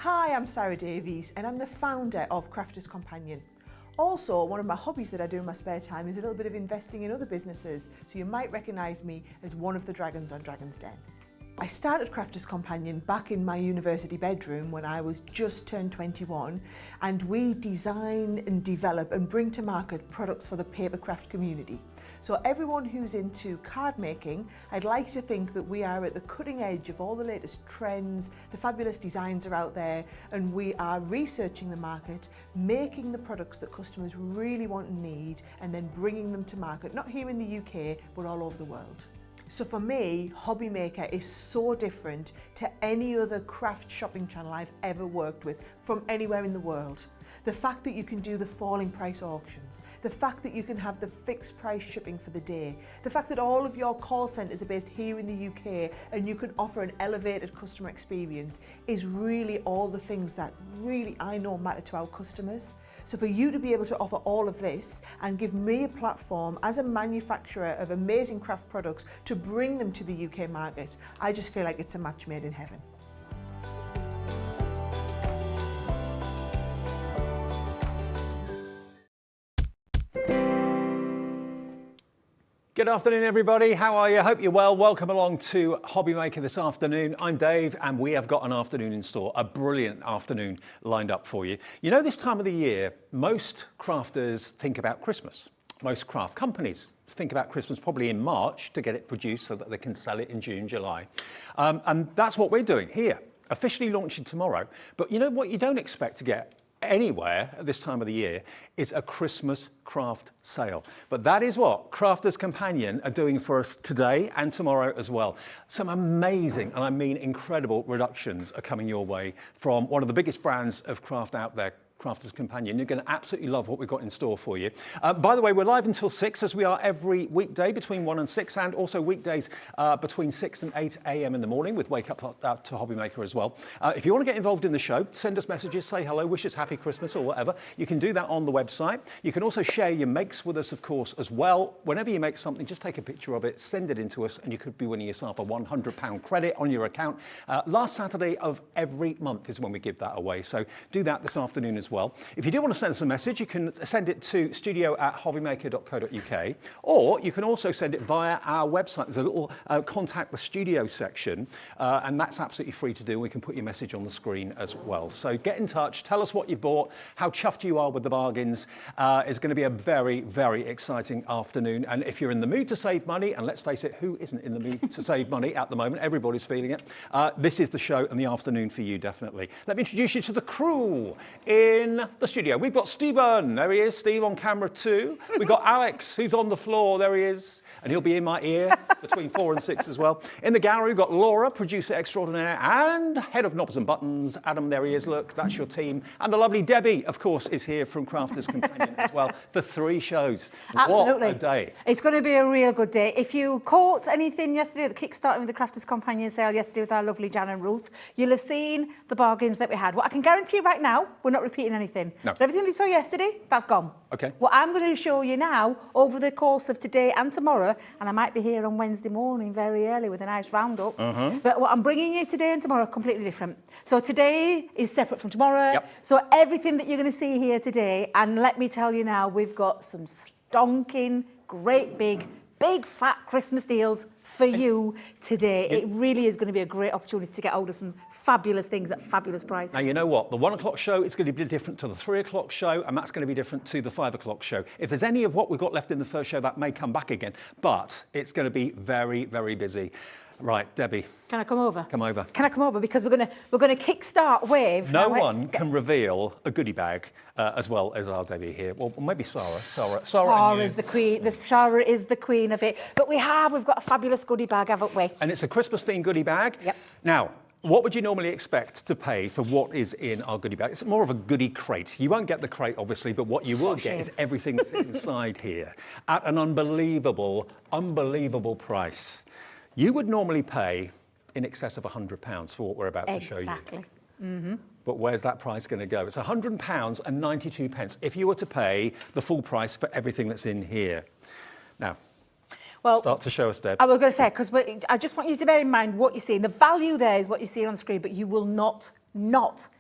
Hi, I'm Sarah Davies and I'm the founder of Crafters Companion. Also, one of my hobbies that I do in my spare time is a little bit of investing in other businesses, so you might recognise me as one of the dragons on Dragon's Den. I started Crafters Companion back in my university bedroom when I was just turned 21, and we design and develop and bring to market products for the papercraft community. So everyone who's into card making, I'd like to think that we are at the cutting edge of all the latest trends, the fabulous designs are out there, and we are researching the market, making the products that customers really want and need, and then bringing them to market, not here in the UK, but all over the world. So for me, Hobby Maker is so different to any other craft shopping channel I've ever worked with from anywhere in the world. The fact that you can do the falling price auctions, the fact that you can have the fixed price shipping for the day, the fact that all of your call centres are based here in the UK and you can offer an elevated customer experience is really all the things that really I know matter to our customers. So for you to be able to offer all of this and give me a platform as a manufacturer of amazing craft products to bring them to the UK market, I just feel like it's a match made in heaven. Good afternoon, everybody. How are you? Hope you're well. Welcome along to Hobby Maker this afternoon. I'm Dave, and we have got an afternoon in store, a brilliant afternoon lined up for you. You know, this time of the year, most crafters think about Christmas. Most craft companies think about Christmas probably in March to get it produced so that they can sell it in June, July. And that's what we're doing here, officially launching tomorrow. But you know what you don't expect to get anywhere at this time of the year is a Christmas craft sale. But that is what Crafters Companion are doing for us today and tomorrow as well. Some amazing, and I mean incredible, reductions are coming your way from one of the biggest brands of craft out there, Crafters Companion. You're going to absolutely love what we've got in store for you. By the way, we're live until 6, as we are every weekday between 1 and 6, and also weekdays between 6 and 8 a.m. in the morning with Wake Up to Hobby Maker as well. If you want to get involved in the show, send us messages, say hello, wish us happy Christmas or whatever. You can do that on the website. You can also share your makes with us, of course, as well. Whenever you make something, just take a picture of it, send it in to us, and you could be winning yourself a £100 credit on your account. Last Saturday of every month is when we give that away, so do that this afternoon as well. If you do want to send us a message, you can send it to studio@hobbymaker.co.uk, or you can also send it via our website. There's a little contact the studio section, and that's absolutely free to do. We can put your message on the screen as well. So get in touch, tell us what you've bought, how chuffed you are with the bargains. It's going to be a very, very exciting afternoon. And if you're in the mood to save money, and let's face it, who isn't in the mood to save money at the moment? Everybody's feeling it. This is the show and the afternoon for you, definitely. Let me introduce you to the crew in the studio. We've got Stephen, there he is, Steve on camera too. We've got Alex, who's on the floor, there he is, and he'll be in my ear between 4 and 6 as well. In the gallery, we've got Laura, producer extraordinaire, and head of knobs and buttons. Adam, there he is, look, that's your team. And the lovely Debbie, of course, is here from Crafters Companion as well for 3 shows. Absolutely. What a day. It's going to be a real good day. If you caught anything yesterday, the kickstarting with the Crafters Companion sale yesterday with our lovely Jan and Ruth, you'll have seen the bargains that we had. What I can guarantee right now, we're not repeating anything. No. So everything we saw yesterday, that's gone. Okay. What I'm going to show you now over the course of today and tomorrow, and I might be here on Wednesday morning very early with a nice roundup, but what I'm bringing you today and tomorrow are completely different. So today is separate from tomorrow. Yep. So everything that you're going to see here today, and let me tell you now, we've got some stonking, great big fat Christmas deals for you today. It really is going to be a great opportunity to get hold of some fabulous things at fabulous prices. Now, you know what? The 1 o'clock show is going to be different to the 3 o'clock show, and that's going to be different to the 5 o'clock show. If there's any of what we've got left in the first show, that may come back again, but it's going to be very, very busy. Right, Debbie. Can I come over? Come over. Can I come over? Because we're going to kickstart with... No one can reveal a goodie bag as well as our Debbie here. Well, maybe Sarah. Sarah is the queen. Sarah is the queen of it. But we've got a fabulous goodie bag, haven't we? And it's a Christmas-themed goodie bag. Yep. Now, what would you normally expect to pay for what is in our goodie bag? It's more of a goodie crate. You won't get the crate, obviously, but what you will get is everything that's inside here at an unbelievable price. You would normally pay in excess of £100 for what we're about to show you. Exactly. But where's that price going to go? It's £100 and 92 pence if you were to pay the full price for everything that's in here. Now, Well, start to show us, Deb. I was going to say, because I just want you to bear in mind what you're seeing. The value there is what you see on the screen, but you will not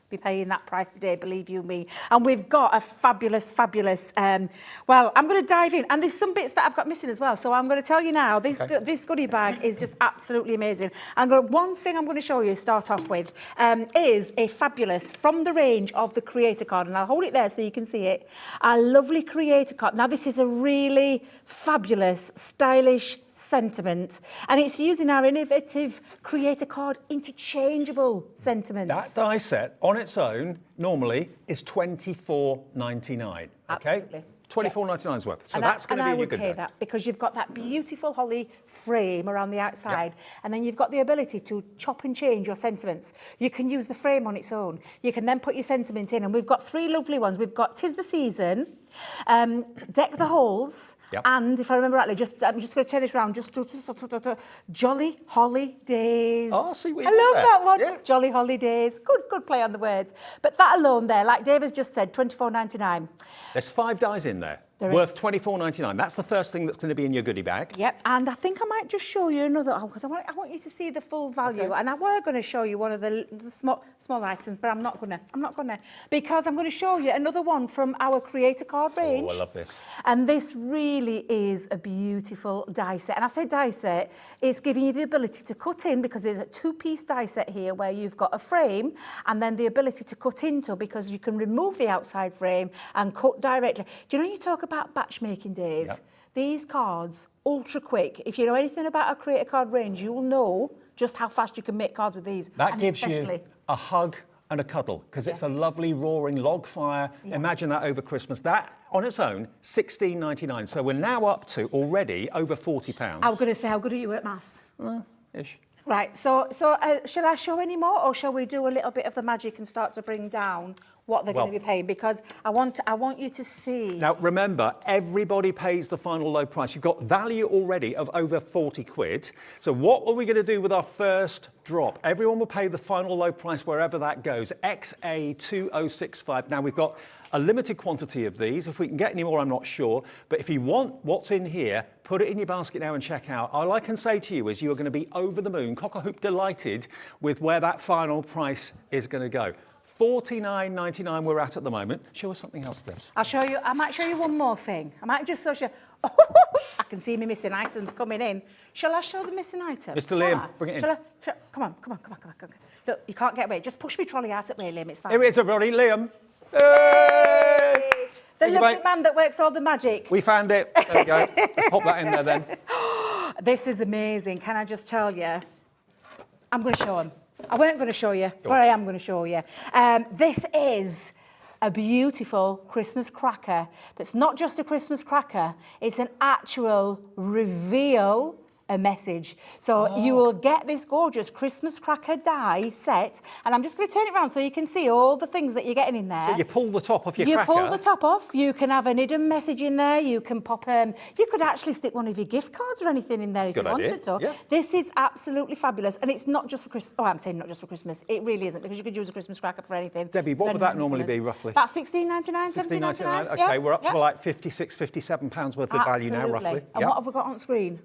be paying that price today, believe you me. And we've got a fabulous, fabulous, well, I'm going to dive in. And there's some bits that I've got missing as well. So I'm going to tell you now, this goodie bag is just absolutely amazing. And one thing I'm going to show you, start off with, is a fabulous, from the range of the Creator card. And I'll hold it there so you can see it. A lovely Creator card. Now, this is a really fabulous, stylish sentiment, and it's using our innovative Creator card interchangeable sentiments. That die set on its own normally is $24.99. Absolutely. Okay? $24.99 worth. So that's going to be your good And I would pay that because you've got that beautiful holly frame around the outside, and then you've got the ability to chop and change your sentiments. You can use the frame on its own. You can then put your sentiment in, and we've got 3 lovely ones. We've got 'Tis the Season, Deck the Halls, and if I remember rightly, I'm just going to turn this around, Jolly Holidays. Oh, see what you I did love there. that one. Yeah. Jolly Holidays. Good play on the words. But that alone there, like Dave has just said, $24.99. There's 5 dies in there, There worth $24.99. That's the first thing that's going to be in your goodie bag. Yep, and I think I might just show you another, because I want you to see the full value. Okay. And I were going to show you one of the small items, but I'm not gonna, because I'm going to show you another one from our Creator card range. Oh, I love this. And this really is a beautiful die set. And I say die set, it's giving you the ability to cut in, because there's a 2-piece die set here where you've got a frame and then the ability to cut into, because you can remove the outside frame and cut directly. Do you know, you talk about batch making, Dave? Yep. These cards, ultra quick. If you know anything about our Creator card range, you'll know just how fast you can make cards with these. That and gives especially you a hug and a cuddle, because it's a lovely roaring log fire. Imagine that over Christmas. That on its own, $16.99. So we're now up to already over £40. I was going to say, how good are you at maths? Ish. Right, so shall I show any more, or shall we do a little bit of the magic and start to bring down what they're going to be paying? Because I want you to see. Now, remember, everybody pays the final low price. You've got value already of over 40 quid. So what are we going to do with our first drop? Everyone will pay the final low price wherever that goes, XA2065. Now, we've got a limited quantity of these. If we can get any more, I'm not sure. But if you want what's in here, put it in your basket now and check out. All I can say to you is you are going to be over the moon, cock-a-hoop delighted with where that final price is going to go. $49.99 we're at the moment. Show us something else, Debs. I'll show you. I might show you one more thing. I might just show you. I can see me missing items coming in. Shall I show the missing item? Mr. Liam, bring it in. Come on. Look, you can't get away. Just push me trolley out at me, Liam. It's fine. Here he is, everybody, Liam. Hey! The lovely man that works all the magic. We found it. There we go. Let's pop that in there then. This is amazing. Can I just tell you? I'm going to show him. I weren't going to show you, but I am going to show you. This is a beautiful Christmas cracker that's not just a Christmas cracker, it's an actual reveal a message. So you will get this gorgeous Christmas cracker die set, and I'm just going to turn it around so you can see all the things that you're getting in there. So you pull the top off your you cracker. pull the top off, you can have an hidden message in there, you can pop, you could actually stick one of your gift cards or anything in there if Good you idea. wanted to. Yeah. This is absolutely fabulous, and it's not just for Christmas. Oh, I'm saying not just for Christmas. It really isn't, because you could use a Christmas cracker for anything. Debbie, what would that normally be roughly? About $16.99, $16.99. Okay, yeah, we're up yeah. to like £56, £57 worth of value now, roughly. And Yeah. what have we got on screen?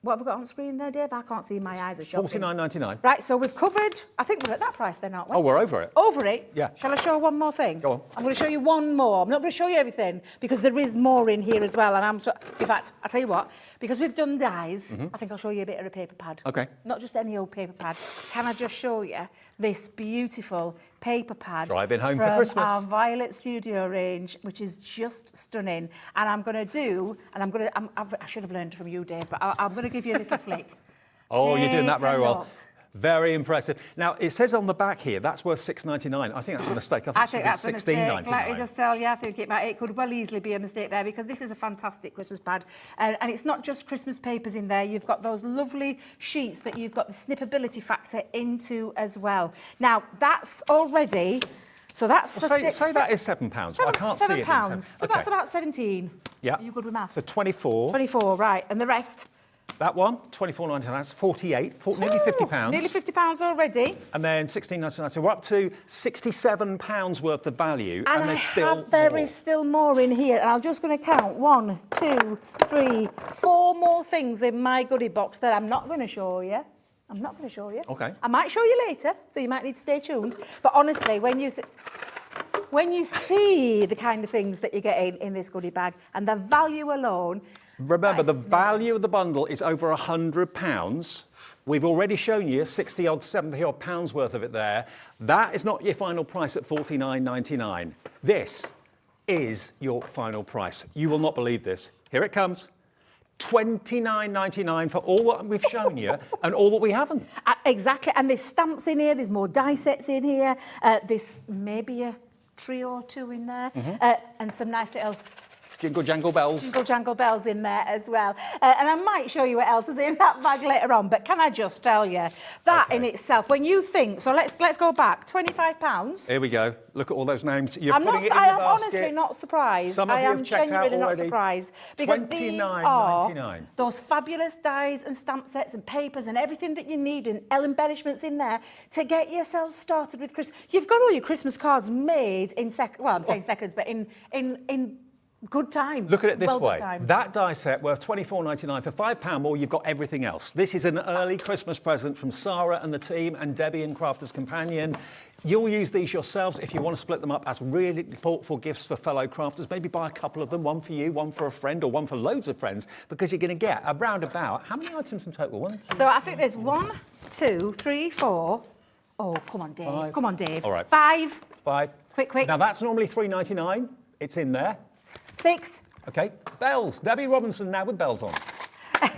What have we got on screen there, Dave? I can't see, my eyes are shut. $49.99. Right, so we've covered, I think we're at that price then, aren't we? Oh, we're over it. Over it? Yeah. Shall I show one more thing? Go on. I'm going to show you one more. I'm not going to show you everything, because there is more in here as well. And in fact, I'll tell you what, because we've done dies, I think I'll show you a bit of a paper pad. Okay. Not just any old paper pad. Can I just show you this beautiful paper pad Driving home from for Christmas. our Violet Studio range, which is just stunning. And I'm going to do, and I should have learned from you, Dave, but I'm going to give you a little flick. Oh, you're doing that Take very a well. look. Very impressive. Now, it says on the back here, that's worth $6.99. I think that's a mistake. I think that's a mistake. $16.99. Let me just tell you, I think it could well easily be a mistake there, because this is a fantastic Christmas pad. And it's not just Christmas papers in there. You've got those lovely sheets that you've got the snippability factor into as well. Now, that's already... So that's Well, say that is £7. I can't see it. £7. So that's about 17. Yeah. Are you good with maths? So 24. 24, right. And the rest? That one, $24.99. That's 48, nearly £50. Nearly £50 already. And then $16.99. So we're up to £67 worth of value, and there's still There more. is still more in here, and I'm just going to count 1, 2, 3, 4 more things in my goodie box that I'm not going to show you. I'm not going to show you. Okay. I might show you later, so you might need to stay tuned. But honestly, when you see the kind of things that you're getting in this goodie bag and the value alone, Remember, the just amazing. value of the bundle is over £100. We've already shown you 60 odd, 70 odd pounds worth of it there. That is not your final price at $49.99. This is your final price. You will not believe this. Here it comes. $29.99 for all that we've shown you and all that we haven't. Exactly, and there's stamps in here, there's more die sets in here, there's maybe a three or two in there, and some nice little Jingle jangle bells. jingle jangle bells in there as well. And I might show you what else is in that bag later on, but can I just tell you, that in itself, when you think, so let's go back, £25. Here we go. Look at all those names. You're I putting it in am your basket. honestly not surprised. Some of I you am have checked out genuinely not already. surprised because these are $29.99. those fabulous dies and stamp sets and papers and everything that you need and embellishments in there to get yourself started with Christmas. You've got all your Christmas cards made in seconds, but in good time. Look at it this well way. good time. That die set worth $24.99 for £5 more. You've got everything else. This is an early Christmas present from Sarah and the team and Debbie and Crafters Companion. You'll use these yourselves if you want to split them up as really thoughtful gifts for fellow crafters. Maybe buy a couple of them, one for you, one for a friend, or one for loads of friends, because you're going to get around about, how many items in total? One, two, So I think there's 1, 2, 3, 4. Oh, come on, Dave. Five. Come on, Dave. All right. 5, five. Quick. Now that's normally $3.99. It's in there. 6, Okay. Bells. Debbie Robinson now with bells on. 7.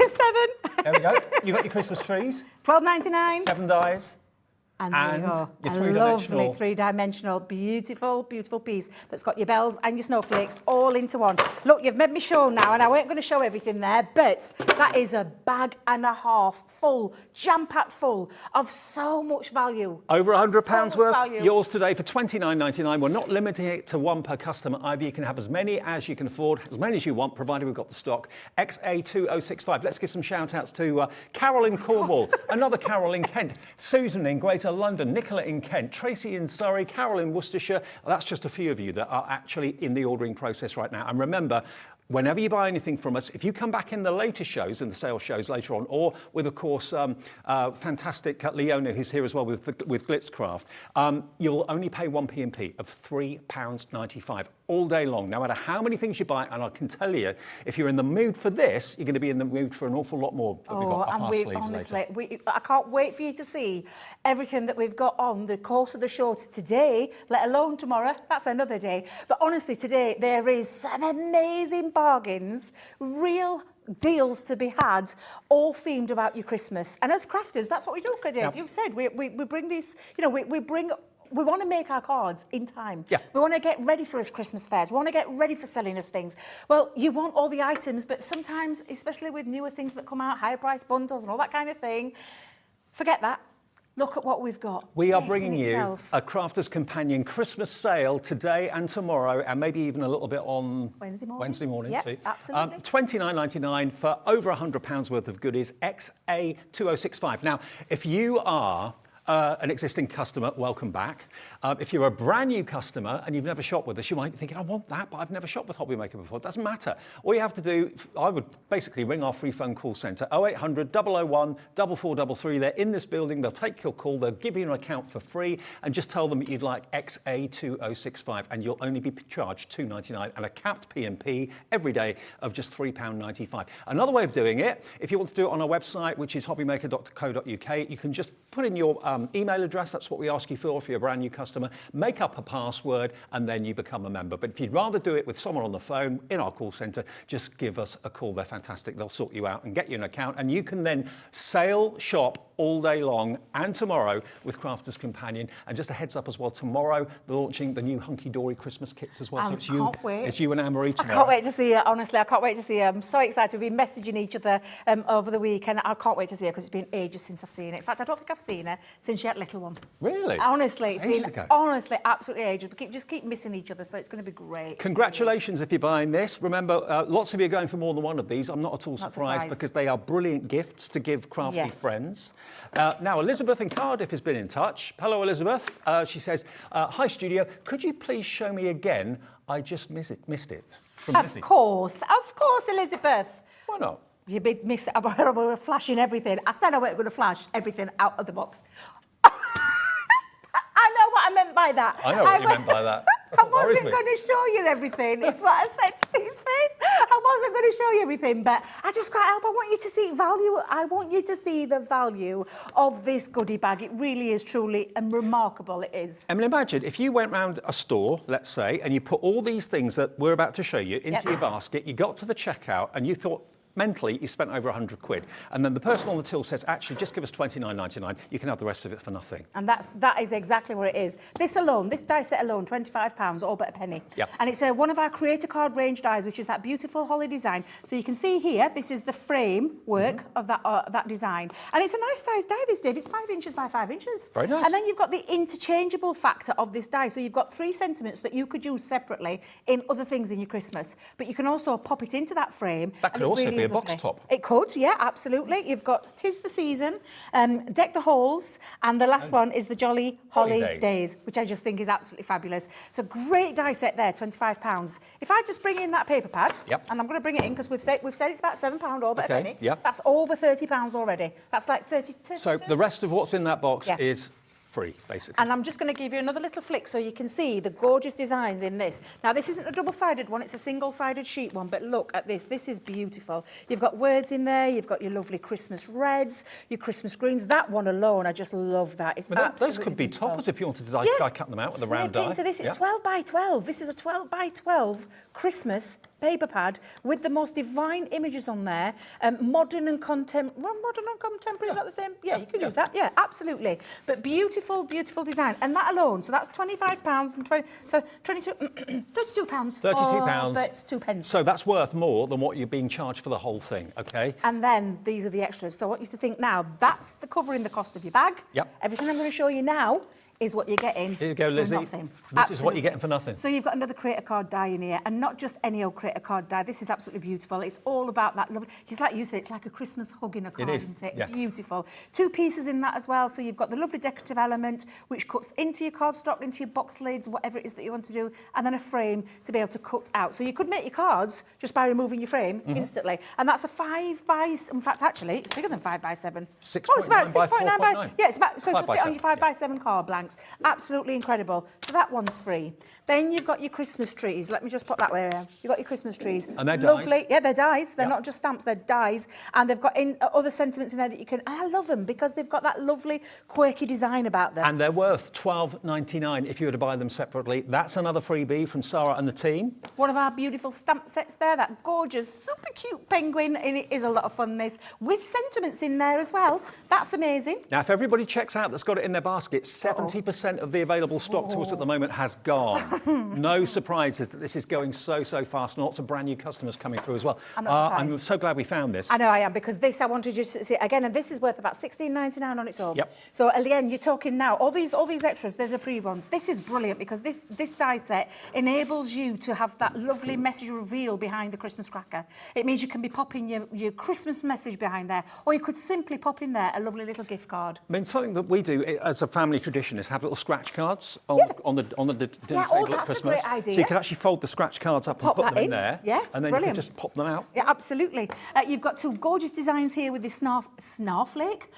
There we go. You've got your Christmas trees. $12.99. 7 dies. And there you And go. your A three-dimensional. lovely three-dimensional, beautiful piece that's got your bells and your snowflakes all into one. Look, you've made me show now, and I weren't going to show everything there, but that is a bag and a half full, jam-packed full of so much value. Over £100 So much worth. value. Yours today for $29.99. We're not limiting it to one per customer either. You can have as many as you can afford, as many as you want, provided we've got the stock. XA2065. Let's give some shout-outs to Carol in Cornwall, another Carol in Kent, Susan in Greater London, Nicola in Kent, Tracy in Surrey, Carol in Worcestershire. That's just a few of you that are actually in the ordering process right now. And remember, whenever you buy anything from us, if you come back in the later shows, in the sales shows later on, or with, of course, fantastic Leona, who's here as well with Glitzcraft, you'll only pay one P&P of £3.95 all day long, no matter how many things you buy. And I can tell you, if you're in the mood for this, you're going to be in the mood for an awful lot more that we've got up our sleeves later. I can't wait for you to see everything that we've got on the course of the show today, let alone tomorrow. That's another day. But honestly, today there is some amazing bargains, real deals to be had, all themed about your Christmas. And as crafters, that's what we do, Dave. Yeah. You've said we bring these, we want to make our cards in time. Yeah. We want to get ready for us Christmas fairs. We want to get ready for selling us things. Well, you want all the items, but sometimes, especially with newer things that come out, higher price bundles and all that kind of thing, forget that. Look at what we've got. We are This bringing in you itself. a Crafters Companion Christmas sale today and tomorrow, and maybe even a little bit on Wednesday morning. Yep, too. absolutely. $29.99 for over £100 worth of goodies, XA2065. Now, if you are an existing customer, welcome back. If you're a brand new customer and you've never shopped with us, you might be thinking, I want that, but I've never shopped with Hobbymaker before. It doesn't matter. All you have to do, I would basically ring our free phone call centre, 0800 001 4433. They're in this building. They'll take your call. They'll give you an account for free and just tell them that you'd like XA2065 and you'll only be charged $2.99 and a capped P&P every day of just £3.95. Another way of doing it, if you want to do it on our website, which is hobbymaker.co.uk, you can just put in your email address. That's what we ask you for if you're a brand new customer. Make up a password and then you become a member. But if you'd rather do it with someone on the phone in our call centre, just give us a call. They're fantastic. They'll sort you out and get you an account, and you can then shop all day long and tomorrow with Crafters Companion. And just a heads up as well, tomorrow they're launching the new Hunky Dory Christmas kits as well. So it's you and Anne-Marie tomorrow. I can't wait to see her, honestly. I can't wait to see her. I'm so excited. We've been messaging each other over the week, and I can't wait to see her because it's been ages since I've seen her. In fact, I don't think I've seen her since she had a little one. Really? Honestly, it's Ages been ago. honestly absolutely ages. We just keep missing each other, so it's going to be great. Congratulations if you're buying this. Remember, lots of you are going for more than one of these. I'm not at all Not surprised surprised. because they are brilliant gifts to give crafty Yeah. friends. Now, Elizabeth in Cardiff has been in touch. Hello, Elizabeth. She says, hi, studio. Could you please show me again? I just missed it. From Of Lizzie. course, Elizabeth. Why not? You big miss, we were flashing everything. I said I weren't going to flash everything out of the box. I know what I meant by that. I know what you meant by that. I wasn't going to show you everything. It's what I said to his face. I wasn't going to show you everything, but I just can't help. I want you to see value. I want you to see the value of this goodie bag. It really is truly and remarkable. It is. Emily, imagine if you went round a store, let's say, and you put all these things that we're about to show you into your basket, you got to the checkout and you thought, mentally, you spent over 100 quid. And then the person on the till says, actually, just give us £29.99. You can have the rest of it for nothing. And that is exactly what it is. This alone, this die set alone, £25, all but a penny. Yep. And it's one of our creator card range dies, which is that beautiful holly design. So you can see here, this is the frame work of that design. And it's a nice size die, this, Dave. It's 5 inches by 5 inches. Very nice. And then you've got the interchangeable factor of this die. So you've got 3 sentiments that you could use separately in other things in your Christmas. But you can also pop it into that frame. That could also be a box top. It could, yeah, absolutely. You've got 'Tis the Season, Deck the Halls, and the last one is the Jolly Holly Days, which I just think is absolutely fabulous. It's a great die set there, £25. If I just bring in that paper pad, and I'm going to bring it in because we've said it's about £7 all but a penny. Yep. That's over £30 already. That's like 32. So the rest of what's in that box is free, basically. And I'm just going to give you another little flick so you can see the gorgeous designs in this. Now, this isn't a double-sided one, it's a single-sided sheet one, but look at this. This is beautiful. You've got words in there, you've got your lovely Christmas reds, your Christmas greens. That one alone, I just love that. It's those could be toppers if you wanted to die cut them out with a round die. Into this. It's 12 by 12. This is a 12 by 12 Christmas paper pad with the most divine images on there. Modern and contemporary. Well, modern and contemporary, is that the same? Yeah, you could use that. Yeah, absolutely. But beautiful, beautiful design. And that alone, so that's £25 and 22, £32. £32. That's 2 pence. So that's worth more than what you're being charged for the whole thing, okay? And then these are the extras. So I want you to think now, that's the covering the cost of your bag. Yep. Everything I'm going to show you now is what you're getting. Here you go, Lizzie. For nothing. This is what you're getting for nothing. So you've got another creator card die in here, and not just any old creator card die. This is absolutely beautiful. It's all about that love. Just like you say, it's like a Christmas hug in a card, isn't it? Yeah. Beautiful. 2 pieces in that as well. So you've got the lovely decorative element, which cuts into your cardstock, into your box lids, whatever it is that you want to do, and then a frame to be able to cut out. So you could make your cards just by removing your frame instantly. And that's a 5 by, in fact, actually, it's bigger than 5 by 7. 6.9 by 4.9. Yeah, it's about, so to fit on your 5 by Yeah. 7 card blanks. Absolutely incredible. So that one's free. Then you've got your Christmas trees. Let me just put that way around. You've got your Christmas trees. And they're lovely. dies? Yeah, they're dies. They're not just stamps, they're dies. And they've got other sentiments in there that you can... I love them because they've got that lovely, quirky design about them. And they're worth £12.99 if you were to buy them separately. That's another freebie from Sarah and the team. One of our beautiful stamp sets there, that gorgeous, super cute penguin, and it is a lot of fun, this, with sentiments in there as well. That's amazing. Now, if everybody checks out that's got it in their basket, 70% of the available stock to us at the moment has gone. No surprises that this is going so fast, and lots of brand new customers coming through as well. I'm not surprised. I'm so glad we found this. I know I am, because this I wanted you to see again, and this is worth about £16.99 on its own. Yep. So again, you're talking now, all these extras, there's the free ones. This is brilliant because this die set enables you to have that lovely message reveal behind the Christmas cracker. It means you can be popping your Christmas message behind there, or you could simply pop in there a lovely little gift card. I mean, something that we do as a family tradition is have little scratch cards on the dinner table at Christmas. Great idea. So you can actually fold the scratch cards up and put them in there. Yeah, and then brilliant. you can just pop them out. Yeah, absolutely. You've got 2 gorgeous designs here with this snowflake,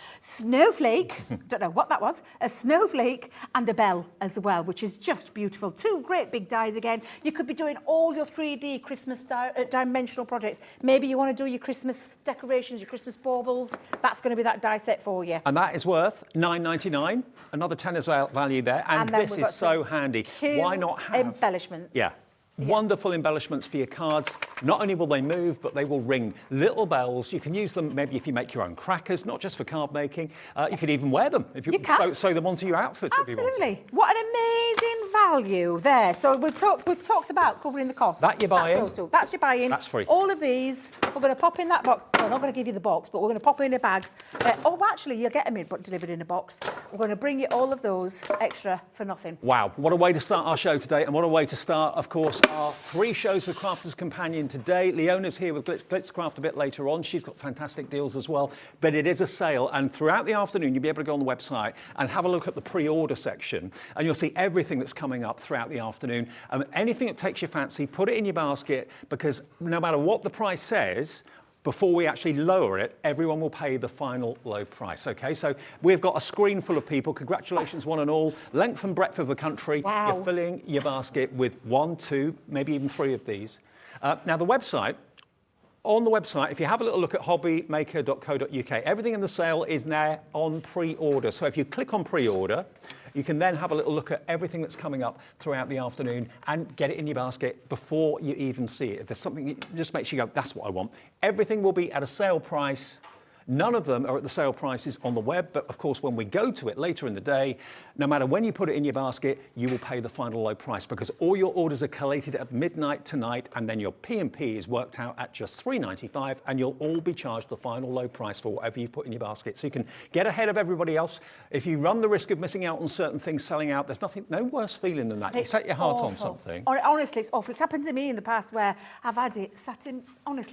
don't know what that was, a snowflake and a bell as well, which is just beautiful. 2 great big dies again. You could be doing all your 3D Christmas dimensional projects. Maybe you want to do your Christmas decorations, your Christmas baubles. That's going to be that die set for you. And that is worth £9.99, another tenner's value there. And this is so handy. Why not have embellishments? Yeah. Wonderful embellishments for your cards. Not only will they move, but they will ring little bells. You can use them maybe if you make your own crackers, not just for card making. You could even wear them if you sew them onto your outfits. Absolutely. If you want. What an amazing value there. So we've talked about covering the cost. That you're buying. That's those 2. That's your buying. That's free. All of these, we're going to pop in that box. Well, I'm not going to give you the box, but we're going to pop it in a bag. Actually, you'll get them delivered in a box. We're going to bring you all of those extra for nothing. Wow, what a way to start our show today, and what a way to start, of course, our 3 shows with Crafters Companion today. Leona's here with Glitzcraft a bit later on. She's got fantastic deals as well, but it is a sale, and throughout the afternoon you'll be able to go on the website and have a look at the pre-order section, and you'll see everything that's coming up throughout the afternoon. Anything that takes your fancy, put it in your basket, because no matter what the price says, before we actually lower it, everyone will pay the final low price, okay? So we've got a screen full of people. Congratulations, one and all. Length and breadth of the country. Wow. You're filling your basket with 1, 2, maybe even 3 of these. Now, the website, on the website, if you have a little look at hobbymaker.co.uk, everything in the sale is now on pre-order. So if you click on pre-order, you can then have a little look at everything that's coming up throughout the afternoon and get it in your basket before you even see it. If there's something that just makes you go, that's what I want. Everything will be at a sale price. None of them are at the sale prices on the web, but of course, when we go to it later in the day, no matter when you put it in your basket, you will pay the final low price because all your orders are collated at midnight tonight, and then your P&P is worked out at just $3.95, and you'll all be charged the final low price for whatever you've put in your basket. So you can get ahead of everybody else. If you run the risk of missing out on certain things selling out, there's no worse feeling than that. You set your heart on something. Honestly, it's awful. It's happened to me in the past where I've had it sat in my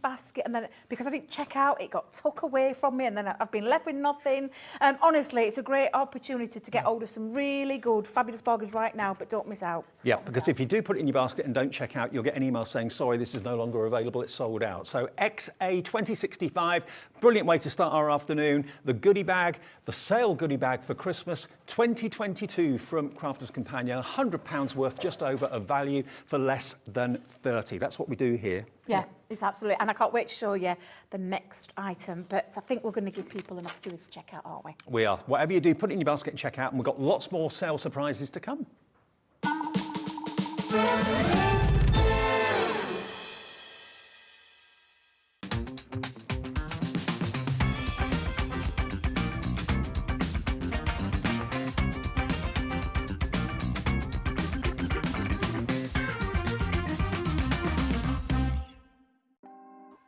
basket, and then because I didn't check out, it got took away from me, and then I've been left with nothing. Honestly, it's a great opportunity to get hold of some really good, fabulous bargains right now, but don't miss out. Yeah, because if you do put it in your basket and don't check out, you'll get an email saying, sorry, this is no longer available, it's sold out. So XA2065, brilliant way to start our afternoon. The goodie bag, the sale goodie bag for Christmas 2022 from Crafters Companion, £100 worth just over of value for less than 30. That's what we do here. Yeah, it's absolutely. And I can't wait to show you the next item, but I think we're going to give people an opportunity to check out, aren't we? We are. Whatever you do, put it in your basket and check out, and we've got lots more sale surprises to come.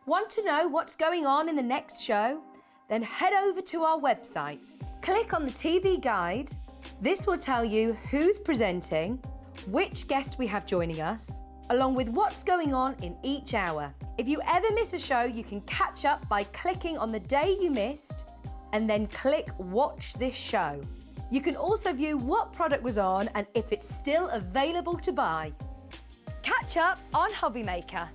Want to know what's going on in the next show? Then head over to our website. Click on the TV guide. This will tell you who's presenting, which guest we have joining us, along with what's going on in each hour. If you ever miss a show, you can catch up by clicking on the day you missed and then click Watch This Show. You can also view what product was on and if it's still available to buy. Catch up on Hobbymaker.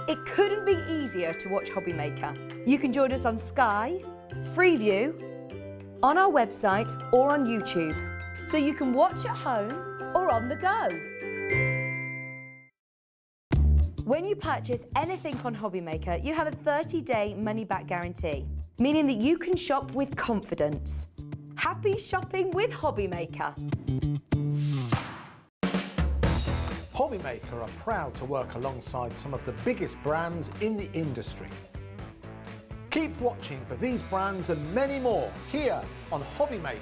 It couldn't be easier to watch Hobbymaker. You can join us on Sky, Freeview, on our website or on YouTube, so you can watch at home or on the go. When you purchase anything on Hobbymaker, you have a 30-day money-back guarantee, meaning that you can shop with confidence. Happy shopping with Hobbymaker. Hobbymaker are proud to work alongside some of the biggest brands in the industry. Keep watching for these brands and many more here on Hobbymaker.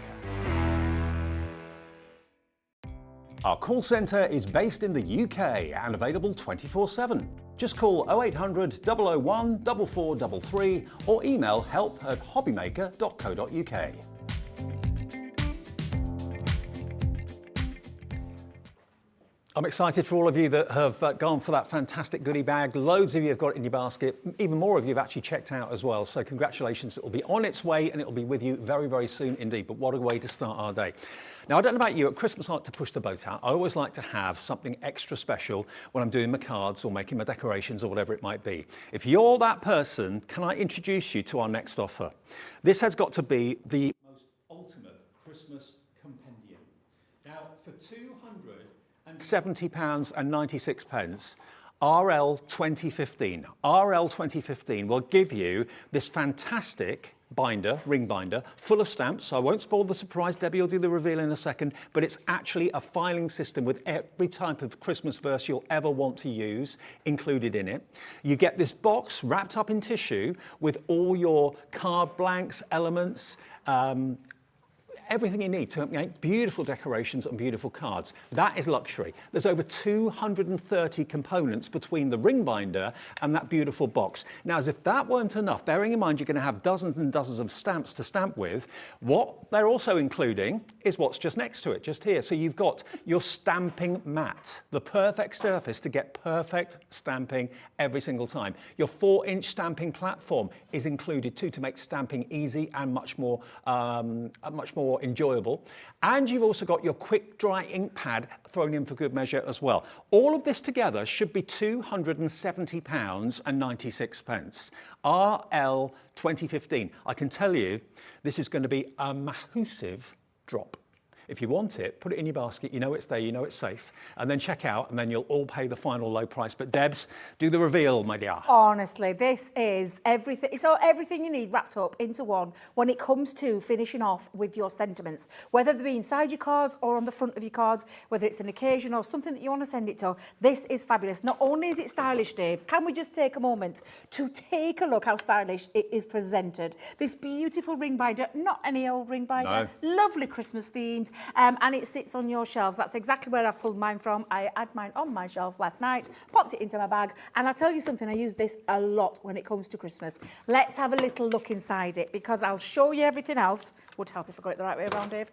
Our call centre is based in the UK and available 24/7. Just call 0800 001 4433 or email help@hobbymaker.co.uk. I'm excited for all of you that have gone for that fantastic goodie bag. Loads of you have got it in your basket. Even more of you have actually checked out as well. So congratulations. It will be on its way and it will be with you very, very soon indeed. But what a way to start our day. Now, I don't know about you, at Christmas I like to push the boat out. I always like to have something extra special when I'm doing my cards or making my decorations or whatever it might be. If you're that person, can I introduce you to our next offer? This has got to be the most ultimate Christmas compendium. Now, for £270.96, RL 2015. RL 2015 will give you this fantastic binder, ring binder, full of stamps. So I won't spoil the surprise. Debbie will do the reveal in a second, but it's actually a filing system with every type of Christmas verse you'll ever want to use included in it. You get this box wrapped up in tissue with all your card blanks, elements, everything you need to make beautiful decorations and beautiful cards. That is luxury. There's over 230 components between the ring binder and that beautiful box. Now, as if that weren't enough, bearing in mind you're going to have dozens and dozens of stamps to stamp with, what they're also including is what's just next to it, just here. So you've got your stamping mat, the perfect surface to get perfect stamping every single time. Your 4-inch stamping platform is included too to make stamping easy and much more more enjoyable. And you've also got your quick dry ink pad thrown in for good measure as well. All of this together should be £270.96. RL 2015. I can tell you, this is going to be a massive drop. If you want it, put it in your basket, you know it's there, you know it's safe, and then check out, and then you'll all pay the final low price. But Debs, do the reveal, my dear. Honestly, this is everything. It's all everything you need wrapped up into one when it comes to finishing off with your sentiments, whether they be inside your cards or on the front of your cards, whether it's an occasion or something that you want to send it to. This is fabulous. Not only is it stylish, Dave, can we just take a moment to take a look how stylish it is presented? This beautiful ring binder, not any old ring binder, lovely Christmas themed. And it sits on your shelves. That's exactly where I've pulled mine from. I had mine on my shelf last night, popped it into my bag, and I'll tell you something, I use this a lot when it comes to Christmas. Let's have a little look inside it, because I'll show you everything else. Would help if I got it the right way around, Dave.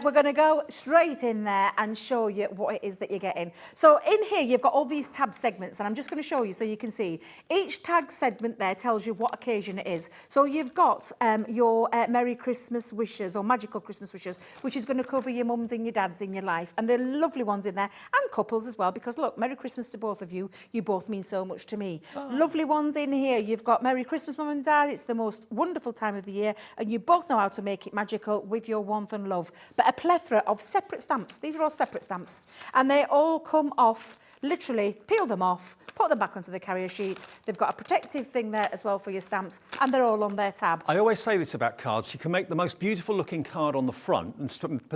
We're going to go straight in there and show you what it is that you're getting. So in here, you've got all these tab segments, and I'm just going to show you so you can see. Each tag segment there tells you what occasion it is. So you've got your Merry Christmas wishes or magical Christmas wishes, which is going to cover your mums and your dads in your life. And they're lovely ones in there, and couples as well, because look, Merry Christmas to both of you. You both mean so much to me. Lovely ones in here. You've got Merry Christmas, Mum and Dad. It's the most wonderful time of the year, and you both know how to make it magical with your warmth and love. But a plethora of separate stamps. These are all separate stamps, and they all come off, literally peel them off, put them back onto the carrier sheet. They've got a protective thing there as well for your stamps, and they're all on their tab. I always say this about cards. You can make the most beautiful looking card on the front and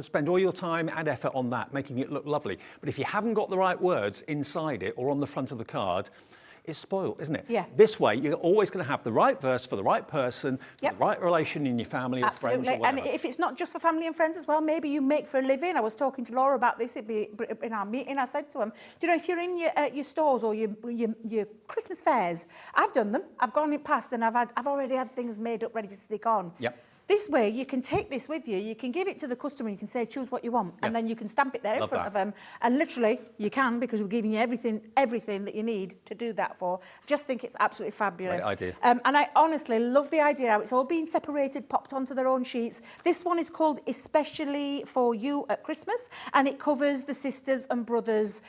spend all your time and effort on that, making it look lovely. But if you haven't got the right words inside it or on the front of the card, it's spoiled, isn't it? Yeah. This way, you're always going to have the right verse for the right person, for the right relation in your family or friends or whatever. And if it's not just for family and friends as well, maybe you make for a living. I was talking to Laura about this in our meeting. I said to him, do you know, if you're in your stores or your Christmas fairs, I've done them. I've gone in past and I've already had things made up ready to stick on. Yep. This way, you can take this with you, you can give it to the customer, you can say, choose what you want, and then you can stamp it there in front of them. And literally, you can, because we're giving you everything that you need to do that for. Just think it's absolutely fabulous. Great idea. And I honestly love the idea how it's all being separated, popped onto their own sheets. This one is called Especially for You at Christmas, and it covers the sisters and brothers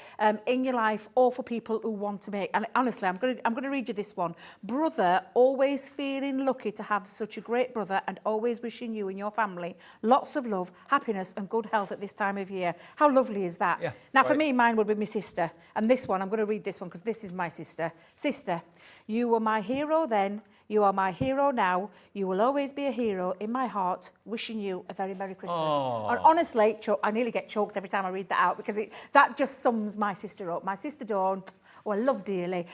in your life, or for people who want to make. And honestly, I'm going to read you this one. Brother, always feeling lucky to have such a great brother, and always wishing you and your family lots of love, happiness and good health at this time of year. How lovely is that? Yeah, now, for me, mine would be my sister. And this one, I'm going to read this one because this is my sister. Sister, you were my hero then. You are my hero now. You will always be a hero in my heart. Wishing you a very Merry Christmas. And honestly, I nearly get choked every time I read that out, because that just sums my sister up. My sister Dawn, who I love dearly.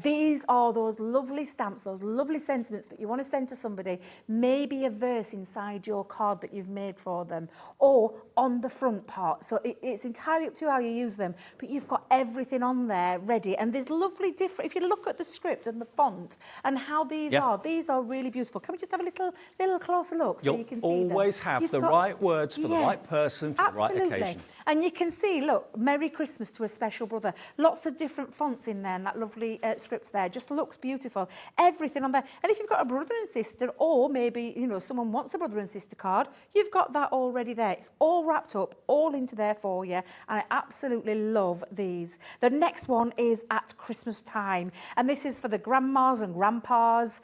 These are those lovely stamps, those lovely sentiments that you want to send to somebody. Maybe a verse inside your card that you've made for them, or on the front part. So it's entirely up to you how you use them, but you've got everything on there ready. And there's lovely different, if you look at the script and the font and how these are really beautiful. Can we just have a little closer look so you can see them? You'll always have the right words for the right person for the right occasion. And you can see, look, Merry Christmas to a special brother. Lots of different fonts in there, and that lovely script there just looks beautiful. Everything on there. And if you've got a brother and sister, or maybe, you know, someone wants a brother and sister card, you've got that already there. It's all wrapped up, all into there for you. And I absolutely love these. The next one is at Christmas time. And this is for the grandmas and grandpas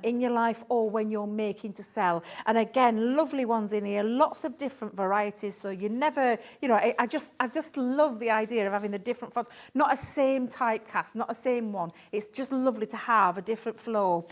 in your life, or when you're making to sell. And again, lovely ones in here, lots of different varieties. So you never, you know, I just love the idea of having the different fonts. Not a same typecast, not a same one. It's just lovely to have a different flow.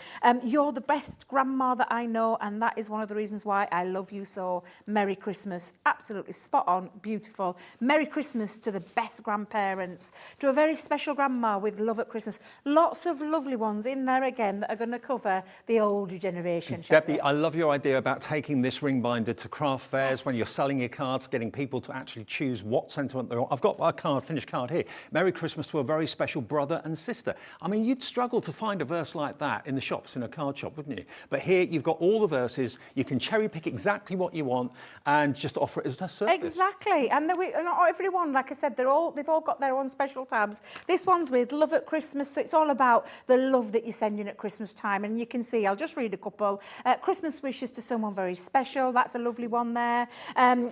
You're the best grandma that I know, and that is one of the reasons why I love you so. Merry Christmas. Absolutely spot on, beautiful. Merry Christmas to the best grandparents, to a very special grandma with love at Christmas. Lots of lovely ones in there again that are going to cover the older generation. Debbie, I love your idea about taking this ring binder to craft fairs when you're selling your cards, getting people to actually choose choose what sentiment they want. I've got a finished card here. Merry Christmas to a very special brother and sister. I mean, you'd struggle to find a verse like that in the shops, in a card shop, wouldn't you? But here you've got all the verses. You can cherry pick exactly what you want and just offer it as a service. Exactly, and not everyone, like I said, they've all got their own special tabs. This one's with Love at Christmas, so it's all about the love that you're sending at Christmas time. And you can see, I'll just read a couple. Christmas wishes to someone very special. That's a lovely one there.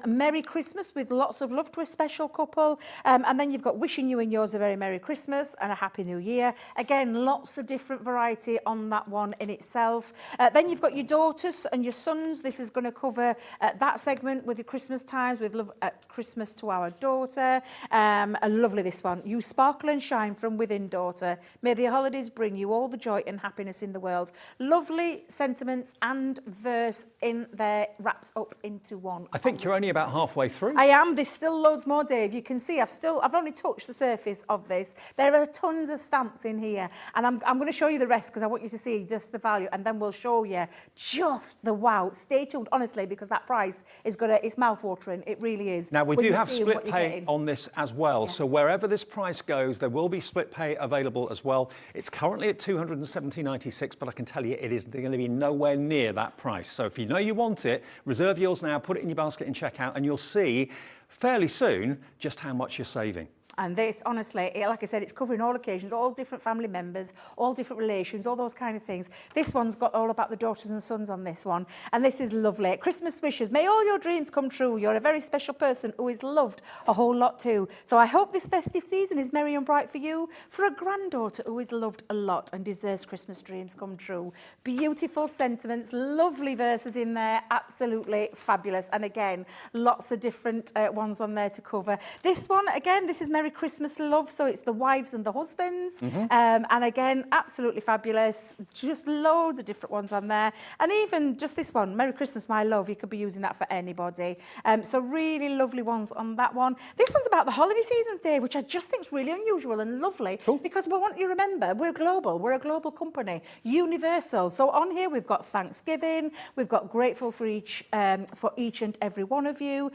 Merry Christmas with lots of love to a special couple. And then you've got wishing you and yours a very Merry Christmas and a Happy New Year. Again, lots of different variety on that one in itself. Then you've got your daughters and your sons. This is going to cover that segment with the Christmas times, with love at Christmas to our daughter. A lovely this one. You sparkle and shine from within, daughter. May the holidays bring you all the joy and happiness in the world. Lovely sentiments and verse in there, wrapped up into one. I think you're only about halfway through. I am. There's still loads more, Dave. You can see I've only touched the surface of this. There are tons of stamps in here, and I'm going to show you the rest because I want you to see just the value, and then we'll show you just the wow. Stay tuned, honestly, because that price is it's mouth-watering. It really is. Now, we do have split pay on this as well. Yeah. So wherever this price goes, there will be split pay available as well. It's currently at $270.96, but I can tell you it is going to be nowhere near that price. So if you know you want it, reserve yours now, put it in your basket and check out, and you'll see fairly soon just how much you're saving. And this, honestly, like I said, it's covering all occasions, all different family members, all different relations, all those kind of things. This one's got all about the daughters and sons on this one. And this is lovely. Christmas wishes. May all your dreams come true. You're a very special person who is loved a whole lot too. So I hope this festive season is merry and bright for you, for a granddaughter who is loved a lot and deserves Christmas dreams come true. Beautiful sentiments, lovely verses in there, absolutely fabulous. And again, lots of different ones on there to cover. This one, again, this is Merry Christmas Love, so it's the wives and the husbands. And again, absolutely fabulous. Just loads of different ones on there. And even just this one, Merry Christmas, My Love, you could be using that for anybody. So really lovely ones on that one. This one's about the holiday seasons, Dave, which I just think is really unusual and lovely. Cool. Because we want you to remember, we're global. We're a global company, universal. So on here, we've got Thanksgiving. We've got grateful for each and every one of you.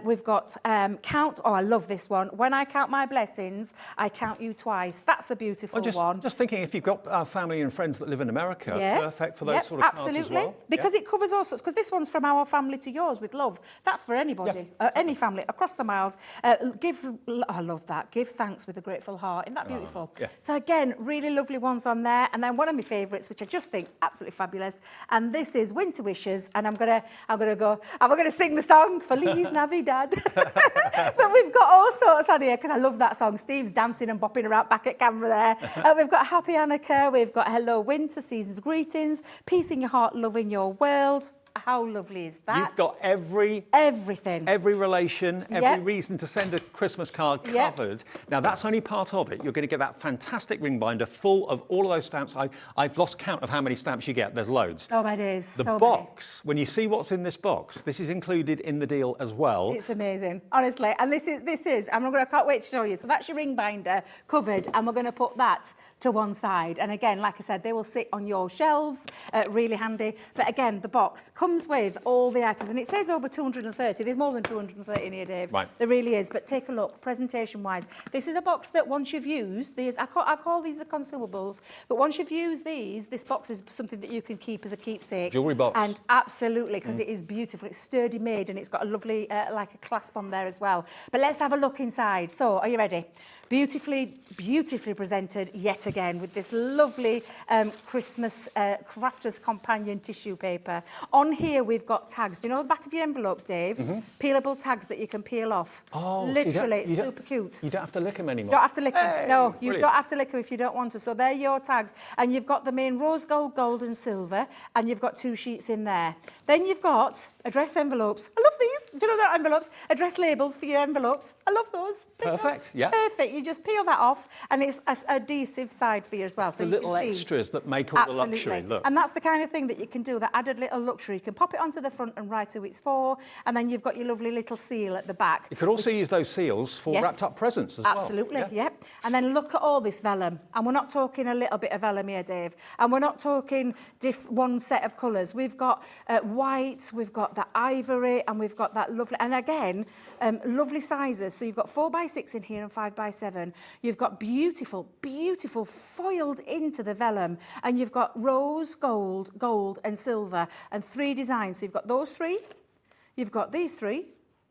We've got count. Oh, I love this one. When I count my blessings, I count you twice. That's a beautiful one. Just thinking, if you've got family and friends that live in America, perfect for those sort of cards as well. Because it covers all sorts. Because this one's from our family to yours with love. That's for anybody, any family across the miles. I love that. Give thanks with a grateful heart. Isn't that beautiful? So again, really lovely ones on there. And then one of my favourites, which I just think is absolutely fabulous. And this is Winter Wishes. And I'm gonna sing the song Feliz Navidad. But we've got all sorts on here because I love that song. Steve's dancing and bopping around back at camera there. We've got Happy Hanukkah, we've got Hello Winter, Season's Greetings, Peace in Your Heart, Love in Your World. How lovely is that? You've got everything, every relation, every reason to send a Christmas card covered. Now that's only part of it. You're going to get that fantastic ring binder full of all of those stamps. I've lost count of how many stamps you get. There's loads. Oh my days. The box, when you see what's in this box, this is included in the deal as well. It's amazing, honestly. And this is. I can't wait to show you. So that's your ring binder covered, and we're going to put that to one side. And again, like I said, they will sit on your shelves, really handy. But again, the box comes with all the items, and it says over 230. There's more than 230 in here, Dave. Right. There really is. But take a look, presentation-wise. This is a box that once you've used these, I call these the consumables, but once you've used these, this box is something that you can keep as a keepsake. Jewellery box. And absolutely, because it is beautiful. It's sturdy made, and it's got a lovely, like a clasp on there as well. But let's have a look inside. So, are you ready? Beautifully presented yet again with this lovely Christmas Crafter's Companion tissue paper. On here we've got tags. Do you know the back of your envelopes, Dave? Peelable tags that you can peel off. Oh, literally, it's super cute. You don't have to lick them anymore. Don't have to lick them. Hey, no, you brilliant. don't have to lick them if you don't want to. So they're your tags. And you've got them in rose gold, gold and silver. And you've got 2 sheets in there. Then you've got address envelopes. I love these. Do you know that envelopes? Address labels for your envelopes. I love those. Perfect, yeah. Perfect. You just peel that off, and it's an adhesive side for you as well. It's so the little extras that make all the luxury. Look. And that's the kind of thing that you can do, that added little luxury. You can pop it onto the front and write who it's for, and then you've got your lovely little seal at the back. You could also use those seals for wrapped up presents as well. Absolutely, yep. And then look at all this vellum. And we're not talking a little bit of vellum here, Dave. And we're not talking one set of colours. We've got white, we've got that ivory, and we've got that that lovely, and again, lovely sizes. So you've got 4x6 in here and 5x7. You've got beautiful, beautiful foiled into the vellum, and you've got rose, gold and silver, and 3 designs. So you've got those 3, you've got these 3.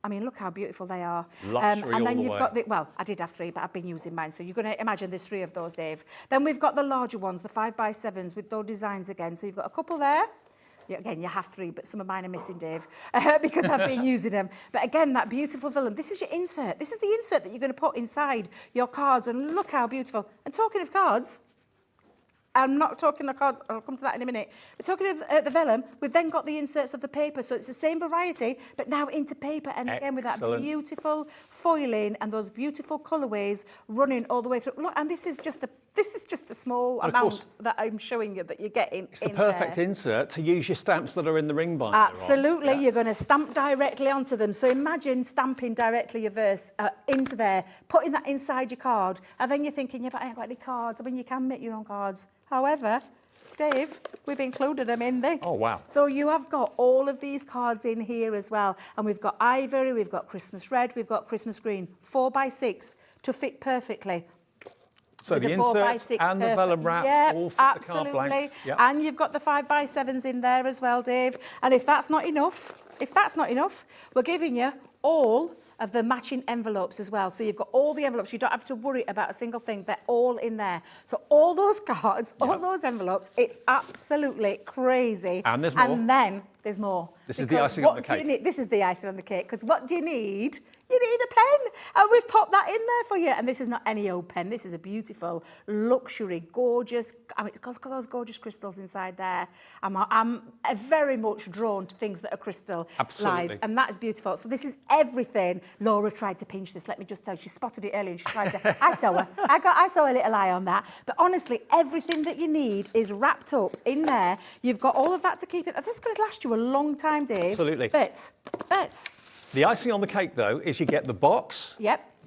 I mean, look how beautiful they are. Luxury and then all the you've way. got well, I did have 3, but I've been using mine. So you're going to imagine there's 3 of those, Dave. Then we've got the larger ones, the 5x7s with those designs again. So you've got a couple there. Yeah, again, you have 3, but some of mine are missing, Dave, because I've been using them. But again, that beautiful vellum. This is your insert. This is the insert that you're going to put inside your cards. And look how beautiful. And talking of cards, I'm not talking the cards, I'll come to that in a minute. We're talking of the vellum, we've then got the inserts of the paper, so it's the same variety, but now into paper, and again with that Excellent. beautiful foiling and those beautiful colourways running all the way through. Look, and this is just a small And of course, amount that I'm showing you that you're getting It's the perfect there. insert to use your stamps that are in the ring binder. Absolutely, on. you're going to stamp directly onto them. So imagine stamping directly your verse into there, putting that inside your card, and then you're thinking, yeah, but I ain't got any cards. I mean, you can make your own cards. However, Dave, we've included them in this. Oh, wow. So you have got all of these cards in here as well. And we've got ivory, we've got Christmas red, we've got Christmas green, 4x6 to fit perfectly. So With the 4x6 inserts and the vellum wraps all fit the card blanks. Yep. And you've got the 5x7s in there as well, Dave. And if that's not enough, we're giving you all of the matching envelopes as well. So you've got all the envelopes. You don't have to worry about a single thing. They're all in there. So all those cards, all those envelopes, it's absolutely crazy. And there's more. And then there's more. This is the icing on the cake. This is the icing on the cake. Because what do you need? You need a pen. And we've popped that in there for you. And this is not any old pen. This is a beautiful, luxury, gorgeous. I mean, look at those gorgeous crystals inside there. I'm very much drawn to things that are crystal. Absolutely. And that is beautiful. So this is everything. Laura tried to pinch this. Let me just tell you, she spotted it early and she tried to. I saw her. I saw a little eye on that. But honestly, everything that you need is wrapped up in there. You've got all of that to keep it. That's going to last you a long time, Dave. Absolutely. But The icing on the cake, though, is you get the box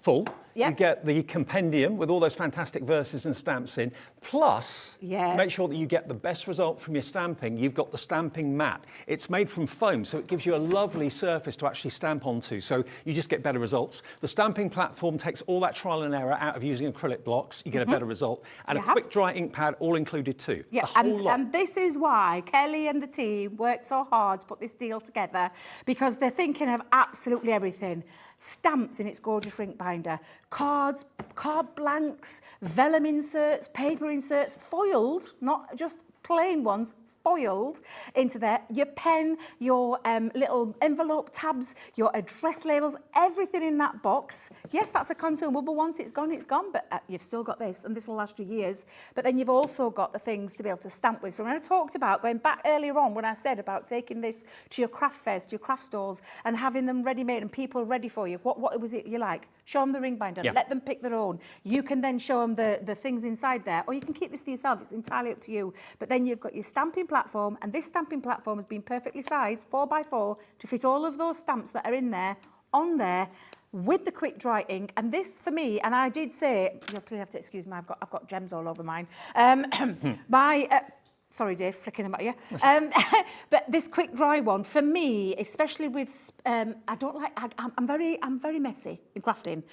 full. Yep. You get the compendium with all those fantastic verses and stamps in. Plus, to make sure that you get the best result from your stamping, you've got the stamping mat. It's made from foam, so it gives you a lovely surface to actually stamp onto. So you just get better results. The stamping platform takes all that trial and error out of using acrylic blocks. You get a better result. And a quick dry ink pad all included too. Yeah, and this is why Kelly and the team worked so hard to put this deal together, because they're thinking of absolutely everything. Stamps in its gorgeous ring binder, cards, card blanks, vellum inserts, paper inserts, foiled, not just plain ones, foiled into there, your pen, your little envelope tabs, your address labels, everything in that box. Yes, that's a consumable. Once it's gone, but you've still got this, and this will last you years. But then you've also got the things to be able to stamp with. So when I talked about, going back earlier on, when I said about taking this to your craft fairs, to your craft stores, and having them ready-made and people ready for you, what was it you like? Show them the ring binder, let them pick their own. You can then show them the things inside there, or you can keep this for yourself. It's entirely up to you. But then you've got your stamping platform, and this stamping platform has been perfectly sized, 4x4, to fit all of those stamps that are in there, on there, with the quick dry ink. And this for me, and I did say, you'll please have to excuse me, I've got gems all over mine. Sorry, Dave, flicking them at you. But this quick dry one, for me, especially with, I'm very messy in crafting.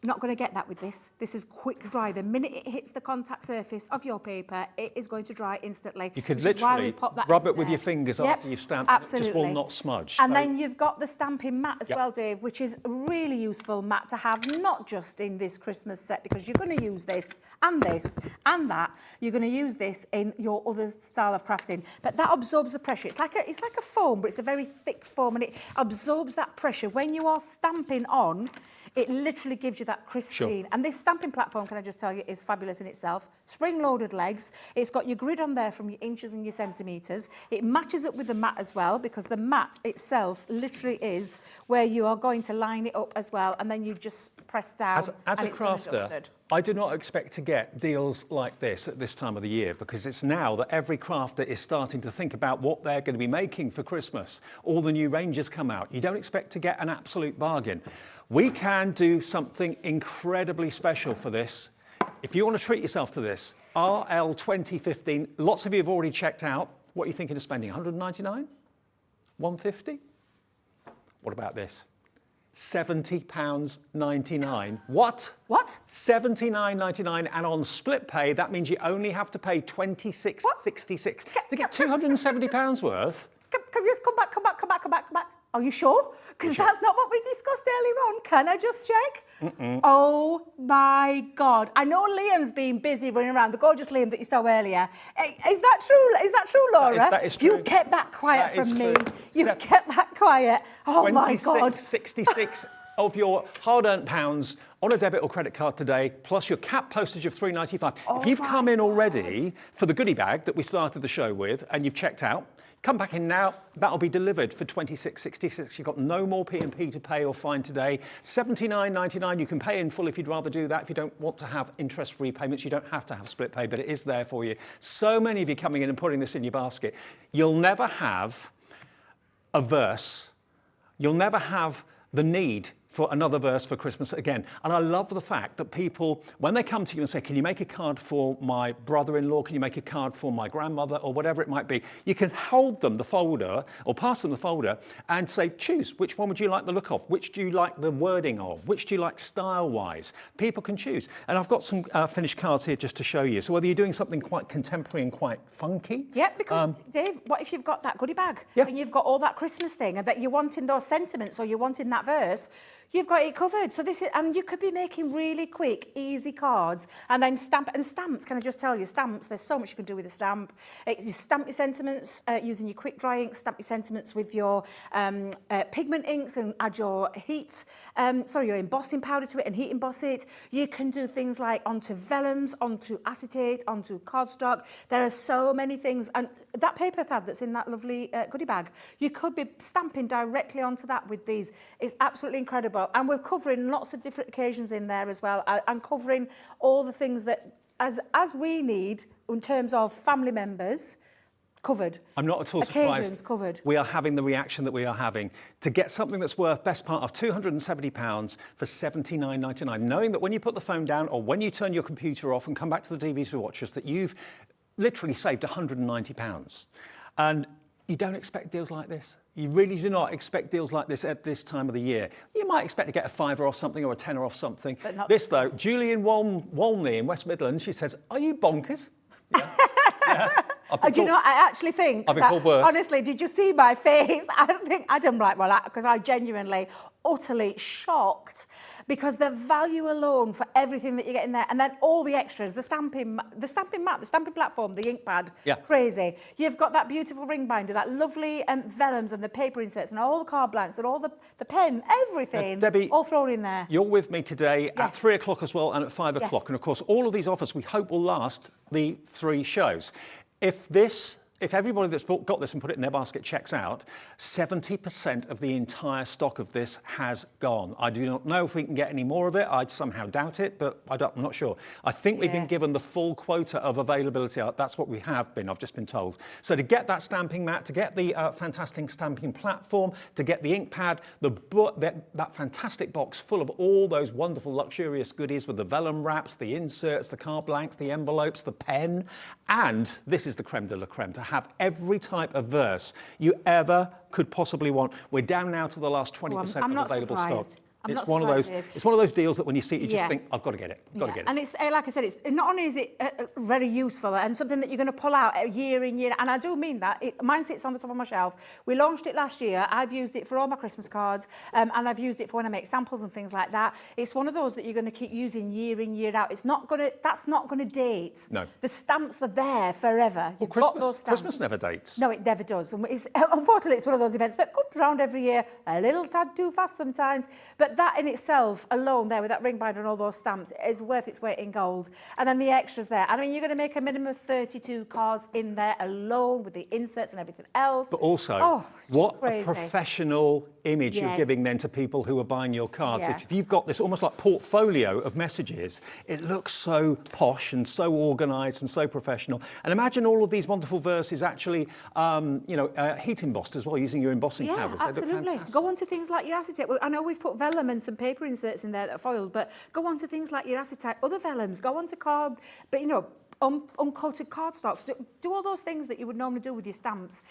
Not going to get that with this. This is quick dry. The minute it hits the contact surface of your paper, it is going to dry instantly. You could literally rub it with your fingers after you've stamped it. It just will not smudge. And then you've got the stamping mat as well, Dave, which is a really useful mat to have, not just in this Christmas set, because you're going to use this and that. You're going to use this in your other style of crafting. But that absorbs the pressure. It's like a foam, but it's a very thick foam, and it absorbs that pressure. When you are stamping on, it literally gives you that crisp clean. And this stamping platform, can I just tell you, is fabulous in itself. Spring-loaded legs. It's got your grid on there from your inches and your centimetres. It matches up with the mat as well, because the mat itself literally is where you are going to line it up as well, and then you just press down. As a crafter, I do not expect to get deals like this at this time of the year, because it's now that every crafter is starting to think about what they're going to be making for Christmas. All the new ranges come out. You don't expect to get an absolute bargain. We can do something incredibly special for this. If you want to treat yourself to this, RL 2015, lots of you have already checked out. What are you thinking of spending? 199? 150? What about this? £70.99. What? What? £79.99, and on split pay, that means you only have to pay £26.66 to get £270 worth. Can you just come back? Are you sure? Because that's not what we discussed earlier on. Can I just check? Oh my God. I know Liam's been busy running around, the gorgeous Liam that you saw earlier. Is that true? Is that true, Laura? That is true. You kept that quiet That from is me. true. You kept that quiet. Oh my God. £26.66 of your hard-earned pounds on a debit or credit card today, plus your cap postage of £3.95. If you've come in already for the goodie bag that we started the show with and you've checked out, come back in now, that'll be delivered for £26.66. You've got no more P&P to pay or fine today. £79.99, you can pay in full if you'd rather do that. If you don't want to have interest repayments, you don't have to have split pay, but it is there for you. So many of you coming in and putting this in your basket. You'll never have a verse. You'll never have the need for another verse for Christmas again. And I love the fact that people, when they come to you and say, can you make a card for my brother-in-law? Can you make a card for my grandmother? Or whatever it might be. You can hold them the folder or pass them the folder and say, choose, which one would you like the look of? Which do you like the wording of? Which do you like style-wise? People can choose. And I've got some finished cards here just to show you. So whether you're doing something quite contemporary and quite funky. Yeah, because Dave, what if you've got that goodie bag and you've got all that Christmas thing and that you're wanting those sentiments or you're wanting that verse, you've got it covered. So this is, and you could be making really quick, easy cards and then stamps. Can I just tell you, stamps, there's so much you can do with a stamp. You stamp your sentiments using your quick dry ink, stamp your sentiments with your pigment inks and add your your embossing powder to it and heat emboss it. You can do things like onto vellums, onto acetate, onto cardstock. There are so many things. And that paper pad that's in that lovely goodie bag, you could be stamping directly onto that with these. It's absolutely incredible. And we're covering lots of different occasions in there as well. And covering all the things that, as we need in terms of family members, covered. I'm not at all Occasions surprised covered. we are having the reaction that we are having to get something that's worth best part of £270 for £79.99, knowing that when you put the phone down or when you turn your computer off and come back to the Davies to watch us, that you've literally saved £190. And you don't expect deals like this. You really do not expect deals like this at this time of the year. You might expect to get a £5 off something or a £10 off something. But not this though, Julie in Walney in West Midlands, she says, are you bonkers? Yeah. Do you know, I actually think, I've been called worse. Honestly, did you see my face? I don't think Adam like that because I genuinely, utterly shocked because the value alone for everything that you get in there, and then all the extras, the stamping mat, the stamping platform, the ink pad, crazy. You've got that beautiful ring binder, that lovely vellums and the paper inserts and all the card blanks and all the pen, everything, Debbie, all thrown in there. You're with me today at 3 o'clock as well and at 5 o'clock. And of course, all of these offers we hope will last the 3 shows. If everybody that's got this and put it in their basket checks out, 70% of the entire stock of this has gone. I do not know if we can get any more of it. I somehow doubt it, but I'm not sure. I think we've been given the full quota of availability. That's what we have been, I've just been told. So to get that stamping mat, to get the fantastic stamping platform, to get the ink pad, that fantastic box full of all those wonderful luxurious goodies with the vellum wraps, the inserts, the card blanks, the envelopes, the pen, and this is the creme de la creme, to have every type of verse you ever could possibly want. We're down now to the last 20% of available stock. It's one of those deals that when you see it, you just think, I've got to get it. Got to get it. And it's like I said, it's not only is it very useful and something that you're going to pull out year in, year, and I do mean that. Mine sits on the top of my shelf. We launched it last year. I've used it for all my Christmas cards, and I've used it for when I make samples and things like that. It's one of those that you're going to keep using year in, year out. It's not going to. That's not going to date. No. The stamps are there forever. You've got those stamps. Christmas never dates. No, it never does. And unfortunately, it's one of those events that comes around every year, a little tad too fast sometimes. But that in itself, alone there with that ring binder and all those stamps, is worth its weight in gold. And then the extras there. I mean, you're going to make a minimum of 32 cards in there alone with the inserts and everything else. But also, what crazy. A professional image you're giving then to people who are buying your cards. If you've got this almost like portfolio of messages, it looks so posh and so organised and so professional. And imagine all of these wonderful verses actually, heat embossed as well, using your embossing powders. Yeah, absolutely. Go on to things like your acetate. I know we've put vellum and some paper inserts in there that are foiled, but go on to things like your acetate, other vellums, go on to card, but uncoated cardstocks. Do all those things that you would normally do with your stamps.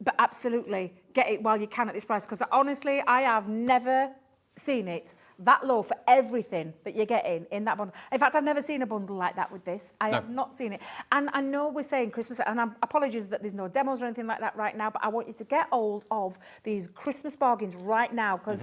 But absolutely, get it while you can at this price, because honestly, I have never seen it that low for everything that you're getting in that bundle. In fact, I've never seen a bundle like that with this. I have not seen it. And I know we're saying Christmas, and apologies that there's no demos or anything like that right now, but I want you to get hold of these Christmas bargains right now, because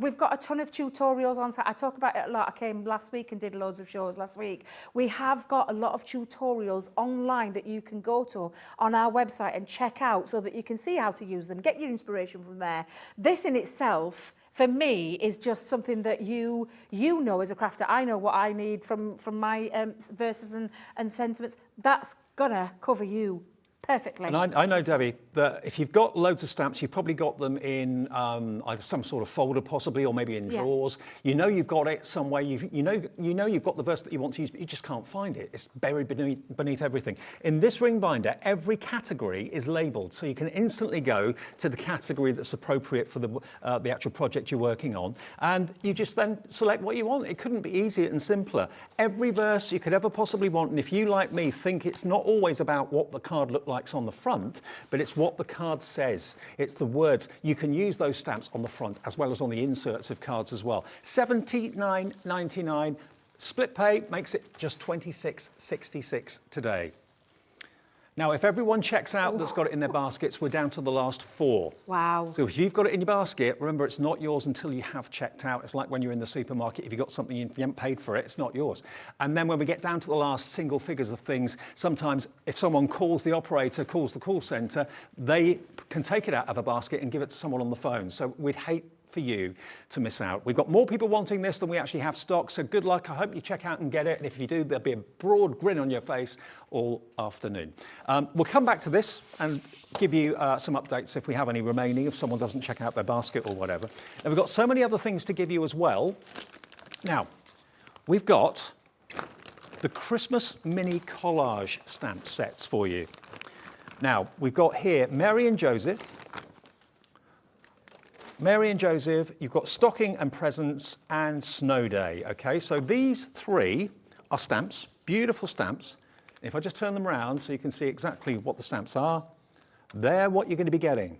we've got a ton of tutorials on site. I talk about it a lot. I came last week and did loads of shows last week. We have got a lot of tutorials online that you can go to on our website and check out so that you can see how to use them, get your inspiration from there. This in itself, for me, is just something that you know as a crafter. I know what I need from my verses and sentiments. That's gonna cover you perfectly. And I know, Debbie, that if you've got loads of stamps, you've probably got them in either some sort of folder possibly, or maybe in drawers. You know you've got it somewhere. You know you've got the verse that you want to use, but you just can't find it. It's buried beneath everything. In this ring binder, every category is labelled, so you can instantly go to the category that's appropriate for the actual project you're working on, and you just then select what you want. It couldn't be easier and simpler. Every verse you could ever possibly want, and if you, like me, think it's not always about what the card looked like on the front, but it's what the card says. It's the words. You can use those stamps on the front as well as on the inserts of cards as well. $79.99. Split pay makes it just $26.66 today. Now, if everyone checks out that's got it in their baskets, we're down to the last 4. Wow. So if you've got it in your basket, remember, it's not yours until you have checked out. It's like when you're in the supermarket. If you've got something, if you haven't paid for it, it's not yours. And then when we get down to the last single figures of things, sometimes if someone calls the operator, calls the call centre, they can take it out of a basket and give it to someone on the phone. So we'd hate for you to miss out. We've got more people wanting this than we actually have stock, so good luck. I hope you check out and get it, and if you do, there'll be a broad grin on your face all afternoon. We'll come back to this and give you some updates if we have any remaining, if someone doesn't check out their basket or whatever. And we've got so many other things to give you as well. Now, we've got the Christmas mini collage stamp sets for you. Now, we've got here Mary and Joseph. Mary and Joseph, you've got Stocking and Presents and Snow Day. Okay, so these 3 are stamps, beautiful stamps. If I just turn them around so you can see exactly what the stamps are, they're what you're going to be getting.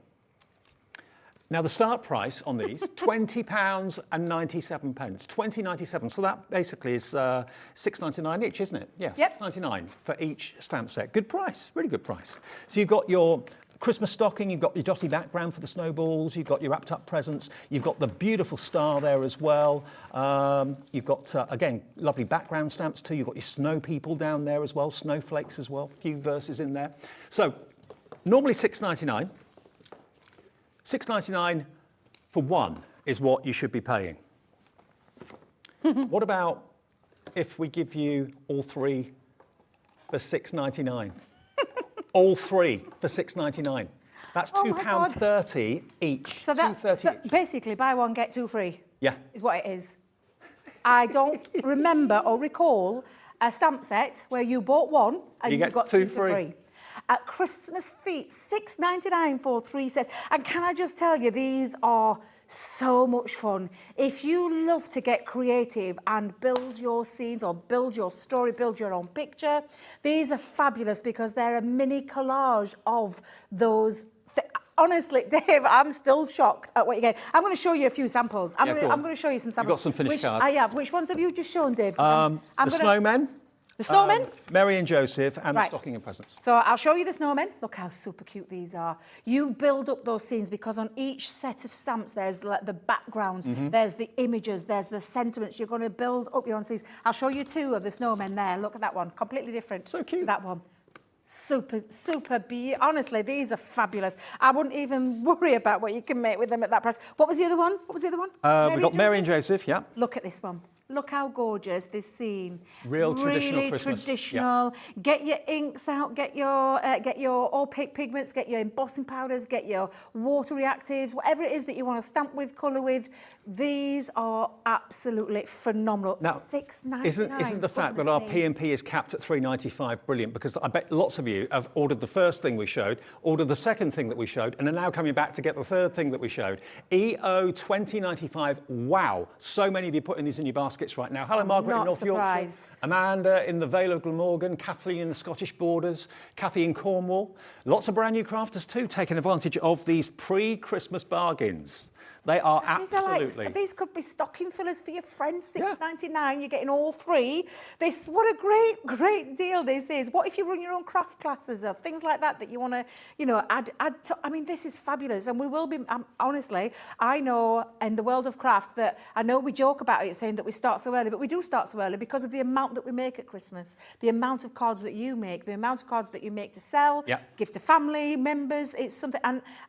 Now the start price on these, £20 and 97 pence, £20.97. So that basically is £6.99 each, isn't it? Yes, Yep. £6.99 for each stamp set. Good price, really good price. So you've got your Christmas stocking, you've got your dotty background for the snowballs, you've got your wrapped up presents, you've got the beautiful star there as well. You've got, again, lovely background stamps too. You've got your snow people down there as well, snowflakes as well, a few verses in there. So normally £6.99. $6.99 for one is what you should be paying. What about if we give you all 3 for $6.99? All 3 for $6.99. That's £2.30 each. So £2.30 each. basically, buy one, get 2 free. Yeah. Is what it is. I don't remember or recall a stamp set where you bought one and you got 2 for free. At Christmas feet, $6.99 for 3 sets. And can I just tell you, these are so much fun. If you love to get creative and build your scenes or build your story, build your own picture, these are fabulous because they're a mini collage of those. Honestly, Dave, I'm still shocked at what you get. I'm going to show you a few samples. I'm going to show you some samples. You've got some finished cards. I have. Which ones have you just shown, Dave? Snowmen. The snowmen? Mary and Joseph and the stocking and presents. So I'll show you the snowmen. Look how super cute these are. You build up those scenes because on each set of stamps there's the backgrounds, there's the images, there's the sentiments. You're going to build up your own scenes. I'll show you 2 of the snowmen there. Look at that one. Completely different. So cute. To that one. Super, honestly, these are fabulous. I wouldn't even worry about what you can make with them at that price. What was the other one? We've got Mary and Joseph, yeah. Look at this one. Look how gorgeous this scene. Real traditional really Christmas. Traditional. Yeah. Get your inks out. Get your opaque pigments. Get your embossing powders. Get your water reactives. Whatever it is that you want to stamp with, colour with. These are absolutely phenomenal. Now, $6.99. Isn't the fact that our P&P is capped at $3.95 brilliant? Because I bet lots of you have ordered the first thing we showed, ordered the second thing that we showed, and are now coming back to get the third thing that we showed. EO $20.95. Wow. So many of you putting these in your basket. baskets right now. Hello, Margaret in not North surprised. Yorkshire. Amanda in the Vale of Glamorgan. Kathleen in the Scottish Borders. Kathy in Cornwall. Lots of brand new crafters too, taking advantage of these pre-Christmas bargains. They are absolutely. These could be stocking fillers for your friends, $6.99. You're getting all three. What a great deal this is. What if you run your own craft classes or things like that you want to, add to? I mean, this is fabulous, and we will be. Honestly, I know in the world of craft that I know we joke about it, saying that we start so early, but we do start so early because of the amount that we make at Christmas, the amount of cards that you make, the amount of cards that you make to sell, give to family members. It's something,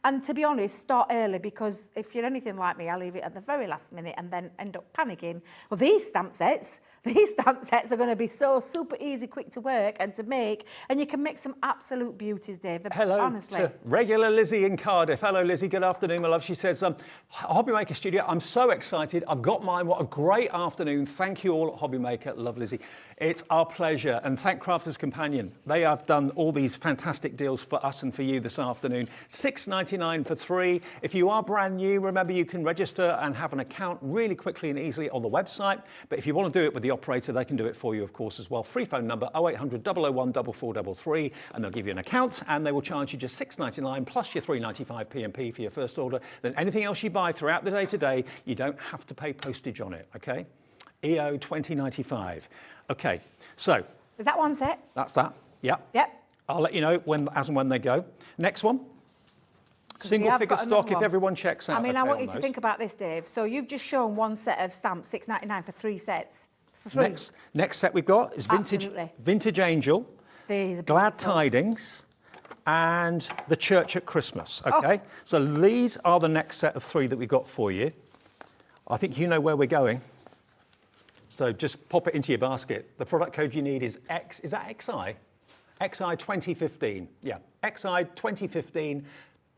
and to be honest, start early, because if you're anything like me, I leave it at the very last minute and then end up panicking. Well, these stamp sets are going to be so super easy, quick to work and to make, and you can make some absolute beauties, Dave. Hello honestly. To regular Lizzie in Cardiff. Hello, Lizzie. Good afternoon, my love. She says, Hobby Maker Studio, I'm so excited. I've got mine. What a great afternoon. Thank you all at Hobby Maker. Love, Lizzie. It's our pleasure. And thank Crafters Companion. They have done all these fantastic deals for us and for you this afternoon. $6.99 for 3. If you are brand new, remember you can register and have an account really quickly and easily on the website. But if you want to do it with the operator, they can do it for you, of course, as well. Free phone number 0800 001 4433, and they'll give you an account, and they will charge you just $6.99 plus your $3.95 P&P for your first order. Then anything else you buy throughout the day today, you don't have to pay postage on it, okay? EO 2095. Okay, so. Is that one set? That's that, yep. Yep. I'll let you know as and when they go. Next one. Single figure stock if everyone checks out. I mean, I want you to think about this, Dave. So you've just shown one set of stamps, $6.99 for 3 sets. For 3. Next set we've got is Vintage Angel, Glad Tidings, and the Church at Christmas, okay? So these are the next set of 3 that we've got for you. I think you know where we're going. So just pop it into your basket. The product code you need is X, is that XI? XI 2015, yeah. XI 2015,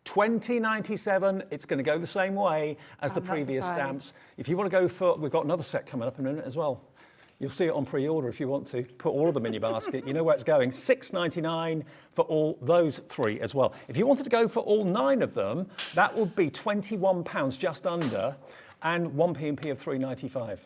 2097, it's going to go the same way as the previous stamps. If you want to go for, we've got another set coming up in a minute as well. You'll see it on pre-order if you want to. Put all of them in your basket. You know where it's going. $6.99 for all those 3 as well. If you wanted to go for all 9 of them, that would be £21 just under, and 1 P&P of $3.95.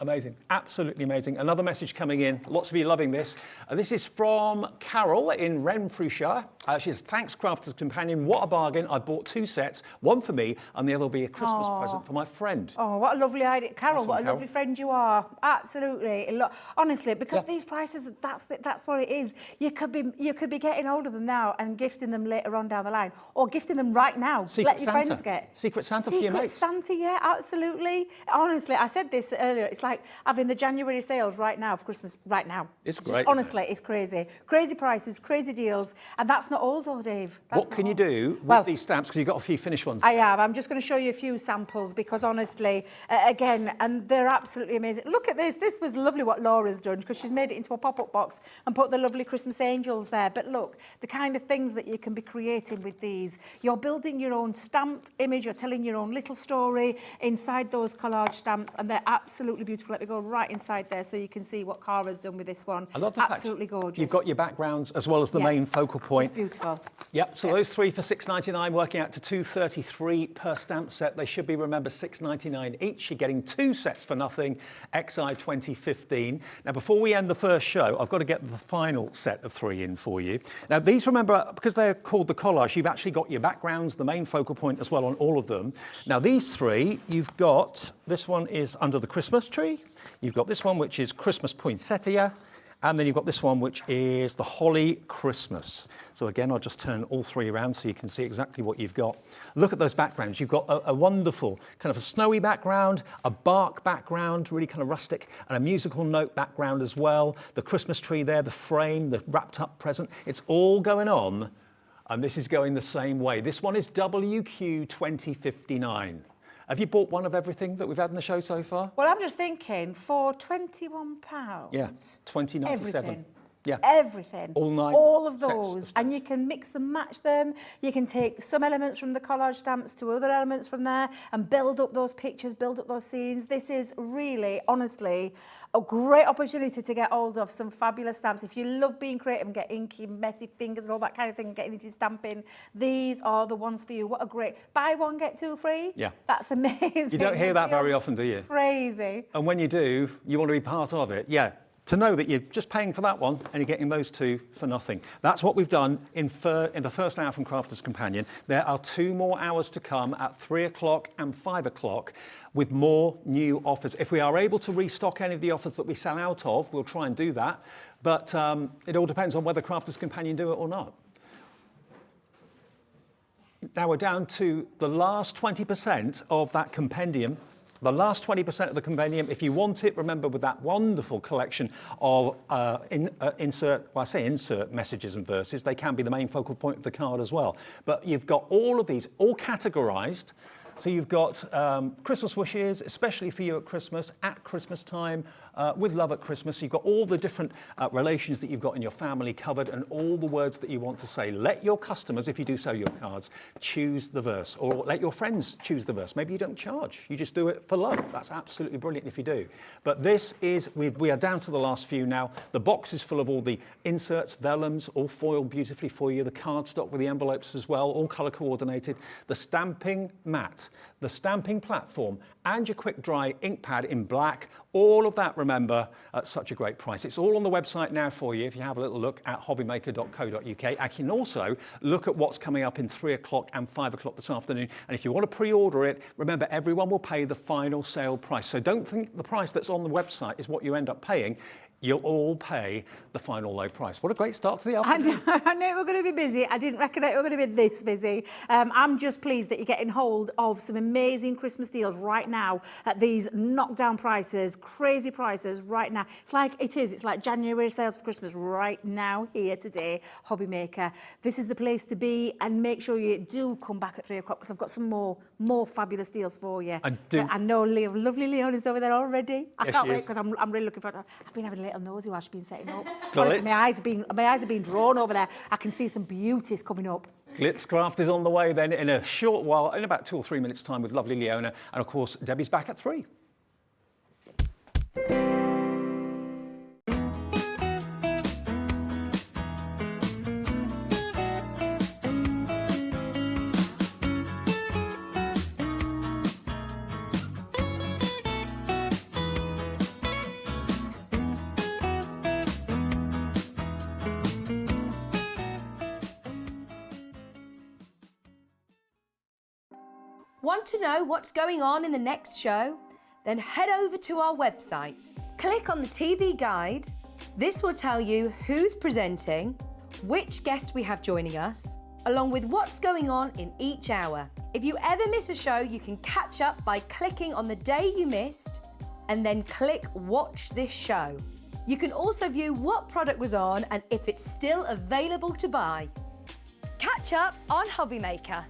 Amazing, absolutely amazing. Another message coming in. Lots of you loving this. This is from Carol in Renfrewshire. She says, thanks, Crafters Companion. What a bargain. I bought 2 sets, one for me, and the other will be a Christmas present for my friend. Oh, what a lovely idea. Carol, what a lovely friend you are. Absolutely. Honestly, because these prices, that's what it is. You could be getting hold of them now and gifting them later on down the line, or gifting them right now. Let your friends get. Secret Santa for your mates. Secret Santa, yeah, absolutely. Honestly, I said this earlier. It's like having the January sales right now for Christmas right now. It's great. Honestly, it's crazy. Crazy prices, crazy deals. And that's not all though, Dave. What can you do with these stamps? Because you've got a few finished ones. I have. I'm just going to show you a few samples because honestly, again, and they're absolutely amazing. Look at this. This was lovely what Laura's done because she's made it into a pop-up box and put the lovely Christmas angels there. But look, the kind of things that you can be creating with these. You're building your own stamped image. You're telling your own little story inside those collage stamps, and they're absolutely beautiful. Let me go right inside there so you can see what Cara's done with this one. I love the absolutely gorgeous. You've got your backgrounds as well as the main focal point. It's beautiful. Yep, so those 3 for $6.99, working out to $2.33 per stamp set. They should be, remember, $6.99 each. You're getting 2 sets for nothing, XI 2015. Now, before we end the first show, I've got to get the final set of 3 in for you. Now, these, remember, because they're called the collage, you've actually got your backgrounds, the main focal point as well on all of them. Now, these 3, you've got, this one is under the Christmas tree. You've got this one, which is Christmas poinsettia. And then you've got this one, which is the Holly Christmas. So again, I'll just turn all 3 around so you can see exactly what you've got. Look at those backgrounds. You've got a wonderful kind of a snowy background, a bark background, really kind of rustic, and a musical note background as well. The Christmas tree there, the frame, the wrapped up present. It's all going on, and this is going the same way. This one is WQ 2059. Have you bought one of everything that we've had in the show so far? Well, I'm just thinking, for £21. Yeah, 20.97. Yeah. Everything. All 9 All of sets of those. stamps. And you can mix and match them. You can take some elements from the collage stamps to other elements from there and build up those pictures, build up those scenes. This is really, honestly, a great opportunity to get hold of some fabulous stamps. If you love being creative and get inky, messy fingers and all that kind of thing, getting into stamping, these are the ones for you. What a great, buy one, get 2 free. Yeah. That's amazing. You don't hear that very often, do you? Crazy. And when you do, you want to be part of it. Yeah. To know that you're just paying for that one and you're getting those 2 for nothing. That's what we've done in the first hour from Crafter's Companion. There are 2 more hours to come at 3 o'clock and 5 o'clock with more new offers. If we are able to restock any of the offers that we sell out of, we'll try and do that. But it all depends on whether Crafter's Companion do it or not. Now we're down to the last 20% of that compendium. The last 20% of the compendium, if you want it, remember with that wonderful collection of insert messages and verses, they can be the main focal point of the card as well. But you've got all of these, all categorized. So you've got Christmas wishes, especially for you at Christmas time, with love at Christmas. You've got all the different relations that you've got in your family covered and all the words that you want to say. Let your customers, if you do sell your cards, choose the verse, or let your friends choose the verse. Maybe you don't charge, you just do it for love. That's absolutely brilliant if you do. But this is, we are down to the last few now. The box is full of all the inserts, vellums, all foiled beautifully for you. The cardstock with the envelopes as well, all color coordinated. The stamping mat, the stamping platform, and your quick dry ink pad in black, all of that, remember, at such a great price. It's all on the website now for you if you have a little look at hobbymaker.co.uk. I can also look at what's coming up in 3 o'clock and 5 o'clock this afternoon. And if you want to pre-order it, remember, everyone will pay the final sale price. So don't think the price that's on the website is what you end up paying. You'll all pay the final low price. What a great start to the afternoon. I knew we were going to be busy. I didn't reckon it we were going to be this busy. I'm just pleased that you're getting hold of some amazing Christmas deals right now at these knockdown prices, crazy prices right now. It's like January sales for Christmas right now, here today, Hobby Maker. This is the place to be, and make sure you do come back at 3 o'clock because I've got some more fabulous deals for you. I know lovely Leona's over there already. I can't wait because I'm really looking forward to it. I've been having a little nosy while she's been setting up. Honestly, my eyes have been drawn over there. I can see some beauties coming up. Glitzcraft is on the way then in a short while, in about 2 or 3 minutes time with lovely Leona. And of course, Debbie's back at 3. Want to know what's going on in the next show? Then head over to our website. Click on the TV guide. This will tell you who's presenting, which guest we have joining us, along with what's going on in each hour. If you ever miss a show, you can catch up by clicking on the day you missed and then click Watch This Show. You can also view what product was on and if it's still available to buy. Catch up on Hobby Maker.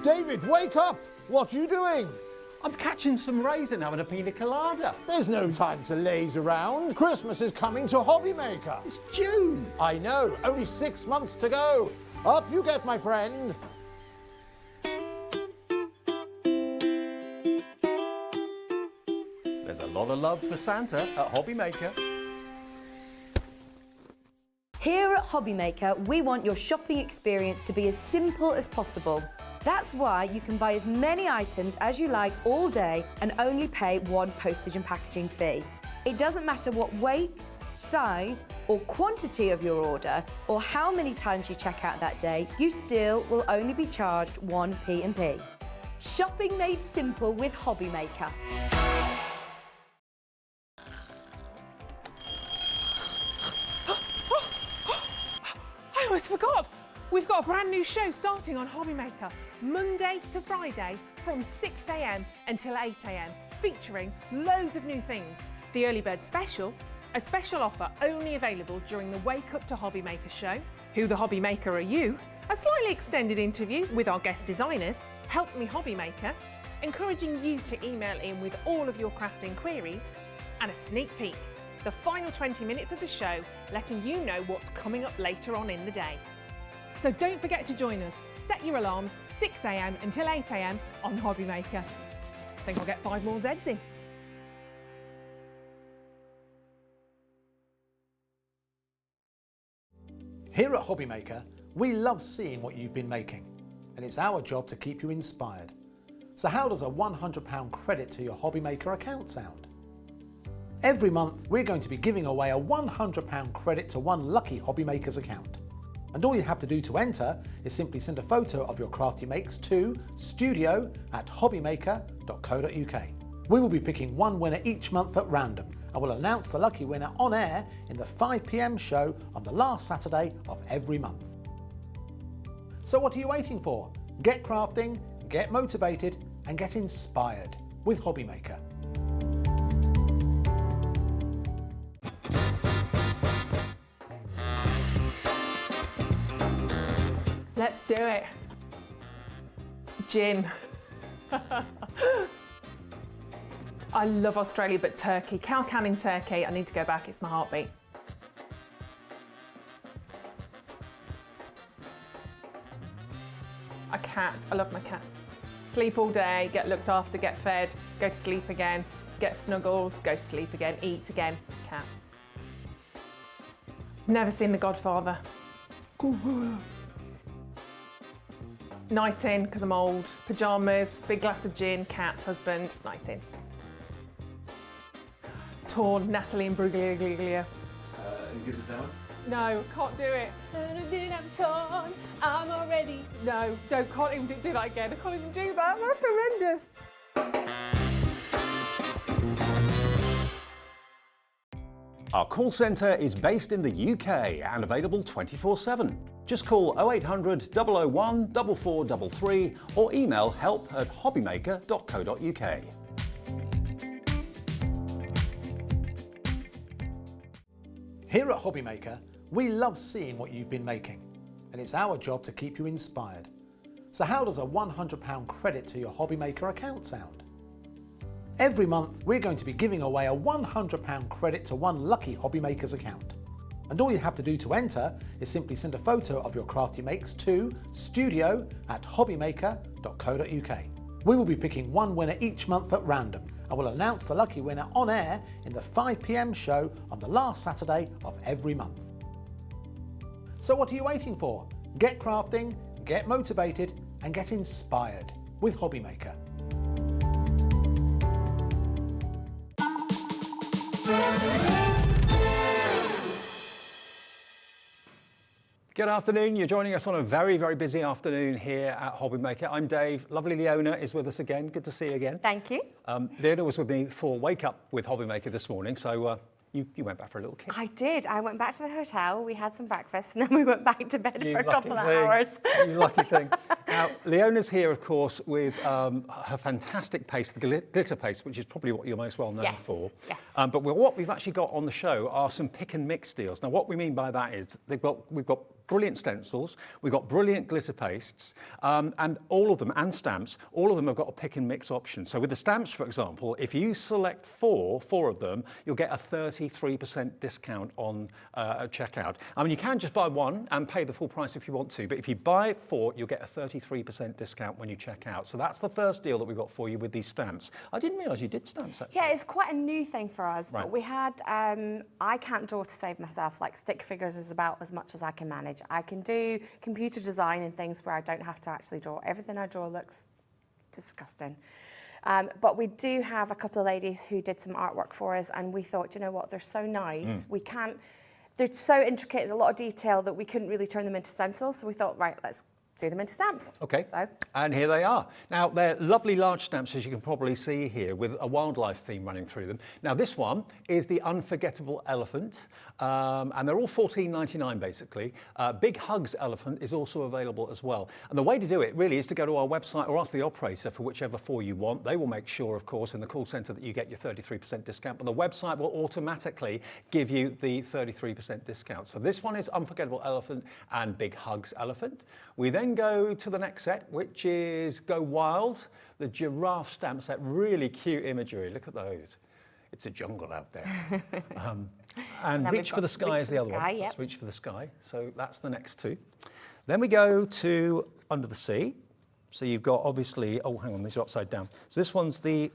David, wake up! What are you doing? I'm catching some rays and having a pina colada. There's no time to laze around. Christmas is coming to Hobby Maker. It's June. I know, only 6 months to go. Up you get, my friend. There's a lot of love for Santa at Hobby Maker. Here at Hobby Maker, we want your shopping experience to be as simple as possible. That's why you can buy as many items as you like all day and only pay one postage and packaging fee. It doesn't matter what weight, size or quantity of your order or how many times you check out that day, you still will only be charged one P&P. Shopping made simple with Hobby Maker. I almost forgot. We've got a brand new show starting on Hobby Maker, Monday to Friday from 6 AM until 8 AM. featuring loads of new things. The Early Bird Special, a special offer only available during the Wake Up to Hobby Maker show. Who the Hobby Maker Are You? A slightly extended interview with our guest designers. Help Me Hobby Maker, encouraging you to email in with all of your crafting queries. And a sneak peek, the final 20 minutes of the show, letting you know what's coming up later on in the day. So don't forget to join us. Set your alarms 6 a.m. until 8 a.m. on Hobby Maker. I think I'll get 5 more Zeds in. Here at Hobby Maker, we love seeing what you've been making, and it's our job to keep you inspired. So how does a £100 credit to your Hobby Maker account sound? Every month, we're going to be giving away a £100 credit to one lucky Hobby Maker's account. And all you have to do to enter is simply send a photo of your craft you makes to studio@hobbymaker.co.uk. We will be picking one winner each month at random, and we'll announce the lucky winner on air in the 5 p.m. show on the last Saturday of every month. So what are you waiting for? Get crafting, get motivated, and get inspired with Hobby Maker. Let's do it. Gin. I love Australia, but Turkey. Cow Canning Turkey. I need to go back, it's my heartbeat. A cat, I love my cats. Sleep all day, get looked after, get fed, go to sleep again, get snuggles, go to sleep again, eat again, cat. Never seen The Godfather. Night in, because I'm old. Pyjamas, big glass of gin, cats, husband, night in. Torn, Natalie and Bruglia. You give it down? No, can't do it. I'm torn, I'm already. No, can't even do that again. I can't even do that. That's horrendous. Our call centre is based in the UK and available 24/7. Just call 0800 001 4433 or email help@hobbymaker.co.uk. Here at Hobby Maker, we love seeing what you've been making, and it's our job to keep you inspired. So how does a £100 credit to your Hobby Maker account sound? Every month, we're going to be giving away a £100 credit to one lucky Hobby Maker's account. And all you have to do to enter is simply send a photo of your craft you makes to studio@hobbymaker.co.uk. We will be picking one winner each month at random, and we'll announce the lucky winner on air in the 5 p.m. show on the last Saturday of every month. So what are you waiting for? Get crafting, get motivated, and get inspired with Hobby Maker. Good afternoon. You're joining us on a very, very busy afternoon here at Hobby Maker. I'm Dave. Lovely Leona is with us again. Good to see you again. Thank you. Leona was with me for Wake Up with Hobby Maker this morning, so you went back for a little kick. I did. I went back to the hotel, we had some breakfast, and then we went back to bed for a couple of thing. hours. You lucky thing. Now, Leona's here, of course, with her fantastic paste, the glitter paste, which is probably what you're most well known for. Yes. But what we've actually got on the show are some pick and mix deals. Now, what we mean by that is we've got brilliant stencils, we've got brilliant glitter pastes, and all of them, and stamps, all of them have got a pick and mix option. So with the stamps, for example, if you select four of them, you'll get a 33% discount on checkout. I mean, you can just buy one and pay the full price if you want to, but if you buy 4, you'll get a 33% discount when you check out. So that's the first deal that we've got for you with these stamps. I didn't realise you did stamps, actually. Yeah, it's quite a new thing for us, Right. but we had, I can't draw to save myself, like stick figures is about as much as I can manage. I can do computer design and things where I don't have to actually draw. Everything I draw looks disgusting. But we do have a couple of ladies who did some artwork for us, and we thought, you know what, they're so nice. We can't, they're so intricate, there's a lot of detail that we couldn't really turn them into stencils. So we thought, right, let's do them into stamps. Okay, So. and here they are. Now, they're lovely large stamps, as you can probably see here, with a wildlife theme running through them. Now, this one is the Unforgettable Elephant, and they're all $14.99 basically. Big Hugs Elephant is also available as well. And the way to do it really is to go to our website or ask the operator for whichever 4 you want. They will make sure, of course, in the call centre that you get your 33% discount, but the website will automatically give you the 33% discount. So this one is Unforgettable Elephant and Big Hugs Elephant. We then go to the next set, which is Go Wild, the giraffe stamp set. Really cute imagery. Look at those. It's a jungle out there. And Reach for the Sky is the other one. Yep. Let's Reach for the Sky. So that's the next two. Then we go to Under the Sea. So you've got obviously, oh, hang on, these are upside down. So this one's the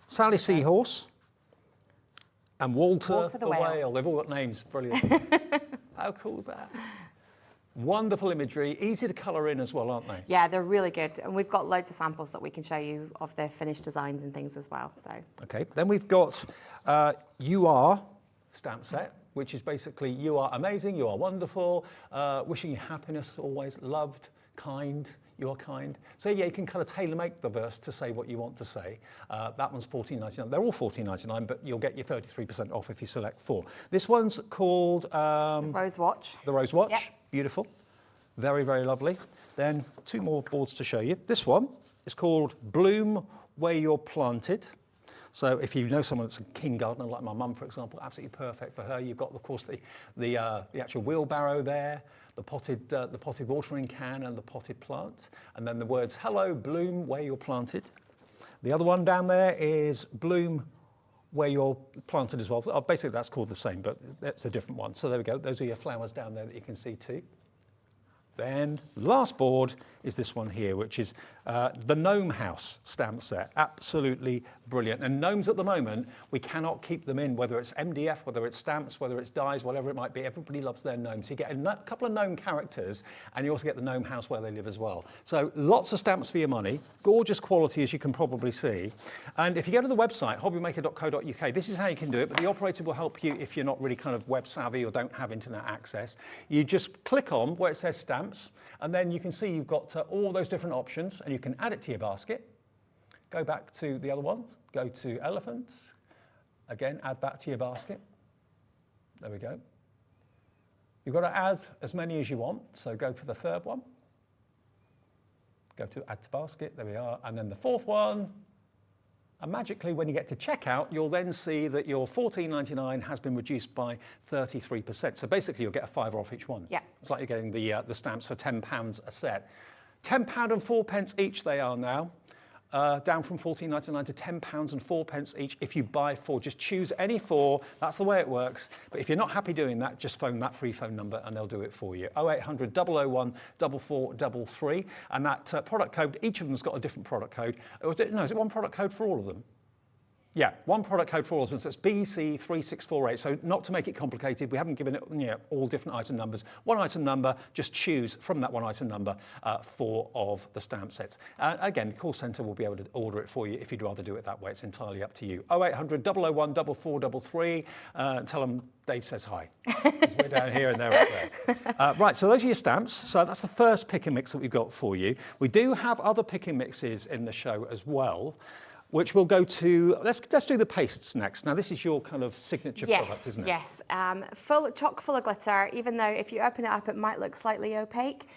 Sally Seahorse and Walter the Whale. They've all got names. Brilliant. How cool is that? Wonderful imagery, easy to colour in as well, aren't they? Yeah, they're really good. And we've got loads of samples that we can show you of the finished designs and things as well. So. Okay, then we've got You Are stamp set, which is basically you are amazing, you are wonderful, wishing you happiness always, loved, kind, you're kind. So yeah, you can kind of tailor-make the verse to say what you want to say. That one's $14.99. They're all $14.99, but you'll get your 33% off if you select 4. This one's called... the Rose Watch. The Rose Watch, yep. Beautiful. Very, very lovely. Then 2 more boards to show you. This one is called Bloom Where You're Planted. So if you know someone that's a keen gardener, like my mum, for example, absolutely perfect for her. You've got, of course, the actual wheelbarrow there, the potted watering can and the potted plant, and then the words, hello, bloom where you're planted. The other one down there is bloom where you're planted as well. Basically, that's called the same, but that's a different one. So there we go. Those are your flowers down there that you can see too. Then the last board is this one here, which is the Gnome House stamp set. Absolutely brilliant. And gnomes at the moment, we cannot keep them in, whether it's MDF, whether it's stamps, whether it's dies, whatever it might be. Everybody loves their gnomes. So you get a couple of gnome characters, and you also get the gnome house where they live as well. So lots of stamps for your money. Gorgeous quality, as you can probably see. And if you go to the website, hobbymaker.co.uk, this is how you can do it, but the operator will help you if you're not really kind of web savvy or don't have internet access. You just click on where it says stamps, and then you can see you've got all those different options, and you can add it to your basket. Go back to the other one, go to elephant. Again, add that to your basket. There we go. You've got to add as many as you want, so go for the third one. Go to add to basket, there we are. And then the fourth one. And magically, when you get to checkout, you'll then see that your $14.99 has been reduced by 33%. So basically, you'll get a £5 off each one. Yeah. It's like you're getting the stamps for £10 a set. £10 and 4 pence each they are now. Down from $14.99 to £10 and 4 pence each if you buy 4. Just choose any 4. That's the way it works. But if you're not happy doing that, just phone that free phone number and they'll do it for you. 0800 001 4433. And that product code, each of them's got a different product code. Is it one product code for all of them? Yeah, one product code for all of them, so it's BC3648. So not to make it complicated, we haven't given it all different item numbers. One item number, just choose from that one item number 4 of the stamp sets. Again, the call centre will be able to order it for you if you'd rather do it that way. It's entirely up to you. 0800 001 4433. Tell them Dave says hi. We're down here and they're up there. Right, so those are your stamps. So that's the first pick and mix that we've got for you. We do have other pick and mixes in the show as well, which we'll go to. Let's do the pastes next. Now, this is your kind of signature product, isn't it? Yes, chock full of glitter, even though if you open it up, it might look slightly opaque.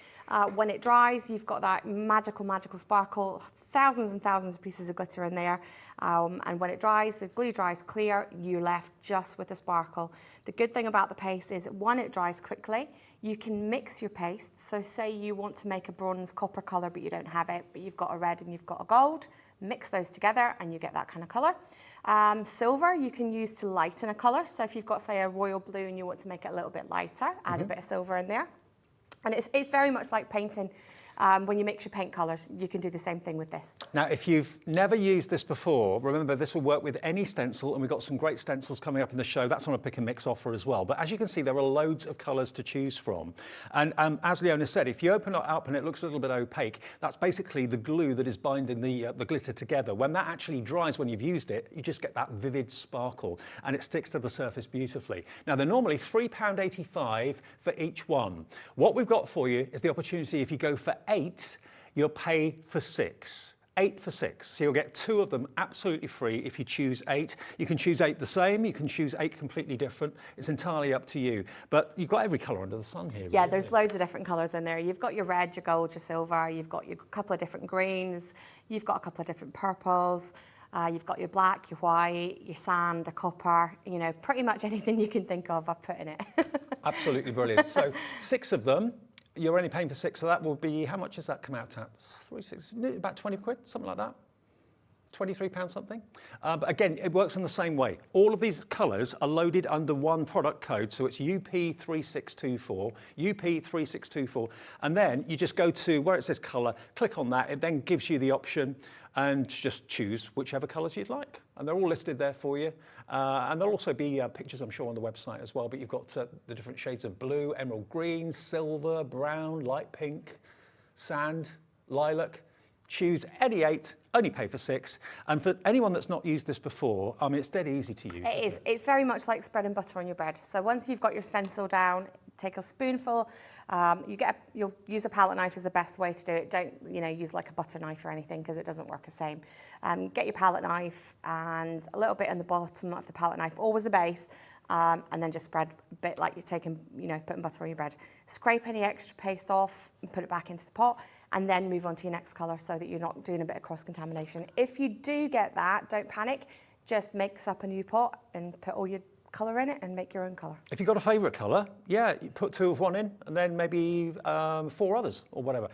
When it dries, you've got that magical, magical sparkle, thousands and thousands of pieces of glitter in there. And when it dries, the glue dries clear, you're left just with the sparkle. The good thing about the paste is, one, it dries quickly. You can mix your pastes. So say you want to make a bronze copper colour, but you don't have it, but you've got a red and you've got a gold. Mix those together and you get that kind of colour. Silver you can use to lighten a colour. So if you've got, say, a royal blue and you want to make it a little bit lighter, add a bit of silver in there. And it's very much like painting. When you mix your paint colours, you can do the same thing with this. Now, if you've never used this before, remember this will work with any stencil, and we've got some great stencils coming up in the show. That's on a pick and mix offer as well. But as you can see, there are loads of colours to choose from. And as Leona said, if you open it up and it looks a little bit opaque, that's basically the glue that is binding the glitter together. When that actually dries, when you've used it, you just get that vivid sparkle, and it sticks to the surface beautifully. Now, they're normally £3.85 for each one. What we've got for you is the opportunity, if you go for 8, you'll pay for 6. 8 for 6. So you'll get 2 of them absolutely free if you choose 8. You can choose 8 the same, you can choose 8 completely different. It's entirely up to you. But you've got every colour under the sun here. Yeah, really. there's loads of different colours in there. You've got your red, your gold, your silver, you've got your couple of different greens, you've got a couple of different purples, you've got your black, your white, your sand, a copper, you know, pretty much anything you can think of, I've put in it. Absolutely brilliant. So 6 of them. You're only paying for 6, so that will be, how much does that come out at? 3, 6, about 20 quid, something like that? £23 something. But again, it works in the same way. All of these colours are loaded under one product code, so it's UP3624, UP3624, and then you just go to where it says colour, click on that, it then gives you the option and just choose whichever colours you'd like. And they're all listed there for you. And there'll also be pictures, I'm sure, on the website as well, but you've got the different shades of blue, emerald green, silver, brown, light pink, sand, lilac. Choose any 8, only pay for 6. And for anyone that's not used this before, I mean, it's dead easy to use. It is. It's very much like spreading butter on your bread. So once you've got your stencil down, take a spoonful. You'll use a palette knife is the best way to do it. Don't use like a butter knife or anything because it doesn't work the same. Get your palette knife and a little bit on the bottom of the palette knife, always the base. And then just spread a bit like you're taking, putting butter on your bread. Scrape any extra paste off and put it back into the pot, and then move on to your next colour so that you're not doing a bit of cross-contamination. If you do get that, don't panic. Just mix up a new pot and put all your colour in it and make your own colour. If you've got a favourite colour, yeah, you put 2 of one in and then maybe 4 others or whatever.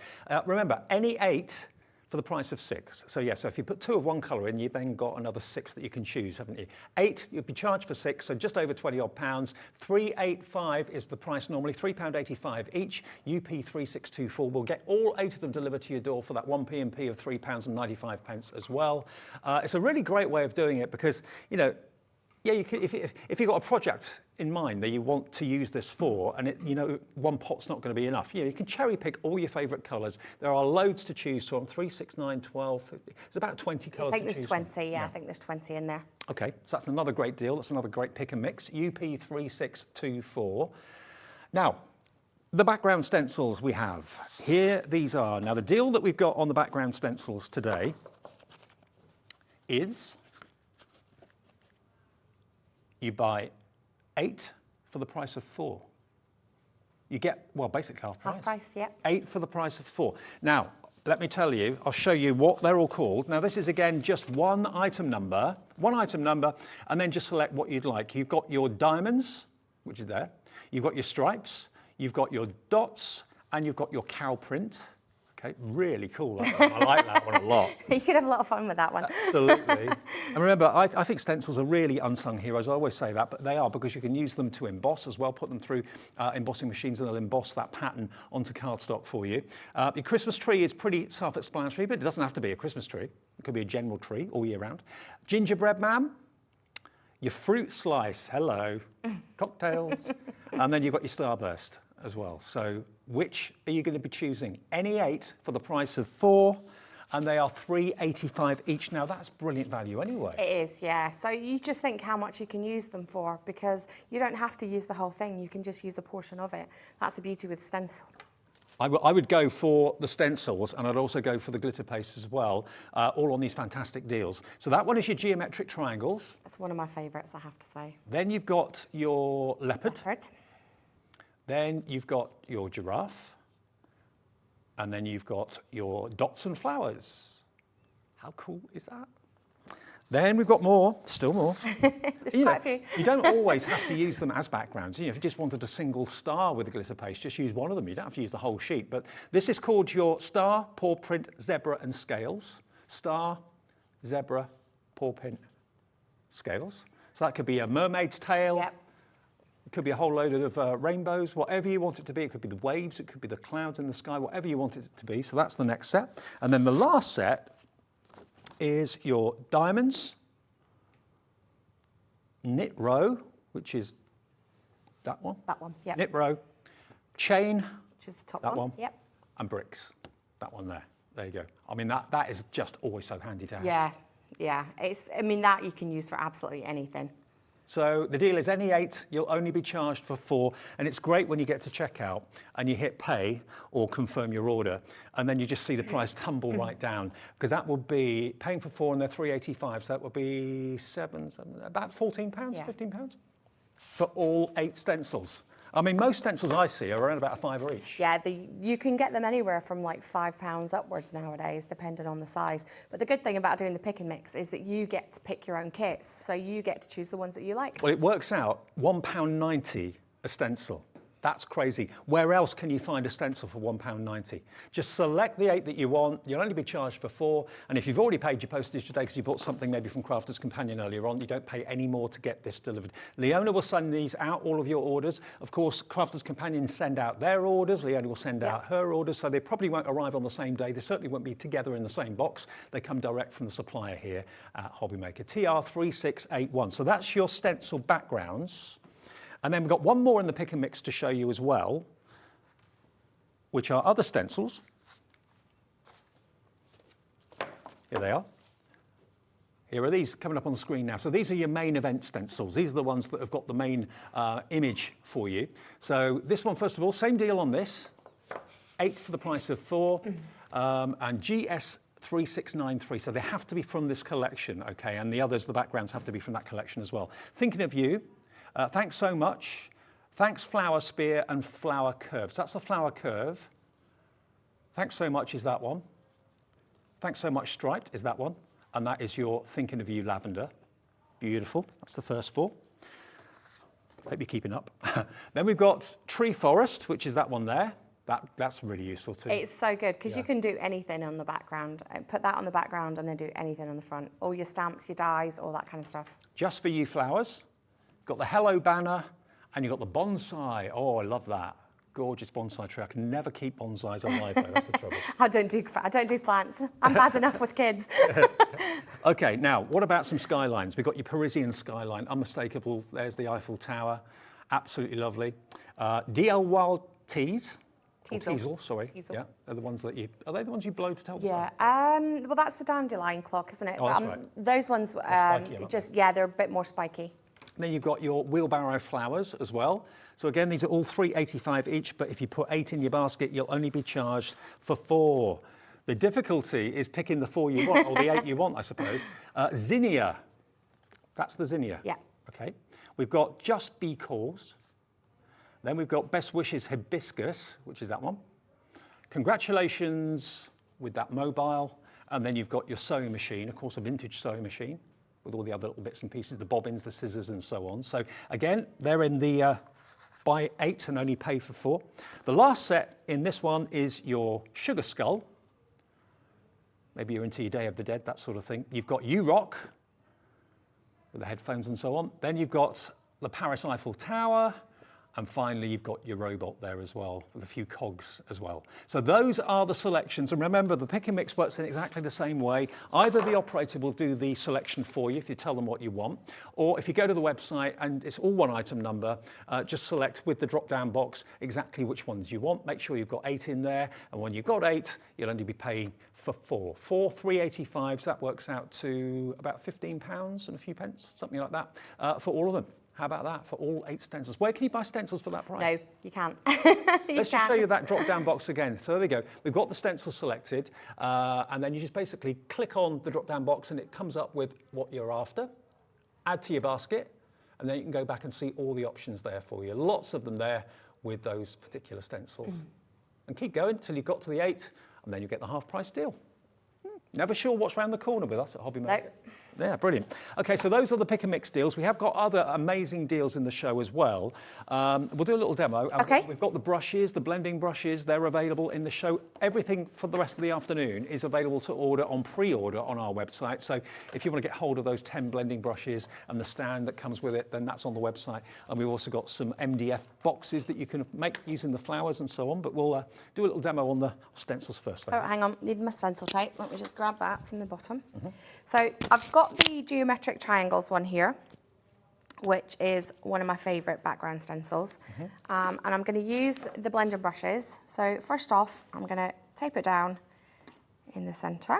Remember, any 8 for the price of 6. So yeah, so if you put 2 of one colour in, you've then got another 6 that you can choose, haven't you? 8, you'll be charged for 6, so just over 20 odd pounds. £3.85 is the price normally, £3.85 each. UP3624 will get all 8 of them delivered to your door for that 1 P&P of £3.95 as well. It's a really great way of doing it because, yeah, you could, if you've got a project in mind that you want to use this for, and one pot's not going to be enough, you can cherry pick all your favourite colours. There are loads to choose from, 3, 6, 9, 12. It's about 20 colours to choose from. I think there's 20, yeah, I think there's 20 in there. Okay, so that's another great deal. That's another great pick and mix, UP3624. Now, the background stencils we have. Here these are. Now, the deal that we've got on the background stencils today is you buy 8 for the price of 4. You get, well, basically half price. Half price, yeah. 8 for the price of 4. Now, let me tell you, I'll show you what they're all called. Now, this is, again, just one item number, and then just select what you'd like. You've got your diamonds, which is there. You've got your stripes. You've got your dots, and you've got your cow print. Okay, really cool. I like that one a lot. You could have a lot of fun with that one. Absolutely. And remember, I think stencils are really unsung heroes. I always say that, but they are because you can use them to emboss as well. Put them through embossing machines and they'll emboss that pattern onto cardstock for you. Your Christmas tree is pretty self-explanatory, but it doesn't have to be a Christmas tree. It could be a general tree all year round. Gingerbread man, your fruit slice, hello, cocktails, and then you've got your starburst as well. So which are you going to be choosing? Any 8 for the price of 4, and they are £3.85 each. Now that's brilliant value anyway. It is, yeah. So you just think how much you can use them for, because you don't have to use the whole thing. You can just use a portion of it. That's the beauty with stencil. I would go for the stencils, and I'd also go for the glitter paste as well, all on these fantastic deals. So that one is your geometric triangles. That's one of my favourites, I have to say. Then you've got your leopard. Then you've got your giraffe, and then you've got your dots and flowers. How cool is that? Then we've got more, still more. There's quite a few. You don't always have to use them as backgrounds. If you just wanted a single star with a glitter paste, just use one of them. You don't have to use the whole sheet. But this is called your star, paw print, zebra, and scales. Star, zebra, paw print, scales. So that could be a mermaid's tail. Yep. It could be a whole load of rainbows, whatever you want it to be. It could be the waves, it could be the clouds in the sky, whatever you want it to be. So that's the next set. And then the last set is your diamonds, knit row, which is that one. That one, yeah. Knit row, chain, Which is the top that one. one. Yep. And bricks, that one there. There you go. I mean, that is just always so handy to have. Yeah, yeah. I mean, that you can use for absolutely anything. So the deal is any 8, you'll only be charged for 4, and it's great when you get to checkout and you hit pay or confirm your order, and then you just see the price tumble right down, because that will be paying for 4 and they're £3.85, so that would be about £14, Yeah. £15 for all 8 stencils. I mean, most stencils I see are around about £5 each. Yeah, you can get them anywhere from like £5 upwards nowadays, depending on the size. But the good thing about doing the pick and mix is that you get to pick your own kits, so you get to choose the ones that you like. Well, it works out £1.90 a stencil. That's crazy. Where else can you find a stencil for £1.90? Just select the 8 that you want. You'll only be charged for 4. And if you've already paid your postage today because you bought something maybe from Crafter's Companion earlier on, you don't pay any more to get this delivered. Leona will send these out, all of your orders. Of course, Crafter's Companion send out their orders. Leona will send out her orders. So they probably won't arrive on the same day. They certainly won't be together in the same box. They come direct from the supplier here at Hobbymaker, TR3681. So that's your stencil backgrounds. And then we've got one more in the pick and mix to show you as well, which are other stencils. Here they are. Here are these coming up on the screen now. So these are your main event stencils. These are the ones that have got the main image for you. So this one, first of all, same deal on this. 8 for the price of 4, and GS3693. So they have to be from this collection, okay? And the others, the backgrounds have to be from that collection as well. Thinking of you. Thanks so much. Thanks Flower Spear and Flower Curves. That's a flower curve. Thanks so much is that one. Thanks so much Striped is that one. And that is your Thinking of You lavender. Beautiful. That's the first 4. Hope you're keeping up. Then we've got Tree Forest, which is that one there. That's really useful too. It's so good because you can do anything on the background. Put that on the background and then do anything on the front. All your stamps, your dies, all that kind of stuff. Just for You flowers. Got the Hello banner, and you've got the bonsai. Oh, I love that. Gorgeous bonsai tree. I can never keep bonsais alive, though. That's the trouble. I don't do plants. I'm bad enough with kids. Okay, now, what about some skylines? We've got your Parisian skyline, unmistakable. There's the Eiffel Tower. Absolutely lovely. DL Wild Teas. Teasel, sorry. Teasel. Yeah, are they the ones you blow to tell the Yeah, time? well, that's the dandelion clock, isn't it? Oh, that's right. Those ones, spiky, aren't they? they're a bit more spiky. Then you've got your wheelbarrow flowers as well. So again, these are all £3.85 each, but if you put 8 in your basket, you'll only be charged for 4. The difficulty is picking the 4 you want, or the 8 you want, I suppose. Zinnia, that's the zinnia. Yeah. Okay. We've got Just Be Calls. Then we've got Best Wishes Hibiscus, which is that one. Congratulations with that mobile. And then you've got your sewing machine, of course, a vintage sewing machine, with all the other little bits and pieces, the bobbins, the scissors, and so on. So again, they're in the buy 8 and only pay for 4. The last set in this one is your Sugar Skull. Maybe you're into your Day of the Dead, that sort of thing. You've got You Rock, with the headphones and so on. Then you've got the Paris Eiffel Tower. And finally, you've got your robot there as well, with a few cogs as well. So those are the selections. And remember, the pick and mix works in exactly the same way. Either the operator will do the selection for you if you tell them what you want, or if you go to the website and it's all one item number, just select with the drop-down box exactly which ones you want. Make sure you've got 8 in there. And when you've got 8, you'll only be paying for 4. 4 3.85s, that works out to about £15 and a few pence, something like that, for all of them. How about that for all 8 stencils? Where can you buy stencils for that price? No, you can't. Let's just show you that drop-down box again. So there we go. We've got the stencil selected, and then you just basically click on the drop-down box and it comes up with what you're after. Add to your basket, and then you can go back and see all the options there for you. Lots of them there with those particular stencils. And keep going until you've got to the 8, and then you get the half-price deal. Never sure what's around the corner with us at Hobbymaker. No. Yeah, brilliant. Okay, so those are the pick and mix deals. We have got other amazing deals in the show as well. We'll do a little demo. Okay. We've got the brushes, the blending brushes. They're available in the show. Everything for the rest of the afternoon is available to order on pre-order on our website. So if you want to get hold of those 10 blending brushes and the stand that comes with it, then that's on the website. And we've also got some MDF boxes that you can make using the flowers and so on. But we'll do a little demo on the stencils first. Oh, hang on, need my stencil tape. Let me just grab that from the bottom. So I've got the geometric triangles one here, which is one of my favourite background stencils. And I'm going to use the blending brushes. So first off, I'm going to tape it down in the centre.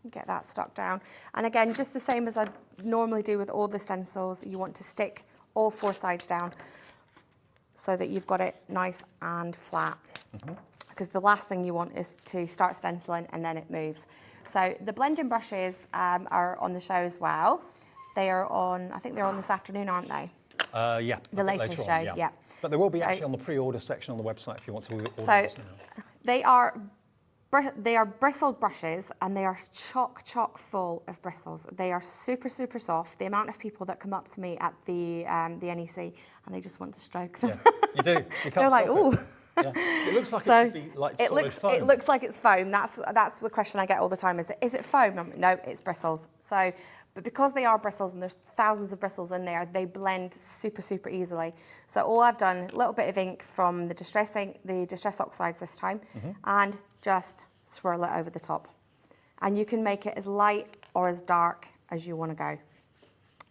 Get that stuck down. And again, just the same as I normally do with all the stencils, you want to stick all 4 sides down so that you've got it nice and flat. Because the last thing you want is to start stenciling and then it moves. So the blending brushes are on the show as well. They are on, I think they're on this afternoon, aren't they? Yeah. The latest later show, on, yeah. But they will be So- actually on the pre-order section on the website if you want to order So those now. they are bristled brushes and they are chock full of bristles. They are super soft. The amount of people that come up to me at the NEC and they just want to stroke them. Yeah, you do. You can't They're like, stop it. ooh. Yeah. So it looks like So it should be like solid foam. It looks like it's foam. That's the question I get all the time. Is it foam? I'm like, no, it's bristles. So, but because they are bristles and there's thousands of bristles in there, they blend super easily. So all I've done, a little bit of ink from the distress ink, the distress oxides this time, and just swirl it over the top. And you can make it as light or as dark as you want to go.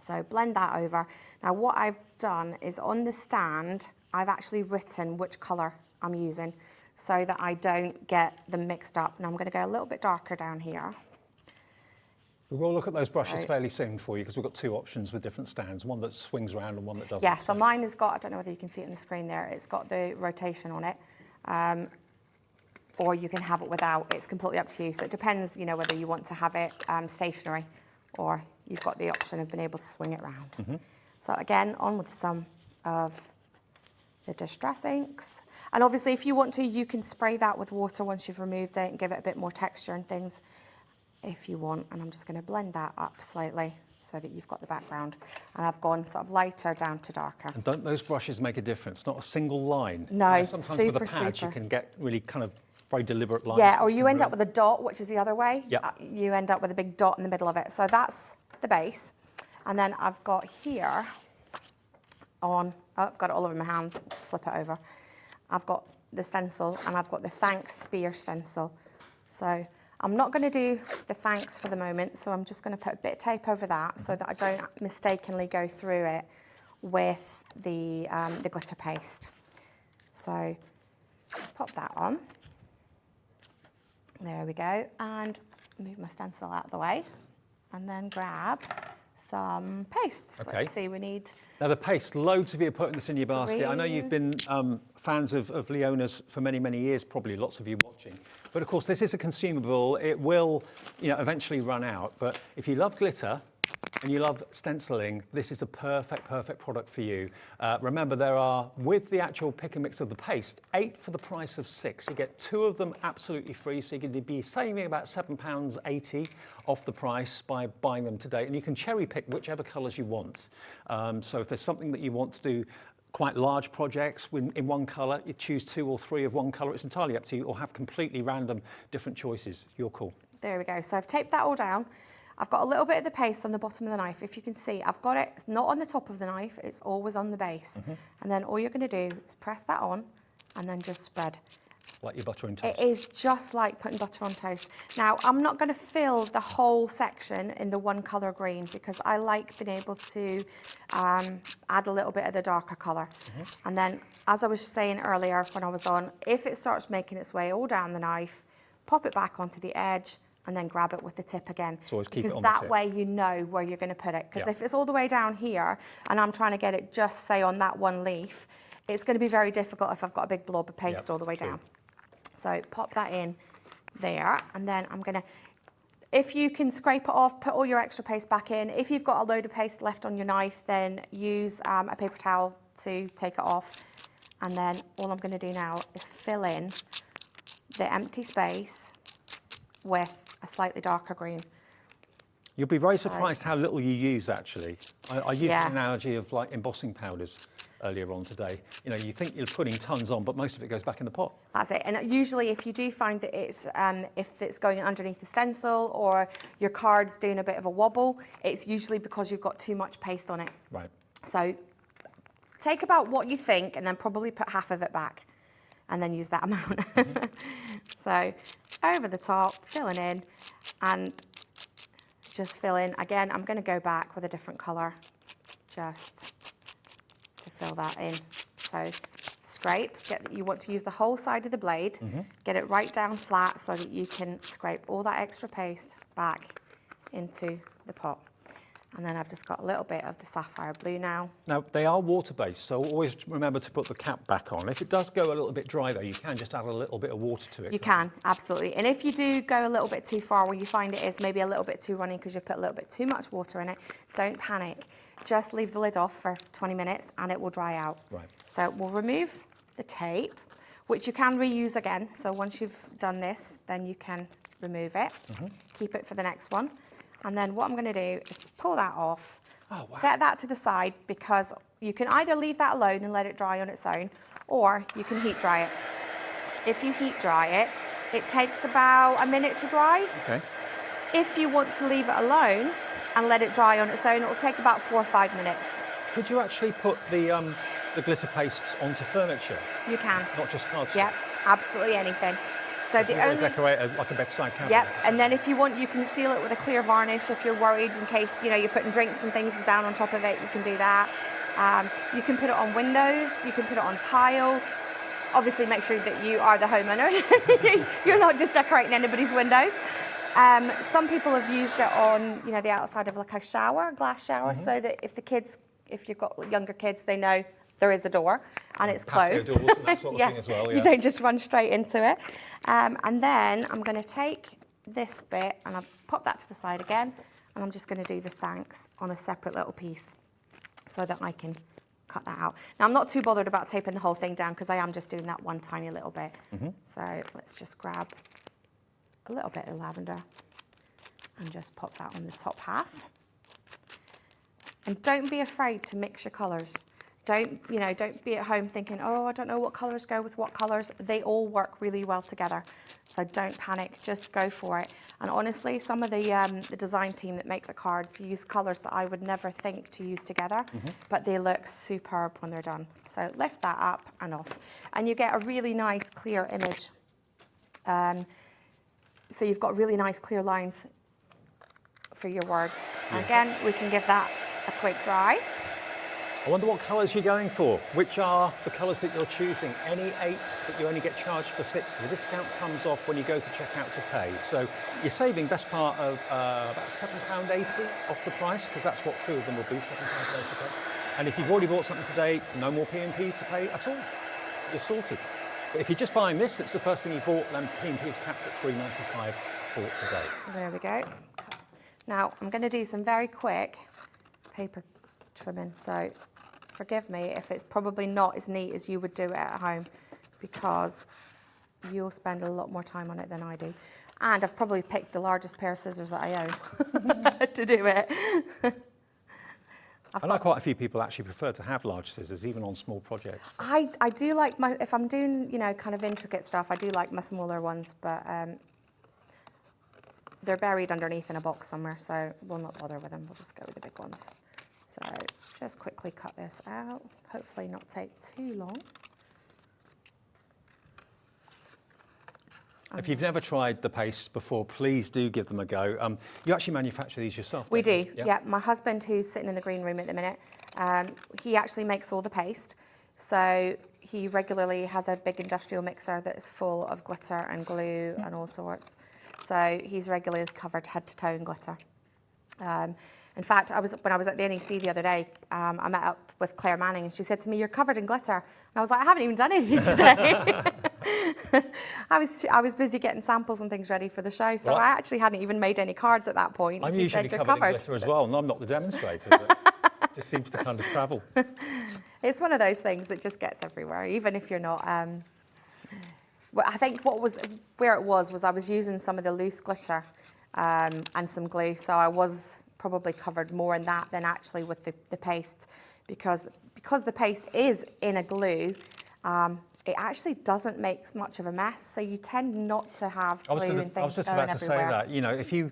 So blend that over. Now what I've done is on the stand, I've actually written which colour I'm using so that I don't get them mixed up. Now I'm going to go a little bit darker down here. We will look at those brushes So- fairly soon for you because we've got 2 options with different stands, one that swings around and one that doesn't. Yeah, so mine has got, I don't know whether you can see it on the screen there, it's got the rotation on it. Or you can have it without, it's completely up to you. So it depends, you know, whether you want to have it stationary or you've got the option of being able to swing it around. So again, on with some of the distress inks. And obviously if you want to, you can spray that with water once you've removed it and give it a bit more texture and things if you want. And I'm just going to blend that up slightly so that you've got the background. And I've gone sort of lighter down to darker. And don't those brushes make a difference? Not a single line. No, You know, sometimes with a super, pad you super. can get really kind of very deliberate lines. Yeah, or you end up with a dot, which is the other way. Yep. You end up with a big dot in the middle of it. So that's the base. And then I've got here on, oh, I've got it all over my hands. Let's flip it over. I've got the stencil and I've got the thanks spear stencil. So I'm not going to do the thanks for the moment. So I'm just going to put a bit of tape over that so that I don't mistakenly go through it with the glitter paste. So pop that on. There we go, and move my stencil out of the way, and then grab some pastes. Okay. Let's see, we need... Now the paste, loads of you are putting this in your basket. I know you've been fans of Leona's for many years, probably lots of you watching. But of course, this is a consumable. It will, you know, eventually run out. But if you love glitter and you love stenciling, this is the perfect product for you. Remember, there are, with the actual pick and mix of the paste, 8 for the price of 6. You get 2 of them absolutely free, so you're going to be saving about £7.80 off the price by buying them today. And you can cherry pick whichever colours you want. So if there's something that you want to do, quite large projects in one colour, you choose 2 or 3 of one colour. It's entirely up to you, or have completely random different choices. Your call. There we go. So I've taped that all down. I've got a little bit of the paste on the bottom of the knife. If you can see, I've got it, it's not on the top of the knife, it's always on the base. And then all you're going to do is press that on and then just spread. Like your butter and toast. It is just like putting butter on toast. Now, I'm not going to fill the whole section in the one colour green because I like being able to add a little bit of the darker colour. And then, as I was saying earlier when I was on, if it starts making its way all down the knife, pop it back onto the edge and then grab it with the tip again. So always keep it because on the that tip. way you know where you're going to put it. Because Yeah. if it's all the way down here and I'm trying to get it just, say, on that one leaf, it's going to be very difficult if I've got a big blob of paste all the way true. down. So pop that in there, and then I'm going to, if you can scrape it off, put all your extra paste back in. If you've got a load of paste left on your knife, then use a paper towel to take it off. And then all I'm going to do now is fill in the empty space with a slightly darker green. You'll be very surprised how little you use, actually. I used Yeah. an analogy of like embossing powders earlier on today. You know, you think you're putting tons on, but most of it goes back in the pot. That's it. And usually if you do find that it's, if it's going underneath the stencil or your card's doing a bit of a wobble, it's usually because you've got too much paste on it. Right. So take about what you think and then probably put half of it back and then use that amount. So over the top, filling in and just fill in. Again, I'm going to go back with a different colour just to fill that in. So scrape, you want to use the whole side of the blade, get it right down flat so that you can scrape all that extra paste back into the pot. And then I've just got a little bit of the sapphire blue now. Now, they are water-based, so always remember to put the cap back on. If it does go a little bit dry, though, you can just add a little bit of water to it. You can, absolutely. And if you do go a little bit too far, where you find it is maybe a little bit too runny because you've put a little bit too much water in it, don't panic. Just leave the lid off for 20 minutes and it will dry out. Right. So we'll remove the tape, which you can reuse again. So once you've done this, then you can remove it, keep it for the next one. And then what I'm going to do is pull that off, set that to the side, because you can either leave that alone and let it dry on its own, or you can heat dry it. If you heat dry it, it takes about a minute to dry. Okay. If you want to leave it alone and let it dry on its own, it will take about 4 or 5 minutes. Could you actually put the glitter pastes onto furniture? You can. Not just cardstock? Yep, absolutely anything. So If the you want only to decorate like a bedside cabinet. Yep, and then if you want, you can seal it with a clear varnish if you're worried in case, you know, you're putting drinks and things down on top of it, you can do that. You can put it on windows, you can put it on tile. Obviously make sure that you are the homeowner. You're not just decorating anybody's windows. Some people have used it on, you know, the outside of like a shower, a glass shower, so that if you've got younger kids, they know there is a door and it's closed. Patio doors and that sort of thing as well, yeah. You don't just run straight into it. And then I'm going to take this bit and I'll pop that to the side again, and I'm just going to do the thanks on a separate little piece so that I can cut that out. Now I'm not too bothered about taping the whole thing down because I am just doing that one tiny little bit. So let's just grab a little bit of lavender and just pop that on the top half. And don't be afraid to mix your colours. Don't be at home thinking, oh, I don't know what colours go with what colours. They all work really well together. So don't panic, just go for it. And honestly, some of the design team that make the cards use colours that I would never think to use together, but they look superb when they're done. So lift that up and off. And you get a really nice clear image. So you've got really nice clear lines for your words. And again, we can give that a quick dry. I wonder what colours you're going for. Which are the colours that you're choosing? Any 8 that you only get charged for 6. The discount comes off when you go to checkout to pay. So you're saving best part of about £7.80 off the price, because that's what 2 of them will be, £7.80. And if you've already bought something today, no more P&P to pay at all. You're sorted. But if you're just buying this, it's the first thing you bought, then P&P is capped at £3.95 for today. There we go. Now I'm going to do some very quick paper trimming. So forgive me if it's probably not as neat as you would do it at home, because you'll spend a lot more time on it than I do. And I've probably picked the largest pair of scissors that I own to do it. I know quite a few people actually prefer to have large scissors, even on small projects. I do like if I'm doing, kind of intricate stuff, I do like my smaller ones, but they're buried underneath in a box somewhere, so we'll not bother with them. We'll just go with the big ones. So just quickly cut this out, hopefully not take too long. If you've never tried the pastes before, please do give them a go. You actually manufacture these yourself? We don't do, you? yeah. My husband, who's sitting in the green room at the minute, he actually makes all the paste. So he regularly has a big industrial mixer that's full of glitter and glue and all sorts. So he's regularly covered head to toe in glitter. In fact, when I was at the NEC the other day, I met up with Claire Manning, and she said to me, "You're covered in glitter." And I was like, "I haven't even done anything today." I was busy getting samples and things ready for the show, so I actually hadn't even made any cards at that point. I'm she usually said, "You're covered in covered." glitter as well, and I'm not the demonstrator, but it just seems to kind of travel. It's one of those things that just gets everywhere, even if you're not. Well, I think where it was I was using some of the loose glitter, and some glue. So I was probably covered more in that than actually with the paste, because the paste is in a glue, it actually doesn't make much of a mess. So you tend not to have glue and things going everywhere. I was just about to say that, you know, if you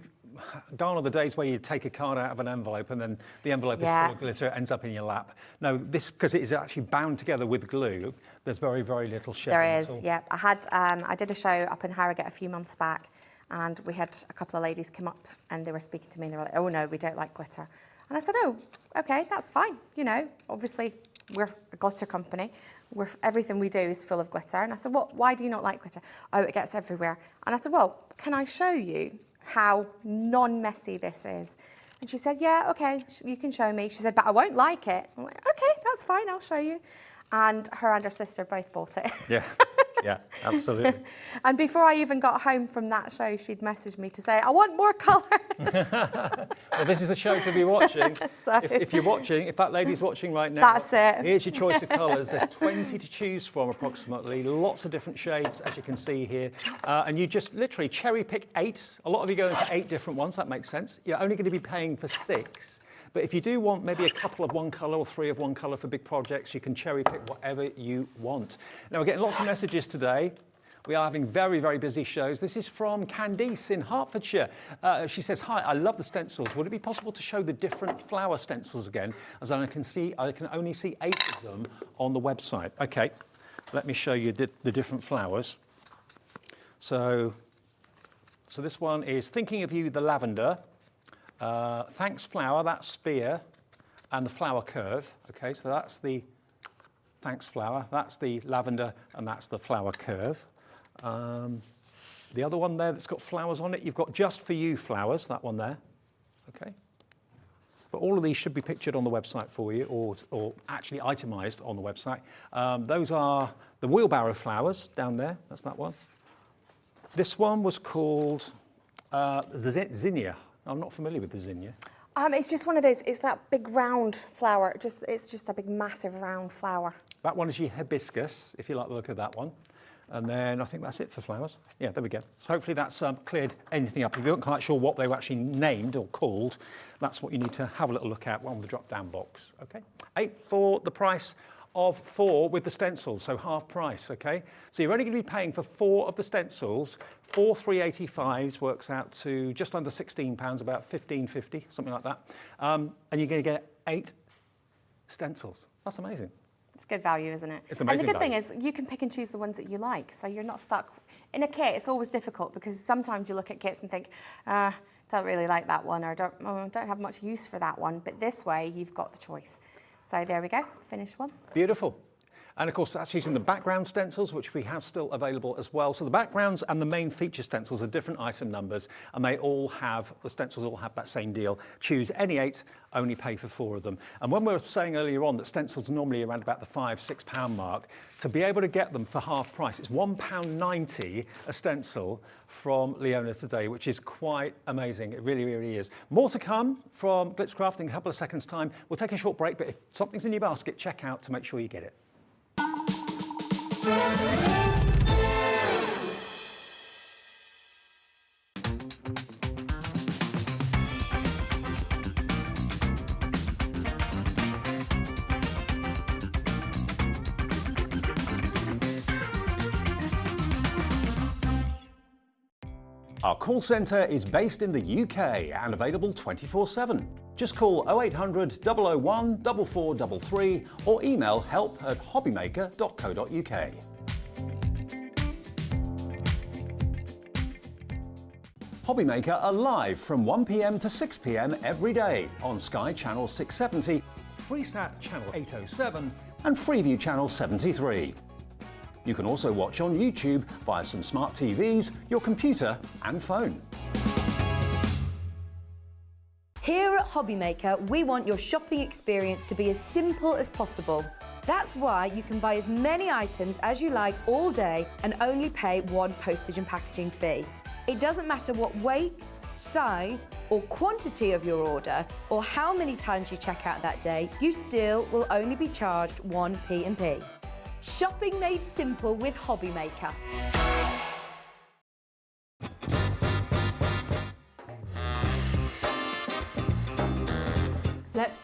gone are the days where you take a card out of an envelope and then the envelope is full of glitter, it ends up in your lap. No, this, because it is actually bound together with glue, there's very, very little shedding. There is, yeah. I did a show up in Harrogate a few months back, and we had a couple of ladies come up and they were speaking to me and they were like, oh no, we don't like glitter. And I said, oh, okay, that's fine. You know, obviously we're a glitter company. Everything we do is full of glitter. And I said, well, why do you not like glitter? Oh, it gets everywhere. And I said, well, can I show you how non-messy this is? And she said, yeah, okay, you can show me. She said, but I won't like it. I'm like, okay, that's fine, I'll show you. And her and her sister both bought it. Yeah. Yeah, absolutely. And before I even got home from that show, she'd messaged me to say, I want more colour. Well, this is a show to be watching. So, if you're watching, if that lady's watching right now, that's it. Here's your choice of colours. There's 20 to choose from approximately, lots of different shades, as you can see here. And you just literally cherry pick 8. A lot of you go into 8 different ones, that makes sense. You're only going to be paying for 6. But if you do want maybe a couple of one colour or 3 of one colour for big projects, you can cherry pick whatever you want. Now, we're getting lots of messages today. We are having very, very busy shows. This is from Candice in Hertfordshire. She says, hi, I love the stencils. Would it be possible to show the different flower stencils again? As I can only see 8 of them on the website. Okay, let me show you the different flowers. So this one is Thinking of You, the lavender. Thanks flower, that's spear, and the flower curve. Okay, so that's the thanks flower, that's the lavender, and that's the flower curve. The other one there that's got flowers on it, you've got Just For You flowers, that one there. Okay. But all of these should be pictured on the website for you, or actually itemised on the website. Those are the wheelbarrow flowers down there, that's that one. This one was called zinnia. I'm not familiar with the zinnia. It's just one of those, it's that big round flower. It's just a big massive round flower. That one is your hibiscus, if you like the look of that one. And then I think that's it for flowers. Yeah, there we go. So hopefully that's cleared anything up. If you're not quite sure what they were actually named or called, that's what you need to have a little look at on the drop-down box. Okay, 8 for the price of 4 with the stencils, so half price, okay? So you're only going to be paying for 4 of the stencils. 4 385s works out to just under £16, about £15.50, something like that. And you're going to get 8 stencils. That's amazing. It's good value, isn't it? It's amazing. And the good thing is you can pick and choose the ones that you like, so you're not stuck. In a kit, it's always difficult because sometimes you look at kits and think, don't really like that one, or don't have much use for that one. But this way, you've got the choice. So there we go, finished one. Beautiful. And of course, that's using the background stencils, which we have still available as well. So the backgrounds and the main feature stencils are different item numbers, and the stencils all have that same deal. Choose any 8, only pay for 4 of them. And when we were saying earlier on that stencils are normally around about the £5, £6 mark, to be able to get them for half price, it's £1.90 a stencil from Leona today, which is quite amazing. It really, really is. More to come from Glitzcraft in a couple of seconds' time. We'll take a short break, but if something's in your basket, check out to make sure you get it. Our call centre is based in the UK and available 24/7. Just call 0800 001 4433 or email help@hobbymaker.co.uk. Hobbymaker are live from 1 p.m. to 6 p.m. every day on Sky Channel 670, Freesat Channel 807 and Freeview Channel 73. You can also watch on YouTube via some smart TVs, your computer and phone. Here at Hobbymaker, we want your shopping experience to be as simple as possible. That's why you can buy as many items as you like all day and only pay 1 postage and packaging fee. It doesn't matter what weight, size or quantity of your order or how many times you check out that day, you still will only be charged 1 P&P. Shopping made simple with Hobbymaker.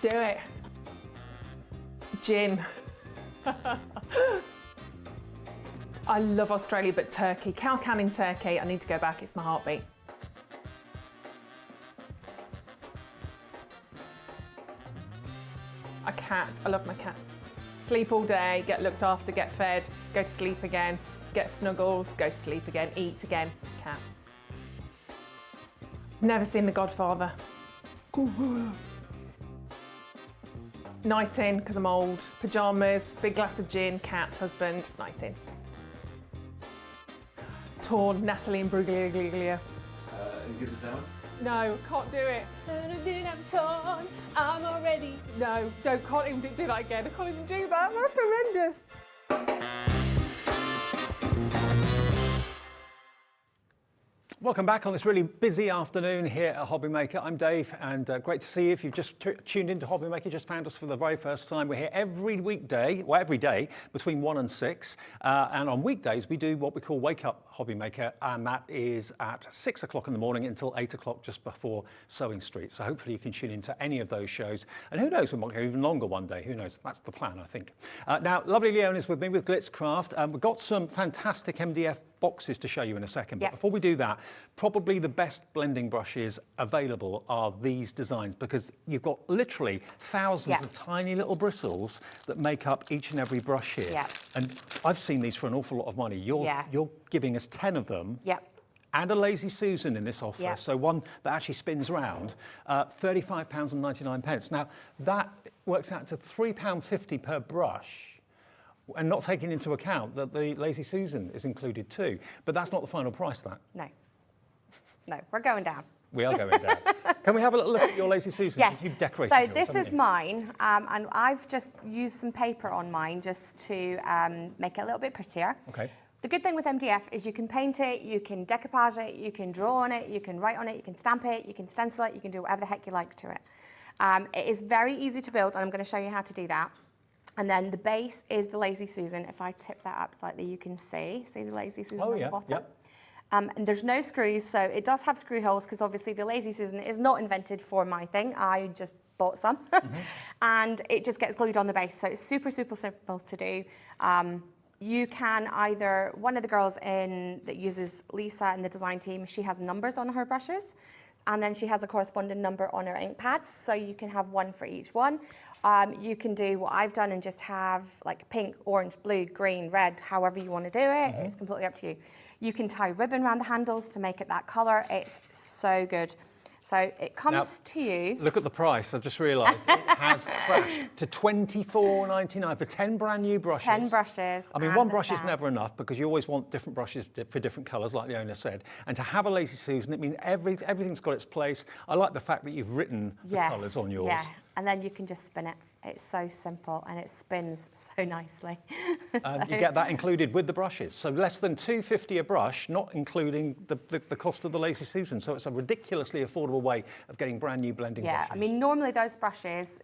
do it. Gin. I love Australia, but Turkey. Kalkan in Turkey, I need to go back, it's my heartbeat. A cat, I love my cats. Sleep all day, get looked after, get fed, go to sleep again, get snuggles, go to sleep again, eat again, cat. Never seen The Godfather. Night in, because I'm old. Pyjamas, big glass of gin, cats, husband, night in. Torn, Natalie and Bruglia. Give us that one. No, can't do it. I'm torn, I'm already. No, can't even do that again. I can't even do that. That's horrendous. Welcome back on this really busy afternoon here at Hobby Maker. I'm Dave, and great to see you. If you've just tuned into Hobby Maker, just found us for the very first time. We're here every weekday, well, every day between 1 and 6. And on weekdays, we do what we call Wake Up Hobby Maker, and that is at 6 o'clock in the morning until 8 o'clock just before Sewing Street. So hopefully you can tune into any of those shows. And who knows, we might go even longer one day. Who knows? That's the plan, I think. Now, lovely Leon is with me with Glitzcraft. We've got some fantastic MDF boxes to show you in a second. But before we do that, probably the best blending brushes available are these designs, because you've got literally thousands of tiny little bristles that make up each and every brush here. And I've seen these for an awful lot of money. You're giving us 10 of them. And a Lazy Susan in this offer, so one that actually spins round, £35.99. Now, that works out to £3.50 per brush, and not taking into account that the Lazy Susan is included too. But that's not the final price, that. No, we're going down. We are going down. Can we have a little look at your Lazy Susan? Yes. You've decorated so yours, this haven't is you? mine, and I've just used some paper on mine just to make it a little bit prettier. Okay. The good thing with MDF is you can paint it, you can decoupage it, you can draw on it, you can write on it, you can stamp it, you can stencil it, you can do whatever the heck you like to it. It is very easy to build, and I'm going to show you how to do that. And then the base is the Lazy Susan. If I tip that up slightly, you can see the Lazy Susan on the bottom. And there's no screws, so it does have screw holes, because obviously the Lazy Susan is not invented for my thing. I just bought some. And it just gets glued on the base. So it's super, super simple to do. You can either, one of the girls that uses Lisa in the design team, she has numbers on her brushes. And then she has a corresponding number on her ink pads, so you can have one for each one. You can do what I've done and just have like pink, orange, blue, green, red, however you want to do it. It's completely up to you. You can tie ribbon around the handles to make it that colour. It's so good. So it comes to you. Look at the price. I've just realised it has crashed to £24.99 for 10 brand new brushes. 10 brushes. I mean, one brush is never enough, because you always want different brushes for different colours, like the owner said. And to have a Lazy Susan, it means everything's got its place. I like the fact that you've written the colours on yours. Yeah, and then you can just spin it. It's so simple, and it spins so nicely. And you get that included with the brushes. So less than £2.50 a brush, not including the cost of the Lazy Susan. So it's a ridiculously affordable way of getting brand new blending brushes. Yeah, I mean, normally those brushes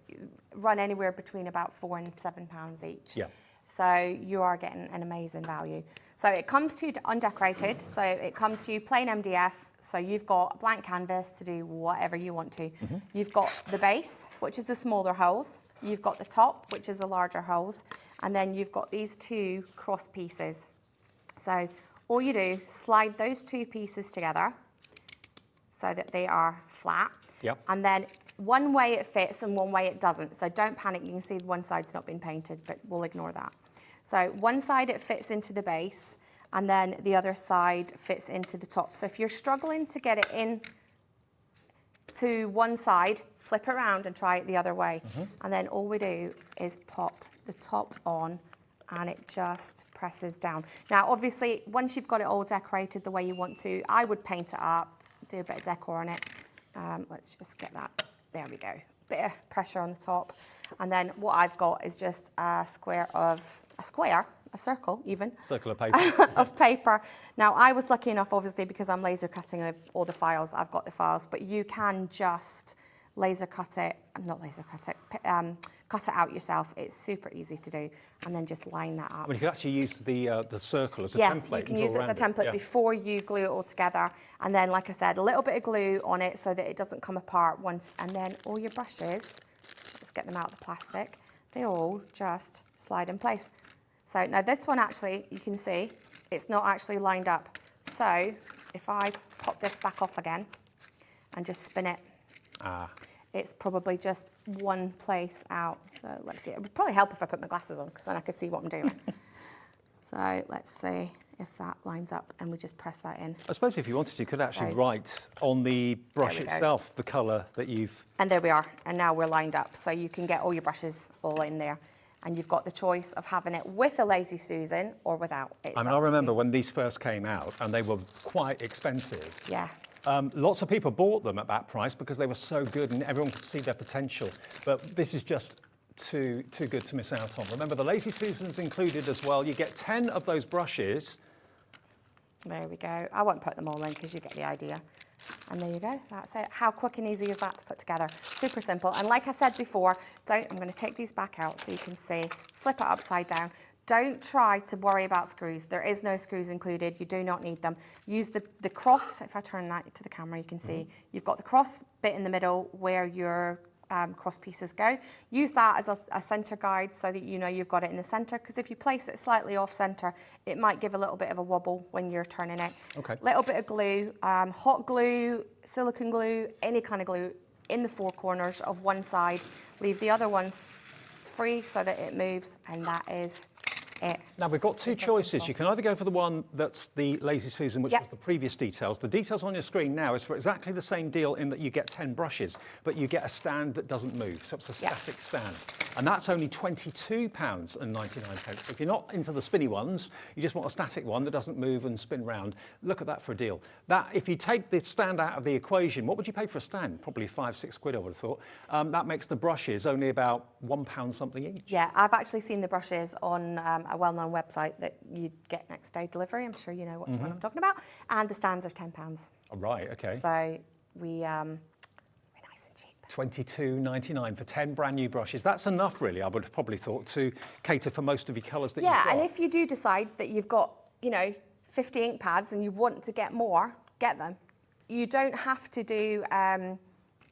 run anywhere between about £4 and £7 each. Yeah. So you are getting an amazing value. So it comes to you undecorated. So it comes to you plain MDF. So you've got a blank canvas to do whatever you want to. You've got the base, which is the smaller holes. You've got the top, which is the larger holes. And then you've got these two cross pieces. So all you do, slide those two pieces together so that they are flat. And then one way it fits and one way it doesn't. So don't panic. You can see one side's not been painted, but we'll ignore that. So one side it fits into the base, and then the other side fits into the top. So if you're struggling to get it in to one side, flip around and try it the other way. And then all we do is pop the top on, and it just presses down. Now, obviously, once you've got it all decorated the way you want to, I would paint it up, do a bit of decor on it. Let's just get that. There we go. Bit of pressure on the top. And then what I've got is just a circle even. Circle of paper. of paper. Now, I was lucky enough, obviously, because I'm laser cutting with all the files. I've got the files, but you can just cut it out yourself. It's super easy to do. And then just line that up. Well, you can actually use the circle as a template. Yeah, you can use it as a template before you glue it all together. And then, like I said, a little bit of glue on it so that it doesn't come apart once. And then all your brushes, let's just get them out of the plastic, they all just slide in place. So now this one actually, you can see, it's not actually lined up. So if I pop this back off again and just spin it, it's probably just one place out. So let's see, it would probably help if I put my glasses on because then I could see what I'm doing. So let's see if that lines up and we just press that in. I suppose if you wanted to, you could actually write on the brush itself the colour that you've... And there we are, and now we're lined up. So you can get all your brushes all in there. And you've got the choice of having it with a Lazy Susan or without. I mean, I remember when these first came out and they were quite expensive. Yeah. Lots of people bought them at that price because they were so good and everyone could see their potential. But this is just too good to miss out on. Remember, the Lazy Susan's included as well. You get 10 of those brushes. There we go. I won't put them all in because you get the idea. And there you go, that's it. How quick and easy is that to put together? Super simple. And like I said before, I'm going to take these back out so you can see, flip it upside down. Don't try to worry about screws. There is no screws included. You do not need them. Use the cross. If I turn that to the camera, you can see you've got the cross bit in the middle where your cross pieces go. Use that as a center guide so that you know you've got it in the center, because if you place it slightly off center, it might give a little bit of a wobble when you're turning it. Okay. Little bit of glue, hot glue, silicone glue, any kind of glue in the four corners of one side. Leave the other ones free so that it moves, and that is it. Now we've got two choices. You can either go for the one that's the Lazy Susan, which was the previous details. The details on your screen now is for exactly the same deal in that you get 10 brushes, but you get a stand that doesn't move. So it's a static stand. And that's only £22.99. If you're not into the spinny ones, you just want a static one that doesn't move and spin round, look at that for a deal. That, if you take the stand out of the equation, what would you pay for a stand? Probably £5-6 I would have thought. That makes the brushes only about £1 something each. Yeah, I've actually seen the brushes on a well-known website that you get next day delivery. I'm sure you know what one I'm talking about. And the stands are £10. Oh, right, okay. So we're nice and cheap. £22.99 for 10 brand new brushes. That's enough, really, I would have probably thought, to cater for most of your colours that you've got. Yeah, and if you do decide that you've got, 50 ink pads and you want to get more, get them. You don't have to do,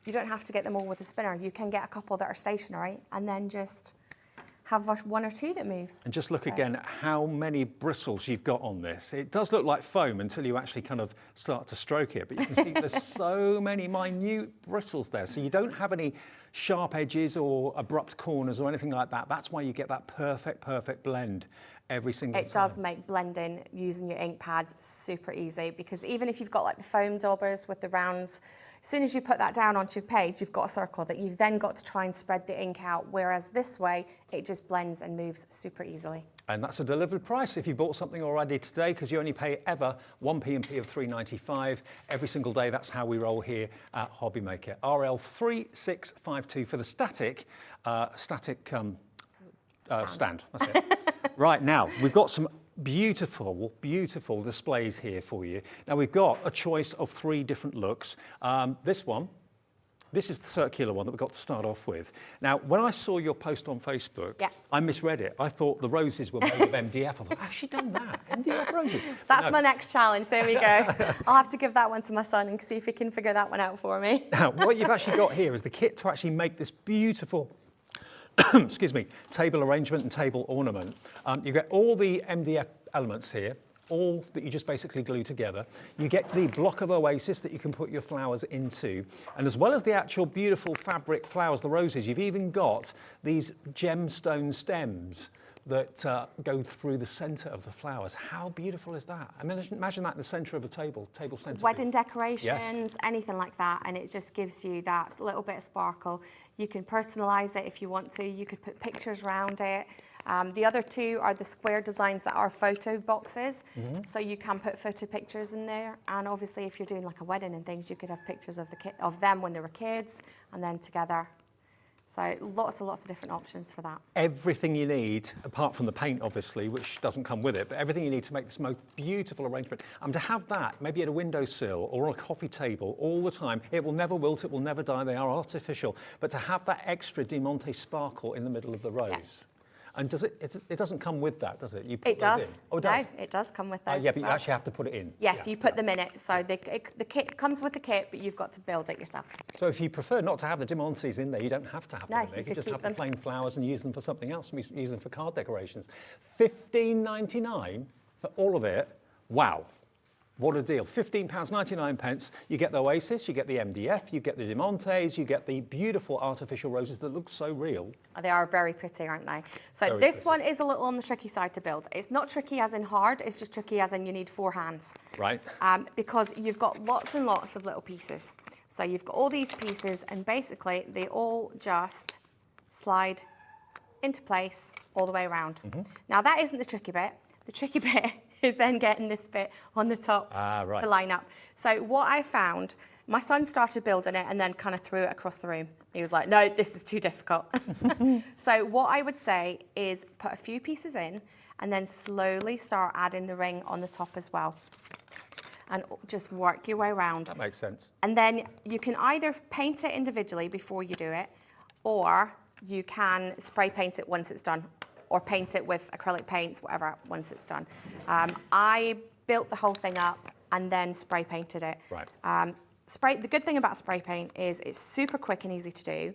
you don't have to get them all with a spinner. You can get a couple that are stationary and then just have one or two that moves. And just look again at how many bristles you've got on this. It does look like foam until you actually kind of start to stroke it, but you can see there's so many minute bristles there. So you don't have any sharp edges or abrupt corners or anything like that. That's why you get that perfect blend every single time. It does make blending using your ink pads super easy, because even if you've got like the foam daubers with the rounds, as soon as you put that down onto your page, you've got a circle that you've then got to try and spread the ink out, whereas this way, it just blends and moves super easily. And that's a delivered price if you bought something already today, because you only pay ever 1p and P of £3.95 every single day. That's how we roll here at Hobby Maker. RL3652 for the static stand. That's it. Right, now, we've got some beautiful displays here for you. Now, we've got a choice of 3 different looks. This is the circular one that we got to start off with. Now, when I saw your post on Facebook, I misread it. I thought the roses were made of MDF. I thought, how's she done that? MDF roses? That's my next challenge. There we go. I'll have to give that one to my son and see if he can figure that one out for me. Now, what you've actually got here is the kit to actually make this beautiful excuse me, table arrangement and table ornament. You get all the MDF elements here, all that you just basically glue together. You get the block of Oasis that you can put your flowers into. And as well as the actual beautiful fabric flowers, the roses, you've even got these gemstone stems that go through the centre of the flowers. How beautiful is that? I mean, imagine that in the centre of a table centre. Wedding decorations, anything like that, and it just gives you that little bit of sparkle. You can personalise it if you want to. You could put pictures around it. The other 2 are the square designs that are photo boxes. So you can put photo pictures in there. And obviously, if you're doing like a wedding and things, you could have pictures of them when they were kids and then together. So lots of different options for that. Everything you need, apart from the paint, obviously, which doesn't come with it, but everything you need to make this most beautiful arrangement. And to have that, maybe at a windowsill or on a coffee table all the time, it will never wilt, it will never die, they are artificial. But to have that extra Diamante sparkle in the middle of the rose. And does it doesn't come with that, does it? You put It those does. in? Oh, it does? No, it does come with those. Yeah, as but you well. actually have to put it in. Yes, Yeah. you put them in it. So the kit comes with the kit, but you've got to build it yourself. So if you prefer not to have the diamantes in there, you don't have to have them No, in there. you You can could just keep have them. the plain flowers and use them for something else. Use them for card decorations. $15.99 for all of it. Wow. What a deal. £15.99. You get the Oasis, you get the MDF, you get the diamantes, you get the beautiful artificial roses that look so real. They are very pretty, aren't they? So Very this pretty. one is a little on the tricky side to build. It's not tricky as in hard, it's just tricky as in you need 4 hands. Right. Because you've got lots and lots of little pieces. So you've got all these pieces and basically they all just slide into place all the way around. Now that isn't the tricky bit. The tricky bit is then getting this bit on the top right. to line up. So what I found, my son started building it and then kind of threw it across the room. He was like, no, this is too difficult. So what I would say is put a few pieces in and then slowly start adding the ring on the top as well. And just work your way around. That makes sense. And then you can either paint it individually before you do it, or you can spray paint it once it's done, or paint it with acrylic paints, whatever, once it's done. I built the whole thing up and then spray painted it. Right. The good thing about spray paint is it's super quick and easy to do,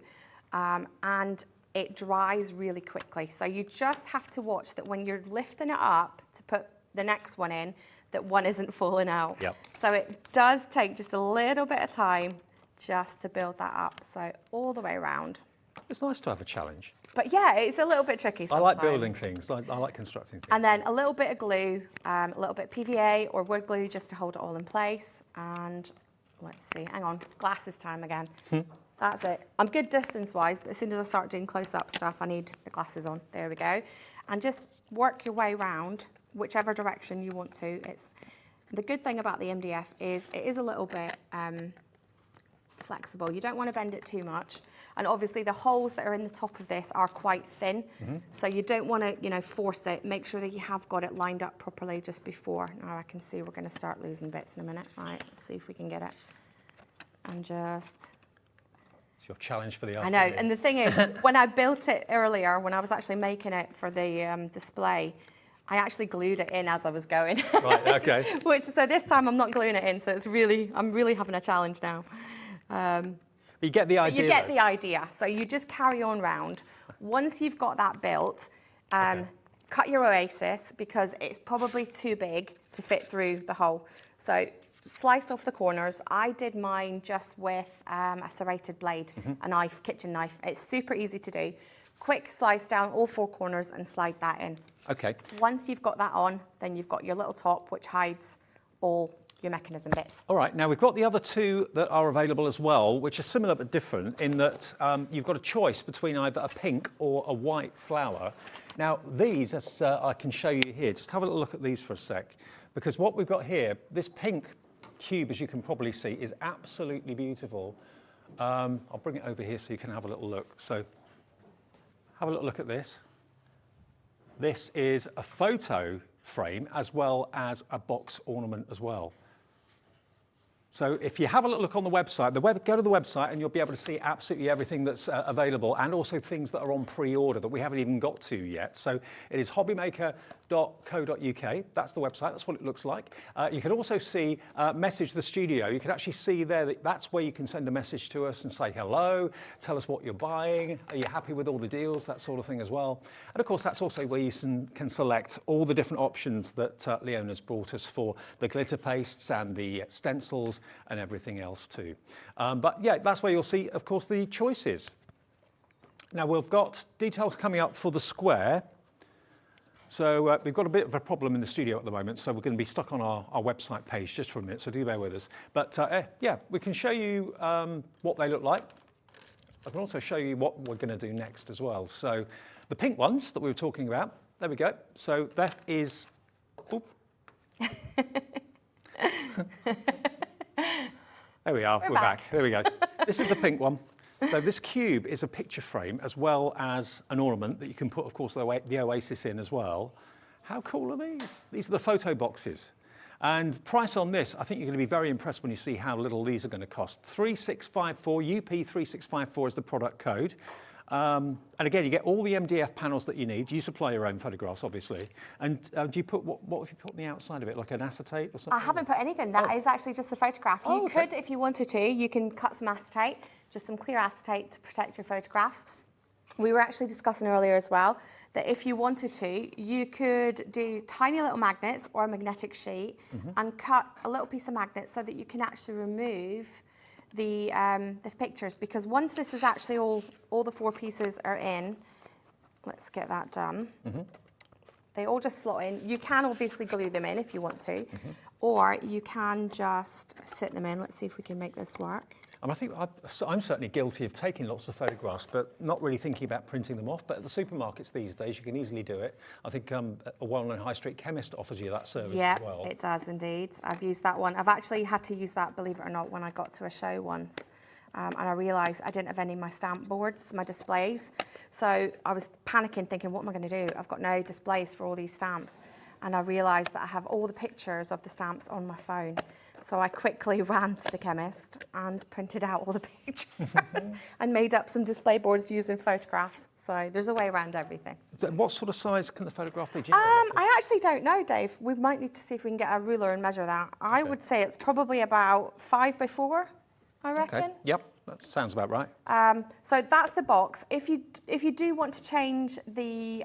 and it dries really quickly. So you just have to watch that when you're lifting it up to put the next one in, that one isn't falling out. Yep. So it does take just a little bit of time just to build that up. So all the way around. It's nice to have a challenge. But yeah, it's a little bit tricky sometimes. I like building things. I like constructing things. And then a little bit of glue, a little bit of PVA or wood glue just to hold it all in place. And let's see, hang on, glasses time again. That's it. I'm good distance-wise, but as soon as I start doing close-up stuff, I need the glasses on. There we go. And just work your way around whichever direction you want to. The good thing about the MDF is it is a little bit flexible. You don't want to bend it too much. And obviously the holes that are in the top of this are quite thin. So you don't want to, force it. Make sure that you have got it lined up properly just before. Now I can see we're going to start losing bits in a minute. Right, let's see if we can get it. And just... It's your challenge for the I afternoon. know, and the thing is, when I built it earlier, when I was actually making it for the display, I actually glued it in as I was going. Right, okay. So this time I'm not gluing it in, so I'm really having a challenge now. You get the idea. You get though. the idea. So you just carry on round. Once you've got that built, cut your Oasis because it's probably too big to fit through the hole. So slice off the corners. I did mine just with a serrated blade, a knife, kitchen knife. It's super easy to do. Quick slice down all 4 corners and slide that in. Okay. Once you've got that on, then you've got your little top which hides all your mechanism bits. All right, now we've got the other 2 that are available as well, which are similar but different in that you've got a choice between either a pink or a white flower. Now these, as I can show you here, just have a little look at these for a sec, because what we've got here, this pink cube, as you can probably see, is absolutely beautiful. I'll bring it over here so you can have a little look. So have a little look at this. This is a photo frame as well as a box ornament as well. So if you have a little look on the website, go to the website and you'll be able to see absolutely everything that's available, and also things that are on pre-order that we haven't even got to yet. So it is hobbymaker.co.uk. That's the website. That's what it looks like. You can also see Message the Studio. You can actually see there that's where you can send a message to us and say hello, tell us what you're buying, are you happy with all the deals, that sort of thing as well. And of course, that's also where you can select all the different options that Leona's brought us for the glitter pastes and the stencils and everything else too. But yeah, that's where you'll see, of course, the choices. Now we've got details coming up for the square. So we've got a bit of a problem in the studio at the moment, so we're going to be stuck on our website page just for a minute, so do bear with us. But yeah, we can show you what they look like. I can also show you what we're going to do next as well. So the pink ones that we were talking about, there we go. So that is... There we are, we're back. There we go. This is the pink one. So this cube is a picture frame as well as an ornament that you can put, of course, the Oasis in as well. How cool are these? These are the photo boxes. And price on this, I think you're going to be very impressed when you see how little these are going to cost. 3654, UP3654 is the product code. And again, you get all the MDF panels that you need. You supply your own photographs, obviously. And do you put, what have you put on the outside of it, like an acetate or something? I haven't put anything. That is actually just the photograph. You could, if you wanted to, you can cut some acetate, just some clear acetate to protect your photographs. We were actually discussing earlier as well that if you wanted to, you could do tiny little magnets or a magnetic sheet and cut a little piece of magnet so that you can actually remove the pictures, because once this is actually all the 4 pieces are in, let's get that done. They all just slot in. You can obviously glue them in if you want to, or you can just sit them in. Let's see if we can make this work. And I think I'm certainly guilty of taking lots of photographs, but not really thinking about printing them off. But at the supermarkets these days, you can easily do it. I think a well-known high street chemist offers you that service as well. Yeah, it does indeed. I've used that one. I've actually had to use that, believe it or not, when I got to a show once. And I realised I didn't have any of my stamp boards, my displays. So I was panicking, thinking, what am I going to do? I've got no displays for all these stamps. And I realised that I have all the pictures of the stamps on my phone. So I quickly ran to the chemist and printed out all the pictures and made up some display boards using photographs. So there's a way around everything. What sort of size can the photograph be? I actually don't know, Dave. We might need to see if we can get a ruler and measure that. I would say it's probably about 5 by 4, I reckon. Okay. Yep, that sounds about right. So that's the box. If you do want to change the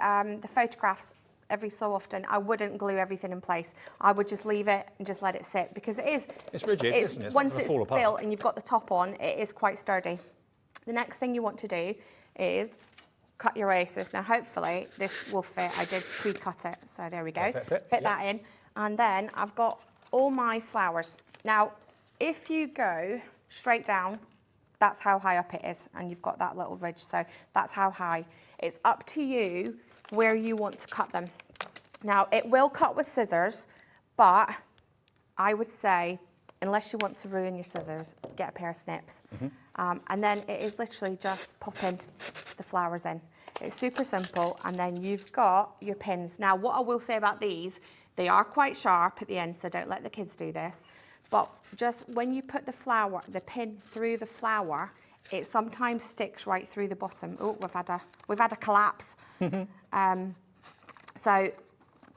photographs every so often, I wouldn't glue everything in place. I would just leave it and just let it sit, because it's rigid, isn't it? Once it's built and you've got the top on, it is quite sturdy. The next thing you want to do is cut your oasis. Now, hopefully this will fit. I did pre-cut it, so there we go. Fit that in. And then I've got all my flowers. Now, if you go straight down, that's how high up it is, and you've got that little ridge, so that's how high. It's up to you where you want to cut them. Now, it will cut with scissors, but I would say, unless you want to ruin your scissors, get a pair of snips. And then it is literally just popping the flowers in. It's super simple, and then you've got your pins. Now, what I will say about these, they are quite sharp at the end, so don't let the kids do this. But just when you put the pin through the flower, it sometimes sticks right through the bottom. Oh, we've had a collapse. So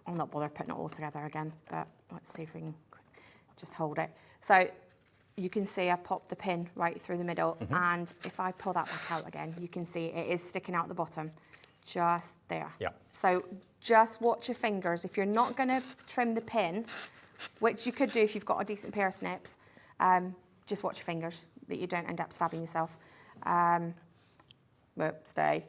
I'll not bother putting it all together again, but let's see if we can just hold it. So you can see I popped the pin right through the middle, and if I pull that back out again, you can see it is sticking out the bottom, just there. Yeah. So just watch your fingers. If you're not going to trim the pin, which you could do if you've got a decent pair of snips, just watch your fingers, that you don't end up stabbing yourself. Stay.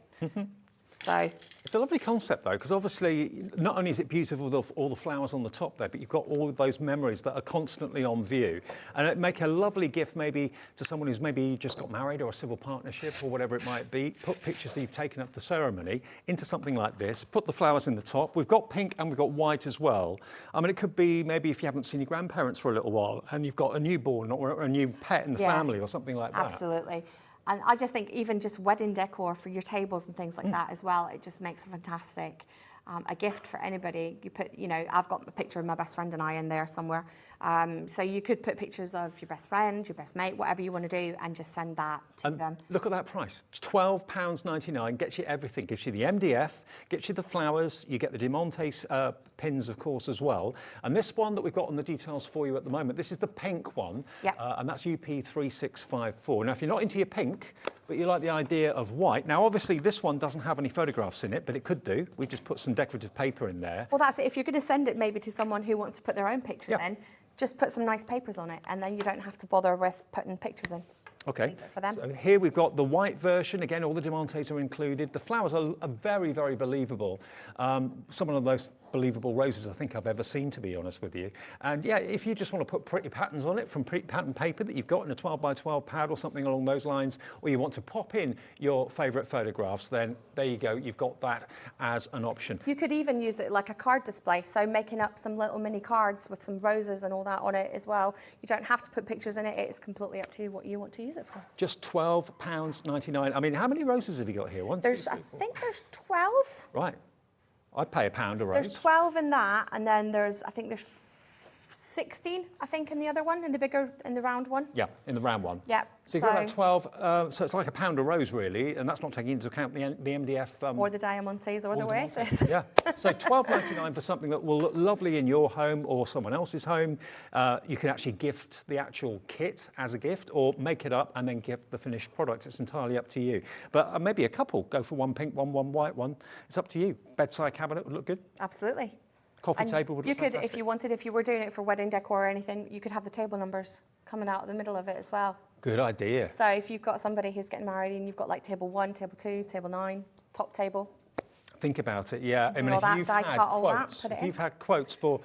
So it's a lovely concept, though, because obviously not only is it beautiful with all the flowers on the top there, but you've got all of those memories that are constantly on view, and it make a lovely gift maybe to someone who's maybe just got married or a civil partnership or whatever it might be. Put pictures that you've taken at the ceremony into something like this. Put the flowers in the top. We've got pink and we've got white as well. I mean, it could be maybe if you haven't seen your grandparents for a little while and you've got a newborn or a new pet in the family or something like that. Absolutely. And I just think even just wedding decor for your tables and things like that as well, it just makes a fantastic a gift for anybody. You put, I've got a picture of my best friend and I in there somewhere. So you could put pictures of your best friend, your best mate, whatever you want to do, and just send that to them. Look at that price. It's £12.99, gets you everything. Gives you the MDF, gets you the flowers, you get the Diamantes pins, of course, as well. And this one that we've got on the details for you at the moment, this is the pink one, and that's UP3654. Now, if you're not into your pink, but you like the idea of white. Now, obviously, this one doesn't have any photographs in it, but it could do. We just put some decorative paper in there. Well, that's it. If you're going to send it maybe to someone who wants to put their own pictures in, just put some nice papers on it, and then you don't have to bother with putting pictures in. Okay, for them. So here we've got the white version. Again, all the Diamantes are included. The flowers are very, very believable. Some of the most believable roses I think I've ever seen, to be honest with you. And yeah, if you just want to put pretty patterns on it from pretty pattern paper that you've got in a 12 by 12 pad or something along those lines, or you want to pop in your favourite photographs, then there you go, you've got that as an option. You could even use it like a card display, so making up some little mini cards with some roses and all that on it as well. You don't have to put pictures in it, it's completely up to you what you want to use it for. Just £12.99. I mean, how many roses have you got here? I think there's 12. Right. I'd pay £1 a rose. There's 12 in that, and then I think there's 16, I think, in the other one, in the round one. Yeah, in the round one. Yeah. So you've got about 12, so it's like £1 a rose really, and that's not taking into account the MDF. Or the diamantes or the Diamantes. oasis. Yeah, so £12.99 for something that will look lovely in your home or someone else's home. You can actually gift the actual kit as a gift or make it up and then gift the finished product. It's entirely up to you. But maybe a couple, go for one pink one, one white one. It's up to you. Bedside cabinet would look good. Absolutely. Coffee And table would you look could, fantastic. if you wanted, if you were doing it for wedding decor or anything, you could have the table numbers coming out of the middle of it as well. Good idea. So if you've got somebody who's getting married and you've got like table 1, table 2, table 9, top table. Think about it, yeah. Do all that, die cut all that, quotes, put it if in. you've had quotes for,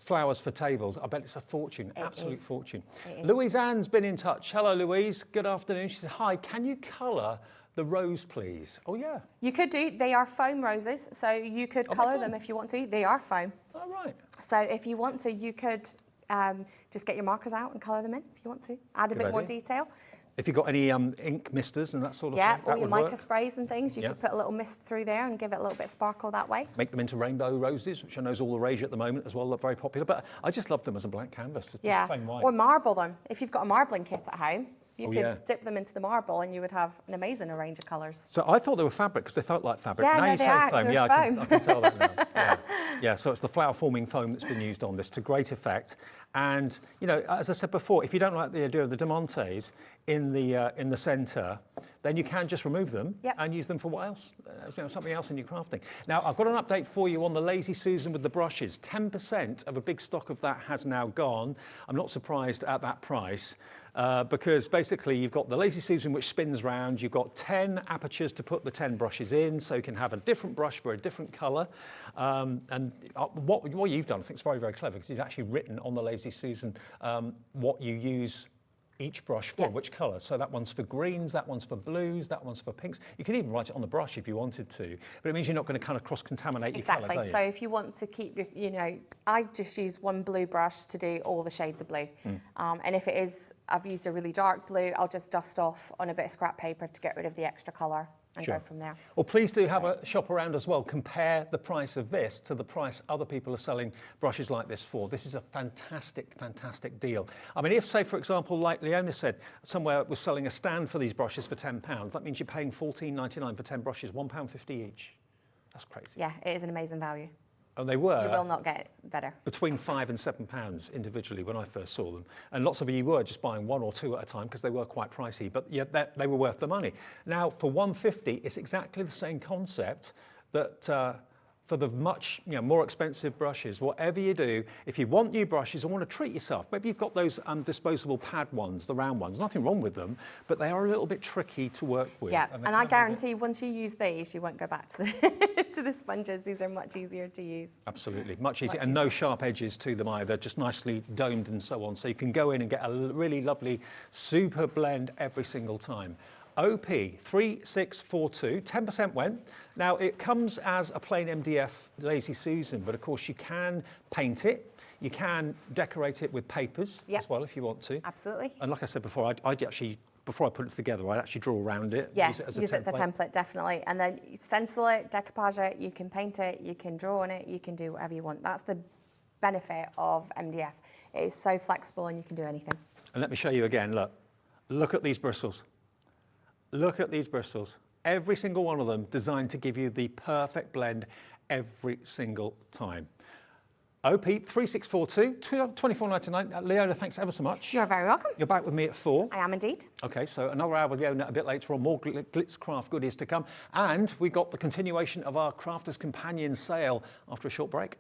flowers for tables, I bet it's a fortune, absolute fortune. Louise Ann's been in touch. Hello, Louise. Good afternoon. She says, hi, can you colour the rose, please? Oh, yeah. You could do, they are foam roses, so you could colour them if you want to. They are foam. All right. So if you want to, you could just get your markers out and colour them in if you want to. Add a bit more detail. If you've got any ink misters and that sort of Yeah, thing, or that your would mica work. sprays and things, you could put a little mist through there and give it a little bit of sparkle that way. Make them into rainbow roses, which I know is all the rage at the moment as well. They're very popular, but I just love them as a blank canvas. Just plain white. Or marble them. If you've got a marbling kit at home, you could dip them into the marble and you would have an amazing range of colours. So I thought they were fabric because they felt like fabric. Yeah, now no, you they say are. foam. They're Yeah, foam. I can tell that now. Yeah, so it's the flower forming foam that's been used on this to great effect. And, as I said before, if you don't like the idea of the diamantes in the centre, then you can just remove them and use them for what else? Something else in your crafting. Now, I've got an update for you on the Lazy Susan with the brushes. 10% of a big stock of that has now gone. I'm not surprised at that price. Because basically you've got the Lazy Susan which spins round, you've got 10 apertures to put the 10 brushes in, so you can have a different brush for a different colour. And what you've done, I think, is very, very clever, because you've actually written on the Lazy Susan what you use each brush for, which colour. So that one's for greens, that one's for blues, that one's for pinks. You can even write it on the brush if you wanted to, but it means you're not going to kind of cross-contaminate your colours, are you? So if you want to keep your, I just use one blue brush to do all the shades of blue. And if it is, I've used a really dark blue, I'll just dust off on a bit of scrap paper to get rid of the extra colour and go from there. Well, please do have a shop around as well. Compare the price of this to the price other people are selling brushes like this for. This is a fantastic, fantastic deal. I mean, if, say, for example, like Leona said, somewhere was selling a stand for these brushes for £10, that means you're paying £14.99 for 10 brushes, £1.50 each. That's crazy. Yeah, it is an amazing value. And they were. You will not get it better. Between £5 and £7 individually when I first saw them. And lots of you were just buying one or two at a time because they were quite pricey, but yeah, they were worth the money. Now, for £1.50, it's exactly the same concept that for the much more expensive brushes, whatever you do, if you want new brushes or want to treat yourself, maybe you've got those disposable pad ones, the round ones, nothing wrong with them, but they are a little bit tricky to work with. Yeah, and I guarantee once you use these, you won't go back to the, to the sponges. These are much easier to use. Absolutely, much easier, and no sharp edges to them either, just nicely domed and so on. So you can go in and get a really lovely super blend every single time. OP 3642, 10% went. Now it comes as a plain MDF Lazy Susan, but of course you can paint it. You can decorate it with papers as well if you want to. Absolutely. And like I said before, I'd actually, before I put it together, I'd actually draw around it. Yeah, use it as use it as a template, definitely. And then you stencil it, decoupage it, you can paint it, you can draw on it, you can do whatever you want. That's the benefit of MDF. It is so flexible and you can do anything. And let me show you again, look at these bristles. Look at these bristles. Every single one of them designed to give you the perfect blend every single time. OP 3642, £24.99. Leona, thanks ever so much. You're very welcome. You're back with me at 4. I am indeed. Okay, so another hour with Leona a bit later on, more Glitzcraft goodies to come. And we got the continuation of our Crafters Companion sale after a short break.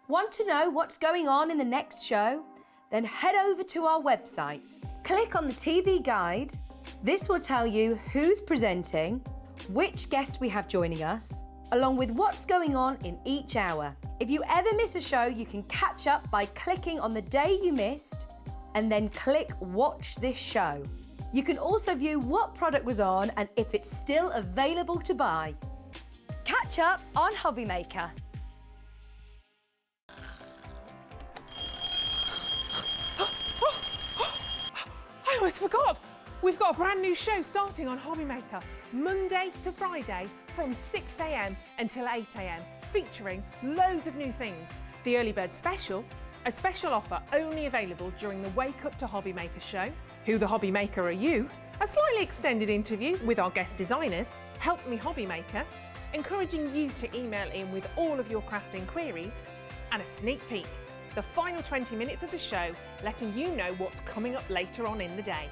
Want to know what's going on in the next show? Then head over to our website. Click on the TV guide. This will tell you who's presenting, which guest we have joining us, along with what's going on in each hour. If you ever miss a show, you can catch up by clicking on the day you missed and then click Watch this show. You can also view what product was on and if it's still available to buy. Catch up on Hobby Maker. I almost forgot. We've got a brand new show starting on Hobby Maker, Monday to Friday from 6 a.m. until 8 a.m, featuring loads of new things. The Early Bird Special, a special offer only available during the Wake Up to Hobby Maker show. Who the Hobby Maker Are You? A slightly extended interview with our guest designers, Help Me Hobby Maker, encouraging you to email in with all of your crafting queries, and a sneak peek, the final 20 minutes of the show, letting you know what's coming up later on in the day.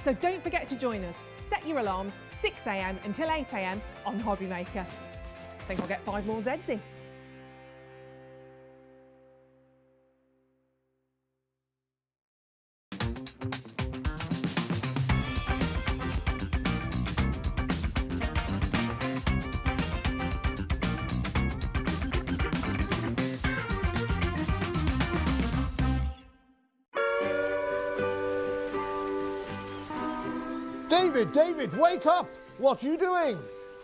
So don't forget to join us. Set your alarms 6 a.m. until 8 a.m. on Hobby Maker. I think I'll get 5 more Zs in. David, wake up! What are you doing?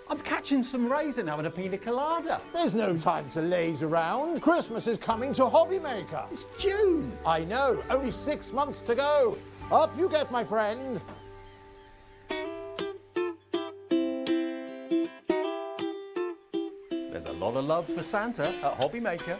I'm catching some rays and having a pina colada. There's no time to laze around. Christmas is coming to Hobby Maker. It's June. I know, only 6 months to go. Up you get, my friend. There's a lot of love for Santa at Hobby Maker.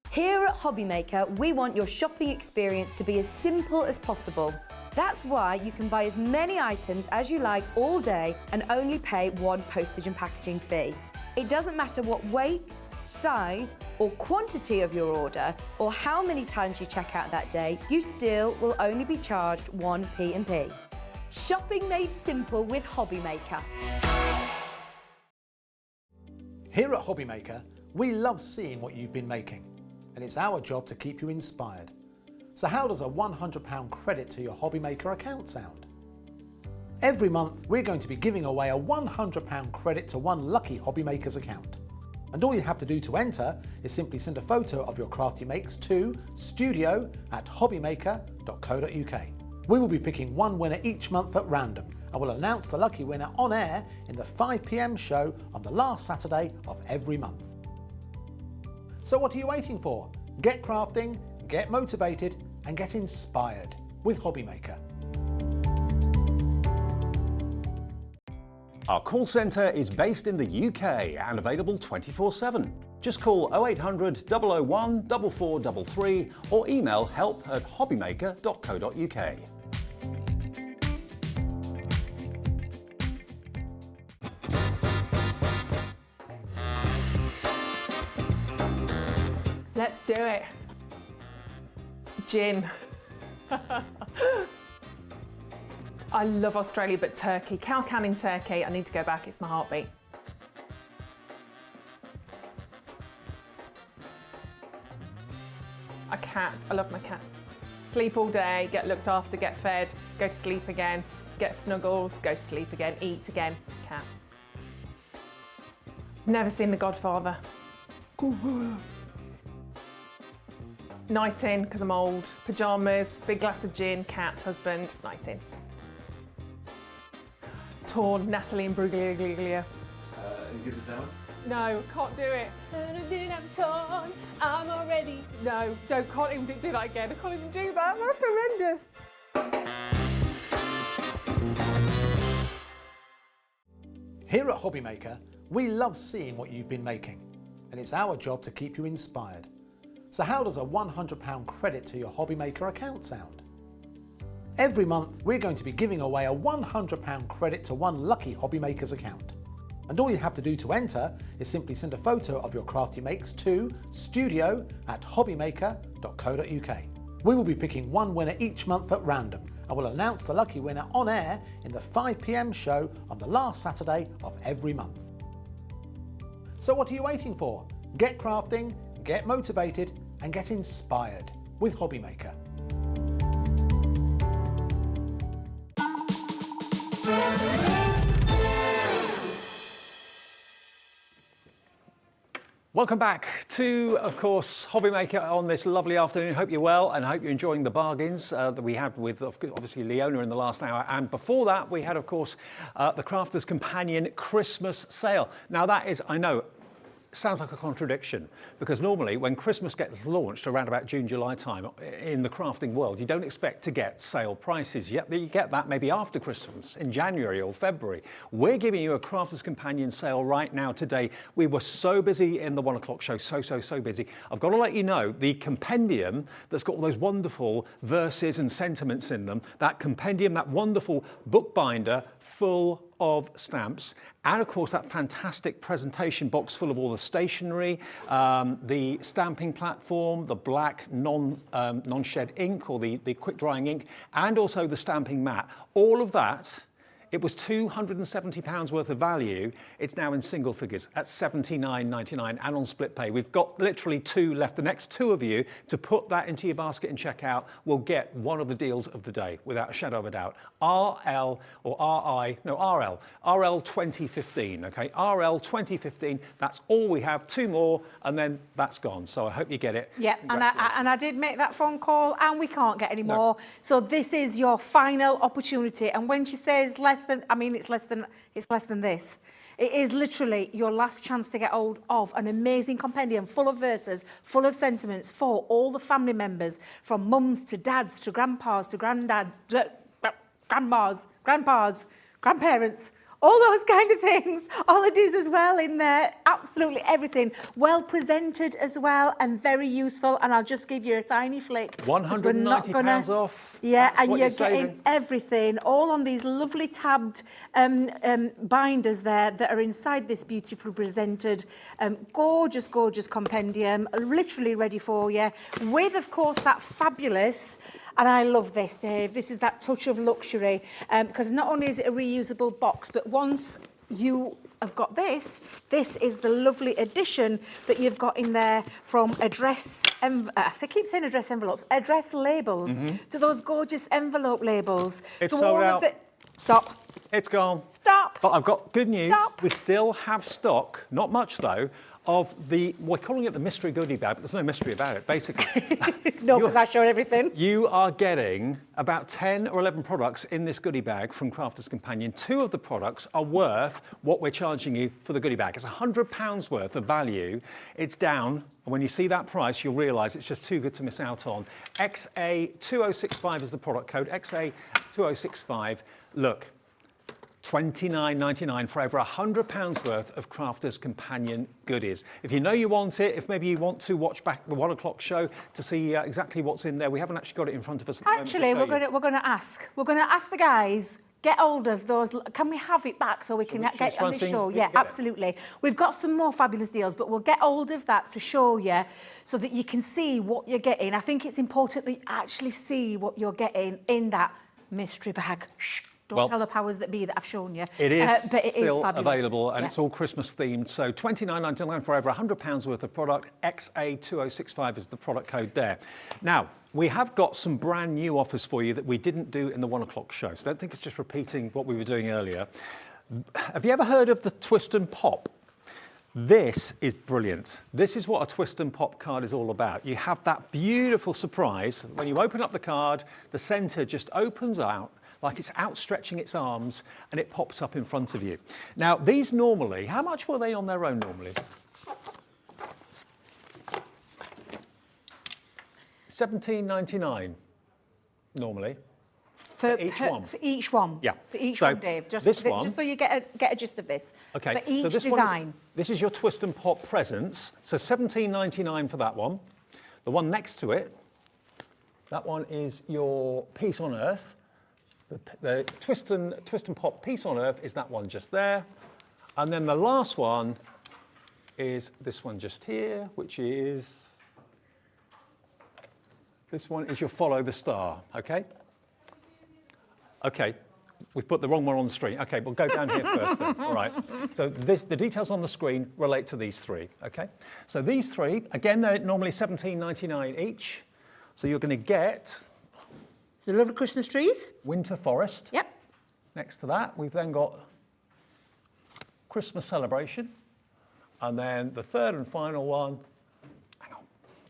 Here at Hobby Maker, we want your shopping experience to be as simple as possible. That's why you can buy as many items as you like all day and only pay one postage and packaging fee. It doesn't matter what weight, size or quantity of your order or how many times you check out that day, you still will only be charged one P&P. Shopping made simple with Hobby Maker. Here at Hobby Maker, we love seeing what you've been making, and it's our job to keep you inspired. So how does a £100 credit to your Hobby Maker account sound? Every month, we're going to be giving away a £100 credit to one lucky Hobby Maker's account. And all you have to do to enter is simply send a photo of your craft you makes to studio@hobbymaker.co.uk. We will be picking one winner each month at random, and we'll announce the lucky winner on air in the 5 p.m. show on the last Saturday of every month. So what are you waiting for? Get crafting, get motivated, and get inspired with Hobby Maker. Our call centre is based in the UK and available 24/7. Just call 0800 001 4433 or email help@hobbymaker.co.uk. Let's do it. Gin. I love Australia, but Turkey. Cow can in Turkey. I need to go back. It's my heartbeat. A cat. I love my cats. Sleep all day, get looked after, get fed, go to sleep again, get snuggles, go to sleep again, eat again. Cat. Never seen The Godfather. Night in, because I'm old. Pyjamas, big glass of gin, cats, husband, night in. Torn, Natalie and Bruglia. Give us that one? No, can't do it. I'm torn, I'm already. No, can't even do that again. I can't even do that. That's horrendous. Here at Hobby Maker, we love seeing what you've been making, and it's our job to keep you inspired. So how does a £100 credit to your Hobby Maker account sound? Every month, we're going to be giving away a £100 credit to one lucky Hobby Maker's account. And all you have to do to enter is simply send a photo of your craft you makes to studio@hobbymaker.co.uk. We will be picking one winner each month at random, and we'll announce the lucky winner on air in the 5 p.m. show on the last Saturday of every month. So what are you waiting for? Get crafting, get motivated, and get inspired with Hobby Maker. Welcome back to, of course, Hobby Maker on this lovely afternoon. Hope you're well and I hope you're enjoying the bargains that we had with, obviously, Leona in the last hour. And before that, we had, of course, the Crafter's Companion Christmas sale. Now, that is, I know, sounds like a contradiction, because normally when Christmas gets launched around about June, July time in the crafting world, you don't expect to get sale prices. Yet you get that maybe after Christmas in January or February. We're giving you a Crafter's Companion sale right now today. We were so busy in the 1 o'clock show, so busy. I've got to let you know, the compendium that's got all those wonderful verses and sentiments in them, that compendium, that wonderful bookbinder full of stamps, and of course that fantastic presentation box full of all the stationery, the stamping platform, the black non-shed ink or the quick drying ink, and also the stamping mat. All of that, it was £270 worth of value. It's now in single figures at £79.99 and on split pay. We've got literally 2 left. The next 2 of you to put that into your basket and check out will get one of the deals of the day, without a shadow of a doubt. RL 2015, okay? RL 2015, that's all we have. 2 more, and then that's gone. So I hope you get it. Yeah, and I did make that phone call, and we can't get any more. So this is your final opportunity. And when she says less than, I mean, it's less than this. It is literally your last chance to get hold of an amazing compendium full of verses, full of sentiments for all the family members, from mums to dads to grandpas to granddads, grandmas, grandpas, grandparents, all those kind of things, holidays as well in there, absolutely everything. Well presented as well and very useful. And I'll just give you a tiny flick. £190 off. Yeah, That's and you're saving. getting everything, all on these lovely tabbed binders there that are inside this beautifully presented, gorgeous compendium, literally ready for you, with, of course, that fabulous. And I love this, Dave. This is that touch of luxury, because not only is it a reusable box, but once you have got this is the lovely addition that you've got in there from address labels to those gorgeous envelope labels. It's sold out. Stop. It's gone. Stop. But I've got good news. Stop. We still have stock, not much though, of we're calling it the mystery goodie bag, but there's no mystery about it, basically. No, because I showed everything. You are getting about 10 or 11 products in this goodie bag from Crafter's Companion. 2 of the products are worth what we're charging you for the goodie bag. It's £100 worth of value. It's down, and when you see that price, you'll realise it's just too good to miss out on. XA2065 is the product code, XA2065. Look, £29.99 for over £100 worth of Crafter's Companion goodies. If you know you want it, if maybe you want to watch back the 1 o'clock show to see exactly what's in there, we haven't actually got it in front of us at the moment. Actually, we're going to ask the guys. Get hold of those. Can we have it back so we can get it on the show? Yeah, absolutely. We've got some more fabulous deals, but we'll get hold of that to show you so that you can see what you're getting. I think it's important that you actually see what you're getting in that mystery bag. Shh. Don't tell the powers that be that I've shown you. It is but it still is available, and it's all Christmas themed. So £29.99 for over £100 worth of product. XA2065 is the product code there. Now, we have got some brand new offers for you that we didn't do in the 1 o'clock show. So don't think it's just repeating what we were doing earlier. Have you ever heard of the Twist and Pop? This is brilliant. This is what a Twist and Pop card is all about. You have that beautiful surprise. When you open up the card, the centre just opens out like it's outstretching its arms, and it pops up in front of you. Now, these normally, how much were they on their own normally? £17.99 normally. For each one. For each one. Yeah. For each So one, Dave. Just so you get a gist of this. Okay. For each so this design. This is your Twist and Pop presents. So £17.99 for that one. The one next to it, that one is your Peace on Earth. The Twist and Pop Peace on Earth is that one just there. And then the last one is this one just here, which is, this one is your Follow the Star, okay? Okay, we put the wrong one on the screen. Okay, we'll go down here first then, all right. So the details on the screen relate to these 3, okay? So these 3, again, they're normally £17.99 each. So you're gonna get, the lovely Christmas trees. Winter Forest. Yep. Next to that, we've then got Christmas Celebration. And then the third and final one, hang on,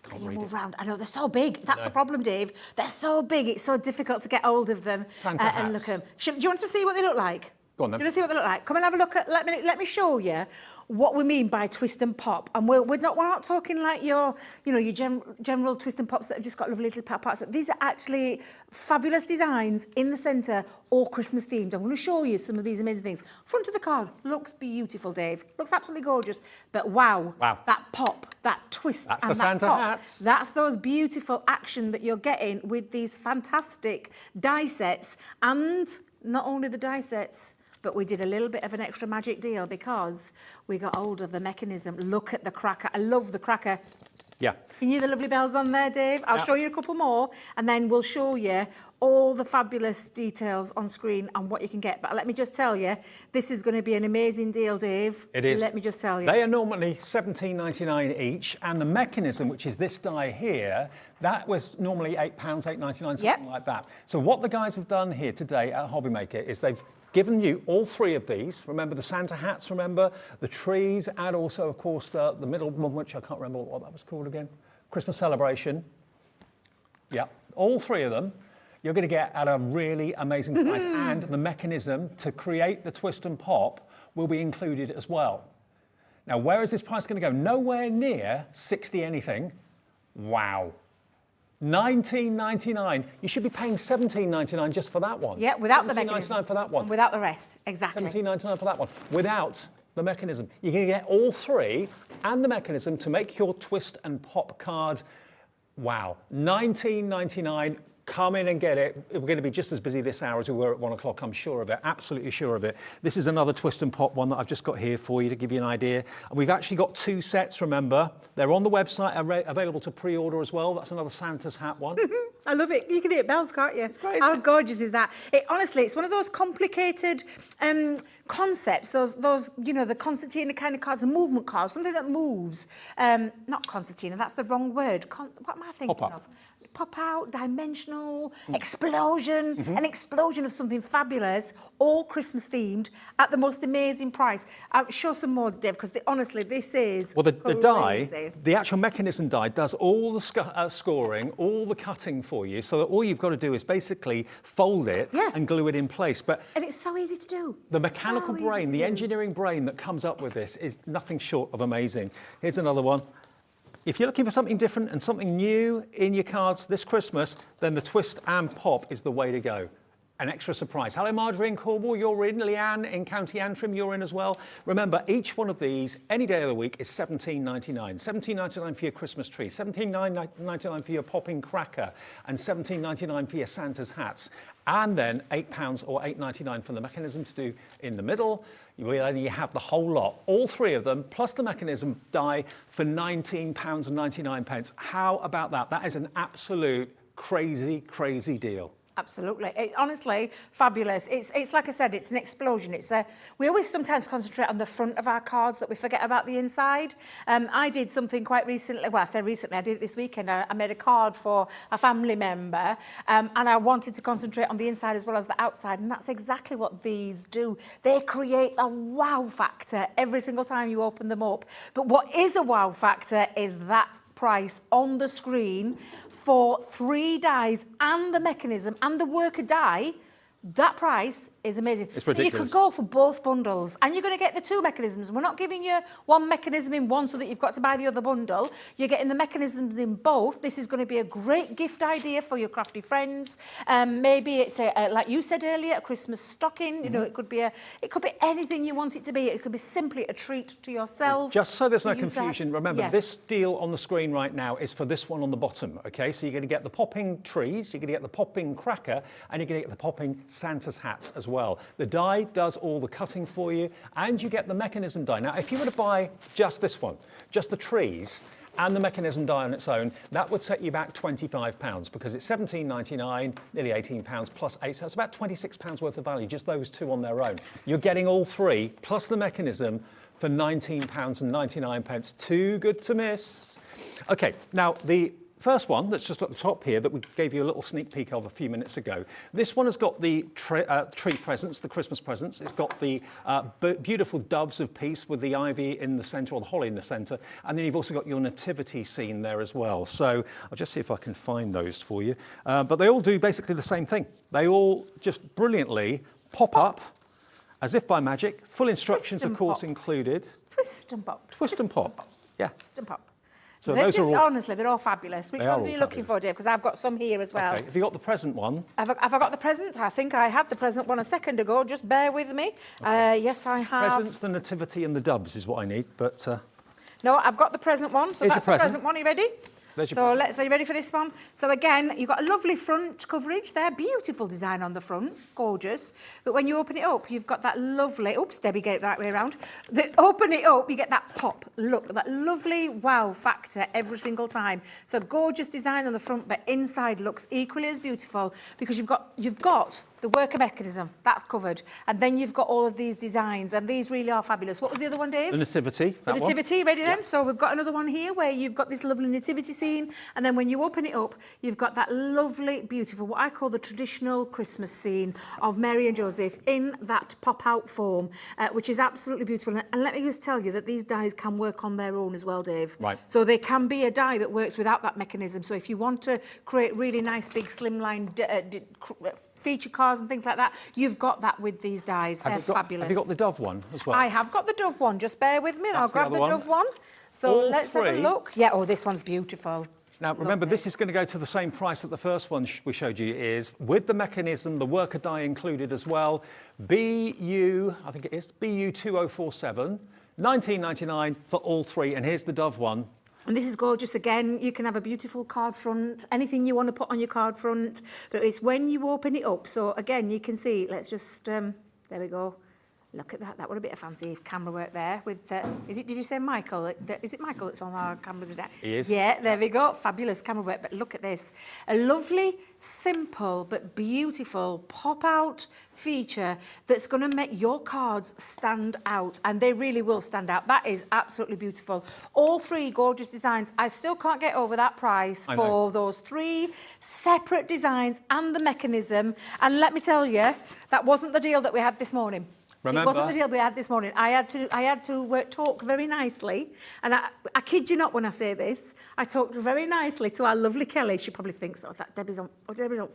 Can can't you read move it. around? I know they're so big. That's No. the problem, Dave. They're so big. It's so difficult to get hold of them Santa and look hats. at them. Do you want to see what they look like? Go on then. Do you want to see what they look like? Come and have a look at. Let me show you what we mean by twist and pop. And we're not talking like your general twist and pops that have just got lovely little parts. These are actually fabulous designs in the centre, all Christmas themed. I'm going to show you some of these amazing things. Front of the card looks beautiful, Dave. Looks absolutely gorgeous. But wow, that pop, that twist, That's and the that Santa pop, hats. that's those beautiful action that you're getting with these fantastic die sets. And not only the die sets, but we did a little bit of an extra magic deal because we got hold of the mechanism. Look at the cracker. I love the cracker. Yeah. Can you hear the lovely bells on there, Dave? I'll show you a couple more and then we'll show you all the fabulous details on screen and what you can get. But let me just tell you, this is going to be an amazing deal, Dave. It is. Let me just tell you. They are normally £17.99 each, and the mechanism, which is this die here, that was normally £8, £8.99, something like that. So what the guys have done here today at Hobby Maker is they've given you all three of these. Remember the Santa hats, remember the trees, and also, of course, the middle one, which I can't remember what that was called again. Christmas celebration. Yeah, all three of them you're going to get at a really amazing price, and the mechanism to create the twist and pop will be included as well. Now, where is this price going to go? Nowhere near 60 anything. Wow. $19.99. You should be paying $17.99 just for that one. Yeah, without the mechanism. $17.99 for that one. And without the rest, exactly. $17.99 for that one. Without the mechanism. You're going to get all three and the mechanism to make your twist and pop card. Wow. $19.99. Come in and get it. We're going to be just as busy this hour as we were at 1 o'clock, I'm sure of it, absolutely sure of it. This is another twist and pop one that I've just got here for you to give you an idea. We've actually got two sets, remember. They're on the website, available to pre-order as well. That's another Santa's hat one. I love it. You can hear bells, can't you? It's great, How isn't it? gorgeous is that? Honestly, it's one of those complicated concepts, those the concertina kind of cards, the movement cards, something that moves. Not concertina, that's the wrong word. What am I thinking Pop-up. of? Pop out, dimensional, explosion, an explosion of something fabulous, all Christmas themed at the most amazing price. Show some more, Dave, because honestly, this is Well, the die, crazy. the actual mechanism die, does all the scoring, all the cutting for you, so that all you've got to do is basically fold it and glue it in place. But And it's so easy to do. the mechanical So easy brain, to the do. engineering brain that comes up with this is nothing short of amazing. Here's another one. If you're looking for something different and something new in your cards this Christmas, then the twist and pop is the way to go. An extra surprise. Hello, Marjorie in Cornwall, you're in. Leanne in County Antrim, you're in as well. Remember, each one of these, any day of the week, is $17.99. $17.99 for your Christmas tree, $17.99 for your popping cracker, and $17.99 for your Santa's hats. And then £8 or $8.99 for the mechanism to do in the middle. You have the whole lot, all three of them, plus the mechanism die for £19.99. How about that? That is an absolute crazy, crazy deal. Absolutely. Honestly, fabulous. It's like I said, it's an explosion. We always sometimes concentrate on the front of our cards that we forget about the inside. I did something quite recently, well, I say recently, I did it this weekend. I made a card for a family member and I wanted to concentrate on the inside as well as the outside, and that's exactly what these do. They create a wow factor every single time you open them up. But what is a wow factor is that price on the screen for 3 dies and the mechanism and the worker die. That price is amazing. It's So ridiculous. you could go for both bundles and you're going to get the 2 mechanisms. We're not giving you one mechanism in one so that you've got to buy the other bundle. You're getting the mechanisms in both. This is going to be a great gift idea for your crafty friends. Maybe it's like you said earlier, a Christmas stocking. You know, it could be anything you want it to be. It could be simply a treat to yourself. Just so there's no for you to have. confusion, remember, this deal on the screen right now is for this one on the bottom, okay? So you're going to get the popping trees, you're going to get the popping cracker, and you're going to get the popping Santa's hats as well. The die does all the cutting for you, and you get the mechanism die. Now, if you were to buy just this one, just the trees, and the mechanism die on its own, that would set you back £25 because it's $17.99, nearly £18 plus 8, so it's about £26 worth of value, just those two on their own. You're getting all three, plus the mechanism, for £19.99. Too good to miss. Okay, now the first one that's just at the top here that we gave you a little sneak peek of a few minutes ago. This one has got the tree presents, the Christmas presents. It's got the beautiful doves of peace with the ivy in the centre, or the holly in the centre. And then you've also got your nativity scene there as well. So I'll just see if I can find those for you. But they all do basically the same thing. They all just brilliantly pop up as if by magic. Full instructions, of course, included. Twist and pop. Twist and pop. Yeah. Twist and pop. So They're those just, are all, honestly, they're all fabulous. Which ones are you looking for, Dave? Because I've got some here as well. okay. Have you got the present one? Have I got the present? I think I had the present one a second ago. Just bear with me. Okay. Yes, I have. Presents, the nativity and the doves is what I need, but No, I've got the present one. So Here's that's your the present one. Are you ready? there's your So present. are you ready for this one? So again, you've got a lovely front coverage there, beautiful design on the front, gorgeous. But when you open it up, you've got that lovely, oops, Debbie, get it the right way around. Open it up, you get that pop look, that lovely wow factor every single time. So gorgeous design on the front, but inside looks equally as beautiful because you've got the worker mechanism, that's covered. And then you've got all of these designs, and these really are fabulous. What was the other one, Dave? The nativity, The that one. nativity, ready then? So we've got another one here where you've got this lovely nativity scene, and then when you open it up, you've got that lovely, beautiful, what I call the traditional Christmas scene of Mary and Joseph in that pop-out form, which is absolutely beautiful. And let me just tell you that these dies can work on their own as well, Dave. Right. So they can be a die that works without that mechanism. So if you want to create really nice, big, slimline feature cards and things like that, you've got that with these dies. They're fabulous. Have you got the dove one as well? I have got the dove one. Just bear with me and I'll That's the grab other the one. dove one. So All let's have a three. look. Yeah, oh, this one's beautiful. Now, remember, this is going to go to the same price that the first one we showed you is, with the mechanism, the worker die included as well. BU, I think it is, BU2047, $19.99 for all three. And here's the dove one. And this is gorgeous again. You can have a beautiful card front, anything you want to put on your card front, but it's when you open it up. So again, you can see, let's just, there we go. Look at that. That was a bit of fancy camera work there. With did you say Michael? Is it Michael that's on our camera today? He is. Yeah, there we go. Fabulous camera work. But look at this. A lovely, simple, but beautiful pop-out feature that's going to make your cards stand out. And they really will stand out. That is absolutely beautiful. All three gorgeous designs. I still can't get over that price for those three separate designs and the mechanism. And let me tell you, that wasn't the deal that we had this morning. Remember, It wasn't the deal we had this morning. I had to talk very nicely, and I kid you not when I say this. I talked very nicely to our lovely Kelly. She probably thinks, oh, that Debbie's on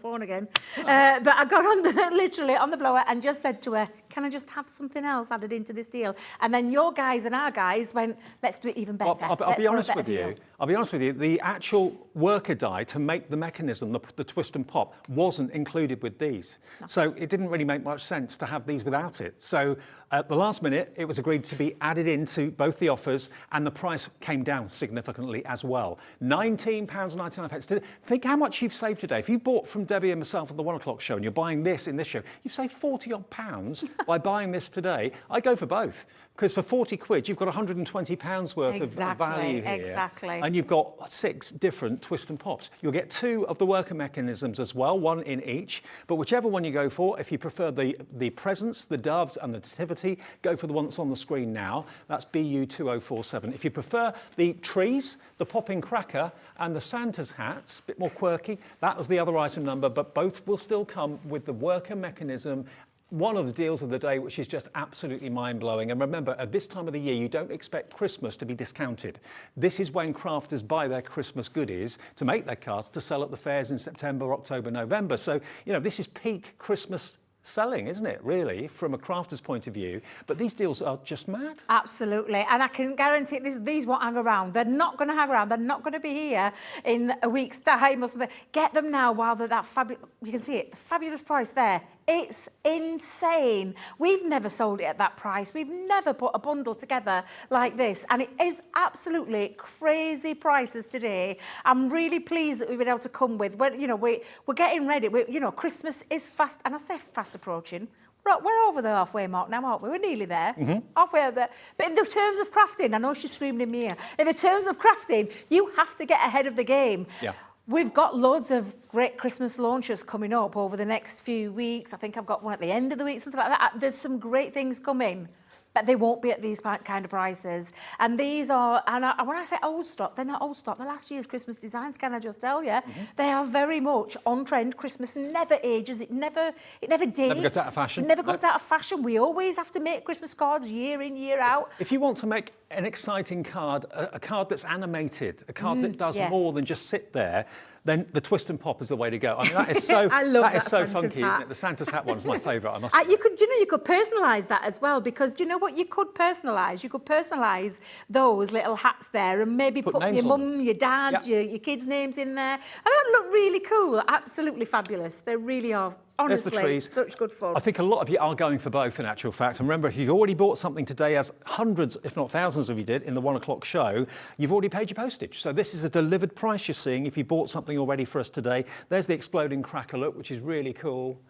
phone again. But I got on literally on the blower and just said to her, can I just have something else added into this deal? And then your guys and our guys went, let's do it even better. I'll be honest with you. I'll be honest with you. The actual worker die to make the mechanism, the twist and pop, wasn't included with these. No. So it didn't really make much sense to have these without it. So at the last minute, it was agreed to be added into both the offers, and the price came down significantly as well. £19.99. Think how much you've saved today. If you bought from Debbie and myself at the 1 o'clock show and you're buying this in this show, you've saved 40 odd pounds by buying this today. I go for both, because for 40 quid, you've got £120 worth of value here. Exactly. And you've got 6 different twist and pops. You'll get 2 of the worker mechanisms as well, 1 in each. But whichever one you go for, if you prefer the presents, the doves and the nativity, go for the one that's on the screen now. That's BU2047. If you prefer the trees, the popping cracker and the Santa's hats, a bit more quirky, that was the other item number, but both will still come with the worker mechanism. One of the deals of the day, which is just absolutely mind-blowing. And remember, at this time of the year, you don't expect Christmas to be discounted. This is when crafters buy their Christmas goodies to make their cards to sell at the fairs in September, October, November. So, you know, this is peak Christmas selling, isn't it, really, from a crafter's point of view? But these deals are just mad. Absolutely. And I can guarantee these won't hang around. They're not going to hang around. They're not going to be here in a week's time or something. Get them now while they're that fabulous. You can see it. The fabulous price there. It's insane. We've never sold it at that price. We've never put a bundle together like this. And it is absolutely crazy prices today. I'm really pleased that we've been able to come with, we're getting ready. Christmas is fast, and I say fast approaching. We're over the halfway mark now, aren't we? We're nearly there. Mm-hmm. Halfway there. But in the terms of crafting, I know she's screaming in my ear. In the terms of crafting, you have to get ahead of the game. Yeah. We've got loads of great Christmas launches coming up over the next few weeks. I think I've got one at the end of the week, something like that. There's some great things coming. but they won't be at these kind of prices. And these are, and when I say old stock, they're not old stock. They're last year's Christmas designs, can I just tell you? They are very much on trend. Christmas never ages. It never dates. Never goes out of fashion. Never goes out of fashion. We always have to make Christmas cards year in, year out. If you want to make an exciting card, a card that's animated, a card that does more than just sit there, then the twist and pop is the way to go. I mean, that is so, I love that is so Santa's funky, hat. isn't it? The Santa's hat one's my favourite, I must You could, you could personalise that as well, because do you know what you could personalise? You could personalise those little hats there and maybe put names your on mum, your dad, your kids' names in there. And that look really cool. Absolutely fabulous. They really are. There's the Honestly, trees. such good fun. I think a lot of you are going for both, in actual fact. And remember, if you've already bought something today, as hundreds, if not thousands of you did in the 1 o'clock show, you've already paid your postage. So this is a delivered price you're seeing if you bought something already for us today. There's the exploding cracker look, which is really cool.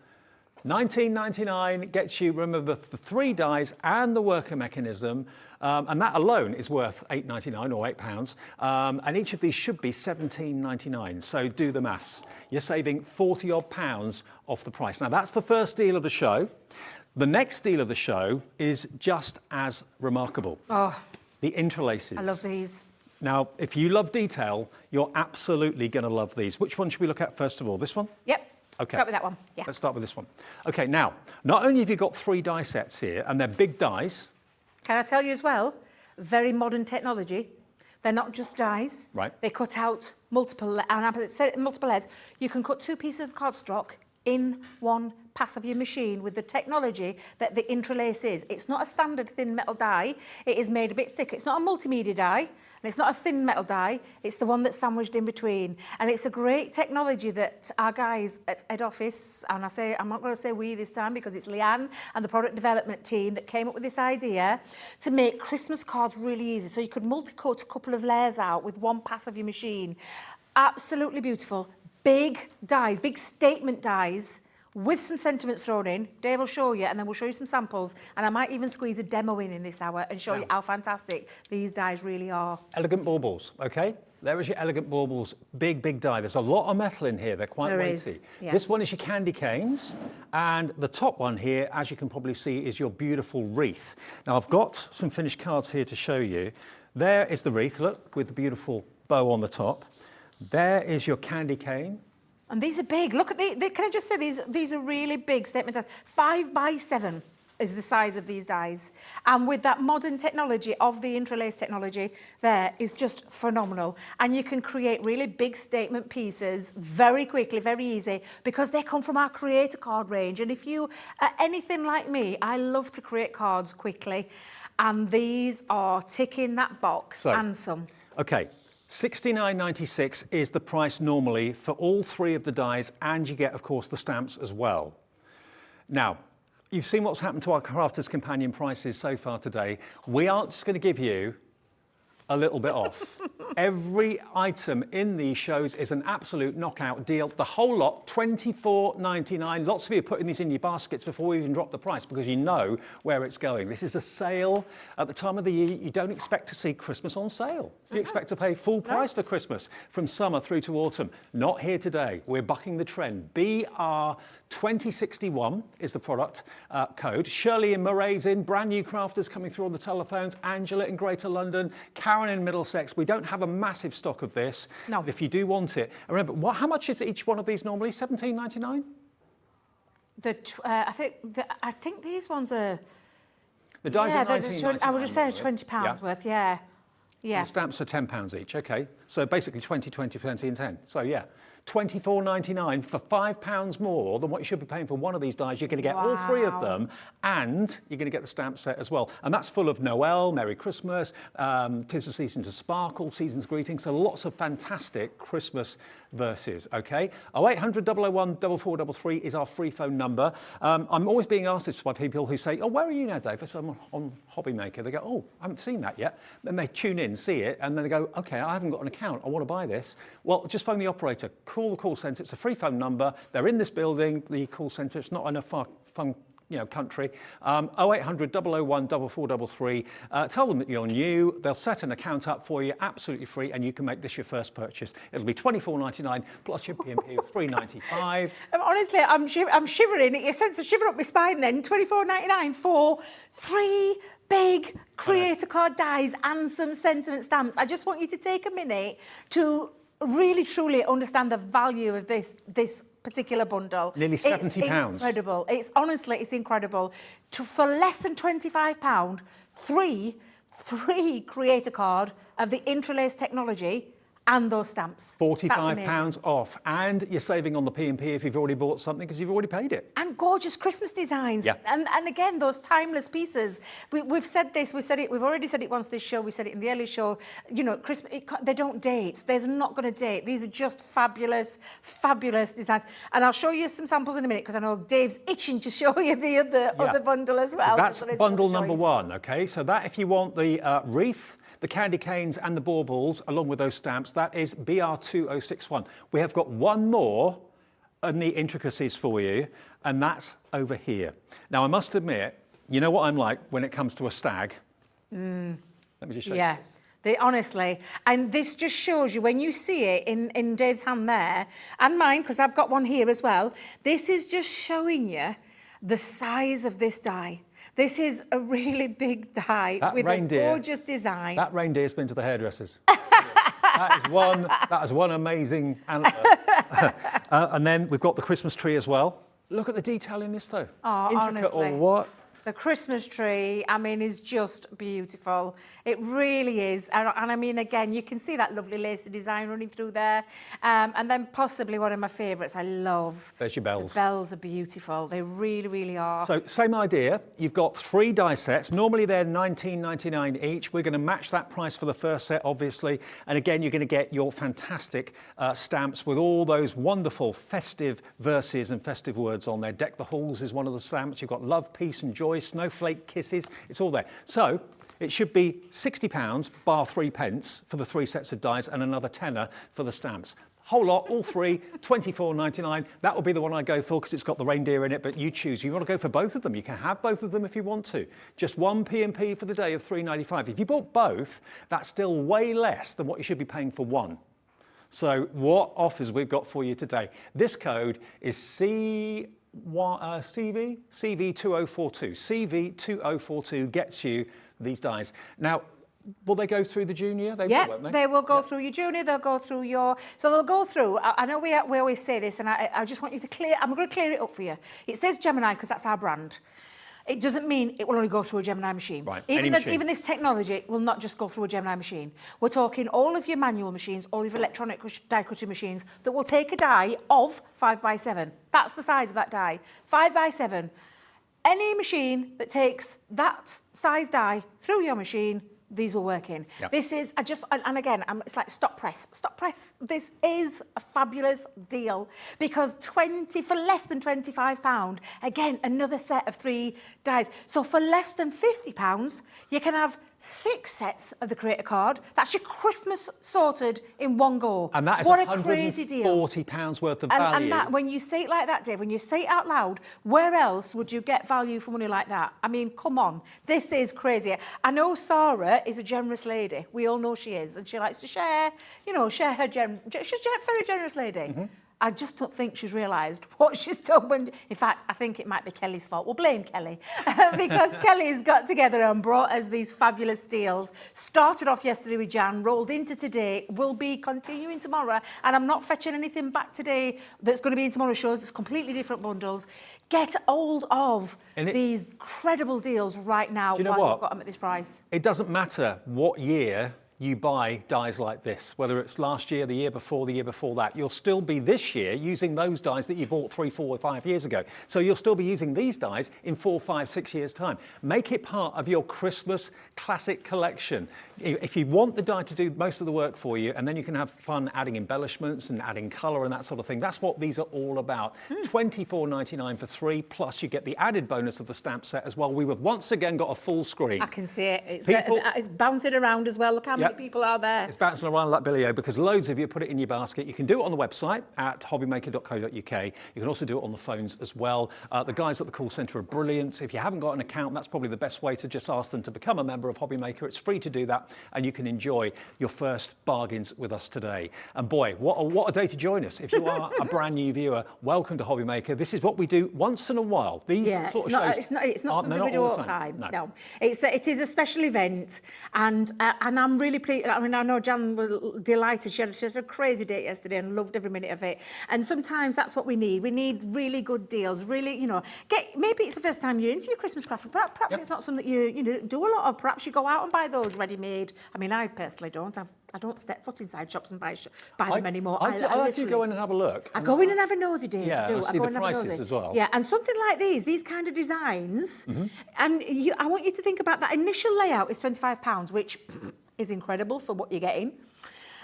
$19.99 gets you, remember, the 3 dies and the worker mechanism. And that alone is worth $8.99 or £8. And each of these should be $17.99. So do the maths. You're saving 40 odd pounds off the price. Now that's the first deal of the show. The next deal of the show is just as remarkable. Oh, the interlaces. I love these. Now, if you love detail, you're absolutely going to love these. Which one should we look at first of all? This one? Yep. Okay. Start with that one. Yeah. Let's start with this one. Okay, now, not only have you got 3 die sets here, and they're big dies. Can I tell you as well, very modern technology. They're not just dies. Right. They cut out multiple layers. You can cut 2 pieces of cardstock in one pass of your machine with the technology that the Interlace is. It's not a standard thin metal die. It is made a bit thicker. It's not a multimedia die, and it's not a thin metal die. It's the one that's sandwiched in between. And it's a great technology that our guys at head office, and I'm not going to say we this time because it's Leanne and the product development team that came up with this idea to make Christmas cards really easy. So you could multi-coat a couple of layers out with one pass of your machine. Absolutely beautiful. Big dies, big statement dies with some sentiments thrown in. Dave will show you, and then we'll show you some samples, and I might even squeeze a demo in this hour and show you how fantastic these dies really are. Elegant baubles, okay? There is your elegant baubles, big die. There's a lot of metal in here, they're quite weighty. Yeah. This one is your candy canes, and the top one here, as you can probably see, is your beautiful wreath. Now, I've got some finished cards here to show you. There is the wreath, look, with the beautiful bow on the top. There is your candy cane. And these are big. Look at can I just say these are really big statement dies. 5 by 7 is the size of these dies. And with that modern technology of the Interlace technology, there is just phenomenal. And you can create really big statement pieces very quickly, very easy, because they come from our creator card range. And if you are anything like me, I love to create cards quickly. And these are ticking that box and some. Okay. $69.96 is the price normally for all 3 of the dies, and you get, of course, the stamps as well. Now, you've seen what's happened to our Crafters Companion prices so far today. We aren't just going to give you a little bit off. Every item in these shows is an absolute knockout deal. The whole lot, $24.99. Lots of you are putting these in your baskets before we even drop the price because you know where it's going. This is a sale at the time of the year. You don't expect to see Christmas on sale. You expect to pay full price for Christmas from summer through to autumn. Not here today. We're bucking the trend. BR2061 is the product code. Shirley in Moray's in, brand new crafters coming through on the telephones. Angela in Greater London, Karen in Middlesex. We don't have a massive stock of this. No. If you do want it, and remember, how much is each one of these normally? $17.99? I think these ones are. The dies are $19.99. I would just say £20 worth. Yeah. The stamps are £10 each. Okay, so basically 20, 20, 20, and 10. So yeah. $24.99 for £5 more than what you should be paying for one of these dies. You're going to get all 3 of them, and you're going to get the stamp set as well. And that's full of Noel, Merry Christmas, 'tis the season to sparkle, season's greetings. So lots of fantastic Christmas verses. Okay, 0800 001 4433 is our free phone number. I'm always being asked this by people who say, "Oh, where are you now, Dave?" I say, "I'm on Hobby Maker." They go, "Oh, I haven't seen that yet." Then they tune in, see it, and then they go, "Okay, I haven't got an account. I want to buy this." Well, just phone the operator. Call the call centre. It's a free phone number. They're in this building, the call centre. It's not in a far country. 0800 001 4433. Tell them that you're new. They'll set an account up for you, absolutely free, and you can make this your first purchase. It'll be $24.99 plus your P&P of $3.95. Honestly, I'm shivering. You sense a shiver up my spine then. $24.99 for 3 big creator card dies and some sentiment stamps. I just want you to take a minute to really truly understand the value of this particular bundle. Nearly £70. It's incredible. It's honestly, it's incredible. For less than £25, three creator card of the Interlaced technology and those stamps. £45 off, and you're saving on the P&P if you've already bought something because you've already paid it. And gorgeous Christmas designs. Yeah. And again, those timeless pieces. We've said this, we've already said it once this show, we said it in the early show, you know, Christmas, they don't date. There's not going to date. These are just fabulous, fabulous designs. And I'll show you some samples in a minute because I know Dave's itching to show you the other bundle as well. That's bundle number one, okay? So that, if you want the wreath, the candy canes and the baubles, along with those stamps, that is BR2061. We have got one more in the intricacies for you, and that's over here. Now, I must admit, you know what I'm like when it comes to a stag? Let me just show you this. Honestly, and this just shows you, when you see it in Dave's hand there, and mine, because I've got one here as well, this is just showing you the size of this die. This is a really big die with a gorgeous design. That reindeer's been to the hairdressers. that is one amazing antler. And then we've got the Christmas tree as well. Look at the detail in this, though. Oh, intricate honestly. or what? The Christmas tree, I mean, is just beautiful. It really is. And I mean, again, you can see that lovely lacy design running through there. And then possibly one of my favourites I love. There's your bells. The bells are beautiful. They really, really are. So same idea. You've got 3 die sets. Normally they're $19.99 each. We're going to match that price for the first set, obviously. And again, you're going to get your fantastic stamps with all those wonderful festive verses and festive words on there. Deck the Halls is one of the stamps. You've got love, peace and joy, snowflake kisses. It's all there. So it should be £60 bar 3 pence for the 3 sets of dies and another tenner for the stamps. Whole lot, all 3, $24.99. That will be the one I go for because it's got the reindeer in it, but you choose. You want to go for both of them, you can have both of them if you want to. Just one P&P for the day of $3.95. If you bought both, that's still way less than what you should be paying for one. So what offers we've got for you today? This code is CV2042. CV2042 gets you these dies. Now, will they go through the junior? They will, won't they? They will go through your junior, they'll go through your... So they'll go through, I know we always say this, and I just want you to clear... I'm going to clear it up for you. It says Gemini because that's our brand. It doesn't mean it will only go through a Gemini machine. Right, even this technology will not just go through a Gemini machine. We're talking all of your manual machines, all of your electronic die cutting machines that will take a die of 5x7. That's the size of that die. 5x7. Any machine that takes that size die through your machine, these will work in. Yep. This is, and again, it's like stop press. This is a fabulous deal because for less than £25, again, another set of 3 dies. So for less than £50, you can have 6 sets of the creator card. That's your Christmas sorted in one go. And that is what a crazy deal. £140 worth of value. And that, when you say it like that, Dave, when you say it out loud, where else would you get value for money like that? I mean, come on. This is crazy. I know Sarah is a generous lady. We all know she is. And she likes to share, share her she's a very generous lady. Mm-hmm. I just don't think she's realised what she's done. In fact, I think it might be Kelly's fault. We'll blame Kelly because Kelly's got together and brought us these fabulous deals. Started off yesterday with Jan, rolled into today, will be continuing tomorrow. And I'm not fetching anything back today that's going to be in tomorrow's shows. It's completely different bundles. Get hold of these incredible deals right now while you've got them at this price. It doesn't matter what year you buy dies like this, whether it's last year, the year before that, you'll still be this year using those dies that you bought 3, 4, or 5 years ago. So you'll still be using these dies in 4, 5, 6 years' time. Make it part of your Christmas classic collection. If you want the die to do most of the work for you, and then you can have fun adding embellishments and adding colour and that sort of thing, that's what these are all about. $24.99 for 3, plus you get the added bonus of the stamp set as well. We have once again got a full screen. I can see it. It's bouncing around as well. Look how many many people are there? It's bouncing around like Billy-O because loads of you put it in your basket. You can do it on the website at hobbymaker.co.uk. You can also do it on the phones as well. The guys at the call centre are brilliant. If you haven't got an account, that's probably the best way to just ask them to become a member of Hobbymaker. It's free to do that, and you can enjoy your first bargains with us today. And boy, what a day to join us. If you are a brand new viewer, welcome to Hobbymaker. This is what we do once in a while. These sort of shows it's not something we do all the time. No. It is a special event, and I'm really pleased. I mean, I know Jan was delighted. She had a crazy day yesterday and loved every minute of it. And sometimes that's what we need. We need really good deals. Really, maybe it's the first time you're into your Christmas craft. Perhaps it's not something that you do a lot of. Perhaps you go out and buy those ready-made. I mean, I personally don't. I don't step foot inside shops and buy them anymore. I actually go in and have a look. I go in and have a nosy, Dave. Yeah, I see go the in and have a prices nosy. as well. Yeah, and something like these kind of designs, and I want you to think about that initial layout is £25, which is incredible for what you're getting.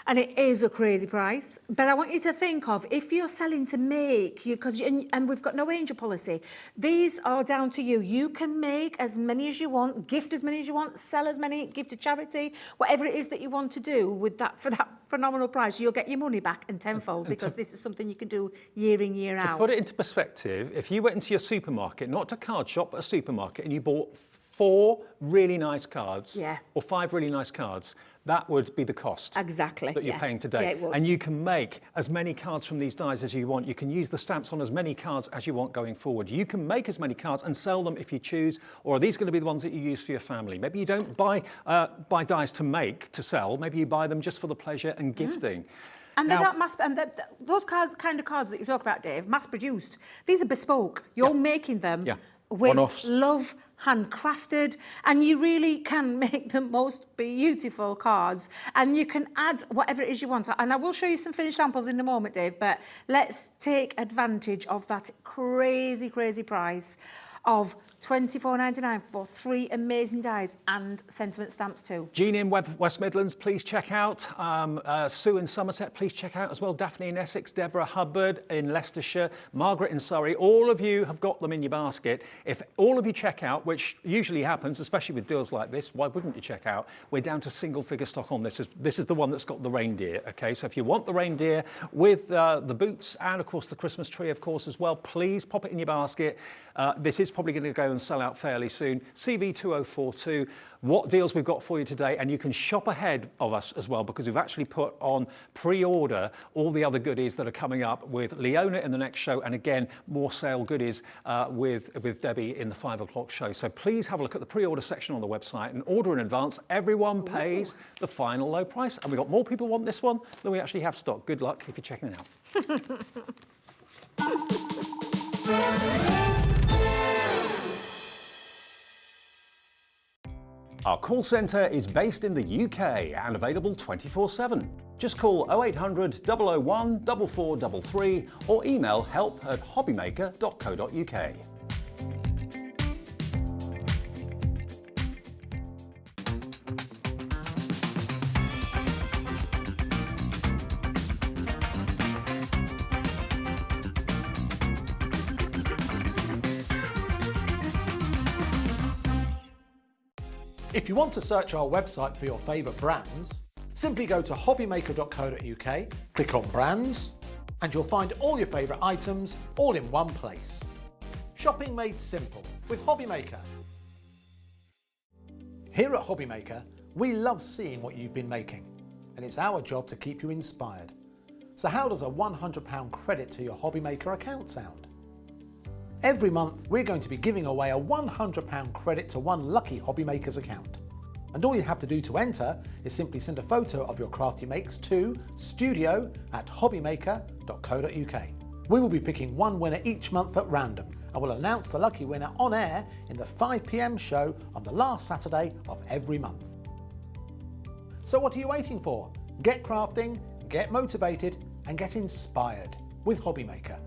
And it is a crazy price. But I want you to think of, if you're selling to make, and we've got no angel policy, these are down to you. You can make as many as you want, gift as many as you want, sell as many, give to charity, whatever it is that you want to do with that, for that phenomenal price, you'll get your money back and tenfold, because this is something you can do year in, year out. To put it into perspective, if you went into your supermarket, not a card shop, but a supermarket, and you bought 4 really nice cards, or 5 really nice cards, that would be the cost that you're paying today. Yeah, it would. And you can make as many cards from these dies as you want. You can use the stamps on as many cards as you want going forward. You can make as many cards and sell them if you choose, or are these going to be the ones that you use for your family? Maybe you don't buy dies to sell. Maybe you buy them just for the pleasure and gifting. And they're not those kind of cards that you talk about, Dave, mass-produced. These are bespoke. You're making them with love, handcrafted, and you really can make the most beautiful cards, and you can add whatever it is you want. And I will show you some finished samples in a moment, Dave, but let's take advantage of that crazy, crazy price of £24.99 for 3 amazing dies and sentiment stamps too. Jean in West Midlands, please check out. Sue in Somerset, please check out as well. Daphne in Essex, Deborah Hubbard in Leicestershire, Margaret in Surrey. All of you have got them in your basket. If all of you check out, which usually happens, especially with deals like this, why wouldn't you check out? We're down to single figure stock on this. This is the one that's got the reindeer, okay? So if you want the reindeer with the boots and, of course, the Christmas tree, of course, as well, please pop it in your basket. This is probably going to go and sell out fairly soon. CV2042, what deals we've got for you today, and you can shop ahead of us as well, because we've actually put on pre-order all the other goodies that are coming up with Leona in the next show, and again, more sale goodies with Debbie in the 5 o'clock show. So please have a look at the pre-order section on the website and order in advance. Everyone pays the final low price, and we've got more people want this one than we actually have stock. Good luck if you're checking it out. Our call centre is based in the UK and available 24/7. Just call 0800 001 4433 or email help@hobbymaker.co.uk. If you want to search our website for your favourite brands, simply go to hobbymaker.co.uk, click on brands, and you'll find all your favourite items all in one place. Shopping made simple with Hobbymaker. Here at Hobbymaker, we love seeing what you've been making, and it's our job to keep you inspired. So how does a £100 credit to your Hobbymaker account sound? Every month, we're going to be giving away a £100 credit to one lucky Hobbymaker's account. And all you have to do to enter is simply send a photo of your craft you makes to studio@hobbymaker.co.uk. We will be picking one winner each month at random, and we'll announce the lucky winner on air in the 5 PM show on the last Saturday of every month. So what are you waiting for? Get crafting, get motivated, and get inspired with Hobbymaker.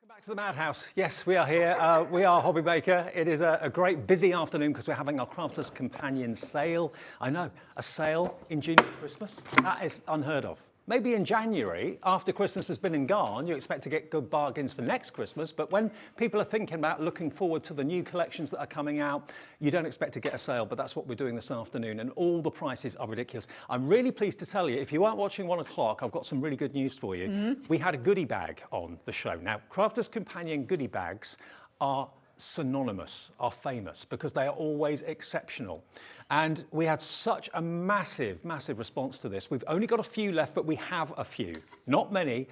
Back to the Madhouse. Yes, we are here. We are Hobbymaker. It is a great busy afternoon because we're having our Crafters Companion sale. I know, a sale in June for Christmas. That is unheard of. Maybe in January, after Christmas has been and gone, you expect to get good bargains for next Christmas, but when people are thinking about looking forward to the new collections that are coming out, you don't expect to get a sale, but that's what we're doing this afternoon, and all the prices are ridiculous. I'm really pleased to tell you, if you aren't watching 1 o'clock, I've got some really good news for you. We had a goodie bag on the show. Now, Crafter's Companion goodie bags are synonymous, are famous, because they are always exceptional. And we had such a massive, massive response to this. We've only got a few left, but we have a few, not many.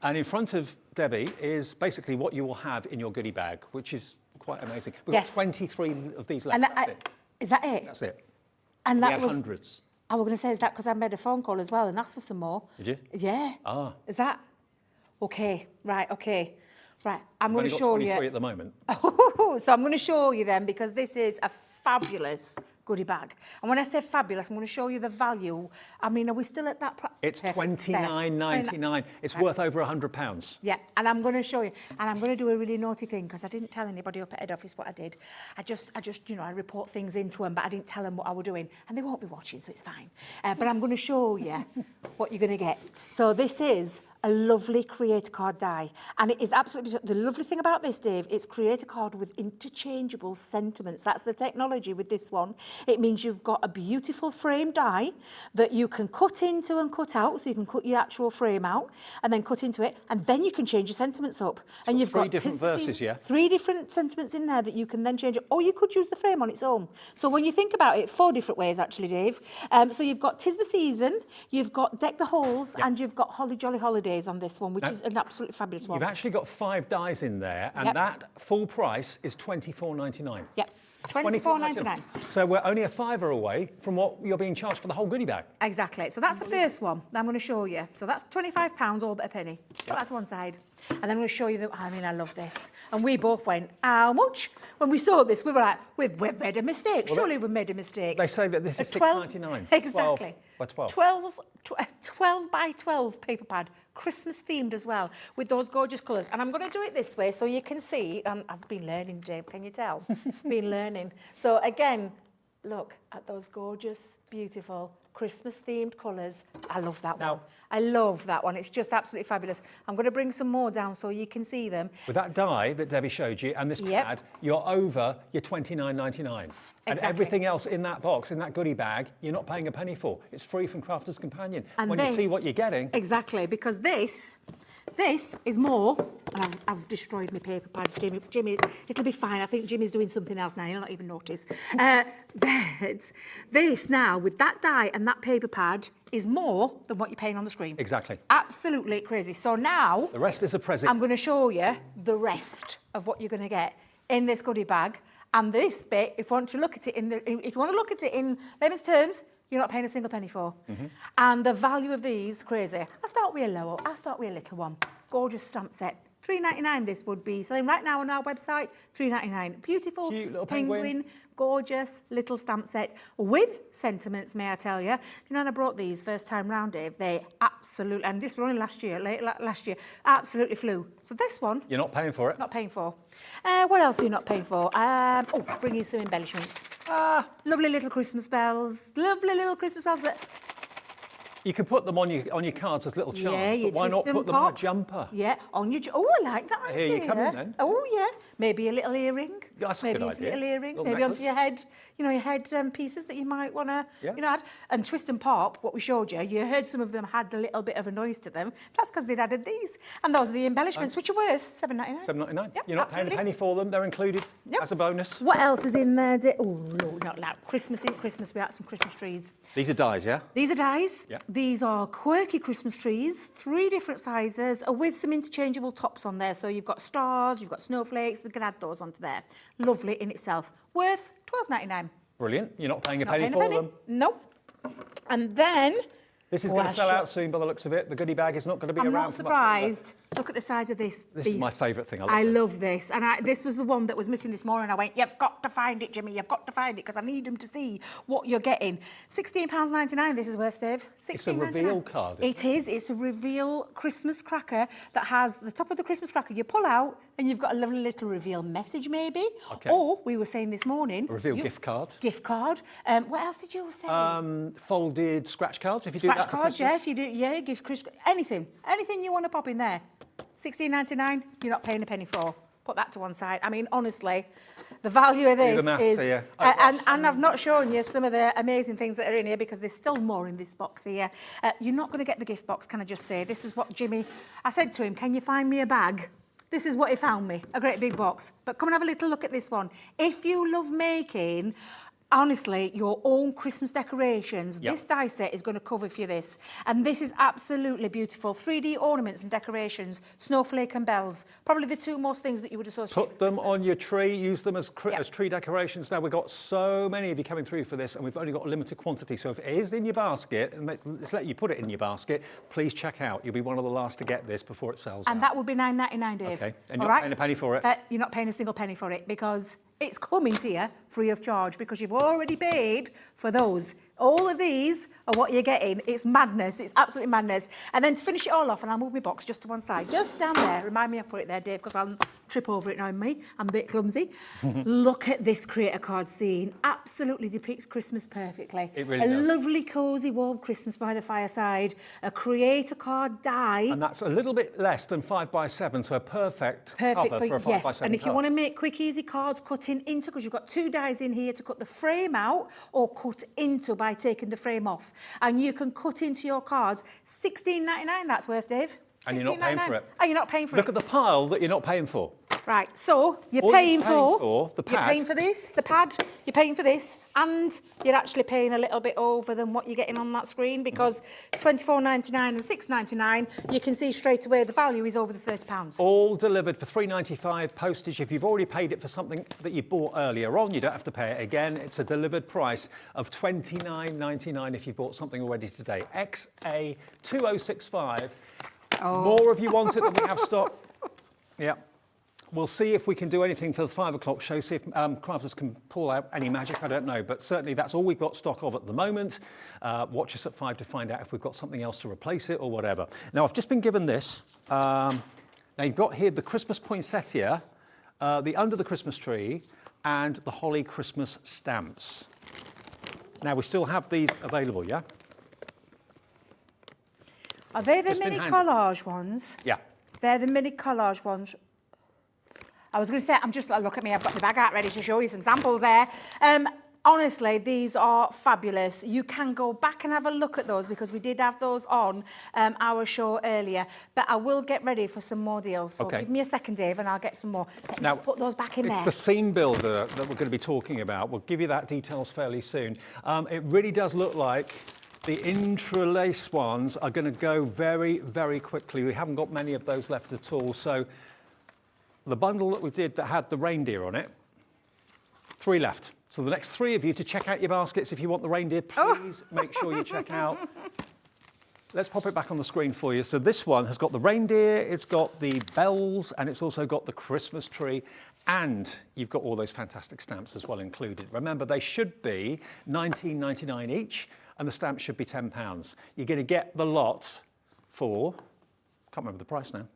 And in front of Debbie is basically what you will have in your goodie bag, which is quite amazing. We've got 23 of these left. And That's it. Is that it? That's it. And that we had was hundreds. I was going to say, is that because I made a phone call as well and asked for some more? Did you? Yeah. Ah. Is that? Okay. Right. Okay. Right. I'm We've going to only got show 23 you. at the moment. So I'm going to show you then, because this is a fabulous goodie bag. And when I say fabulous, I'm going to show you the value. I mean, are we still at that price? It's $29.99. It's worth over £100. Yeah, and I'm going to show you. And I'm going to do a really naughty thing, because I didn't tell anybody up at head office what I did. I just, you know, I report things into them, but I didn't tell them what I was doing. And they won't be watching, so it's fine. But I'm going to show you what you're going to get. So this is a lovely creator card die, and it is absolutely the lovely thing about this, Dave. It's creator card with interchangeable sentiments. That's the technology with this one. It means you've got a beautiful frame die that you can cut into and cut out, so you can cut your actual frame out and then cut into it, and then you can change your sentiments up. And you've got 3 different verses, yeah? 3 different sentiments in there that you can then change it, or you could use the frame on its own. So when you think about it, 4 different ways actually, Dave. So you've got 'Tis the Season, you've got Deck the Halls, and you've got Holly Jolly Holidays on this one, which is an absolutely fabulous one. You've actually got 5 dies in there, and that full price is $24.99. Yep. $24.99. So we're only a £5 away from what you're being charged for the whole goodie bag. Exactly. So that's the first one that I'm going to show you. So that's £25, all but a penny. Put that to one side. And then I'm going to show you the, I mean, I love this. And we both went, how much? When we saw this, we were like, we've made a mistake. Well, surely we've made a mistake. They say that this is $6.99. Exactly. 12 by 12. 12 by 12 paper pad, Christmas themed as well, with those gorgeous colours. And I'm going to do it this way so you can see. I've been learning, Dave, can you tell? Been learning. So again, look at those gorgeous, beautiful Christmas themed colours. I love that one. I love that one. It's just absolutely fabulous. I'm going to bring some more down so you can see them. With that die that Debbie showed you and this pad, you're over your $29.99. And everything else in that box, in that goodie bag, you're not paying a penny for. It's free from Crafter's Companion. And when you see what you're getting. Exactly, because this is more, and I've destroyed my paper pad, Jimmy, it'll be fine. I think Jimmy's doing something else now, he'll not even notice. But this now, with that die and that paper pad, is more than what you're paying on the screen. Exactly. Absolutely crazy. So now, the rest is a present. I'm going to show you the rest of what you're going to get in this goodie bag. And this bit, if you want to look at it in layman's terms, you're not paying a single penny for. And the value of these, crazy. I'll start with a little one. Gorgeous stamp set. $3.99 this would be selling right now on our website. $3.99. Beautiful, cute little penguin, gorgeous little stamp set with sentiments, may I tell you. You know, when I brought these first time round, Dave, they absolutely, and this was only last year, absolutely flew. So this one, you're not paying for it. Not paying for. What else are you not paying for? Bringing some embellishments. Lovely little Christmas bells. Lovely little Christmas bells that... You can put them on your cards as little charms, yeah, but why not put them on a jumper? Yeah, on your... Oh, I like that idea. Here you come in then. Oh, yeah. Maybe a little earring. That's a maybe good into idea. Little earrings. Little maybe necklace. onto your head. You know, your head pieces that you might want to, you know, add. And twist and pop, what we showed you, you heard some of them had a little bit of a noise to them. That's because they'd added these. And those are the embellishments, which are worth $7.99. $7.99. Yep, You're not paying a penny for them. They're included as a bonus. What else is in there? Oh, no, not loud. Christmas in Christmas. We have some Christmas trees. These are dies, yeah? These are dies. Yep. These are quirky Christmas trees, 3 different sizes, with some interchangeable tops on there. So you've got stars, you've got snowflakes. You can add those onto there. Lovely in itself. Worth $12.99. Brilliant. You're not paying a penny for them. Nope. And then... This is going to sell out soon by the looks of it. The goodie bag is not going to be I'm around not for much longer. surprised. Look at the size of this. This is my favourite thing. I love this. And this was the one that was missing this morning. I went, you've got to find it, Jimmy. You've got to find it because I need them to see what you're getting. £16.99 this is worth, Dave. It's a reveal card. It is. It's a reveal Christmas cracker that has the top of the Christmas cracker you pull out and you've got a lovely little reveal message maybe. Okay. Or, we were saying this morning... A reveal gift card. Gift card. What else did you say? Folded scratch cards, if you do Scratch cards, yeah, if you do, yeah, gift Christmas, anything you want to pop in there. $16.99, you're not paying a penny for. Put that to one side. I mean, honestly, the value of this is... here. And I've not shown you some of the amazing things that are in here because there's still more in this box here. You're not going to get the gift box, can I just say? This is what Jimmy... I said to him, can you find me a bag? This is what he found me, a great big box. But come and have a little look at this one. If you love making... Honestly, your own Christmas decorations, Yep. this die set is going to cover for you this. And this is absolutely beautiful. 3D ornaments and decorations, snowflake and bells. Probably the two most things that you would associate Put with them Christmas. on your tree, use them as, Yep. as tree decorations. Now, we've got so many of you coming through for this, and we've only got a limited quantity. So if it is in your basket, and let's let you put it in your basket, please check out. You'll be one of the last to get this before it sells And out. that would be $9.99, Dave. Okay, and All you're not right? paying a penny for it? You're not paying a single penny for it because it's coming to you free of charge because you've already paid for those. All of these are what you're getting. It's madness. It's absolutely madness. And then to finish it all off, and I'll move my box just to one side, just down there. Remind me I put it there, Dave, because I'll trip over it now, me. I'm a bit clumsy. Look at this creator card scene. Absolutely depicts Christmas perfectly. It really does. A lovely, cosy, warm Christmas by the fireside. A creator card die. And that's a little bit less than 5x7, so a perfect cover for a 5x7 yes. And if you card. want to make quick, easy cards cutting into, because you've got two dies in here to cut the frame out or cut into by taking the frame off. And you can cut into your cards. $16.99 that's worth, Dave. And you're not paying for it. And you're not paying for Look it. at the pile that you're not paying for. Right, so you're All paying you're paying for the you're pad. paying for this, the pad, you're paying for this, and you're actually paying a little bit over than what you're getting on that screen because $24.99 and $6.99, you can see straight away the value is over the £30. All delivered for $3.95 postage. If you've already paid it for something that you bought earlier on, you don't have to pay it again. It's a delivered price of $29.99 if you bought something already today. XA2065. More of you want it than we have stock. Yeah. We'll see if we can do anything for the 5 o'clock show, see if crafters can pull out any magic, I don't know. But certainly that's all we've got stock of at the moment. Watch us at 5 to find out if we've got something else to replace it or whatever. Now, I've just been given this. Now, you've got here the Christmas poinsettia, the under the Christmas tree, and the holly Christmas stamps. Now, we still have these available, yeah? Are they the It's been mini handy. collage ones? Yeah. They're the mini collage ones. I was going to say, I'm just, look at me, I've got the bag out ready to show you some samples there. Honestly, these are fabulous. You can go back and have a look at those because we did have those on our show earlier. But I will get ready for some more deals. So Okay. give me a second, Dave, and I'll get some more. Let me Now, just put those back in it's there. the seam builder that we're going to be talking about. We'll give you that details fairly soon. It really does look like the interlaced ones are going to go very, very quickly. We haven't got many of those left at all. So the bundle that we did that had the reindeer on it, 3 left. So the next 3 of you to check out your baskets if you want the reindeer, please make sure you check out. Let's pop it back on the screen for you. So this one has got the reindeer, it's got the bells, and it's also got the Christmas tree, and you've got all those fantastic stamps as well included. Remember, they should be $19.99 each, and the stamps should be £10. You're going to get the lot for, can't remember the price now.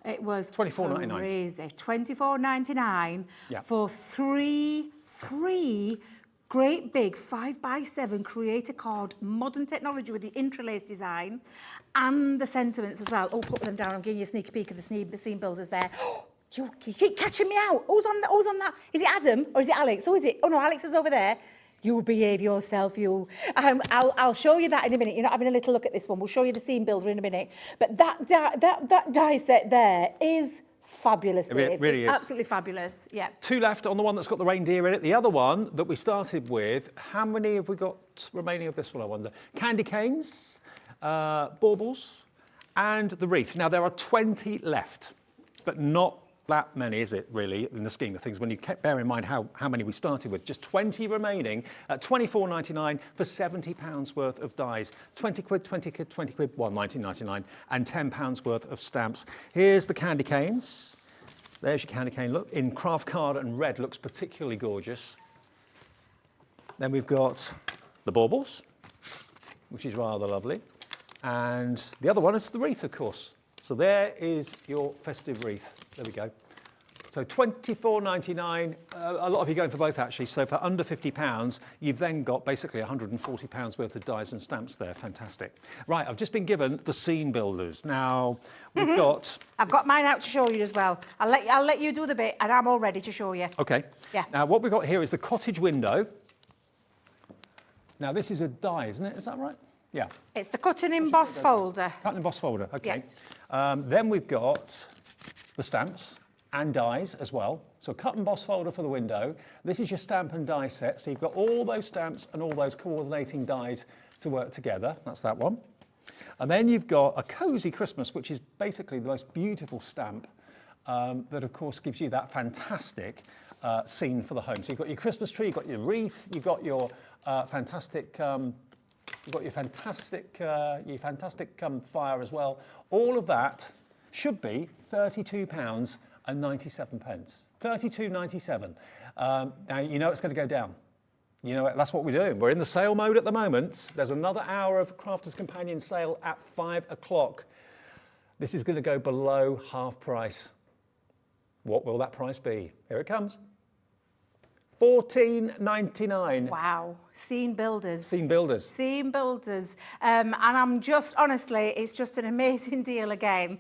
It was $24.99. crazy. $24.99 Yeah. for three great big 5x7 creator card, modern technology with the interlaced design and the sentiments as well. Oh, put them down. I'm giving you a sneaky peek of the scene builders there. You keep catching me out. Who's on that? Is it Adam or is it Alex? Who is it? Oh no, Alex is over there. You behave yourself, you. I'll show you that in a minute. You're not having a little look at this one. We'll show you the scene builder in a minute. But that die set there is fabulous, Dave. It really it's is. absolutely fabulous. Yeah. 2 left on the one that's got the reindeer in it. The other one that we started with, how many have we got remaining of this one, I wonder? Candy canes, baubles, and the wreath. Now, there are 20 left, but not that many, is it, really, in the scheme of things, when you bear in mind how many we started with. Just 20 remaining at $24.99 for £70 worth of dies. 20 quid, 20 quid, 20 quid, well, £19.99, and £10 worth of stamps. Here's the candy canes. There's your candy cane. Look, in craft card and red, looks particularly gorgeous. Then we've got the baubles, which is rather lovely. And the other one is the wreath, of course. So there is your festive wreath. There we go. So £24.99, a lot of you going for both actually. So for under £50, you've then got basically £140 worth of dies and stamps there. Fantastic. Right, I've just been given the scene builders. Now, we've got... I've got mine out to show you as well. I'll let you do the bit and I'm all ready to show you. Okay. Yeah. Now, what we've got here is the cottage window. Now, this is a die, isn't it? Is that right? Yeah. It's the cut and emboss folder. Cut and emboss folder, okay. Yeah. Then we've got the stamps and dies as well. So cut and emboss folder for the window. This is your stamp and die set. So you've got all those stamps and all those coordinating dies to work together. That's that one. And then you've got a cozy Christmas, which is basically the most beautiful stamp that, of course, gives you that fantastic scene for the home. So you've got your Christmas tree, you've got your wreath, you've got your fantastic fire as well. All of that should be £32.97. £32.97. Now, you know it's going to go down. You know, that's what we're doing. We're in the sale mode at the moment. There's another hour of Crafter's Companion sale at 5 o'clock. This is going to go below half price. What will that price be? Here it comes. £14.99. Wow, scene builders. Scene builders. Scene builders. And I'm just, honestly, it's just an amazing deal again,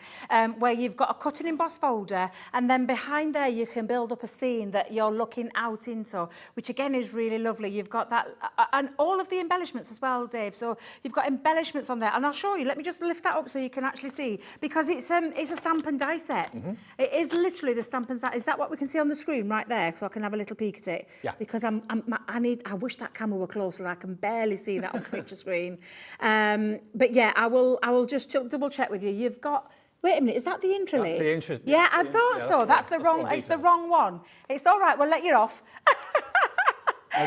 where you've got a cut and emboss folder, and then behind there you can build up a scene that you're looking out into, which again is really lovely. You've got that, and all of the embellishments as well, Dave. So you've got embellishments on there, and I'll show you. Let me just lift that up so you can actually see, because it's a stamp and die set. It is literally the stamp and die. Is that what we can see on the screen right there? So I can have a little peek at it. Yeah. Because I wish that camera were closer. I can barely see that on the picture screen. But yeah, I will just double check with you. You've got. Wait a minute, is that the Interlaced? That's the Interlaced. Yeah, I thought so. That's the wrong. It's the wrong one. It's all right. We'll let you off.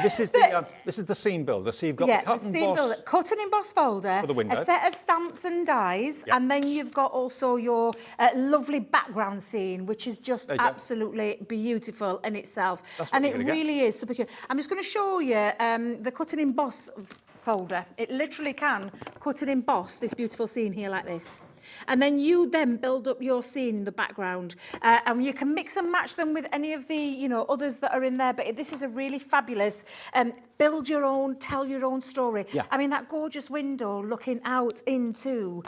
This is the scene builder. So you've got the cut and emboss. Cut and emboss folder, for the window. a set of stamps and dies, and then you've got also your lovely background scene, which is just absolutely beautiful in itself. And it really is super cute. I'm just going to show you the cut and emboss folder. It literally can cut and emboss this beautiful scene here like this. And then you then build up your scene in the background, and you can mix and match them with any of the others that are in there. But this is a really fabulous build your own, tell your own story. Yeah. I mean, that gorgeous window looking out into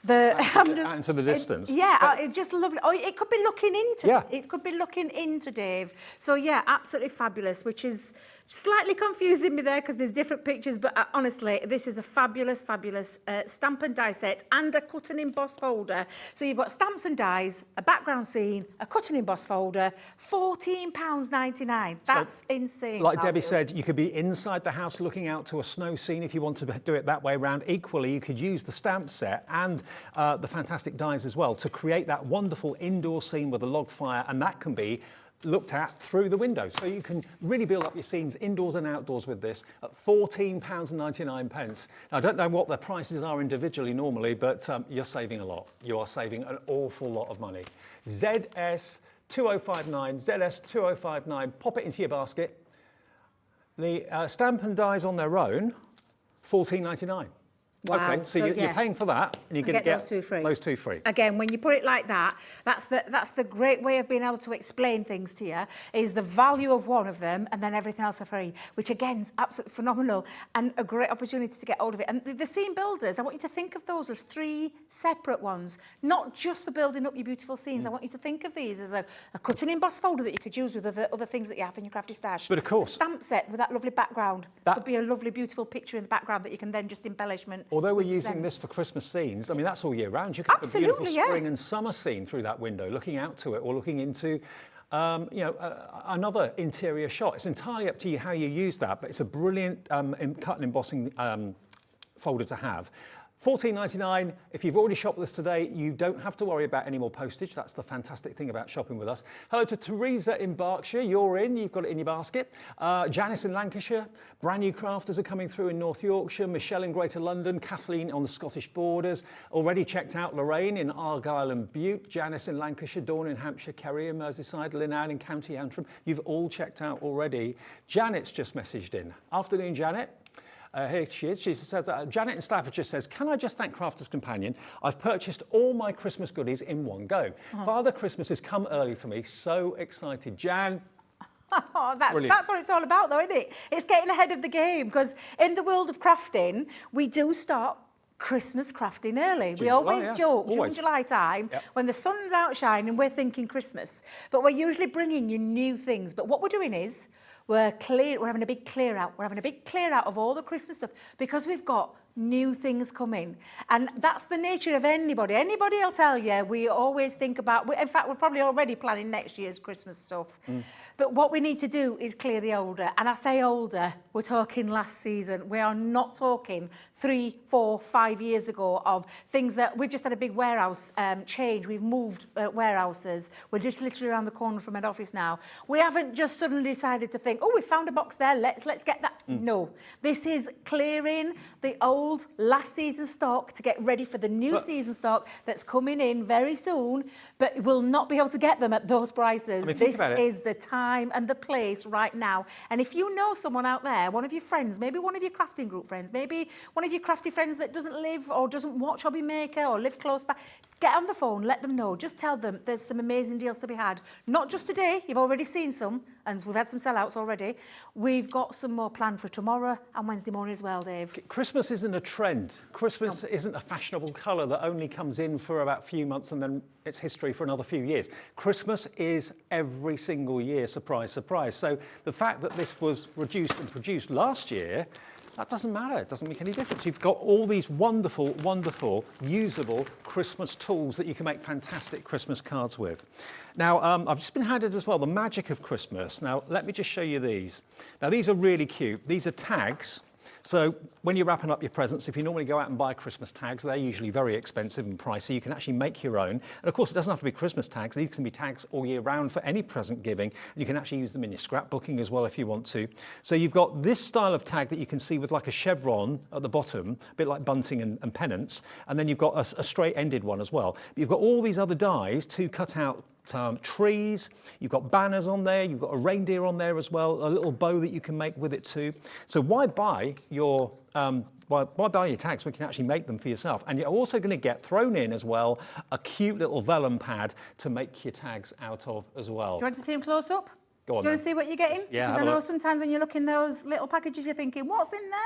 into the distance. It's just lovely. Oh, it could be looking into. It could be looking into, Dave. So yeah, absolutely fabulous. Which is slightly confusing me there because there's different pictures, but honestly, this is a fabulous stamp and die set and a cut and emboss folder. So you've got stamps and dies, a background scene, a cut and emboss folder, £14.99. That's insane. Like Debbie said, you could be inside the house looking out to a snow scene if you want to do it that way around. Equally, you could use the stamp set and the fantastic dies as well to create that wonderful indoor scene with a log fire, and that can be looked at through the window. So you can really build up your scenes indoors and outdoors with this at £14.99. Now, I don't know what the prices are individually normally, but you're saving a lot. You are saving an awful lot of money. ZS2059, ZS2059, pop it into your basket. The stamp and dies on their own, £14.99. Wow. Okay, so you're paying for that, and you're going to get those two free. Again, when you put it like that, that's the great way of being able to explain things to you, is the value of one of them, and then everything else for free, which again is absolutely phenomenal and a great opportunity to get hold of it. And the scene builders, I want you to think of those as 3 separate ones, not just for building up your beautiful scenes. I want you to think of these as a cut and emboss folder that you could use with other things that you have in your crafty stash. But of course, a stamp set with that lovely background. That could be a lovely, beautiful picture in the background that you can then just embellishment. Although we're using this for Christmas scenes, I mean, that's all year round. You can have a beautiful spring and summer scene through that window, looking out to it or looking into, another interior shot. It's entirely up to you how you use that, but it's a brilliant cut and embossing folder to have. £14.99. If you've already shopped with us today, you don't have to worry about any more postage. That's the fantastic thing about shopping with us. Hello to Teresa in Berkshire. You're in. You've got it in your basket. Janice in Lancashire. Brand new crafters are coming through in North Yorkshire. Michelle in Greater London. Kathleen on the Scottish borders. Already checked out Lorraine in Argyll and Bute. Janice in Lancashire. Dawn in Hampshire. Kerry in Merseyside. Lynanne in County Antrim. You've all checked out already. Janet's just messaged in. Afternoon, Janet. Here she is. She says, Janet in Staffordshire says, can I just thank Crafters Companion? I've purchased all my Christmas goodies in one go. Father Christmas has come early for me. So excited. Jan. Oh, that's what it's all about, though, isn't it? It's getting ahead of the game, because in the world of crafting, we do start Christmas crafting early. We always joke, June, July time, when the sun's out shining, we're thinking Christmas. But we're usually bringing you new things. But what we're doing is, we're having a big clear out. We're having a big clear out of all the Christmas stuff, because we've got new things coming. And that's the nature of anybody. Anybody will tell you, we always think about, in fact, we're probably already planning next year's Christmas stuff. But what we need to do is clear the older. And I say older, we're talking last season. We are not talking 3, 4, 5 years ago of things that we've just had a big warehouse change. We've moved warehouses. We're just literally around the corner from head office now. We haven't just suddenly decided to think, oh, we found a box there, let's get that. No, this is clearing the old last season stock to get ready for the new season stock that's coming in very soon, but we'll not be able to get them at those prices. This is the time and the place right now. And if you know someone out there, one of your friends, maybe one of your crafting group friends, maybe one of your crafty friends that doesn't live or doesn't watch Hobby Maker or live close by, get on the phone, let them know. Just tell them there's some amazing deals to be had. Not just today, you've already seen some, and we've had some sellouts already. We've got some more planned for tomorrow and Wednesday morning as well, Dave. Christmas isn't a trend. Christmas isn't a fashionable colour that only comes in for about a few months and then it's history for another few years. Christmas is every single year, surprise, surprise. So the fact that this was reduced and produced last year, that doesn't matter. It doesn't make any difference. You've got all these wonderful, wonderful, usable Christmas tools that you can make fantastic Christmas cards with. Now, I've just been handed as well the magic of Christmas. Now, let me just show you these. Now, these are really cute. These are tags. So when you're wrapping up your presents, if you normally go out and buy Christmas tags, they're usually very expensive and pricey. You can actually make your own. And of course, it doesn't have to be Christmas tags. These can be tags all year round for any present giving. And you can actually use them in your scrapbooking as well if you want to. So you've got this style of tag that you can see with like a chevron at the bottom, a bit like bunting and pennants. And then you've got a straight-ended one as well. But you've got all these other dies to cut out trees, you've got banners on there, you've got a reindeer on there as well, a little bow that you can make with it too. So why buy your tags when you can actually make them for yourself? And you're also going to get thrown in as well a cute little vellum pad to make your tags out of as well. Do you want to see them close up? Go on. Do you want to see what you're getting? Yeah, because I know sometimes when you look in those little packages, you're thinking, what's in there?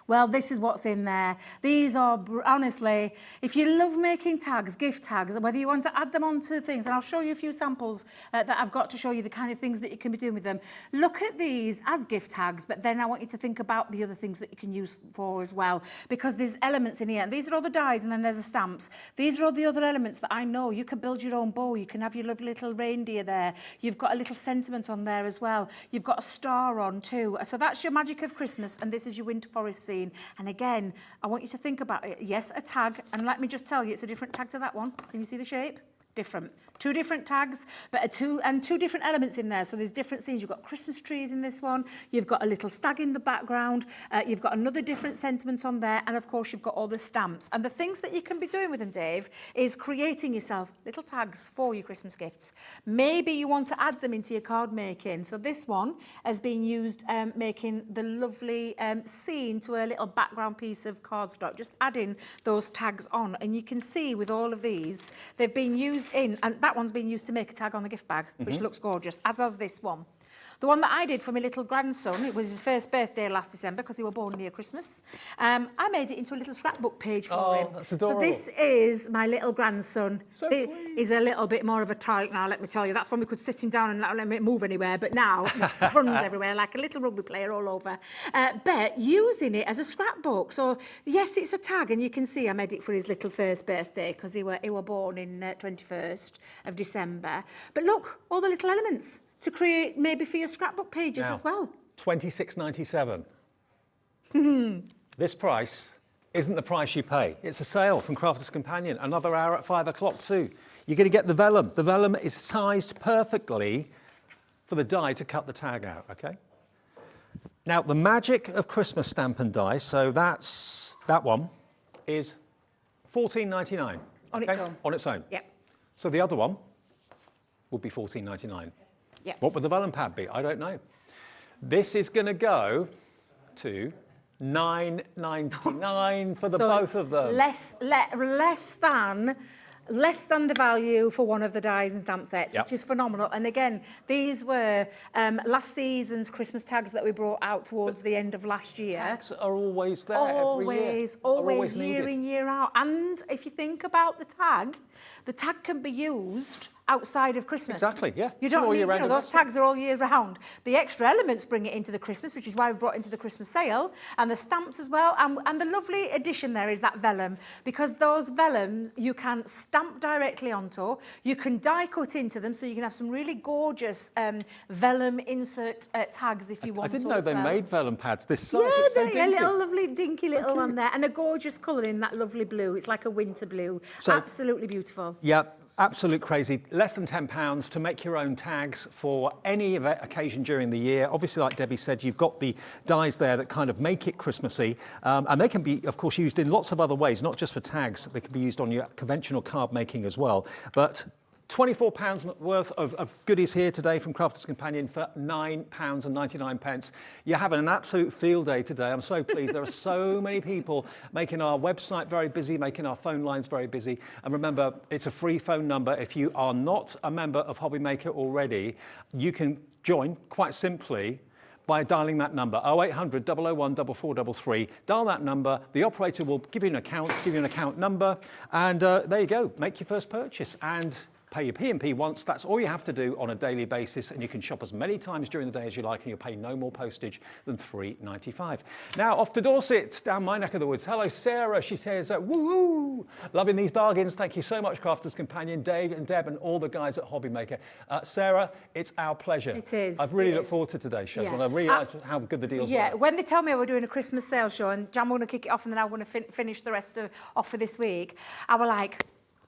Well, this is what's in there. These are, honestly, if you love making tags, gift tags, whether you want to add them onto things, and I'll show you a few samples that I've got to show you the kind of things that you can be doing with them. Look at these as gift tags, but then I want you to think about the other things that you can use for as well, because there's elements in here. And these are all the dies, and then there's the stamps. These are all the other elements that I know. You can build your own bow. You can have your lovely little reindeer there. You've got a little sentiment on there as well. You've got a star on too. So that's your magic of Christmas, and this is your winter forest scene. And again, I want you to think about it. Yes, a tag, and let me just tell you, it's a different tag to that one. Can you see the shape? Different. Two different tags, but two different elements in there. So there's different scenes. You've got Christmas trees in this one. You've got a little stag in the background. You've got another different sentiment on there. And of course, you've got all the stamps. And the things that you can be doing with them, Dave, is creating yourself little tags for your Christmas gifts. Maybe you want to add them into your card making. So this one has been used making the lovely scene to a little background piece of cardstock, just adding those tags on. And you can see with all of these, they've been used in, and that one's been used to make a tag on the gift bag, which looks gorgeous, as has this one. The one that I did for my little grandson, it was his first birthday last December because he was born near Christmas. I made it into a little scrapbook page for him. That's adorable. So this is my little grandson. So sweet. He's a little bit more of a tyke now, let me tell you. That's when we could sit him down and not let him move anywhere. But now he runs everywhere like a little rugby player all over. But using it as a scrapbook. So yes, it's a tag, and you can see I made it for his little first birthday because he were born in 21st of December. But look, all the little elements to create maybe for your scrapbook pages as well. $26.97. This price isn't the price you pay. It's a sale from Crafters Companion. Another hour at 5 o'clock too. You're going to get the vellum. The vellum is sized perfectly for the die to cut the tag out, okay? Now, the magic of Christmas stamp and die, so that one, is $14.99. On its own. On its own. Yep. So the other one would be $14.99. Yep. What would the vellum pad be? I don't know. This is going to go to £9.99 for the So both of them. Less than the value for one of the dies and stamp sets, Yep. which is phenomenal. And again, these were last season's Christmas tags that we brought out towards the end of last year. Tags are always there every year. Always, year needed. in, year out. And if you think about the tag can be used outside of Christmas. Exactly, yeah. You It's don't all need, year round those investment. tags are all year round. The extra elements bring it into the Christmas, which is why we've brought into the Christmas sale, and the stamps as well. And the lovely addition there is that vellum, because those vellum you can stamp directly onto, you can die cut into them, so you can have some really gorgeous vellum insert tags if you want. I didn't to know as they well. made vellum pads this size. Yeah, It's so a dinky. little lovely dinky little one there, and a gorgeous colour in that lovely blue. It's like a winter blue. So- Absolutely beautiful. Yep, absolute crazy. Less than £10 to make your own tags for any occasion during the year. Obviously, like Debbie said, you've got the dies there that kind of make it Christmassy. And they can be, of course, used in lots of other ways, not just for tags. They can be used on your conventional card making as well. But £24 worth of goodies here today from Crafters Companion for £9.99. You're having an absolute field day today. I'm so pleased. There are so many people making our website very busy, making our phone lines very busy. And remember, it's a free phone number. If you are not a member of Hobby Maker already, you can join quite simply by dialing that number, 0800 001 4433. Dial that number, the operator will give you an account number, and there you go, make your first purchase and pay your P&P once. That's all you have to do on a daily basis, and you can shop as many times during the day as you like, and you'll pay no more postage than £3.95. Now, off to Dorset, down my neck of the woods. Hello, Sarah. She says, woo-hoo, loving these bargains. Thank you so much, Crafters Companion, Dave and Deb, and all the guys at Hobby Maker. Sarah, it's our pleasure. It is. I've really It looked is. forward to today's show. Yeah. When I realised how good the deals Yeah, were. when they tell me we're doing a Christmas sale show and Jan want to kick it off and then I want to finish the rest off for this week, I was like,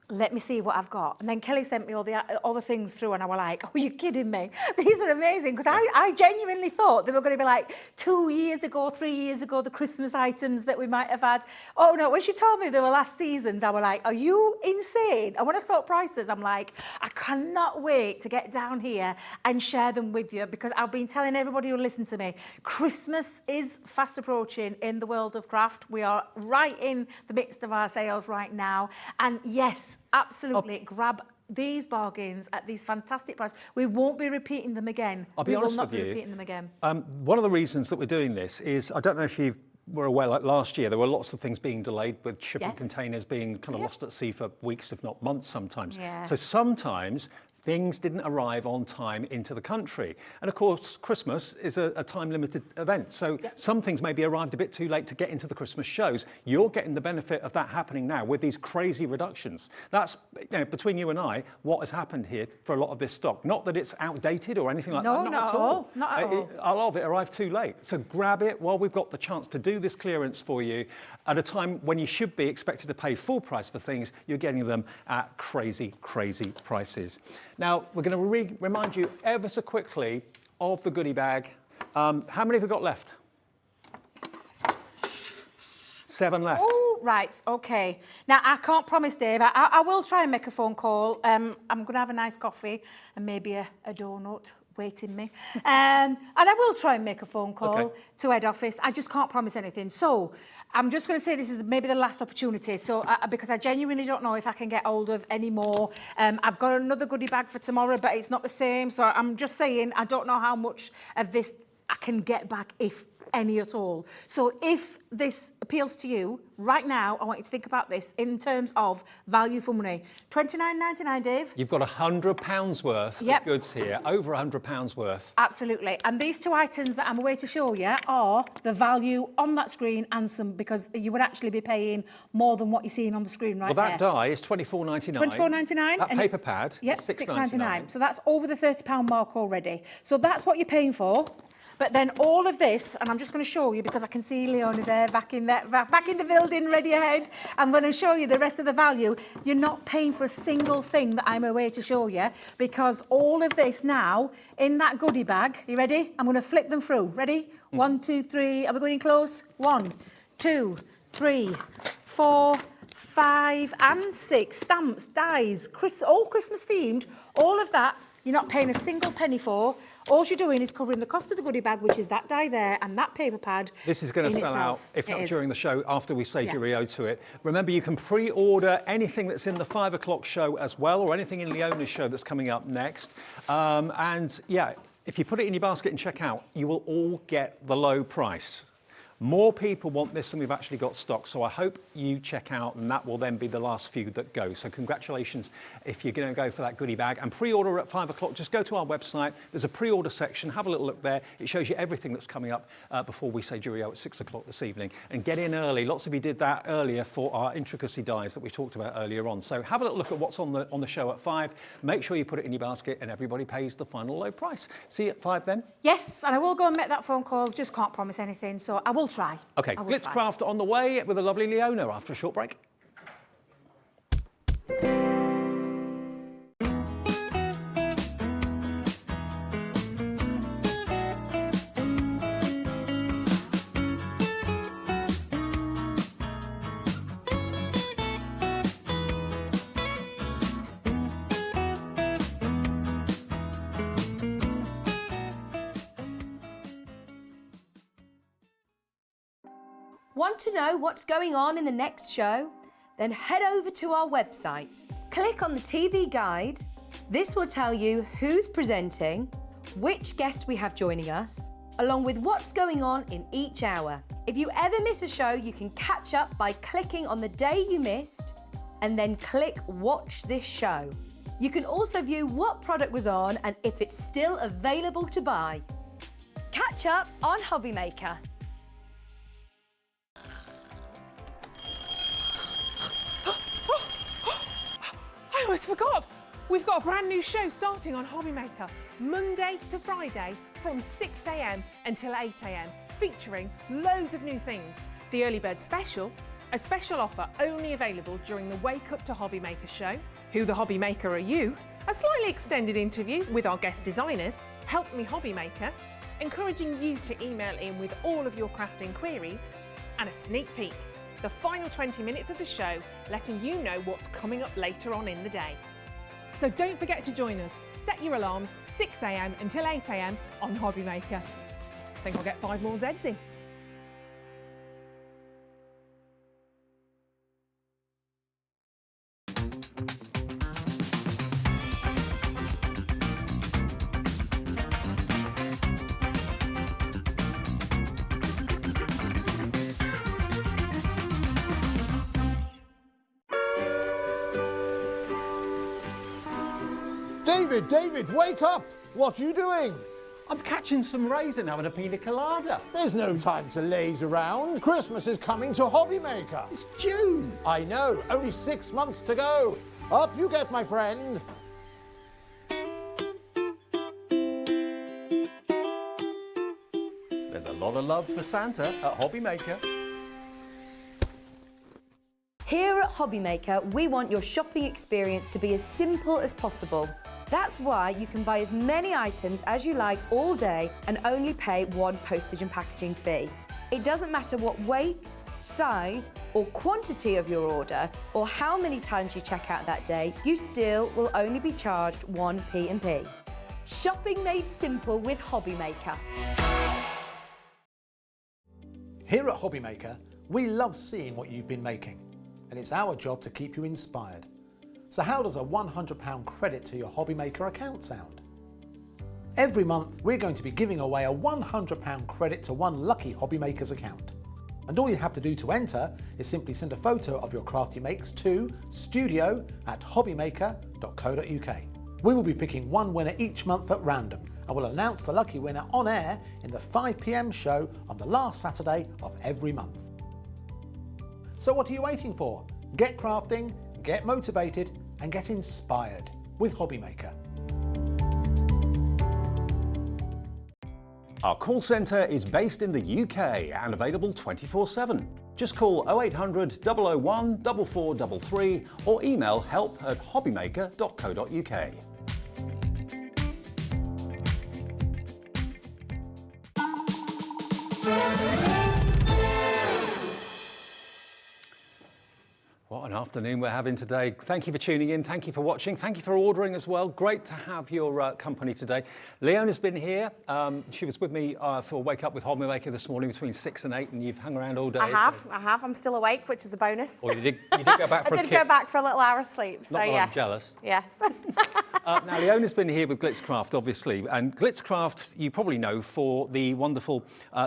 let me see what I've got. And then Kelly sent me all the things through and I was like, oh, you're kidding me. These are amazing. Because I genuinely thought they were going to be like 2 years ago, 3 years ago, the Christmas items that we might have had. Oh no, when she told me they were last seasons, I was like, are you insane? And when I saw prices, I'm like, I cannot wait to get down here and share them with you, because I've been telling everybody who listens to me, Christmas is fast approaching in the world of craft. We are right in the midst of our sales right now. And yes, absolutely, grab these bargains at these fantastic prices. We won't be repeating them again. I'll be we will honest not with be you. repeating them again. One of the reasons that we're doing this is, I don't know if you were aware, like last year, there were lots of things being delayed with shipping Yes. containers being kind of lost at sea for weeks, if not months sometimes. Yeah. So sometimes things didn't arrive on time into the country. And of course, Christmas is a time-limited event. So some things maybe arrived a bit too late to get into the Christmas shows. You're getting the benefit of that happening now with these crazy reductions. That's, between you and I, what has happened here for a lot of this stock. Not that it's outdated or anything like No, that. not at all. Not at all. A lot of it arrived too late. So grab it while we've got the chance to do this clearance for you at a time when you should be expected to pay full price for things. You're getting them at crazy, crazy prices. Now, we're going to remind you ever so quickly of the goodie bag. How many have we got left? 7 left. Oh, right, okay. Now, I can't promise, Dave. I will try and make a phone call. I'm going to have a nice coffee and maybe a donut waiting me. And I will try and make a phone call to head office. I just can't promise anything. So I'm just going to say this is maybe the last opportunity. So because I genuinely don't know if I can get hold of any more. I've got another goodie bag for tomorrow, but it's not the same. So I'm just saying I don't know how much of this I can get back, if any at all. So if this appeals to you right now, I want you to think about this in terms of value for money. $29.99, Dave. You've got £100 worth of goods here, over £100 worth. Absolutely. And these two items that I'm away to show you are the value on that screen and some, because you would actually be paying more than what you're seeing on the screen right Well, there. that die is £24.99. $24.99. That and paper it's- pad, yep, $6.99. $6.99. So that's over the £30 mark already. So that's what you're paying for. But then all of this, and I'm just going to show you because I can see Leonie there back in the building, ready ahead. I'm going to show you the rest of the value. You're not paying for a single thing that I'm away to show you, because all of this now in that goodie bag. You ready? I'm going to flip them through. Ready? 1, 2, 3. Are we going in close? 1, 2, 3, 4, 5 and 6 stamps, dies, all Christmas themed. All of that you're not paying a single penny for. All you're doing is covering the cost of the goodie bag, which is that die there and that paper pad. This is going to sell out, if not during the show, after we say cheerio to it. Remember, you can pre-order anything that's in the 5 o'clock show as well, or anything in Leona's show that's coming up next. And yeah, if you put it in your basket and check out, you will all get the low price. More people want this than we've actually got stock, so I hope you check out, and that will then be the last few that go. So congratulations if you're going to go for that goodie bag. And pre-order at 5 o'clock, just go to our website. There's a pre-order section. Have a little look there. It shows you everything that's coming up before we say cheerio at 6 o'clock this evening. And get in early. Lots of you did that earlier for our intricacy dies that we talked about earlier on. So have a little look at what's on the show at 5. Make sure you put it in your basket, and everybody pays the final low price. See you at 5 then? Yes, and I will go and make that phone call. Just can't promise anything, so I will try. Okay, Glitzcraft on the way with a lovely Leona after a short break. Want to know what's going on in the next show? Then head over to our website. Click on the TV guide. This will tell you who's presenting, which guest we have joining us, along with what's going on in each hour. If you ever miss a show, you can catch up by clicking on the day you missed and then click Watch This Show. You can also view what product was on and if it's still available to buy. Catch up on Hobby Maker. I almost forgot. We've got a brand new show starting on Hobby Maker, Monday to Friday from 6 a.m. until 8 a.m, featuring loads of new things. The Early Bird Special, a special offer only available during the Wake Up to Hobby Maker show. Who the Hobby Maker Are You? A slightly extended interview with our guest designers, Help Me Hobby Maker, encouraging you to email in with all of your crafting queries, and a sneak peek. The final 20 minutes of the show, letting you know what's coming up later on in the day. So don't forget to join us. Set your alarms 6 a.m. until 8 a.m. on Hobby Maker. I think I'll get 5 more Zs in. David, wake up! What are you doing? I'm catching some rays and having a pina colada. There's no time to laze around. Christmas is coming to Hobby Maker. It's June. I know, only 6 months to go. Up you get, my friend. There's a lot of love for Santa at Hobby Maker. Here at Hobby Maker, we want your shopping experience to be as simple as possible. That's why you can buy as many items as you like all day and only pay one postage and packaging fee. It doesn't matter what weight, size or quantity of your order or how many times you check out that day, you still will only be charged one P&P. Shopping made simple with Hobby Maker. Here at Hobby Maker, we love seeing what you've been making, and it's our job to keep you inspired. So how does a £100 credit to your Hobby Maker account sound? Every month, we're going to be giving away a £100 credit to one lucky Hobby Maker's account. And all you have to do to enter is simply send a photo of your craft you makes to studio@hobbymaker.co.uk. We will be picking one winner each month at random, and we'll announce the lucky winner on air in the 5 p.m. show on the last Saturday of every month. So what are you waiting for? Get crafting, get motivated, and get inspired with Hobby Maker. Our call centre is based in the UK and available 24/7. Just call 0800 001 4433 or email help@hobbymaker.co.uk. What an afternoon we're having today. Thank you for tuning in. Thank you for watching. Thank you for ordering as well. Great to have your company today. Leona's been here. She was with me for Wake Up with Hobby Maker this morning between 6 and 8, and you've hung around all day. I have. I'm still awake, which is a bonus. Or you did go back for a I did go back for a little hour's sleep, so Not that yes. I'm jealous. Yes. Now, Leona's been here with Glitzcraft, obviously, and Glitzcraft, you probably know for the wonderful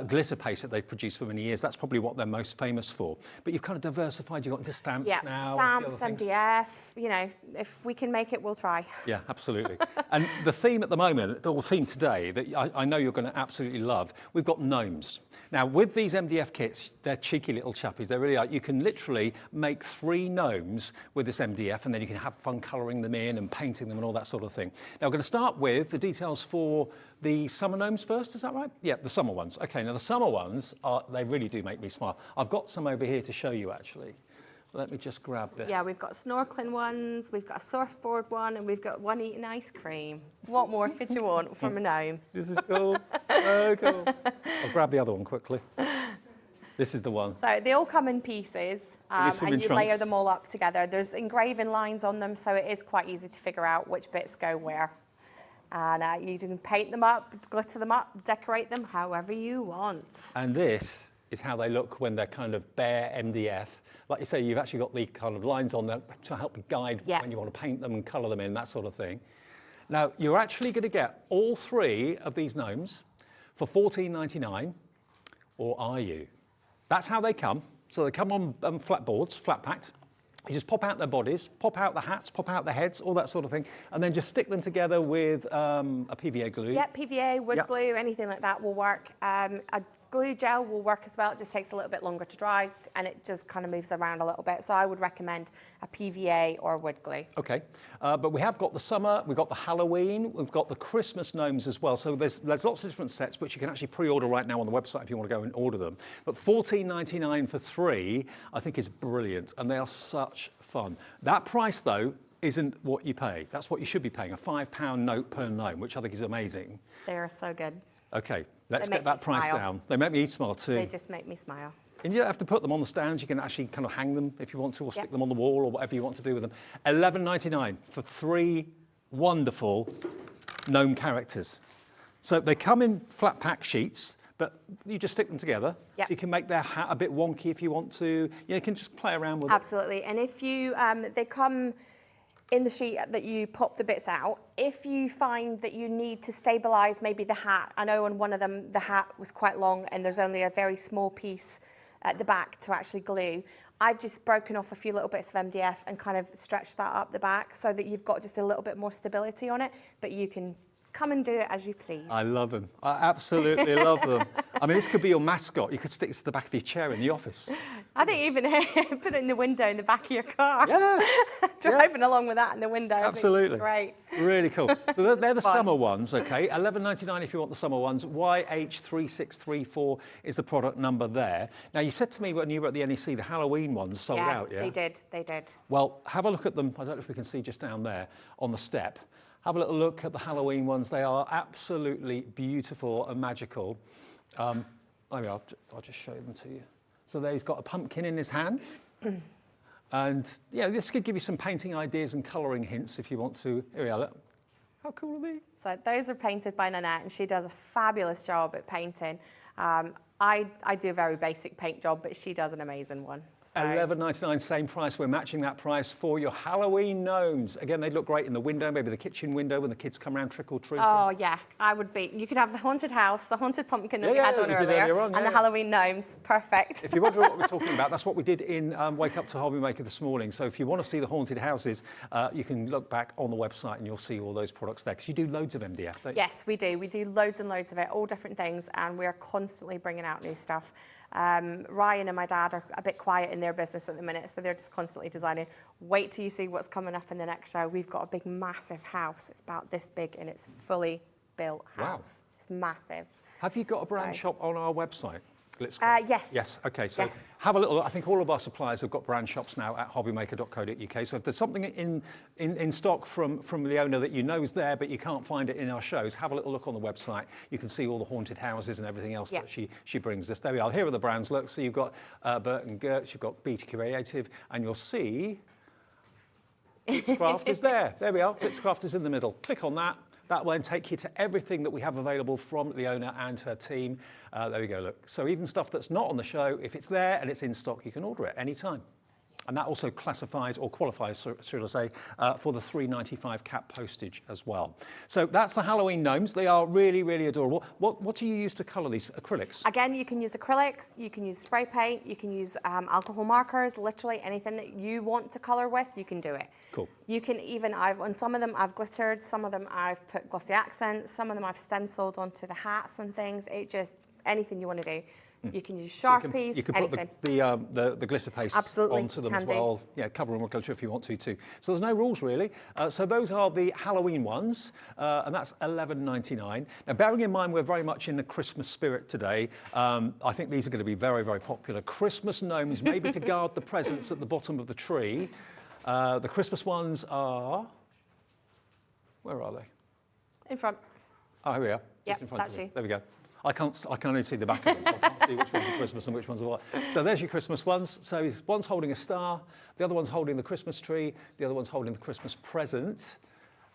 glitter paste that they've produced for many years. That's probably what they're most famous for. But you've kind of diversified. You've got into stamps now. Stamps, MDF, you know, if we can make it, we'll try. Yeah, absolutely. And the theme at the moment, or theme today, that I know you're going to absolutely love, we've got gnomes. Now, with these MDF kits, they're cheeky little chappies. They really are. You can literally make 3 gnomes with this MDF, and then you can have fun colouring them in and painting them and all that sort of thing. Now, we're going to start with the details for the summer gnomes first, is that right? Yeah, the summer ones. Okay, now the summer ones, they really do make me smile. I've got some over here to show you, actually. Let me just grab this. Yeah, we've got snorkeling ones, we've got a surfboard one, and we've got one eating ice cream. What more could you want from a gnome? This is cool. So cool. I'll grab the other one quickly. This is the one. So they all come in pieces, and you layer them all up together. There's engraving lines on them, so it is quite easy to figure out which bits go where. And you can paint them up, glitter them up, decorate them however you want. And this is how they look when they're kind of bare MDF. Like you say, you've actually got the kind of lines on there to help you guide when you want to paint them and colour them in, that sort of thing. Now, you're actually going to get all 3 of these gnomes for $14.99, or are you? That's how they come. So they come on flat boards, flat packed. You just pop out their bodies, pop out the hats, pop out the heads, all that sort of thing, and then just stick them together with a PVA glue. Yeah, PVA, wood glue, anything like that will work. A glue gel will work as well. It just takes a little bit longer to dry, and it just kind of moves around a little bit. So I would recommend a PVA or wood glue. Okay, but we have got the summer, we've got the Halloween, we've got the Christmas gnomes as well. So there's lots of different sets which you can actually pre-order right now on the website if you want to go and order them. But $14.99 for 3, I think is brilliant, and they are such fun. That price though isn't what you pay. That's what you should be paying, a £5 note per gnome, which I think is amazing. They are so good. Okay, let's get that price down. They make me smile too. They just make me smile. And you don't have to put them on the stands. You can actually kind of hang them if you want to, or stick them on the wall, or whatever you want to do with them. $11.99 for 3 wonderful gnome characters. So they come in flat pack sheets, but you just stick them together. So you can make their hat a bit wonky if you want to. You can just play around with it. Absolutely. And if you, they come in the sheet that you pop the bits out. If you find that you need to stabilise maybe the hat, I know on one of them the hat was quite long and there's only a very small piece at the back to actually glue. I've just broken off a few little bits of MDF and kind of stretched that up the back so that you've got just a little bit more stability on it, but you can come and do it as you please. I love them. I absolutely love them. I mean, this could be your mascot. You could stick this to the back of your chair in the office. I think even put it in the window in the back of your car. Yeah. Driving along with that in the window. Absolutely. Great. Really cool. So they're the summer ones, okay? $11.99 if you want the summer ones. YH3634 is the product number there. Now, you said to me when you were at the NEC, the Halloween ones sold out, yeah? They did. They did. Well, have a look at them. I don't know if we can see just down there on the step. Have a little look at the Halloween ones. They are absolutely beautiful and magical. I'll just show them to you. So there he's got a pumpkin in his hand. And yeah, this could give you some painting ideas and colouring hints if you want to. Here we are, look. How cool are these? So those are painted by Nanette, and she does a fabulous job at painting. I do a very basic paint job, but she does an amazing one. So. $11.99, same price. We're matching that price for your Halloween gnomes. Again, they look great in the window, maybe the kitchen window when the kids come around trick-or-treating. Oh, yeah, I would be. You could have the haunted house, the haunted pumpkin that we had on earlier, and the Halloween gnomes. Perfect. If you wonder what we're talking about, that's what we did in Wake Up to Hobby Maker this morning. So if you want to see the haunted houses, you can look back on the website and you'll see all those products there, because you do loads of MDF, don't you? Yes, we do. We do loads and loads of it, all different things, and we are constantly bringing out new stuff. Ryan and my dad are a bit quiet in their business at the minute, so they're just constantly designing. Wait till you see what's coming up in the next show. We've got a big, massive house. It's about this big, and it's fully built house. Wow. It's massive. Have you got a brand shop on our website? Glitzcraft? Yes. Yes, okay, so Yes. have a little look. I think all of our suppliers have got brand shops now at hobbymaker.co.uk, so if there's something in stock from Leona that you know is there but you can't find it in our shows, have a little look on the website. You can see all the haunted houses and everything else that she brings us. There we are, here are the brands, look, so you've got Bert and Gertz, you've got Beta Creative, and you'll see Glitzcraft is there. There we are, Glitzcraft is in the middle. Click on that. That will then take you to everything that we have available from Leona and her team. There we go, look. So even stuff that's not on the show, if it's there and it's in stock, you can order it anytime. And that also classifies or qualifies, should I say, for the £3.95 cap postage as well. So that's the Halloween gnomes. They are really, really adorable. What do you use to colour these? Acrylics? Again, you can use acrylics, you can use spray paint, you can use alcohol markers, literally anything that you want to colour with, you can do it. Cool. You can even, on some of them I've glittered, some of them I've put glossy accents, some of them I've stenciled onto the hats and things. It just, anything you want to do. You can use Sharpies, you can anything. put the glitter paste Absolutely, onto them can as do. well. Yeah, cover them with glitter if you want to too. So there's no rules really. So those are the Halloween ones, and that's $11.99. Now, bearing in mind we're very much in the Christmas spirit today, I think these are going to be very, very popular. Christmas gnomes, maybe to guard the presents at the bottom of the tree. The Christmas ones are, where are they? In front. Oh, here we are. Yep, Just in front that's of me. you. There we go. I can only see the back of it, so I can't see which ones are Christmas and which ones are what. So there's your Christmas ones. So one's holding a star, the other one's holding the Christmas tree, the other one's holding the Christmas present,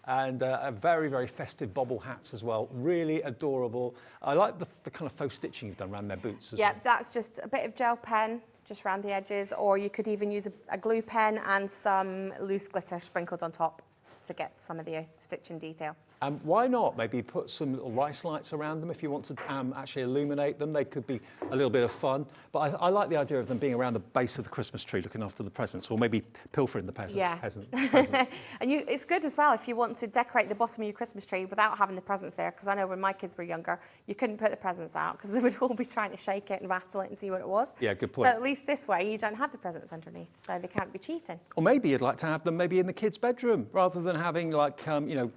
and a very, very festive bobble hats as well. Really adorable. I like the kind of faux stitching you've done around their boots as well. Yeah, that's just a bit of gel pen just around the edges, or you could even use a glue pen and some loose glitter sprinkled on top to get some of the stitching detail. Why not maybe put some little rice lights around them if you want to actually illuminate them? They could be a little bit of fun. But I like the idea of them being around the base of the Christmas tree looking after the presents, or maybe pilfering the presents. And it's good as well if you want to decorate the bottom of your Christmas tree without having the presents there, because I know when my kids were younger, you couldn't put the presents out because they would all be trying to shake it and rattle it and see what it was. Yeah, good point. So at least this way you don't have the presents underneath, so they can't be cheating. Or maybe you'd like to have them maybe in the kids' bedroom rather than having like,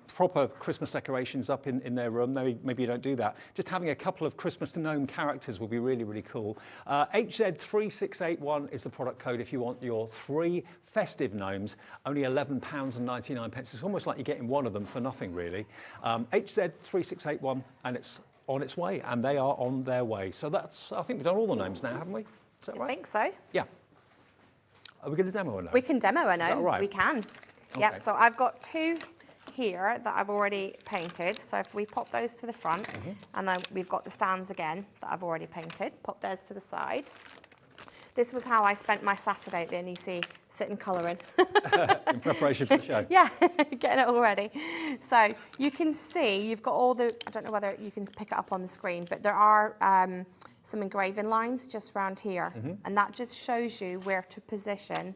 proper Christmas decorations up in their room. Maybe you don't do that. Just having a couple of Christmas gnome characters would be really, really cool. HZ3681 is the product code if you want your 3 festive gnomes, only £11.99. It's almost like you're getting one of them for nothing, really. HZ3681, and it's on its way, and they are on their way. So that's, I think we've done all the gnomes now, haven't we? Is that right? I think so. Yeah. Are we going to demo a gnome? We can demo a gnome. right? We can. Okay. Yep, so I've got 2 here that I've already painted. So if we pop those to the front, and then we've got the stands again that I've already painted, pop those to the side. This was how I spent my Saturday at the NEC, sitting colouring. In preparation for the show. Yeah, getting it all ready. So you can see you've got all the, I don't know whether you can pick it up on the screen, but there are some engraving lines just around here. And that just shows you where to position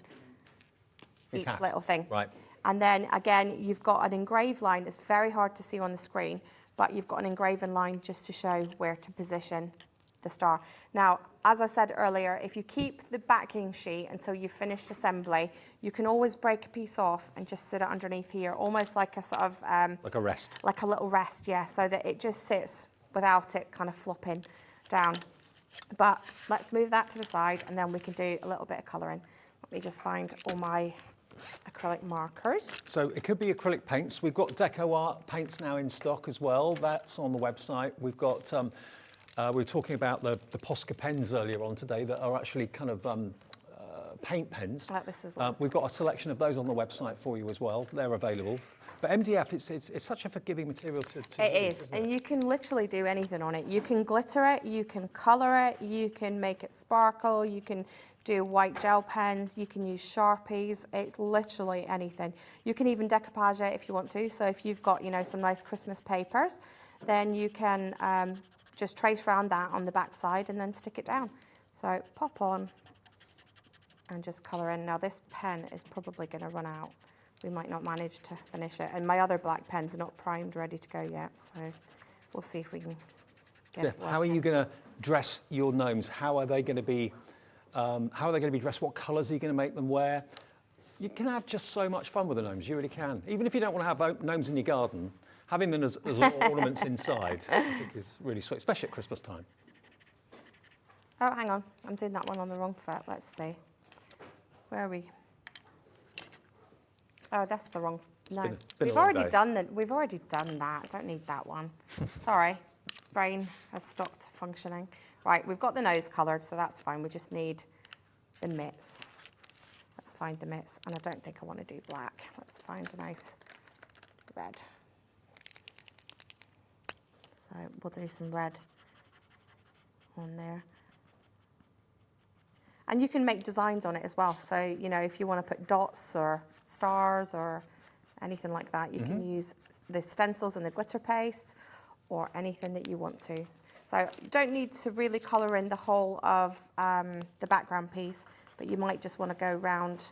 each little thing. Right. And then again, you've got an engraved line that's very hard to see on the screen, but you've got an engraving line just to show where to position the star. Now, as I said earlier, if you keep the backing sheet until you've finished assembly, you can always break a piece off and just sit it underneath here, almost like a sort of... like a rest. Like a little rest, yeah, so that it just sits without it kind of flopping down. But let's move that to the side and then we can do a little bit of colouring. Let me just find all my acrylic markers. So it could be acrylic paints. We've got deco art paints now in stock as well. That's on the website. We've got, we were talking about the Posca pens earlier on today that are actually kind of paint pens. This is what we've got a selection of those on the website for you as well. They're available. But MDF, it's such a forgiving material to It use, is, and you can literally do anything on it. You can glitter it, you can colour it, you can make it sparkle, you can do white gel pens, you can use Sharpies. It's literally anything. You can even decoupage it if you want to. So if you've got, some nice Christmas papers, then you can just trace around that on the back side and then stick it down. So pop on and just colour in. Now this pen is probably going to run out. We might not manage to finish it. And my other black pen's not primed, ready to go yet. So we'll see if we can get it working. How are you going to dress your gnomes? How are they going to be dressed? What colours are you going to make them wear? You can have just so much fun with the gnomes, you really can. Even if you don't want to have gnomes in your garden, having them as ornaments inside, I think is really sweet, especially at Christmas time. Oh, hang on. I'm doing that one on the wrong foot. Let's see. Where are we? Oh, that's the wrong. No, been a we've long already day. done that. We've already done that. I don't need that one. Sorry, brain has stopped functioning. Right, we've got the nose coloured, so that's fine. We just need the mitts. Let's find the mitts, and I don't think I want to do black. Let's find a nice red. So we'll do some red on there. And you can make designs on it as well. So, you know, if you want to put dots or stars or anything like that, you can use the stencils and the glitter paste or anything that you want to. So you don't need to really colour in the whole of the background piece, but you might just want to go around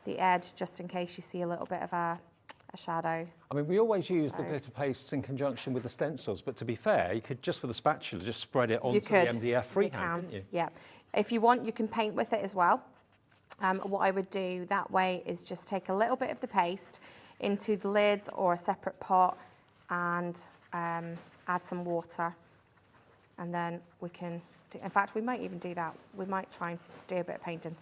the edge just in case you see a little bit of a shadow. I mean, we always use the glitter pastes in conjunction with the stencils, but to be fair, you could just with a spatula just spread it onto the MDF freehand, couldn't you? Yeah. If you want, you can paint with it as well. What I would do that way is just take a little bit of the paste into the lid or a separate pot and add some water. And then we can do, in fact, we might even do that. We might try and do a bit of painting.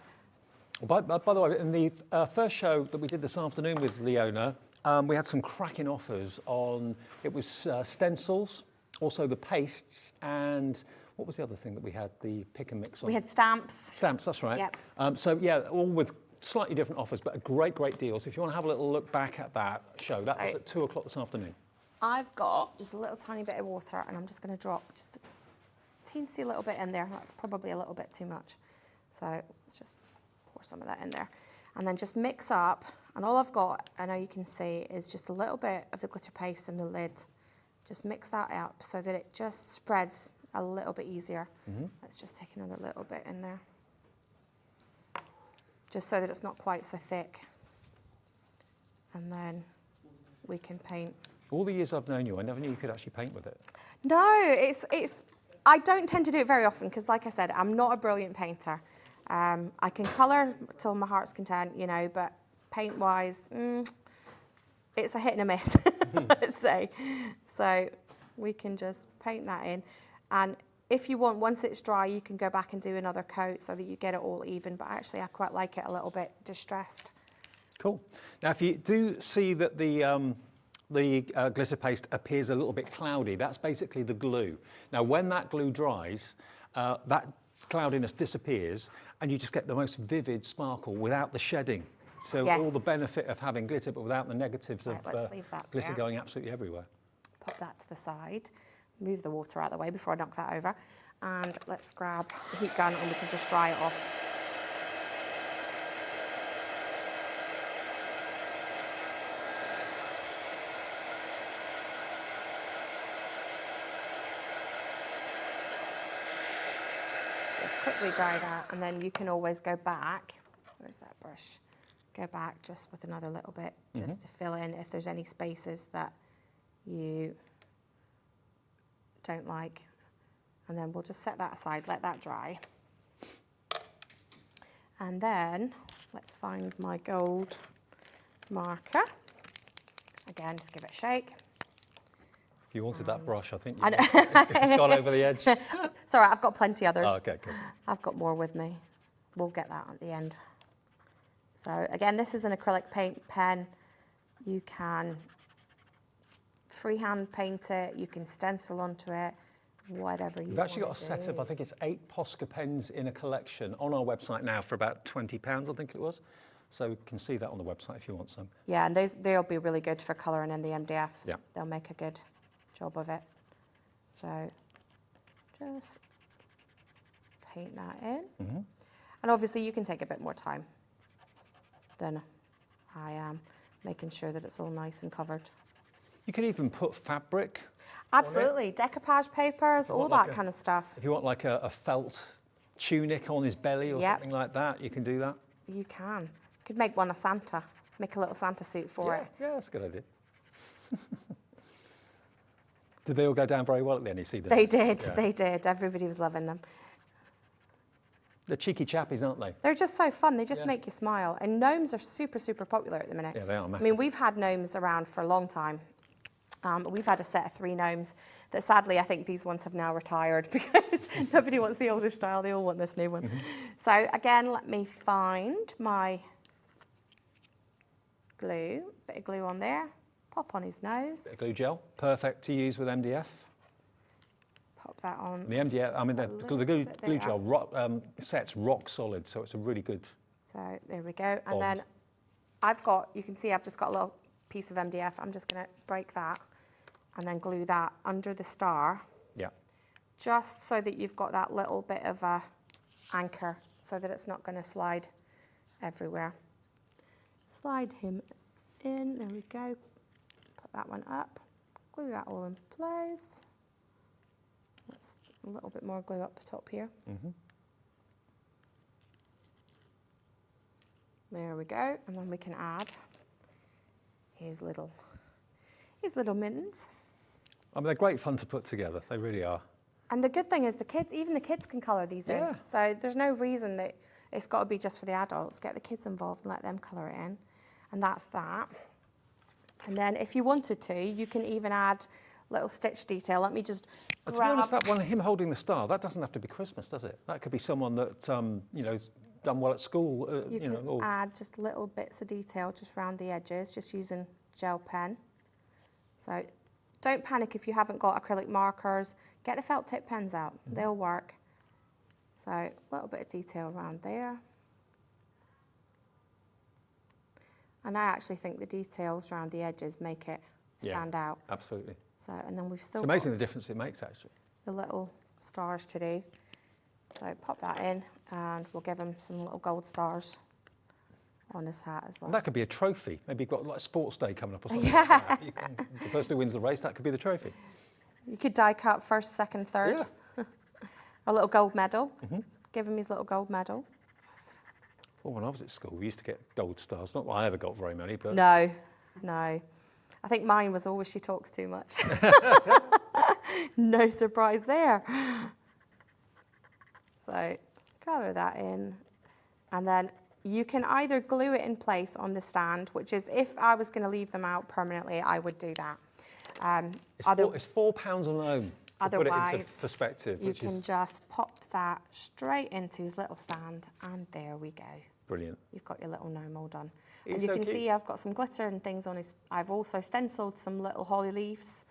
By the way, in the first show that we did this afternoon with Leona, we had some cracking offers on, it was stencils, also the pastes, and what was the other thing that we had, the pick and mix on? We had stamps. Stamps, that's right. Yep. So yeah, all with slightly different offers, but great deals. If you want to have a little look back at that show, that was at 2 o'clock this afternoon. I've got just a little tiny bit of water and I'm just going to drop just a teensy little bit in there. That's probably a little bit too much. So let's just pour some of that in there. And then just mix up. And all I've got, I know you can see, is just a little bit of the glitter paste in the lid. Just mix that up so that it just spreads a little bit easier. Let's just take another little bit in there. Just so that it's not quite so thick. And then we can paint. All the years I've known you, I never knew you could actually paint with it. No, I don't tend to do it very often because, like I said, I'm not a brilliant painter. I can colour till my heart's content, you know, but paint-wise, it's a hit and a miss, let's say. So we can just paint that in. And if you want, once it's dry, you can go back and do another coat so that you get it all even. But actually, I quite like it a little bit distressed. Cool. Now, if you do see that the glitter paste appears a little bit cloudy, that's basically the glue. Now, when that glue dries, that cloudiness disappears and you just get the most vivid sparkle without the shedding. So all the benefit of having glitter, but without the negatives of glitter going absolutely everywhere. Pop that to the side. Move the water out of the way before I knock that over. And let's grab the heat gun and we can just dry it off. Just quickly dry that, and then you can always go back. Where's that brush? Go back just with another little bit, just to fill in if there's any spaces that you don't like. And then we'll just set that aside, let that dry. And then let's find my gold marker. Again, just give it a shake. If you wanted that brush, I think it's gone over the edge. Sorry, I've got plenty others. Oh, okay, good. I've got more with me. We'll get that at the end. So again, this is an acrylic paint pen. You can freehand paint it, you can stencil onto it, whatever you want. We've actually got a set of, I think it's 8 Posca pens in a collection on our website now for about £20, I think it was. So you can see that on the website if you want some. Yeah, and they'll be really good for colouring in the MDF. Yeah. They'll make a good job of it. So just paint that in. And obviously you can take a bit more time than I am, making sure that it's all nice and covered. You can even put fabric. Absolutely, decoupage papers, all that kind of stuff. If you want like a felt tunic on his belly or something like that, you can do that. You can. Could make one a Santa, make a little Santa suit for it. Yeah, that's a good idea. Did they all go down very well at the end? You see them? They did, they did. Everybody was loving them. They're cheeky chappies, aren't they? They're just so fun. They just make you smile. And gnomes are super, super popular at the minute. Yeah, they are massive. I mean, we've had gnomes around for a long time. We've had a set of 3 gnomes that sadly I think these ones have now retired because nobody wants the older style, they all want this new one. So again, let me find my glue, bit of glue on there, pop on his nose. Bit of glue gel, perfect to use with MDF. Pop that on. The MDF, I mean, the glue gel sets rock solid, so it's a really good. So there we go. Bond. And then I've got, you can see I've just got a little piece of MDF. I'm just going to break that and then glue that under the star. Yeah. Just so that you've got that little bit of a anchor so that it's not going to slide everywhere. Slide him in, there we go. Put that one up, glue that all in place. Let's a little bit more glue up the top here. There we go, and then we can add his little mittens. I mean, they're great fun to put together, they really are. And the good thing is even the kids can colour these in. So there's no reason that it's got to be just for the adults. Get the kids involved and let them colour it in. And that's that. And then if you wanted to, you can even add little stitch detail. Let me just grab... To be honest, that one, him holding the star, that doesn't have to be Christmas, does it? That could be someone that, you know, done well at school. You can add just little bits of detail just around the edges, just using gel pen. So don't panic if you haven't got acrylic markers. Get the felt tip pens out, they'll work. So a little bit of detail around there. And I actually think the details around the edges make it stand out. Absolutely. So, and then we've still It's amazing got the difference it makes, actually. the little stars to do. So pop that in and we'll give him some little gold stars on his hat as well. And that could be a trophy. Maybe you've got like a sports day coming up or something like that. The person who wins the race, that could be the trophy. You could die cut first, second, third. Yeah. A little gold medal. Give him his little gold medal. Well, when I was at school, we used to get gold stars. Not that I ever got very many, but... No. I think mine was always she talks too much. No surprise there. So colour that in. And then you can either glue it in place on the stand, which is, if I was going to leave them out permanently, I would do that. It's £4 a loan, to put it into perspective. You can just pop that straight into his little stand, and there we go. Brilliant. You've got your little gnome all done. He's And you so can cute. see I've got some glitter and things on his... I've also stenciled some little holly leaves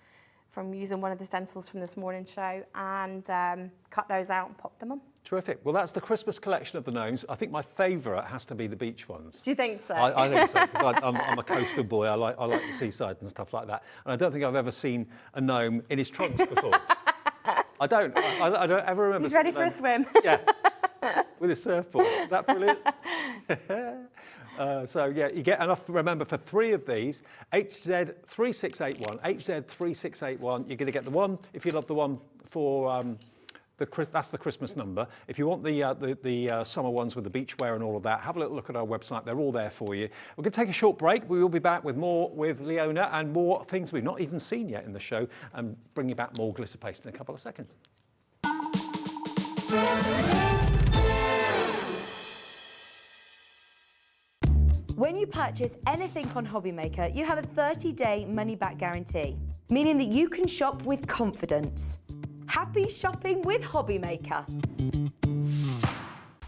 from using one of the stencils from this morning's show, and cut those out and popped them on. Terrific. Well, that's the Christmas collection of the gnomes. I think my favourite has to be the beach ones. Do you think so? I think so, because I'm a coastal boy. I like the seaside and stuff like that. And I don't think I've ever seen a gnome in his trunks before. I don't ever remember. He's ready for a swim. Yeah, with his surfboard. Is that brilliant? So yeah, you get enough, remember, for 3 of these, HZ3681, HZ3681, you're going to get the one, if you love the one for, that's the Christmas number. If you want the summer ones with the beachwear and all of that, have a little look at our website, they're all there for you. We're going to take a short break, we will be back with more with Leona and more things we've not even seen yet in the show, and bring you back more glitter paste in a couple of seconds. When you purchase anything on Hobbymaker, you have a 30-day money-back guarantee, meaning that you can shop with confidence. Happy shopping with Hobbymaker.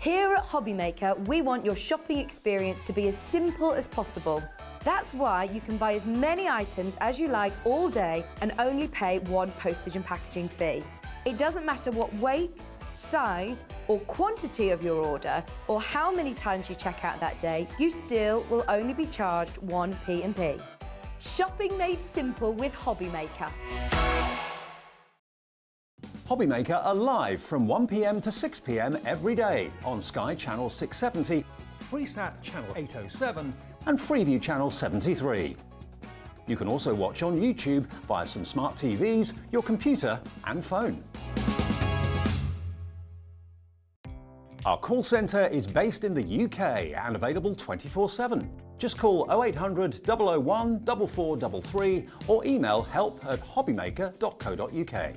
Here at Hobbymaker, we want your shopping experience to be as simple as possible. That's why you can buy as many items as you like all day and only pay one postage and packaging fee. It doesn't matter what weight, size or quantity of your order, or how many times you check out that day, you still will only be charged one P&P. Shopping made simple with Hobbymaker. Hobbymaker are live from 1 p.m. to 6 p.m. every day on Sky Channel 670, Freesat Channel 807 and Freeview Channel 73. You can also watch on YouTube via some smart TVs, your computer and phone. Our call centre is based in the UK and available 24/7. Just call 0800 001 4433 or email help@hobbymaker.co.uk.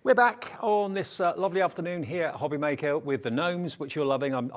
We're back on this lovely afternoon here at Hobby Maker with the gnomes, which you're loving. I'm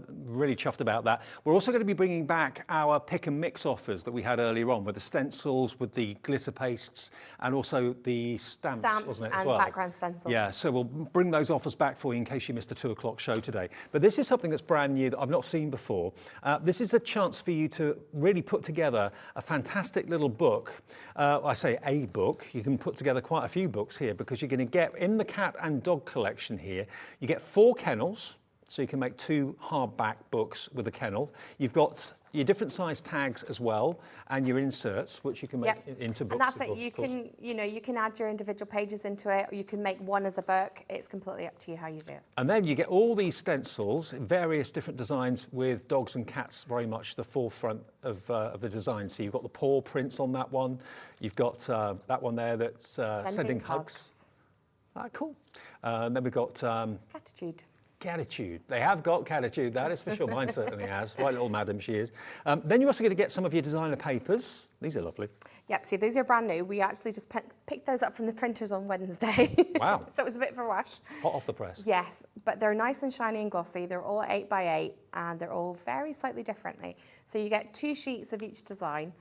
really chuffed about that. We're also going to be bringing back our pick and mix offers that we had earlier on with the stencils, with the glitter pastes, and also the stamps wasn't it, as and well? background stencils. Yeah, so we'll bring those offers back for you in case you missed the 2 o'clock show today. But this is something that's brand new that I've not seen before. This is a chance for you to really put together a fantastic little book. I say a book. You can put together quite a few books here because you're going to get in the cat and dog collection here, you get 4 kennels, so you can make 2 hardback books with a kennel. You've got your different size tags as well, and your inserts, which you can make into books. And that's it. You can, you can add your individual pages into it, or you can make one as a book. It's completely up to you how you do it. And then you get all these stencils, various different designs with dogs and cats very much the forefront of the design. So you've got the paw prints on that one. You've got that one there that's sending hugs. Ah, cool. Then we've got... Catitude. Catitude. They have got catitude, that is for sure. Mine certainly has. Right little madam she is. Then you're also going to get some of your designer papers. These are lovely. Yep, see, these are brand new. We actually just picked those up from the printers on Wednesday. Wow. So it was a bit of a rush. Hot off the press. Yes, but they're nice and shiny and glossy. They're all 8x8 and they're all very slightly differently. So you get 2 sheets of each design.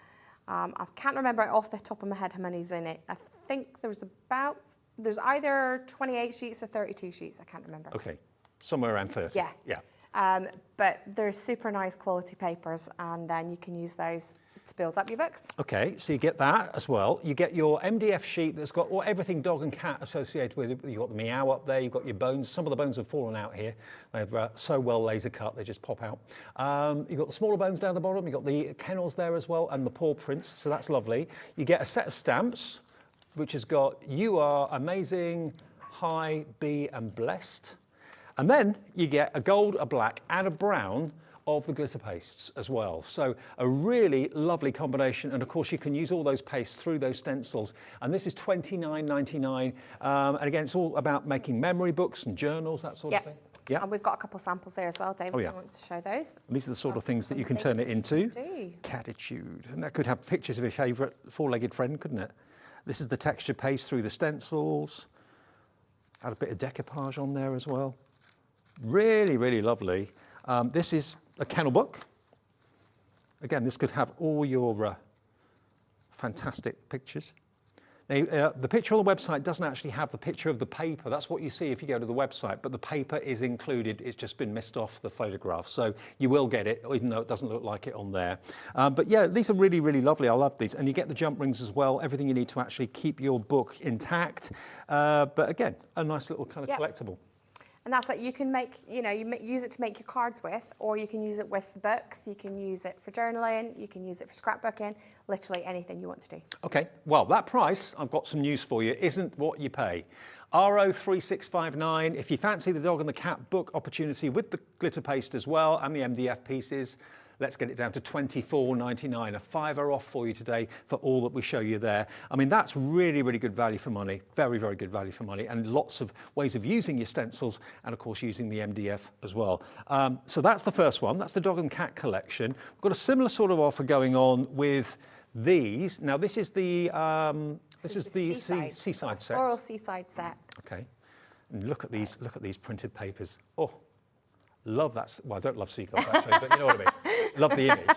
I can't remember off the top of my head how many's in it. I think there's either 28 sheets or 32 sheets. I can't remember. Okay, somewhere around 30. Yeah. Yeah. But they're super nice quality papers, and then you can use those to build up your books. Okay, so you get that as well. You get your MDF sheet that's got everything dog and cat associated with it. You've got the meow up there, you've got your bones. Some of the bones have fallen out here. They're so well laser cut, they just pop out. You've got the smaller bones down the bottom, you've got the kennels there as well, and the paw prints, so that's lovely. You get a set of stamps, which has got "You are amazing, high, be and blessed." And then you get a gold, a black and a brown of the glitter pastes as well. So a really lovely combination. And of course you can use all those pastes through those stencils. And this is $29.99. And again, it's all about making memory books and journals, that sort of thing. Yeah. And we've got a couple samples there as well, David, if you want to show those. And these are the sort of things that you can turn it into. Catitude. And that could have pictures of your favourite 4-legged friend, couldn't it? This is the texture paste through the stencils. Add a bit of decoupage on there as well. Really, really lovely. This is a kennel book. Again, this could have all your fantastic pictures. Now, the picture on the website doesn't actually have the picture of the paper. That's what you see if you go to the website, but the paper is included. It's just been missed off the photograph. So you will get it, even though it doesn't look like it on there. But yeah, these are really, really lovely. I love these. And you get the jump rings as well, everything you need to actually keep your book intact. But again, a nice little kind of collectible. And that's it. You can make, use it to make your cards with, or you can use it with books. You can use it for journaling. You can use it for scrapbooking. Literally anything you want to do. Okay. Well, that price, I've got some news for you, isn't what you pay. RO3659. If you fancy the dog and the cat book opportunity with the glitter paste as well and the MDF pieces, let's get it down to $24.99, a $5 off for you today for all that we show you there. I mean, that's really, really good value for money. Very, very good value for money, and lots of ways of using your stencils and, of course, using the MDF as well. So that's the first one. That's the dog and cat collection. We've got a similar sort of offer going on with these. Now, this is the Seaside set. Floral Seaside set. Okay. And look at these printed papers. Oh. Love that. Well, I don't love seagulls actually, but you know what I mean. Love the image.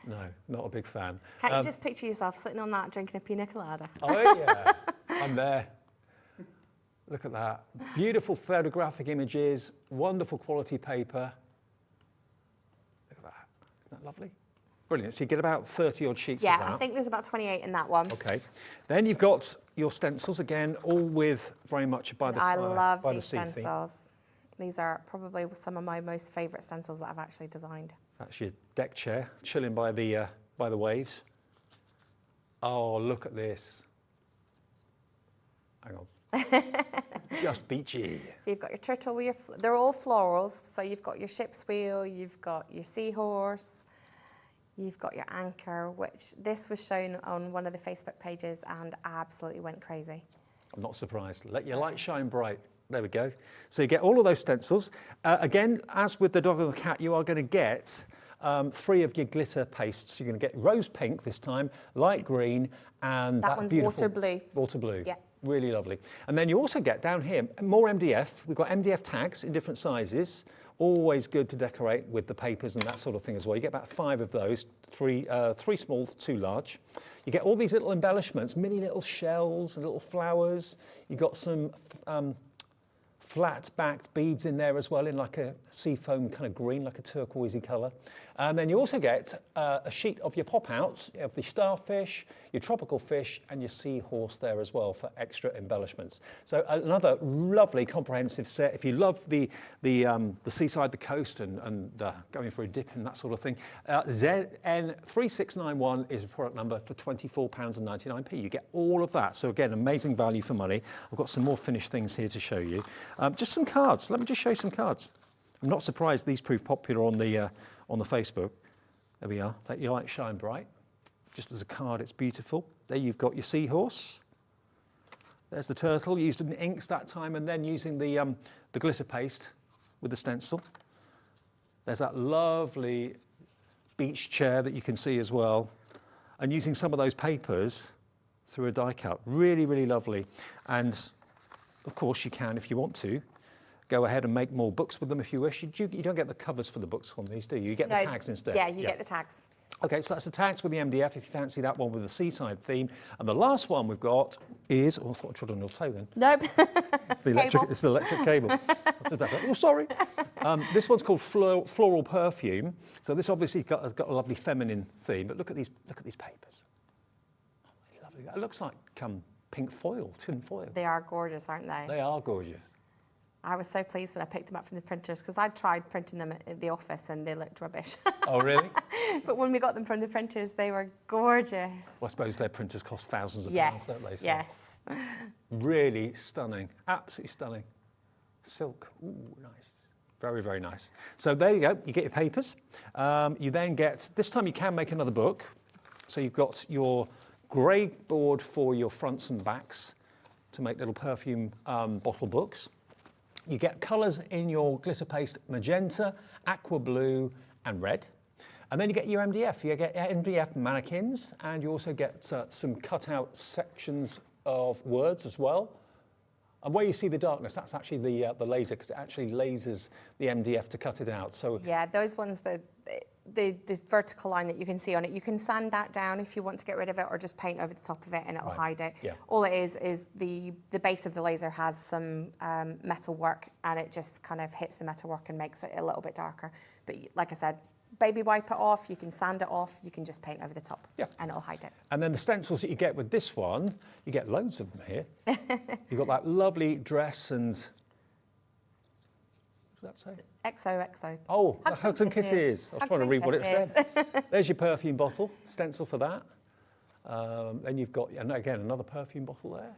No, not a big fan. Can't you just picture yourself sitting on that drinking a pina colada? Oh yeah, I'm there. Look at that. Beautiful photographic images, wonderful quality paper. Look at that. Isn't that lovely? Brilliant. So you get about 30 odd sheets of that. Yeah, I think there's about 28 in that one. Okay. Then you've got your stencils again, all with very much by the sea. I love by these the sea theme. stencils. These are probably some of my most favourite stencils that I've actually designed. That's your deck chair, chilling by the waves. Oh, look at this. Hang on. Just beachy. So you've got your turtle with they're all florals. So you've got your ship's wheel, you've got your seahorse, you've got your anchor, which this was shown on one of the Facebook pages and absolutely went crazy. I'm not surprised. Let your light shine bright. There we go. So you get all of those stencils. Again, as with the dog and the cat, you are going to get 3 of your glitter pastes. You're going to get rose pink this time, light green, and That one's beautiful water blue. Water blue. Yeah. Really lovely. And then you also get down here more MDF. We've got MDF tags in different sizes. Always good to decorate with the papers and that sort of thing as well. You get about 5 of those, 3 small, 2 large. You get all these little embellishments, mini little shells and little flowers. You've got some flat-backed beads in there as well, in like a seafoam kind of green, like a turquoisey colour. And then you also get a sheet of your pop-outs of the starfish, your tropical fish, and your seahorse there as well for extra embellishments. So another lovely comprehensive set. If you love the seaside, the coast, and going for a dip and that sort of thing, ZN3691 is a product number for £24.99. You get all of that. So again, amazing value for money. I've got some more finished things here to show you. Just some cards. Let me just show you some cards. I'm not surprised these proved popular on the Facebook. There we are. Let your light shine bright. Just as a card, it's beautiful. There you've got your seahorse. There's the turtle, used in inks that time, and then using the glitter paste with the stencil. There's that lovely beach chair that you can see as well, and using some of those papers through a die cut. Really, really lovely. And of course, you can, if you want to, go ahead and make more books with them if you wish. You don't get the covers for the books on these, do you? You get the tags instead. Yeah, you get the tags. Okay, so that's the tags with the MDF, if you fancy that one with the Seaside theme. And the last one we've got is, oh, I thought I trod on your toe then. Nope. It's the electric cable. That's better. Oh, sorry. This one's called Floral Perfume. So this obviously got a lovely feminine theme, but look at these papers. Oh, lovely. It looks like pink foil, tin foil. They are gorgeous, aren't they? They are gorgeous. I was so pleased when I picked them up from the printers because I tried printing them at the office and they looked rubbish. Oh, really? But when we got them from the printers, they were gorgeous. Well, I suppose their printers cost thousands of pounds, don't they? So Yes. really stunning, absolutely stunning. Silk, ooh, nice. Very, very nice. So there you go, you get your papers. You then get, this time you can make another book. So you've got your grey board for your fronts and backs to make little perfume bottle books. You get colours in your glitter paste, magenta, aqua blue and red. And then you get your MDF. You get MDF mannequins, and you also get some cut-out sections of words as well. And where you see the darkness, that's actually the laser, because it actually lasers the MDF to cut it out. So yeah, those ones, the vertical line that you can see on it, you can sand that down if you want to get rid of it, or just paint over the top of it and it'll hide it. Yeah. All it is the base of the laser has some metal work, and it just kind of hits the metal work and makes it a little bit darker. But like I said, baby wipe it off, you can sand it off, you can just paint over the top, and it'll hide it. And then the stencils that you get with this one, you get loads of them here. You've got that lovely dress and, what does that say? XOXO. Oh, hugs and kisses. I was trying to read what it said. There's your perfume bottle, stencil for that. Then you've got, and again, another perfume bottle there.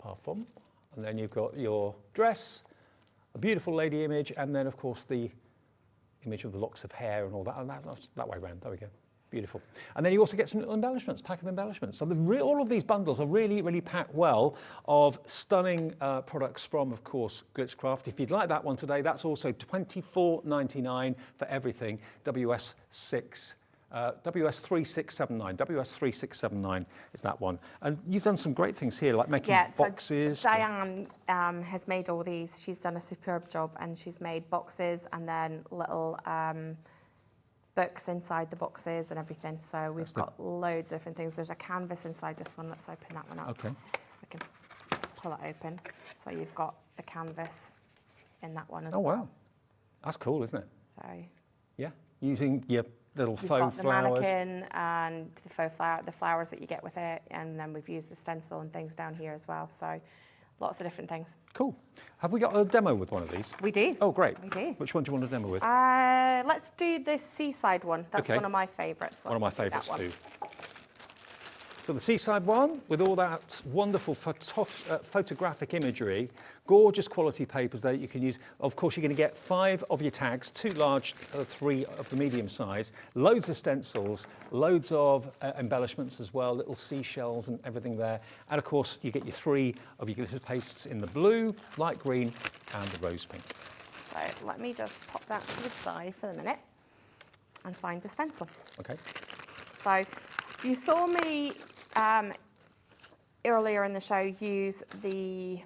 Parfum. And then you've got your dress, a beautiful lady image, and then, of course, the image of the locks of hair and all that. And that way around. There we go. Beautiful. And then you also get some little embellishments, pack of embellishments. So all of these bundles are really, really packed well of stunning products from, of course, Glitzcraft. If you'd like that one today, that's also £24.99 for everything. WS3679. WS3679 is that one. And you've done some great things here, like making boxes. So Diane has made all these. She's done a superb job, and she's made boxes and then little books inside the boxes and everything. So we've got loads of different things. There's a canvas inside this one. Let's open that one up. Okay. We can pull it open. So you've got the canvas in that one as well. well. Oh, wow. That's cool, isn't it? So yeah, using your little you've faux got the flowers. mannequin and the faux flower, the flowers that you get with it, and then we've used the stencil and things down here as well. So lots of different things. Cool. Have we got a demo with one of these? We do. Oh, great. We do. Which one do you want to demo with? Let's do the Seaside one. That's Okay. one of my favourites. One of my Let's do that favourites one. too. So the Seaside one, with all that wonderful photographic imagery, gorgeous quality papers there you can use. Of course, you're going to get 5 of your tags, 2 large, 3 of the medium size, loads of stencils, loads of embellishments as well, little seashells and everything there. And of course, you get your 3 of your glitter pastes in the blue, light green, and the rose pink. So let me just pop that to the side for the minute and find the stencil. Okay. So you saw me earlier in the show use the,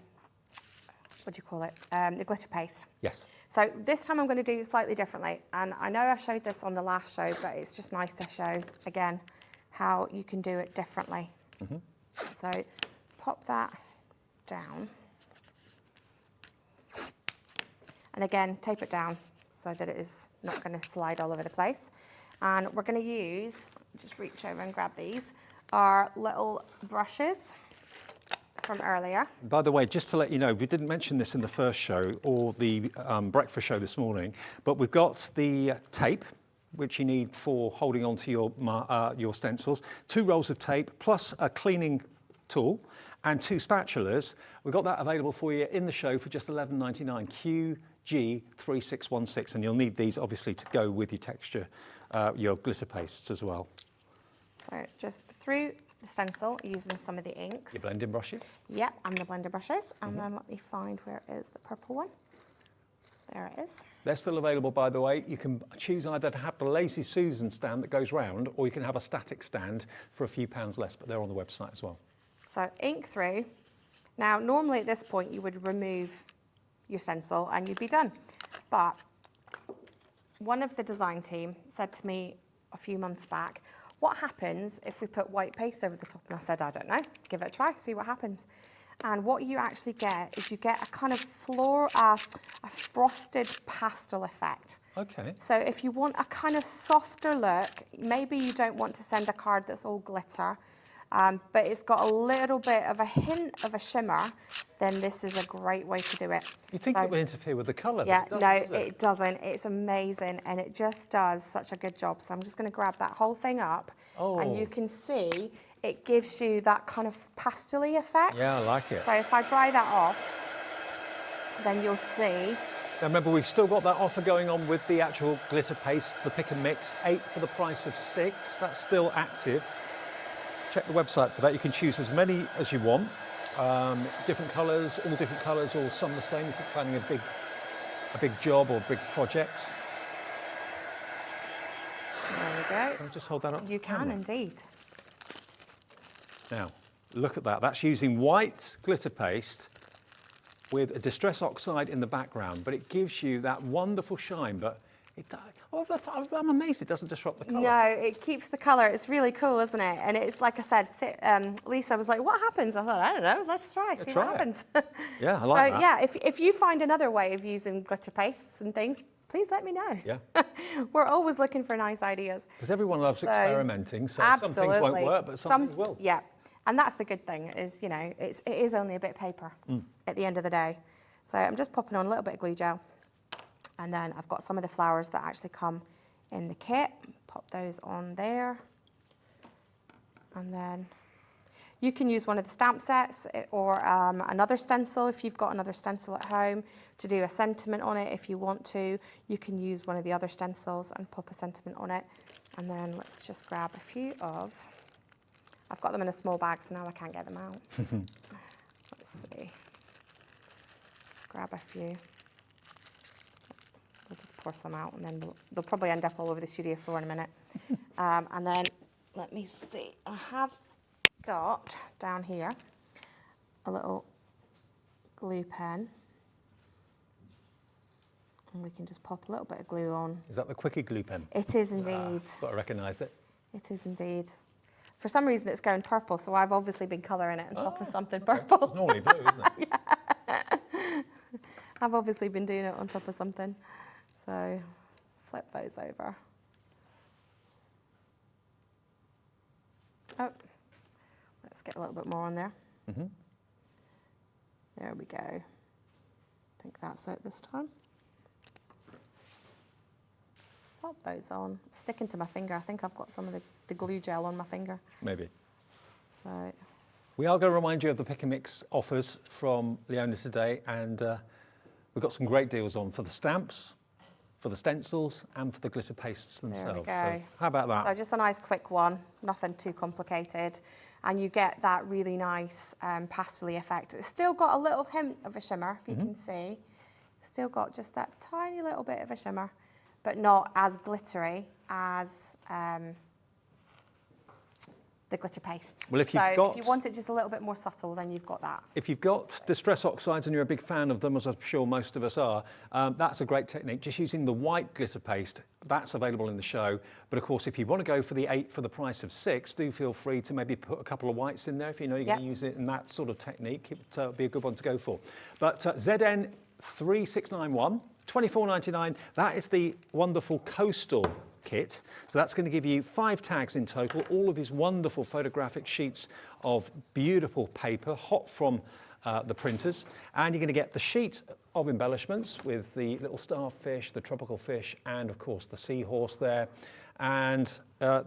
what do you call it, the glitter paste. Yes. So this time I'm going to do it slightly differently. And I know I showed this on the last show, but it's just nice to show again how you can do it differently. So pop that down. And again, tape it down so that it is not going to slide all over the place. And we're going to use, just reach over and grab these, our little brushes from earlier. By the way, just to let you know, we didn't mention this in the first show or the breakfast show this morning, but we've got the tape, which you need for holding onto your stencils, 2 rolls of tape, plus a cleaning tool, and 2 spatulas. We've got that available for you in the show for just $11.99, QG3616, and you'll need these obviously to go with your texture, your glitter pastes as well. So just through the stencil using some of the inks. Your blending brushes? Yep, and the blender brushes. And then let me find where is the purple one. There it is. They're still available, by the way. You can choose either to have the Lazy Susan stand that goes round, or you can have a static stand for a few pounds less, but they're on the website as well. So ink through. Now, normally at this point, you would remove your stencil and you'd be done. But one of the design team said to me a few months back, what happens if we put white paste over the top? And I said, I don't know, give it a try, see what happens. And what you actually get is you get a kind of a frosted pastel effect. Okay. So if you want a kind of softer look, maybe you don't want to send a card that's all glitter, but it's got a little bit of a hint of a shimmer, then this is a great way to do it. You think it would interfere with the colour? Yeah, but no, it doesn't. It's amazing, and it just does such a good job. So I'm just going to grab that whole thing up, and you can see it gives you that kind of pastel-y effect. Yeah, I like it. So if I dry that off, then you'll see. Now remember, we've still got that offer going on with the actual glitter paste, the pick and mix, 8 for the price of 6. That's still active. Check the website for that. You can choose as many as you want. Different colours, all different colours, or some the same if you're planning a big job or a big project. There we go. Can I just hold that up? You can camera? indeed. Now, look at that. That's using white glitter paste with a distress oxide in the background, but it gives you that wonderful shine, but I'm amazed it doesn't disrupt the colour. No, it keeps the colour. It's really cool, isn't it? And it's like I said, Lisa was like, what happens? I thought, I don't know, let's try, see what happens. Yeah, I like that. So yeah, if you find another way of using glitter pastes and things, please let me know. Yeah. We're always looking for nice ideas. Because everyone loves experimenting, so absolutely. some things won't work, but some things will. Yeah, and that's the good thing is, you know, it is only a bit of paper at the end of the day. So I'm just popping on a little bit of glue gel. And then I've got some of the flowers that actually come in the kit. Pop those on there. And then you can use one of the stamp sets or another stencil if you've got another stencil at home to do a sentiment on it. If you want to, you can use one of the other stencils and pop a sentiment on it. And then let's just grab a few of, I've got them in a small bag, so now I can't get them out. Let's see. Grab a few. We'll just pour some out, and then they'll probably end up all over the studio floor in a minute. And then, let me see, I have got down here a little glue pen. And we can just pop a little bit of glue on. Is that the Quickie glue pen? It is indeed. Thought I recognised it. It is indeed. For some reason, it's going purple, so I've obviously been colouring it on top of something purple. It's normally blue, isn't it? Yeah. I've obviously been doing it on top of something. So flip those over. Oh, let's get a little bit more on there. There we go. I think that's it this time. Pop those on. It's sticking to my finger. I think I've got some of the glue gel on my finger. Maybe. So we are going to remind you of the pick and mix offers from Leona today, and we've got some great deals on for the stamps, for the stencils, and for the glitter pastes themselves. There we go. So how about that? So just a nice quick one, nothing too complicated. And you get that really nice pastel-y effect. It's still got a little hint of a shimmer, if you can see. Still got just that tiny little bit of a shimmer, but not as glittery as the glitter pastes. Well, if if you want it just a little bit more subtle, then you've got that. If you've got distress oxides and you're a big fan of them, as I'm sure most of us are, that's a great technique. Just using the white glitter paste, that's available in the show. But of course, if you want to go for the 8 for the price of 6, do feel free to maybe put a couple of whites in there if you know you're going to use it in that sort of technique. It would be a good one to go for. But ZN 3691, $24.99, that is the wonderful coastal kit. So that's going to give you 5 tags in total, all of these wonderful photographic sheets of beautiful paper, hot from the printers. And you're going to get the sheet of embellishments with the little starfish, the tropical fish, and of course the seahorse there. And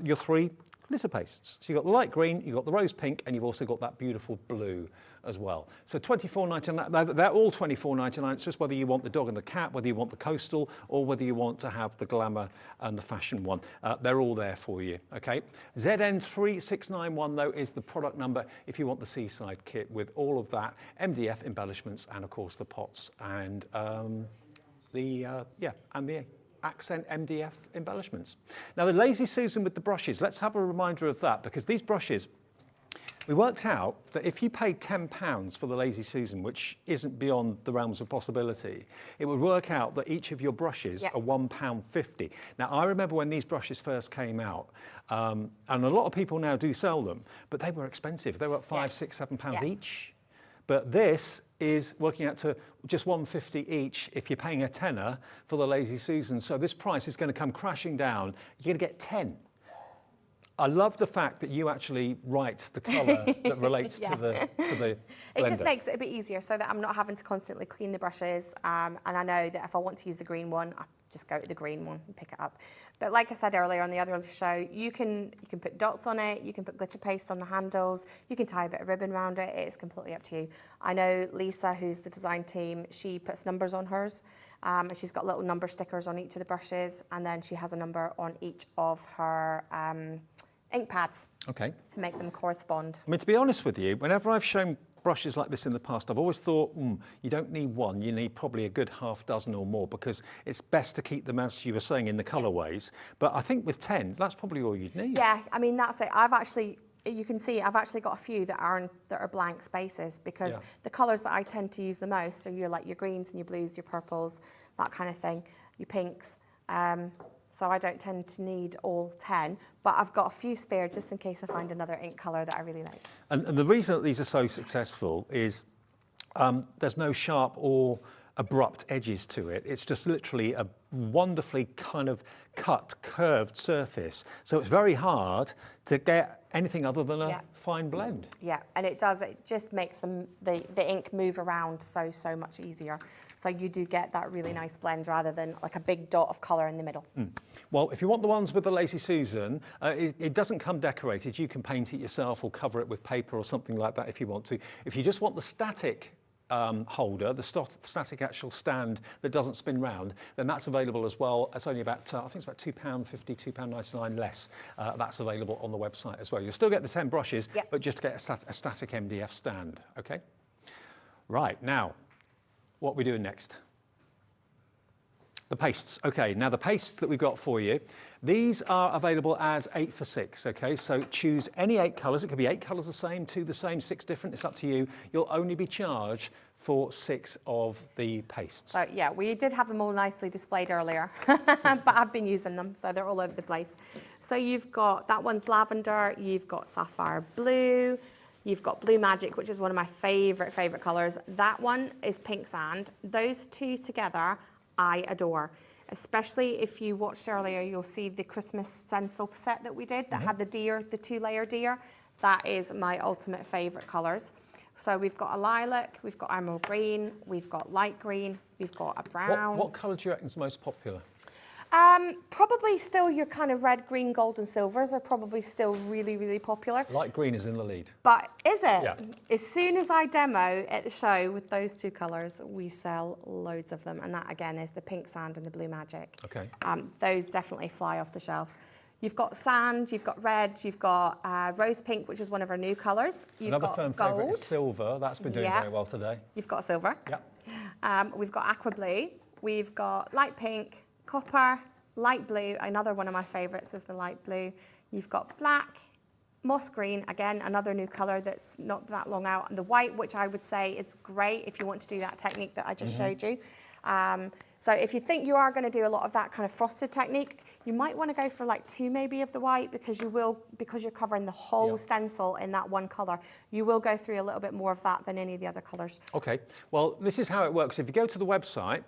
your 3 glitter pastes. So you've got the light green, you've got the rose pink, and you've also got that beautiful blue as well. So $24.99, they're all $24.99. It's just whether you want the dog and the cat, whether you want the coastal, or whether you want to have the glamour and the fashion one. They're all there for you, okay? ZN3691, though, is the product number if you want the Seaside kit with all of that, MDF embellishments, and of course the pots and the accent MDF embellishments. Now the Lazy Susan with the brushes, let's have a reminder of that, because these brushes, we worked out that if you paid £10 for the Lazy Susan, which isn't beyond the realms of possibility, it would work out that each of your brushes are £1.50. Now I remember when these brushes first came out, and a lot of people now do sell them, but they were expensive. They were at £5, £6, £7 each. But this is working out to just $1.50 each if you're paying a tenner for the Lazy Susan. So this price is going to come crashing down. You're going to get 10. I love the fact that you actually write the colour that relates to the blender. It just makes it a bit easier so that I'm not having to constantly clean the brushes. And I know that if I want to use the green one, I just go to the green one and pick it up. But like I said earlier on the other show, you can put dots on it, you can put glitter paste on the handles, you can tie a bit of ribbon around it. It's completely up to you. I know Lisa, who's the design team, she puts numbers on hers. And she's got little number stickers on each of the brushes, and then she has a number on each of her ink pads to make them correspond. I mean, to be honest with you, whenever I've shown brushes like this in the past, I've always thought, you don't need one, you need probably a good half dozen or more, because it's best to keep them, as you were saying, in the colourways. But I think with 10, that's probably all you'd need. Yeah, I mean, that's it. You can see I've actually got a few that are blank spaces, because the colours that I tend to use the most are your greens and your blues, your purples, that kind of thing, your pinks. So I don't tend to need all 10, but I've got a few spare just in case I find another ink colour that I really like. And the reason that these are so successful is there's no sharp or abrupt edges to it. It's just literally a wonderfully kind of cut, curved surface. So it's very hard to get anything other than a fine blend. Yeah, and it just makes the ink move around so much easier. So you do get that really nice blend rather than like a big dot of colour in the middle. Well, if you want the ones with the Lazy Susan, it doesn't come decorated. You can paint it yourself or cover it with paper or something like that if you want to. If you just want the static holder, the static actual stand that doesn't spin round, then that's available as well. It's only about, I think it's about £2.50, £2.99 less. That's available on the website as well. You'll still get the 10 brushes, but just get a static MDF stand, okay? Right, now, what are we doing next? The pastes. Okay, now the pastes that we've got for you, these are available as 8 for 6, okay? So choose any 8 colours. It could be 8 colours the same, 2 the same, 6 different. It's up to you. You'll only be charged for 6 of the pastes. So yeah, we did have them all nicely displayed earlier, but I've been using them, so they're all over the place. So you've got, that one's lavender, you've got sapphire blue, you've got Blue Magic, which is one of my favourite colours. That one is pink sand. Those two together, I adore. Especially if you watched earlier, you'll see the Christmas stencil set that we did that had the deer, the 2-layer deer. That is my ultimate favourite colours. So we've got a lilac, we've got emerald green, we've got light green, we've got a brown. What colour do you reckon is most popular? Probably still your kind of red, green, gold and silvers are probably still really popular. Light green is in the lead. But is it? Yeah. As soon as I demo at the show with those 2 colours, we sell loads of them. And that again is the pink sand and the Blue Magic. Okay. Those definitely fly off the shelves. You've got sand, you've got red, you've got rose pink, which is one of our new colours. You've Another got firm gold. favourite is silver. That's been doing very well today. You've got silver. Yeah. We've got aqua blue, we've got light pink, copper, light blue. Another one of my favourites is the light blue. You've got black, moss green, again, another new colour that's not that long out, and the white, which I would say is great if you want to do that technique that I just showed you. So if you think you are going to do a lot of that kind of frosted technique, you might want to go for like 2 maybe of the white, because you're covering the whole stencil in that one colour. You will go through a little bit more of that than any of the other colours. Okay, well, this is how it works. If you go to the website,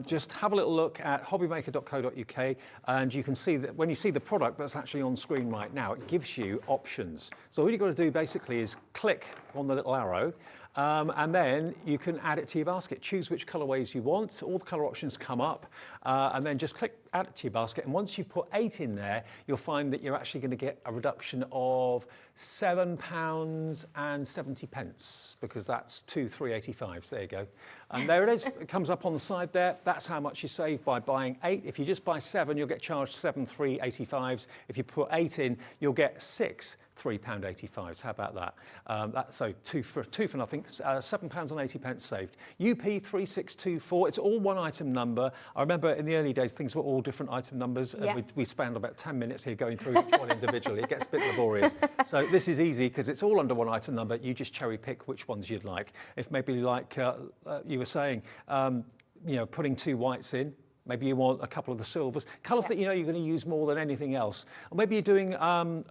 just have a little look at hobbymaker.co.uk, and you can see that when you see the product that's actually on screen right now, it gives you options. So all you've got to do basically is click on the little arrow, and then you can add it to your basket. Choose which colourways you want. All the colour options come up, and then just click add it to your basket. And once you've put 8 in there, you'll find that you're actually going to get a reduction of £7.70, because that's 2,385. There you go. And there it is. It comes up on the side there. That's how much you save by buying 8. If you just buy 7, you'll get charged 7,385s. If you put 8 in, you'll get 6 £3.85. How about that? So two for nothing. £7.80 saved. UP 3624. It's all one item number. I remember in the early days things were all different item numbers, and we spent about 10 minutes here going through each one individually. It gets a bit laborious. So this is easy because it's all under one item number. You just cherry pick which ones you'd like. If maybe like you were saying, putting 2 whites in. Maybe you want a couple of the silvers, colours that you know you're going to use more than anything else. Or maybe you're doing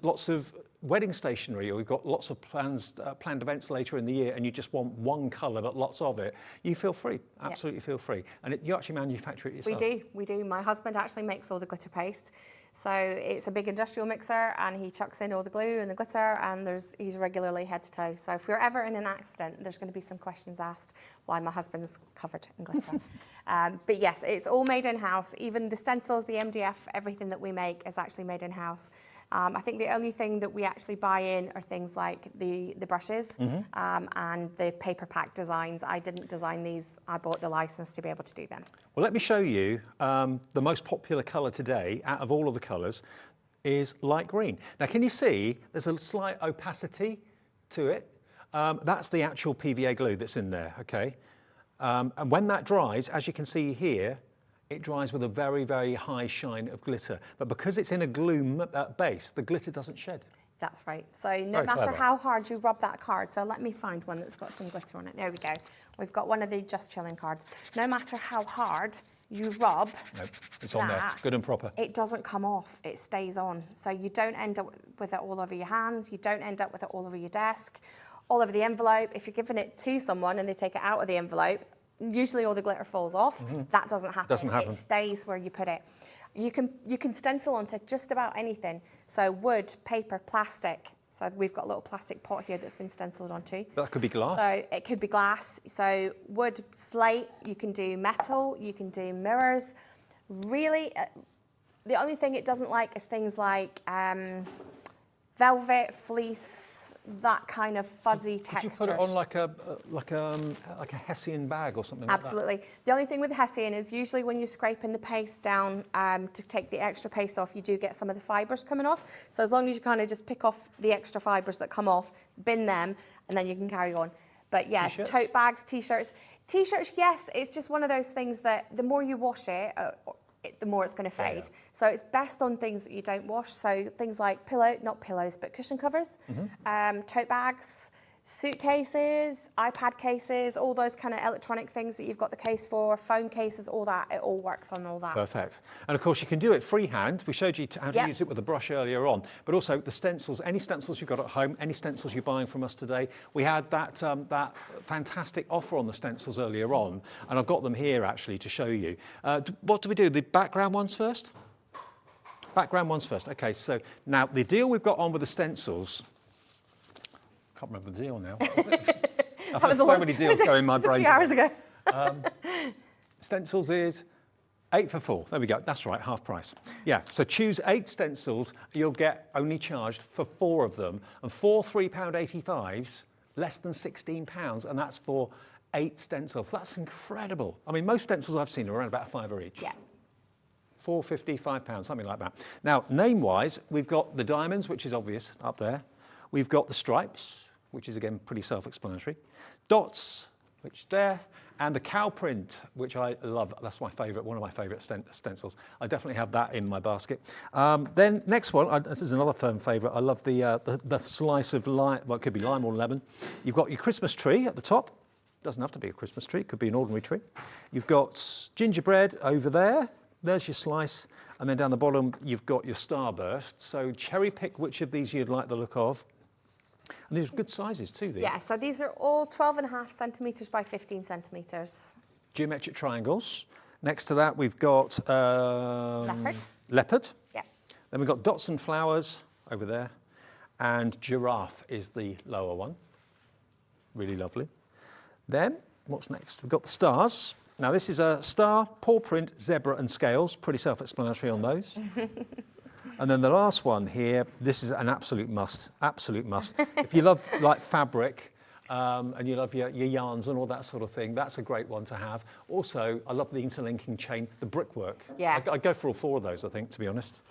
lots of wedding stationery, or we've got lots of planned events later in the year, and you just want one colour but lots of it. You feel free, absolutely feel free. And you actually manufacture it yourself. We do. My husband actually makes all the glitter paste. So it's a big industrial mixer, and he chucks in all the glue and the glitter, and he's regularly head to toe. So if we're ever in an accident, there's going to be some questions asked why my husband's covered in glitter. But yes, it's all made in-house. Even the stencils, the MDF, everything that we make is actually made in-house. I think the only thing that we actually buy in are things like the brushes and the paper pack designs. I didn't design these. I bought the license to be able to do them. Well, let me show you the most popular colour today out of all of the colours is light green. Now, can you see there's a slight opacity to it? That's the actual PVA glue that's in there, okay? And when that dries, as you can see here, it dries with a very, very high shine of glitter. But because it's in a glue base, the glitter doesn't shed. That's right. So no matter how hard you rub that card, so let me find one that's got some glitter on it. There we go. We've got one of the Just Chilling cards. No matter how hard you rub, it's on there, good and proper. It doesn't come off, it stays on. So you don't end up with it all over your hands, you don't end up with it all over your desk, all over the envelope. If you're giving it to someone and they take it out of the envelope, usually all the glitter falls off. That doesn't happen. It stays where you put it. You can stencil onto just about anything. So wood, paper, plastic. So we've got a little plastic pot here that's been stenciled onto. That could be glass. So it could be glass. So wood, slate, you can do metal, you can do mirrors. Really, the only thing it doesn't like is things like velvet, fleece, that kind of fuzzy texture. Could you put it on like a Hessian bag or something Absolutely. like that? The only thing with Hessian is usually when you're scraping the paste down to take the extra paste off, you do get some of the fibres coming off. So as long as you kind of just pick off the extra fibres that come off, bin them, and then you can carry on. But yeah, tote bags, T-shirts. T-shirts, yes, it's just one of those things that the more you wash it, the more it's going to fade. So it's best on things that you don't wash. So things like not pillows, but cushion covers, tote bags, suitcases, iPad cases, all those kind of electronic things that you've got the case for, phone cases, all that, it all works on all that. Perfect. And of course you can do it freehand. We showed you how to use it with a brush earlier on, but also the stencils, any stencils you've got at home, any stencils you're buying from us today. We had that fantastic offer on the stencils earlier on, and I've got them here actually to show you. What do we do? The background ones first? Background ones first. Okay, so now the deal we've got on with the stencils, I can't remember the deal now. I've had so many deals going in my brain. A few hours ago. Stencils is 8 for 4. There we go. That's right, half price. Yeah, so choose 8 stencils. You'll get only charged for 4 of them. And 4 £3.85s, less than £16, and that's for 8 stencils. That's incredible. I mean, most stencils I've seen are around about a £5 each. Yeah. £4.50, £5, something like that. Now, name-wise, we've got the diamonds, which is obvious up there. We've got the stripes, which is again pretty self-explanatory. Dots, which is there, And the cow print, which I love, that's my favourite, one of my favourite stencils. I definitely have that in my basket. Then next one, this is another firm favourite. I love the slice of lime, well, it could be lime or lemon. You've got your Christmas tree at the top. Doesn't have to be a Christmas tree, it could be an ordinary tree. You've got gingerbread over there. There's your slice. And then down the bottom, you've got your starburst. So cherry pick which of these you'd like the look of. And these are good sizes too, these. Yeah, so these are all 12.5 centimetres by 15 centimetres. Geometric triangles. Next to that, we've got leopard. Yeah. Then we've got dots and flowers over there. And giraffe is the lower one. Really lovely. Then, what's next? We've got the stars. Now, this is a star, paw print, zebra and scales. Pretty self-explanatory on those. And then the last one here, this is an absolute must, absolute must. If you love like fabric and you love your yarns and all that sort of thing, that's a great one to have. Also, I love the interlinking chain, the brickwork. Yeah. I go for all four of those, I think, to be honest.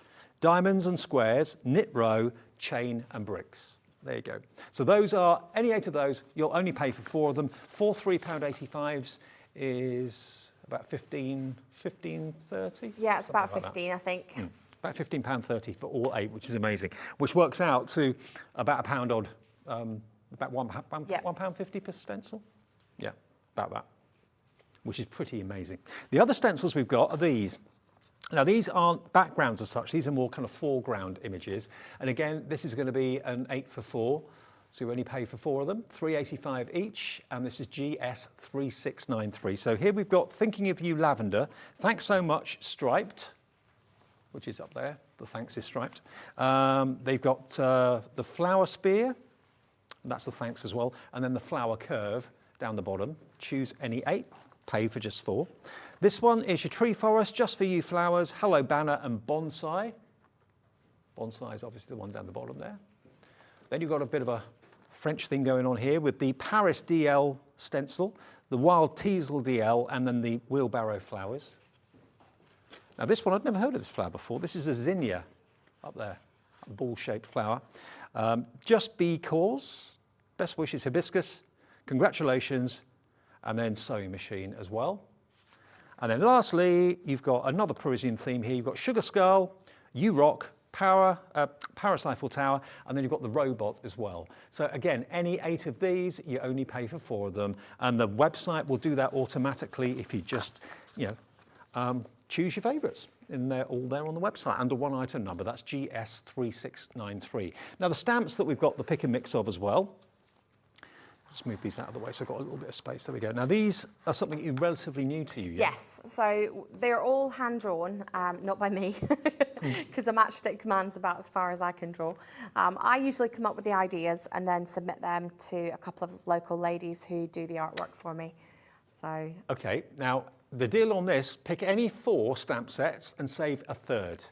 Diamonds and squares, knit row, chain and bricks. There you go. So those are, any 8 of those, you'll only pay for 4 of them. 4 £3.85s is about 15, 30? Yeah, it's about Something like 15, I think. About £15.30 for all 8, which is amazing. Which works out to about £1 odd, about £1.50 per stencil. Yeah, about that, which is pretty amazing. The other stencils we've got are these. Now, these aren't backgrounds as such. These are more kind of foreground images. And again, this is going to be an 8 for 4. So you only pay for 4 of them, £3.85 each, and this is GS3693. So here we've got Thinking of You Lavender. Thanks so much, striped, which is up there. The thanks is striped. They've got the flower spear, that's the thanks as well, and then the flower curve down the bottom. Choose any 8, pay for just 4. This one is your tree forest, just for you flowers, hello banner and bonsai. Bonsai is obviously the one down the bottom there. Then you've got a bit of a French thing going on here with the Paris DL stencil, the wild teasel DL, and then the wheelbarrow flowers. Now this one, I'd never heard of this flower before. This is a zinnia up there, a ball-shaped flower. Just because, best wishes hibiscus, congratulations, and then sewing machine as well. And then lastly, you've got another Parisian theme here. You've got Sugar Skull, You Rock, Paris Eiffel Tower, and then you've got the robot as well. So again, any 8 of these, you only pay for 4 of them, and the website will do that automatically if you just, choose your favourites. And they're all there on the website under one item number. That's GS3693. Now the stamps that we've got the pick and mix of as well. Just move these out of the way so I've got a little bit of space. There we go. Now these are something relatively new to you, yeah? Yes, so they're all hand-drawn, not by me, because the matchstick man's about as far as I can draw. I usually come up with the ideas and then submit them to a couple of local ladies who do the artwork for me. So. Okay, now the deal on this, pick any 4 stamp sets and save a third.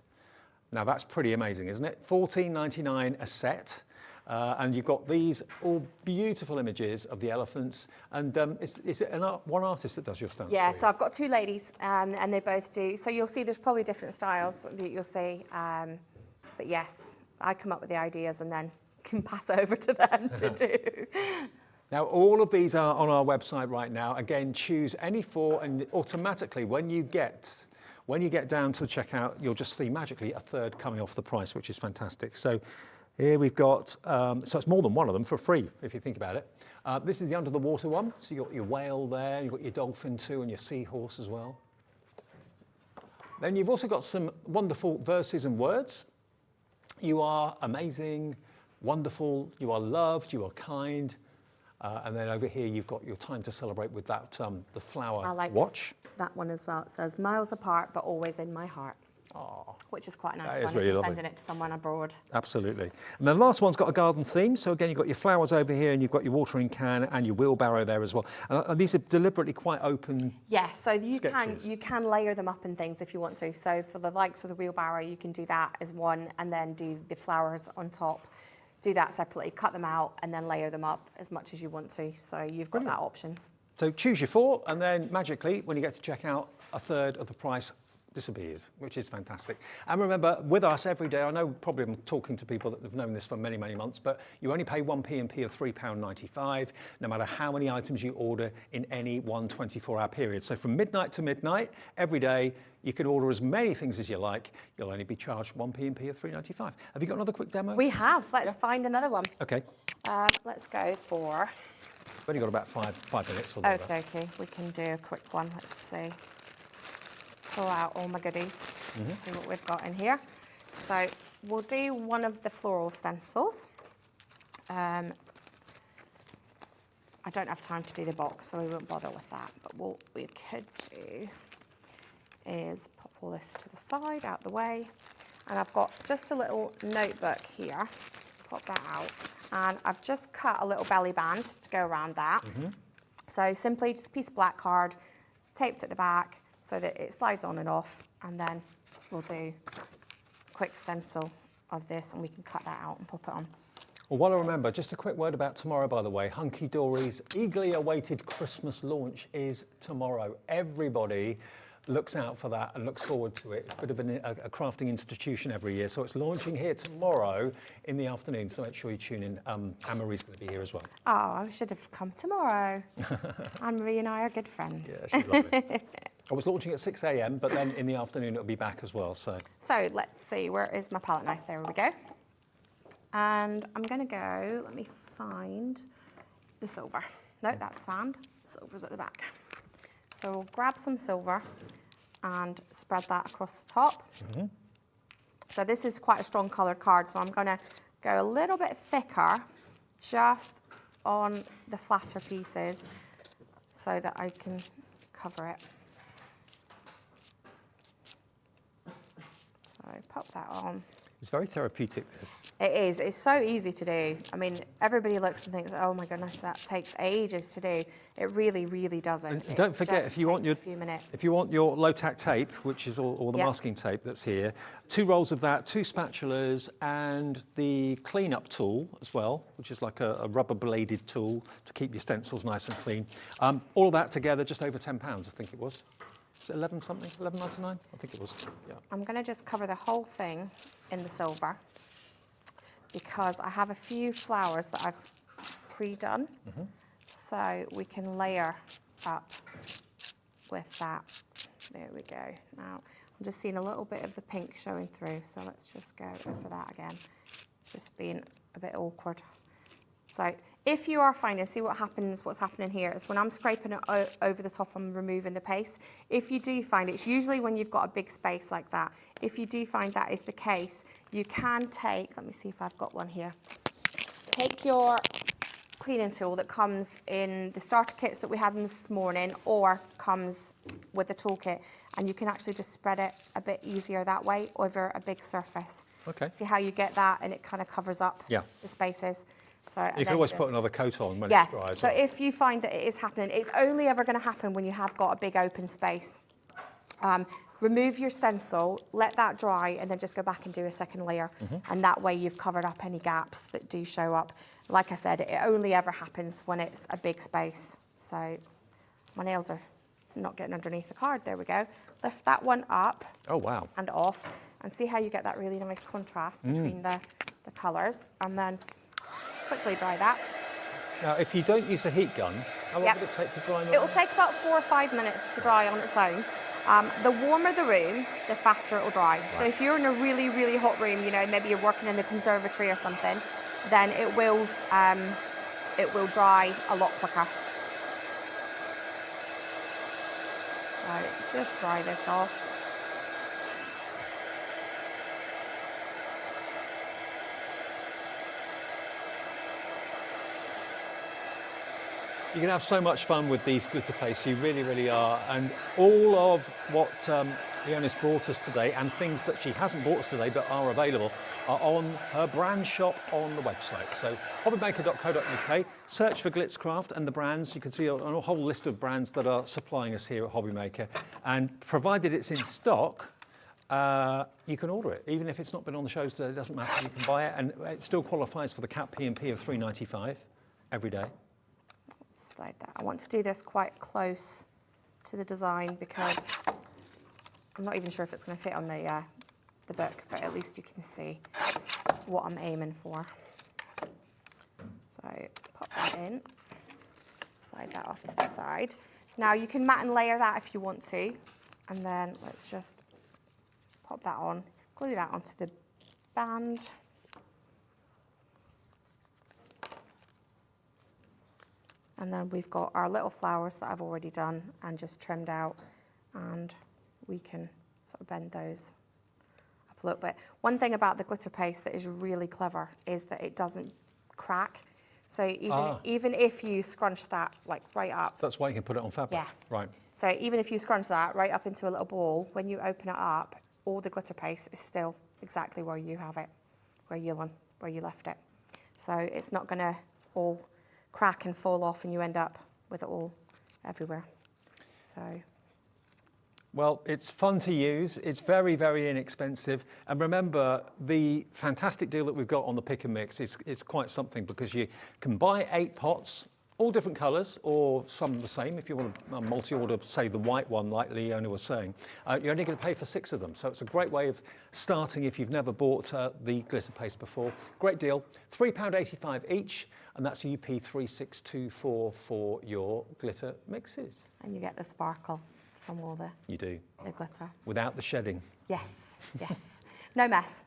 Now that's pretty amazing, isn't it? $14.99 a set. And you've got these all beautiful images of the elephants. And is it one artist that does your stamps? Yeah, so I've got 2 ladies and they both do. So you'll see there's probably different styles that you'll see. But yes, I come up with the ideas and then can pass over to them to do. Now, all of these are on our website right now. Again, choose any 4 and automatically when you get down to the checkout, you'll just see magically a third coming off the price, which is fantastic. So here we've got, so it's more than one of them for free, if you think about it. This is the under the water one. So you've got your whale there, you've got your dolphin too, and your seahorse as well. Then you've also got some wonderful verses and words. You are amazing, wonderful, you are loved, you are kind. And then over here, you've got your time to celebrate with that, the flower watch. That one as well. It says, miles apart, but always in my heart. Oh, which is quite a nice that one is really if you're lovely. sending it to someone abroad. Absolutely. And the last one's got a garden theme. So again, you've got your flowers over here and you've got your watering can and your wheelbarrow there as well. And these are deliberately quite open. Yes, so you sketches. you can layer them up and things if you want to. So for the likes of the wheelbarrow, you can do that as one and then do the flowers on top. Do that separately, cut them out and then layer them up as much as you want to. So you've got that options. So choose your 4 and then magically, when you get to check out, a third of the price disappears, which is fantastic. And remember, with us every day, I know probably I'm talking to people that have known this for many, many months, but you only pay one P&P of £3.95, no matter how many items you order in any one 24-hour period. So from midnight to midnight, every day, you can order as many things as you like. You'll only be charged one P&P of £3.95. Have you got another quick demo? We have. Let's find another one. Okay. Let's go for... We've only got about five minutes. Or Okay, we can do a quick one. Let's see. Pull out all my goodies. See what we've got in here. So we'll do one of the floral stencils. I don't have time to do the box, so we won't bother with that. But what we could do is pop all this to the side, out the way. And I've got just a little notebook here. Pop that out. And I've just cut a little belly band to go around that. So simply just a piece of black card, taped at the back so that it slides on and off. And then we'll do a quick stencil of this and we can cut that out and pop it on. Well, while I remember, just a quick word about tomorrow, by the way. Hunky Dory's eagerly awaited Christmas launch is tomorrow. Everybody looks out for that and looks forward to it. It's a bit of a crafting institution every year. So it's launching here tomorrow in the afternoon. So make sure you tune in. Anne-Marie's going to be here as well. Oh, I should have come tomorrow. Anne-Marie and I are good friends. Yeah, she's lovely. I was launching at 6 a.m, but then in the afternoon it'll be back as well. So let's see, where is my palette knife? There we go. And I'm going to go, let me find the silver. No, that's sand. Silver's at the back. So we'll grab some silver and spread that across the top. So this is quite a strong coloured card, so I'm going to go a little bit thicker just on the flatter pieces so that I can cover it. So pop that on. it's very therapeutic, this. It is. It's so easy to do. I mean, everybody looks and thinks, oh my goodness, that takes ages to do. It really, really doesn't. And don't forget, if you want your low-tack tape, which is all the masking tape that's here, 2 rolls of that, 2 spatulas, and the clean-up tool as well, which is like a rubber-bladed tool to keep your stencils nice and clean. All of that together, just over £10, I think it was. Was it 11 something? 11.99? I think it was. Yeah. I'm going to just cover the whole thing in the silver because I have a few flowers that I've pre-done, so we can layer up with that. There we go. Now I'm just seeing a little bit of the pink showing through, so let's just go over that again. It's just been a bit awkward. So if you are finding, see what happens, what's happening here is when I'm scraping it over the top, I'm removing the paste. If you do find, it's usually when you've got a big space like that, if you do find that is the case, you can take, let me see if I've got one here. Take your cleaning tool that comes in the starter kits that we had this morning or comes with the toolkit, and you can actually just spread it a bit easier that way over a big surface. Okay. See how you get that and it kind of covers up the spaces. So, you can always put another coat on when it's dry. So if you find that it is happening, it's only ever going to happen when you have got a big open space. Remove your stencil, let that dry, and then just go back and do a second layer. And that way you've covered up any gaps that do show up. Like I said, it only ever happens when it's a big space. So my nails are not getting underneath the card. There we go. Lift that one up. Oh, wow. And off. And see how you get that really nice contrast between the colours. And then quickly dry that. Now, if you don't use a heat gun, how long would it take to dry? It will take about 4 or 5 minutes to dry on its own. The warmer the room, the faster it will dry. Right. So if you're in a really, really hot room, you know, maybe you're working in the conservatory or something, then it will dry a lot quicker. So just dry this off. You can have so much fun with these glitter pastes, you really, really are. And all of what Leona's brought us today and things that she hasn't brought us today but are available are on her brand shop on the website. So hobbymaker.co.uk, search for Glitzcraft and the brands. You can see a whole list of brands that are supplying us here at Hobbymaker. And provided it's in stock, you can order it. Even if it's not been on the shows today, it doesn't matter, you can buy it. And it still qualifies for the cap P&P of £3.95 every day. Like that. I want to do this quite close to the design because I'm not even sure if it's going to fit on the book, but at least you can see what I'm aiming for. So pop that in, slide that off to the side. Now you can mat and layer that if you want to, and then let's just pop that on, glue that onto the band. And then we've got our little flowers that I've already done and just trimmed out, and we can sort of bend those up a little bit. One thing about the glitter paste that is really clever is that it doesn't crack. So even if you scrunch that like right up. That's why you can put it on fabric. Yeah. Right. So even if you scrunch that right up into a little ball, when you open it up, all the glitter paste is still exactly where you have it, where you left it. So it's not going to all crack and fall off and you end up with it all everywhere. So. Well, it's fun to use. It's very, very inexpensive. And remember, the fantastic deal that we've got on the pick and mix is quite something, because you can buy 8 pots, all different colours, or some the same. If you want to multi-order, say the white one, like Leona was saying, you're only going to pay for 6 of them. So it's a great way of starting if you've never bought the glitter paste before. Great deal. £3.85 each, and that's UP3624 for your glitter mixes. And you get the sparkle from all the glitter. Without the shedding. Yes, yes. No mess.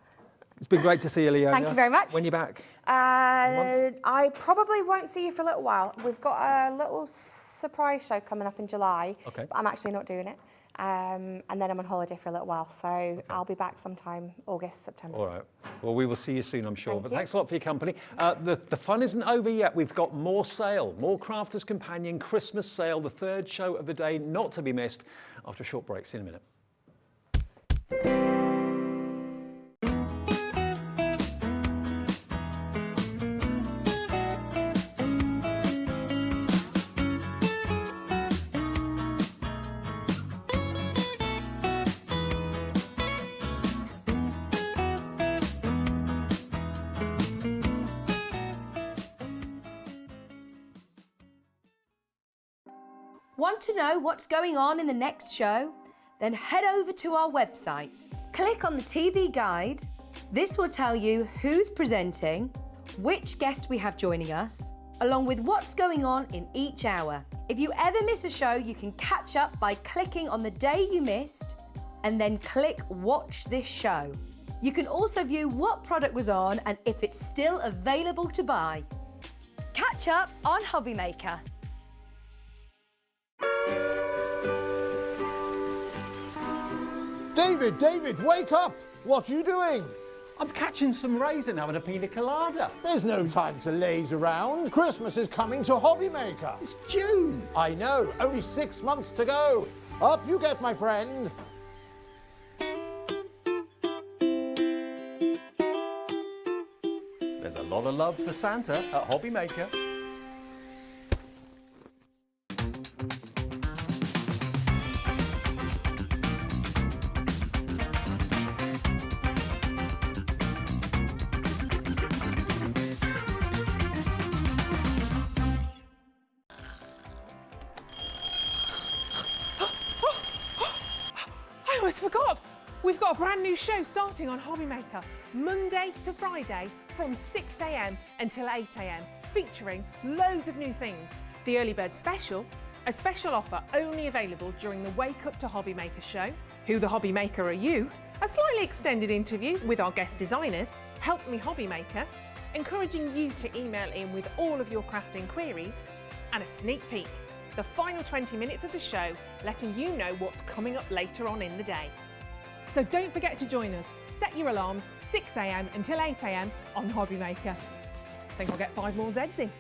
It's been great to see you, Leona. Thank you very much. When you're back? I probably won't see you for a little while. We've got a little surprise show coming up in July. Okay. But I'm actually not doing it. And then I'm on holiday for a little while. So I'll be back sometime August, September. All right. Well, we will see you soon, I'm sure. Thank But you. thanks a lot for your company. The fun isn't over yet. We've got more sale, more Crafters Companion Christmas sale, the 3rd show of the day, not to be missed, after a short break. See you in a minute. Want to know what's going on in the next show? Then head over to our website. Click on the TV guide. This will tell you who's presenting, which guest we have joining us, along with what's going on in each hour. If you ever miss a show, you can catch up by clicking on the day you missed and then click Watch This Show. You can also view what product was on and if it's still available to buy. Catch up on Hobby Maker. David, wake up! What are you doing? I'm catching some rays and having a pina colada. There's no time to laze around. Christmas is coming to Hobby Maker. It's June. I know, only 6 months to go. Up you get, my friend. There's a lot of love for Santa at Hobby Maker. I almost forgot. We've got a brand new show starting on Hobby Maker, Monday to Friday from 6 a.m. until 8 a.m, featuring loads of new things. The Early Bird Special, a special offer only available during the Wake Up to Hobby Maker show. Who the Hobby Maker Are You? A slightly extended interview with our guest designers, Help Me Hobby Maker, encouraging you to email in with all of your crafting queries, and a sneak peek, the final 20 minutes of the show, letting you know what's coming up later on in the day. So don't forget to join us. Set your alarms 6 a.m. until 8 a.m. on Hobby Maker. Think I'll get 5 more Zs in.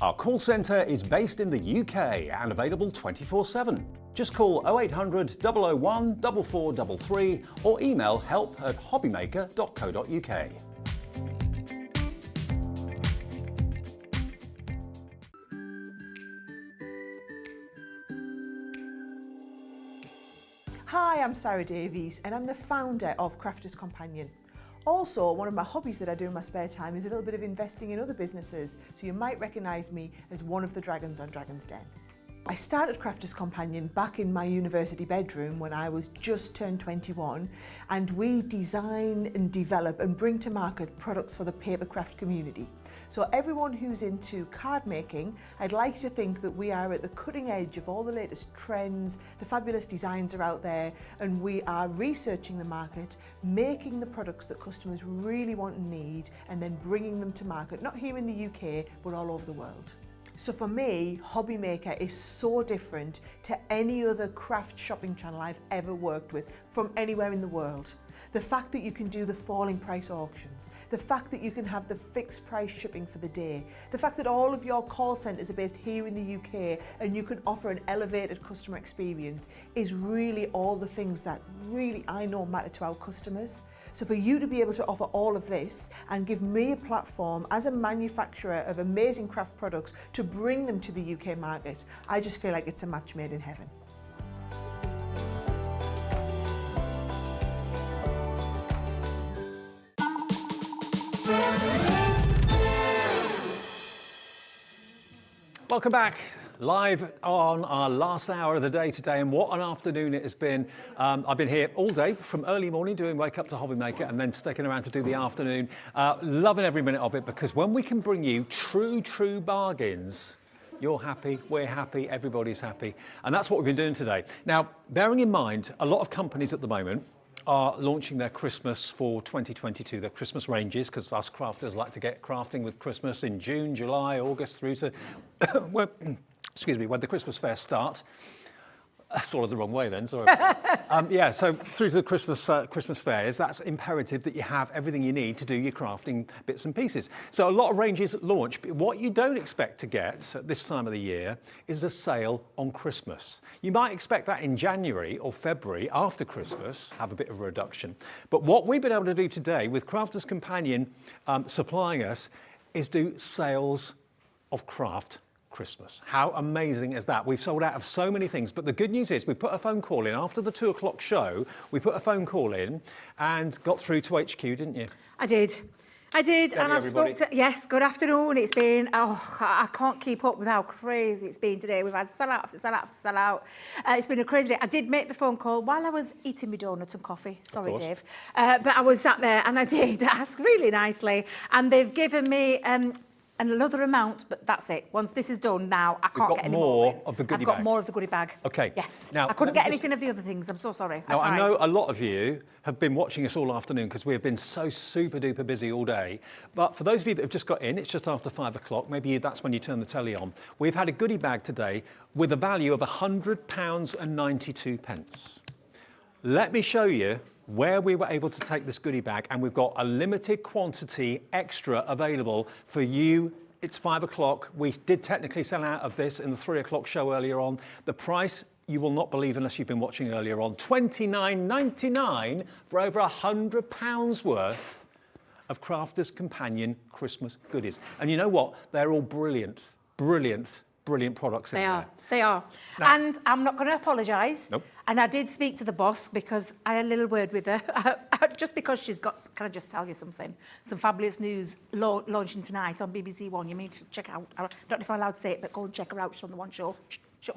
Our call centre is based in the UK and available 24/7. Just call 0800 001 4433 or email help@hobbymaker.co.uk. Hi, I'm Sarah Davies and I'm the founder of Crafters Companion. Also, one of my hobbies that I do in my spare time is a little bit of investing in other businesses, so you might recognise me as one of the dragons on Dragon's Den. I started Crafters Companion back in my university bedroom when I was just turned 21, and we design and develop and bring to market products for the papercraft community. So everyone who's into card making, I'd like to think that we are at the cutting edge of all the latest trends, the fabulous designs are out there, and we are researching the market, making the products that customers really want and need, and then bringing them to market, not here in the UK, but all over the world. So for me, Hobby Maker is so different to any other craft shopping channel I've ever worked with from anywhere in the world. The fact that you can do the falling price auctions, the fact that you can have the fixed price shipping for the day, the fact that all of your call centres are based here in the UK and you can offer an elevated customer experience is really all the things that really I know matter to our customers. So for you to be able to offer all of this and give me a platform as a manufacturer of amazing craft products to bring them to the UK market, I just feel like it's a match made in heaven. Welcome back. Live on our last hour of the day today, and what an afternoon it has been. I've been here all day from early morning doing Wake Up to Hobby Maker and then sticking around to do the afternoon. Loving every minute of it, because when we can bring you true bargains, you're happy, we're happy, everybody's happy. And that's what we've been doing today. Now, bearing in mind, a lot of companies at the moment are launching their Christmas for 2022, their Christmas ranges, because us crafters like to get crafting with Christmas in June, July, August, through to, well, excuse me, when the Christmas fairs start. That's all of the wrong way then, sorry. Yeah, so through to the Christmas fairs, that's imperative that you have everything you need to do your crafting bits and pieces. So a lot of ranges launch, but what you don't expect to get at this time of the year is a sale on Christmas. You might expect that in January or February after Christmas, have a bit of a reduction. But what we've been able to do today with Crafters Companion supplying us is do sales of craft Christmas. How amazing is that? We've sold out of so many things, but the good news is we put a phone call in after the 2 o'clock show. We put a phone call in and got through to HQ, didn't you? I did, and I've spoke to, yes, good afternoon. It's been, I can't keep up with how crazy it's been today. We've had sell out after sell out after sell out. It's been a crazy day. I did make the phone call while I was eating my donut and coffee. Sorry, Dave. But I was sat there and I did ask really nicely, and they've given me another amount, but that's it. Once this is done now, I can't get any more. More of the goodie bag. I've got bag. more of the goodie bag. Okay. Yes. Now, I couldn't get anything of the other things. I'm so sorry. Now, I know a lot of you have been watching us all afternoon because we have been so super duper busy all day. But for those of you that have just got in, it's just after 5 o'clock. Maybe that's when you turn the telly on. We've had a goodie bag today with a value of £100.92. Let me show you where we were able to take this goodie bag, and we've got a limited quantity extra available for you. It's 5 o'clock. We did technically sell out of this in the 3 o'clock show earlier on. The price, you will not believe unless you've been watching earlier on, £29.99 for over £100 worth of Crafters Companion Christmas goodies. And you know what? They're all brilliant products in there. They are. Now, and I'm not going to apologise. Nope. And I did speak to the boss because I had a little word with her. Just because she's got, can I just tell you something? Some fabulous news launching tonight on BBC One. You need to check out. I don't know if I'm allowed to say it, but go and check her out. She's on the One Show. So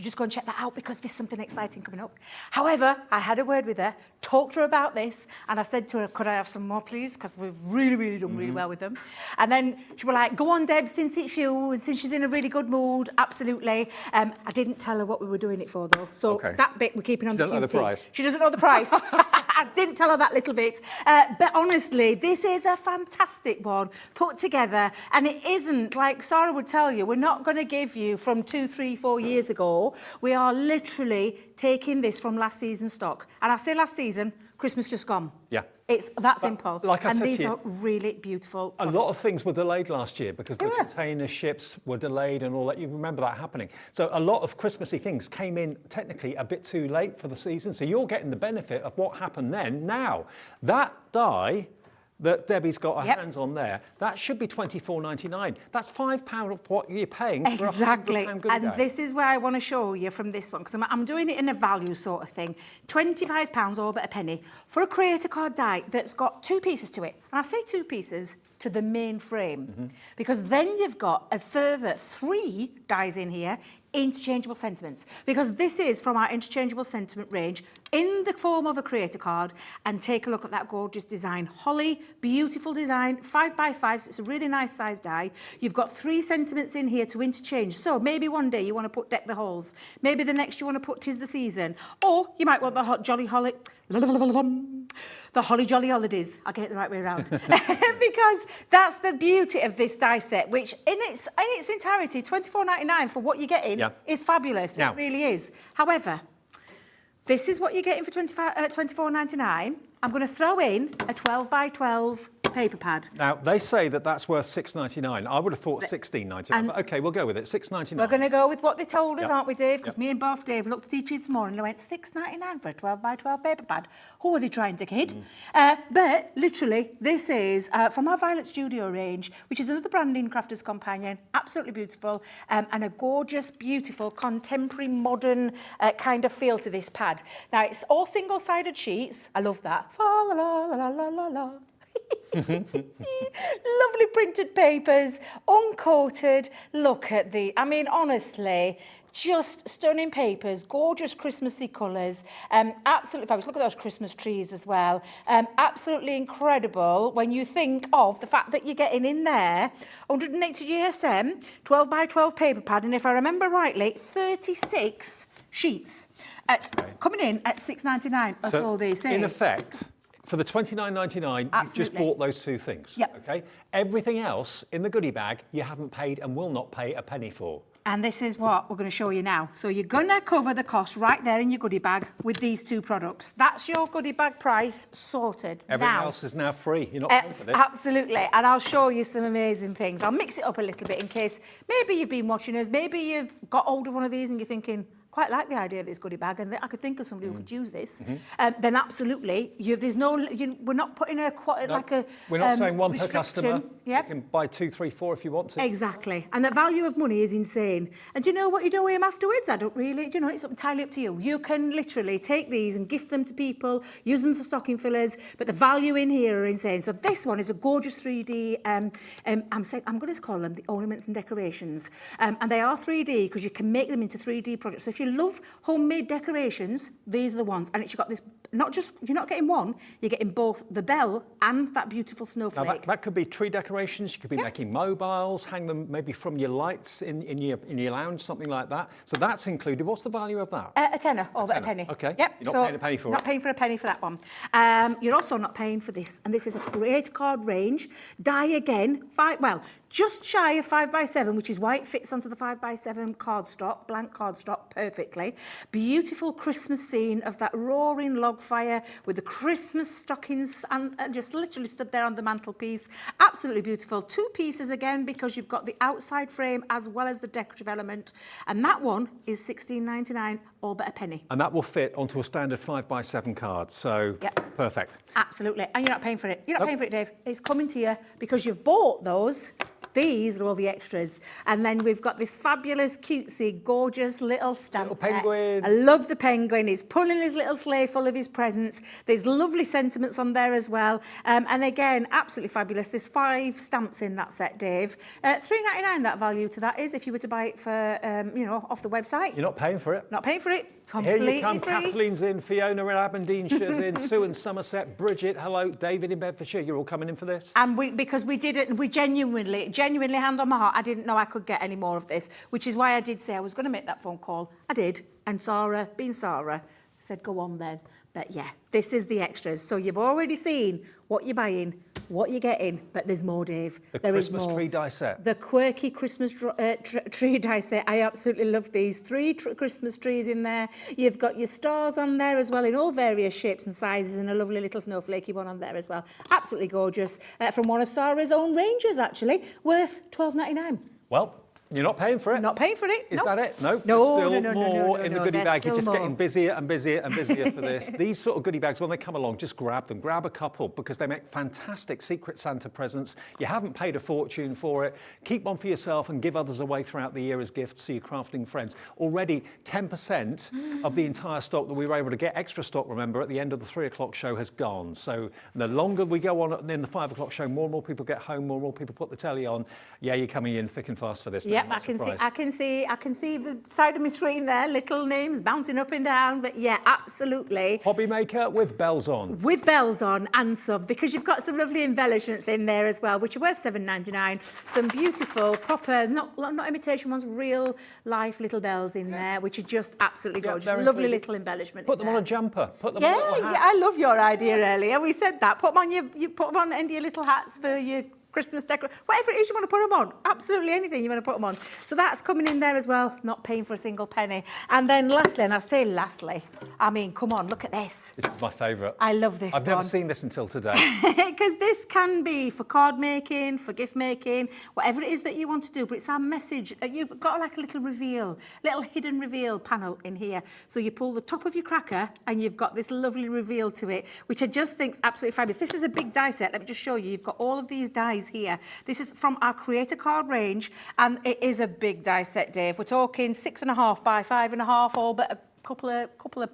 just go and check that out because there's something exciting coming up. However, I had a word with her, talked to her about this, and I said to her, could I have some more, please? Because we've really done really well with them. And then she was like, go on, Deb, since it's you, and since she's in a really good mood, absolutely. I didn't tell her what we were doing it for, though. So that bit we're keeping on the QT. She doesn't know the price. She doesn't know the price. I didn't tell her that little bit. But honestly, this is a fantastic one put together. And it isn't, like Sarah would tell you, we're not going to give you from 2, 3, 4 years ago. We are literally taking this from last season's stock. And I say last season, Christmas just gone. Yeah. It's that simple. Like I and said these to you, are really beautiful a products. lot of things were delayed last year because the container ships were delayed and all that. You remember that happening. So a lot of Christmassy things came in technically a bit too late for the season. So you're getting the benefit of what happened then now. That die that Debbie's got her Yep. hands on there, that should be £24.99. That's £5 of what you're paying for a Exactly, £100 goodie and bag. this is where I want to show you from this one, because I'm doing it in a value sort of thing. £25 or but a penny for a creator card die that's got 2 pieces to it. And I say 2 pieces to the main frame, because then you've got a further 3 dies in here, interchangeable sentiments, because this is from our interchangeable sentiment range in the form of a creator card. And take a look at that gorgeous design. Holly, beautiful design, 5x5, so it's a really nice size die. You've got 3 sentiments in here to interchange. So maybe one day you want to put Deck the Halls, maybe the next you want to put 'Tis the Season, or you might want the Jolly Holly, the Holly Jolly Holidays. I'll get it the right way around. Because that's the beauty of this die set, which in its entirety, £24.99 for what you're getting is fabulous. Now, it really is. However, this is what you're getting for £24.99. I'm going to throw in a 12x12 paper pad. Now, they say that that's worth £6.99. I would have thought £16.99, but OK, we'll go with it, £6.99. We're going to go with what they told us, Yep. aren't we, Dave? Because Yep. me and both Dave looked at each other this morning and went, £6.99 for a 12x12 paper pad. Who are they trying to kid? But literally, this is from our Violet Studio range, which is another branding crafter's companion. Absolutely beautiful. And a gorgeous, beautiful, contemporary, modern kind of feel to this pad. Now, it's all single-sided sheets. I love that. Fa la la la la la la. Lovely printed papers, uncoated. Look at the, I mean, honestly, just stunning papers, gorgeous Christmassy colours, absolutely fabulous. Look at those Christmas trees as well. Absolutely incredible when you think of the fact that you're getting in there 180 GSM, 12x12 paper pad, and if I remember rightly, 36 sheets coming in at £6.99, or so they say. In effect, for the £29.99, you've just bought those 2 things. Yep. Okay. Everything else in the goodie bag you haven't paid and will not pay a penny for. And this is what we're going to show you now. So you're going to cover the cost right there in your goodie bag with these 2 products. That's your goodie bag price sorted. Everything now, else is now free. You're not paying for this. Absolutely. And I'll show you some amazing things. I'll mix it up a little bit in case maybe you've been watching us, maybe you've got hold of one of these and you're thinking, quite like the idea of this goodie bag, and I could think of somebody who could use this. Then absolutely, we're not putting We're not saying one per customer. Yep. You can buy 2, 3, 4 if you want to. Exactly. And the value of money is insane. And do you know what you do with them afterwards? I don't really. Do you know, it's entirely up to you. You can literally take these and gift them to people, use them for stocking fillers, but the value in here are insane. So this one is a gorgeous 3D, I'm going to call them the ornaments and decorations. And they are 3D because you can make them into 3D projects. So if you love homemade decorations, these are the ones. And it's got this, you're not getting one, you're getting both the bell and that beautiful snowflake. Now that could be tree decorations. You could be making mobiles, hang them maybe from your lights in your lounge, something like that. So that's included. What's the value of that? A tenner or a penny. Okay. Yep. You're not paying a penny for it. Not paying for a penny for that one. You're also not paying for this. And this is a great card range. Die again. Just shy of 5x7, which is why it fits onto the 5x7 cardstock, blank cardstock, perfectly. Beautiful Christmas scene of that roaring log fire with the Christmas stockings and just literally stood there on the mantelpiece. Absolutely beautiful. 2 pieces again, because you've got the outside frame as well as the decorative element. And that one is £16.99, all but a penny. And that will fit onto a standard 5x7 card. So perfect. Absolutely. And you're not paying for it. You're not paying for it, Dave. It's coming to you because you've bought those. These are all the extras. And then we've got this fabulous, cutesy, gorgeous little stamp Little penguin. set. I love the penguin. He's pulling his little sleigh full of his presents. There's lovely sentiments on there as well. And again, absolutely fabulous. There's 5 stamps in that set, Dave. £3.99 that value to that is if you were to buy it for, off the website. You're not paying for it. Not paying for it. Here Completely you come. free. Kathleen's in, Fiona in Aberdeenshire's in, Sue in Somerset, Bridget, hello, David in Bedfordshire. You're all coming in for this? And we genuinely, hand on my heart, I didn't know I could get any more of this, which is why I did say I was going to make that phone call. I did. And Sarah, being Sarah, said, go on then. But yeah, this is the extras. So you've already seen what you're buying, what you're getting, but there's more, Dave. There is Christmas tree die set. The quirky Christmas tree die set. I absolutely love these. 3 Christmas trees in there. You've got your stars on there as well in all various shapes and sizes, and a lovely little snowflakey one on there as well. Absolutely gorgeous. From one of Sarah's own ranges, actually, worth £12.99. Well, You're not paying for it? Not paying for it. Is no. that it? No, No, there's still no, more in the goodie there's bag. You're still just getting more. busier and busier and busier for this. These sort of goodie bags, when they come along, just grab them. Grab a couple because they make fantastic Secret Santa presents. You haven't paid a fortune for it. Keep one for yourself and give others away throughout the year as gifts to your crafting friends. Already 10% of the entire stock that we were able to get, extra stock, remember, at the end of the 3 o'clock show has gone. So the longer we go on in the 5 o'clock show, more and more people get home, more and more people put the telly on. Yeah, you're coming in thick and fast for this. Yep, now, I can see. surprised. I can see the side of my screen there. Little names bouncing up and down. But yeah, absolutely. Hobby maker with bells on. With bells on and some, because you've got some lovely embellishments in there as well, which are worth $7.99. Some beautiful, proper, not imitation ones, real life little bells in there, which are just absolutely gorgeous. they're Lovely included. little embellishment. Put them on a jumper. Put them on a little hat. Yeah, I love your idea earlier. We said that. Put them on you put them on the end of your little hats for your Christmas decoration, whatever it is you want to put them on, absolutely anything you want to put them on. So that's coming in there as well, not paying for a single penny. And then lastly, and I say lastly, I mean, come on, look at this. This is my favourite. I love this I've one. never seen this until today. Because this can be for card making, for gift making, whatever it is that you want to do, but it's our message. You've got like a little reveal, little hidden reveal panel in here. So you pull the top of your cracker and you've got this lovely reveal to it, which I just think is absolutely fabulous. This is a big die set. Let me just show you. You've got all of these dies here. This is from our creator card range, and it is a big die set, Dave. We're talking 6.5 by 5.5, all but a couple of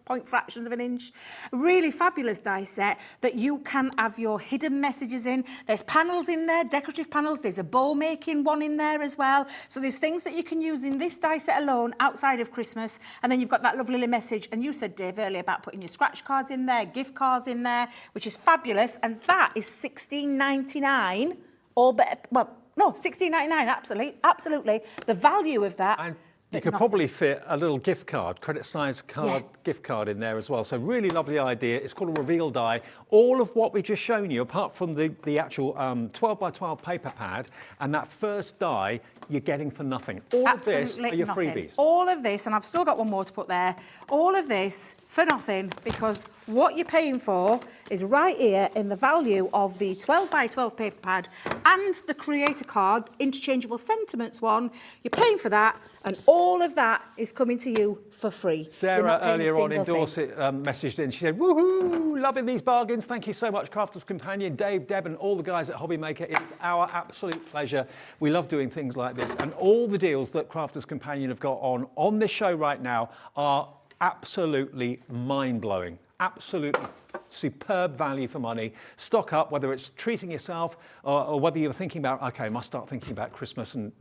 point fractions of an inch. Really fabulous die set that you can have your hidden messages in. There's panels in there, decorative panels. There's a bow making one in there as well. So there's things that you can use in this die set alone outside of Christmas. And then you've got that lovely little message. And you said, Dave, earlier about putting your scratch cards in there, gift cards in there, which is fabulous. And that is $16.99. All but, well, no, $16.99, absolutely. The value of that. And you could probably fit a little gift card, credit size card, gift card in there as well. So really lovely idea. It's called a reveal die. All of what we've just shown you, apart from the actual 12 by 12 paper pad and that first die, you're getting for nothing. All of this are your freebies. All of this, and I've still got one more to put there, all of this for nothing, because what you're paying for is right here in the value of the 12 by 12 paper pad and the creator card, interchangeable sentiments one. You're paying for that, and all of that is coming to you for free. Sarah earlier on in Dorset messaged in. She said, woohoo, loving these bargains. Thank you so much, Crafters Companion, Dave, Deb, and all the guys at Hobby Maker. It's our absolute pleasure. We love doing things like this, and all the deals that Crafters Companion have got on this show right now are absolutely mind-blowing. Absolutely superb value for money. Stock up, whether it's treating yourself or whether you're thinking about, okay, I must start thinking about Christmas and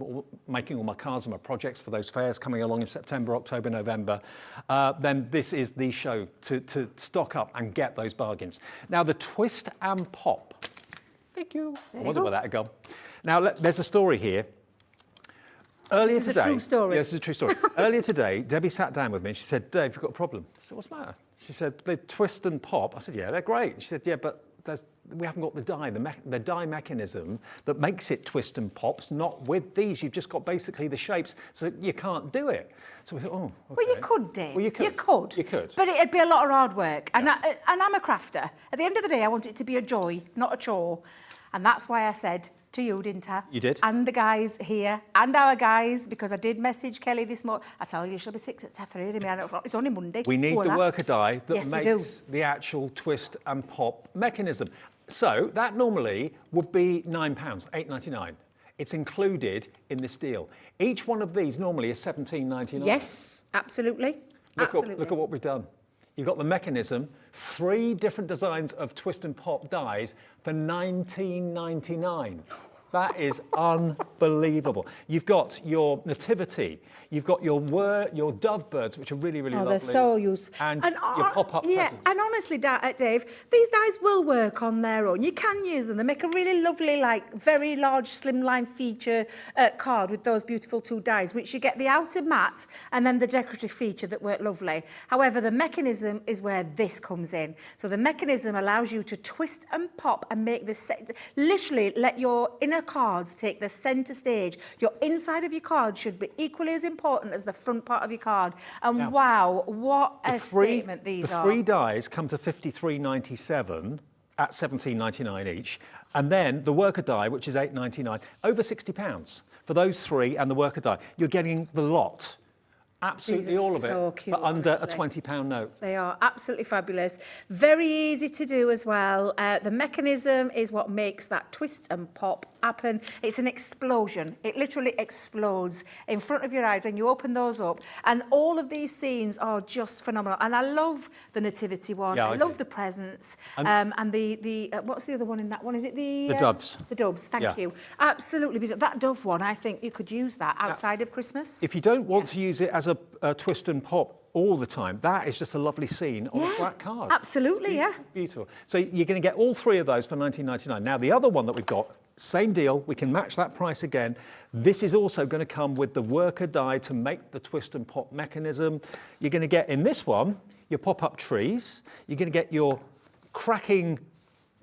making all my cards and my projects for those fairs coming along in September, October, November, then this is the show to stock up and get those bargains. Now, the twist and pop. Thank you. I wonder where that had gone. Now, there's a story here. Earlier This is today, a true story. Yeah, this is a true story. Earlier today, Debbie sat down with me and she said, Dave, you've got a problem. I said, what's the matter? She said, they twist and pop. I said, yeah, they're great. She said, yeah, but we haven't got the die, the die mechanism that makes it twist and pops, not with these. You've just got basically the shapes, so you can't do it. So we thought, oh, okay. Well, you could, Dave. Well, you could. You could. But it'd be a lot of hard work. And, and I'm a crafter. At the end of the day, I want it to be a joy, not a chore. And that's why I said to you, didn't I? You did. And the guys here, and our guys, because I did message Kelly this morning. I tell you, she'll be 6 at 7:30. It's only Monday. We need the worker die that Yes, makes the actual twist and pop mechanism. So that normally would be £9, £8.99. It's included in this deal. Each one of these normally is $17.99. Yes, absolutely. Look at what we've done. You've got the mechanism, 3 different designs of twist and pop dies for $19.99. That is unbelievable. You've got your nativity, you've got your dove birds, which are really, really lovely. They're so useful. And your pop-up presents. And honestly, Dave, these dies will work on their own. You can use them. They make a really lovely, like, very large slimline feature card with those beautiful 2 dies, which you get the outer matte and then the decorative feature that work lovely. However, the mechanism is where this comes in. So the mechanism allows you to twist and pop and make this, literally let your inner cards take the centre stage. Your inside of your card should be equally as important as the front part of your card. And wow, what a statement these are. The 3 dies come to $53.97 at $17.99 each. And then the worker die, which is $8.99, over £60 for those 3 and the worker die, you're getting the lot. Absolutely all of so it cute, for under a honestly. £20 note. They are absolutely fabulous. Very easy to do as well. The mechanism is what makes that twist and pop happen. It's an explosion. It literally explodes in front of your eyes when you open those up. And all of these scenes are just phenomenal. And I love the nativity one. Yeah, I I love do. the presents. And the what's the other one in that one? Is it the doves. The doves. Thank Yeah. you. Absolutely. Because that dove one, I think you could use that outside of Christmas. If you don't want to use it as a twist and pop all the time, that is just a lovely scene on a flat card. Absolutely, yeah. Beautiful. So you're going to get all 3 of those for £19.99. Now, the other one that we've got, same deal, we can match that price again. This is also going to come with the worker die to make the twist and pop mechanism. You're going to get, in this one, your pop-up trees. You're going to get your cracking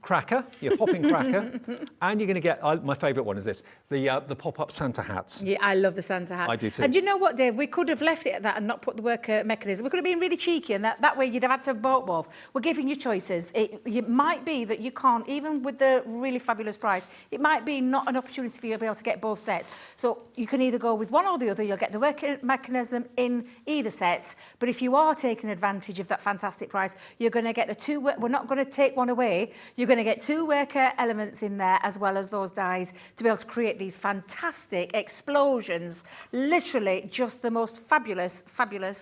cracker, your popping cracker, and you're going to get, my favourite one is this, the pop-up Santa hats. Yeah, I love the Santa hat. I do too. And you know what, Dave? We could have left it at that and not put the worker mechanism. We could have been really cheeky, and that way you'd have had to have bought both. We're giving you choices. It might be that you can't, even with the really fabulous price, it might be not an opportunity for you to be able to get both sets. So you can either go with one or the other. You'll get the worker mechanism in either sets. But if you are taking advantage of that fantastic price, you're going to get the 2. We're not going to take one away. You're going to get 2 worker elements in there, as well as those dies, to be able to create these fantastic explosions. Literally just the most fabulous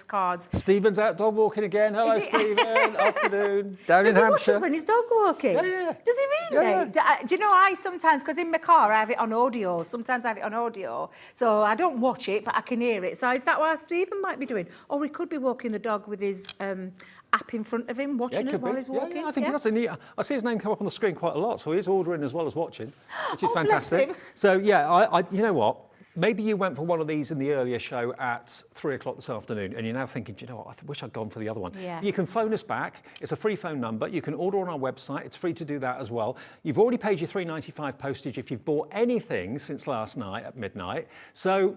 cards. Stephen's out dog walking again. Hello, Stephen. Afternoon. Down in Does he watch Hampshire. us when he's dog walking? Yeah. Does he really? Yeah. Do you know, I sometimes, because in my car I have it on audio, sometimes I have it on audio, so I don't watch it, but I can hear it. So is that what Stephen might be doing? Or he could be walking the dog with his app in front of him, watching us while he's walking. I think that's a neat. I see his name come up on the screen quite a lot, so he's ordering as well as watching, which is Oh, bless fantastic. him. So yeah, I you know what? Maybe you went for one of these in the earlier show at 3 o'clock this afternoon, and you're now thinking, do you know what? I wish I'd gone for the other one. Yeah. You can phone us back. It's a free phone number. You can order on our website. It's free to do that as well. You've already paid your £3.95 postage if you've bought anything since last night at midnight. So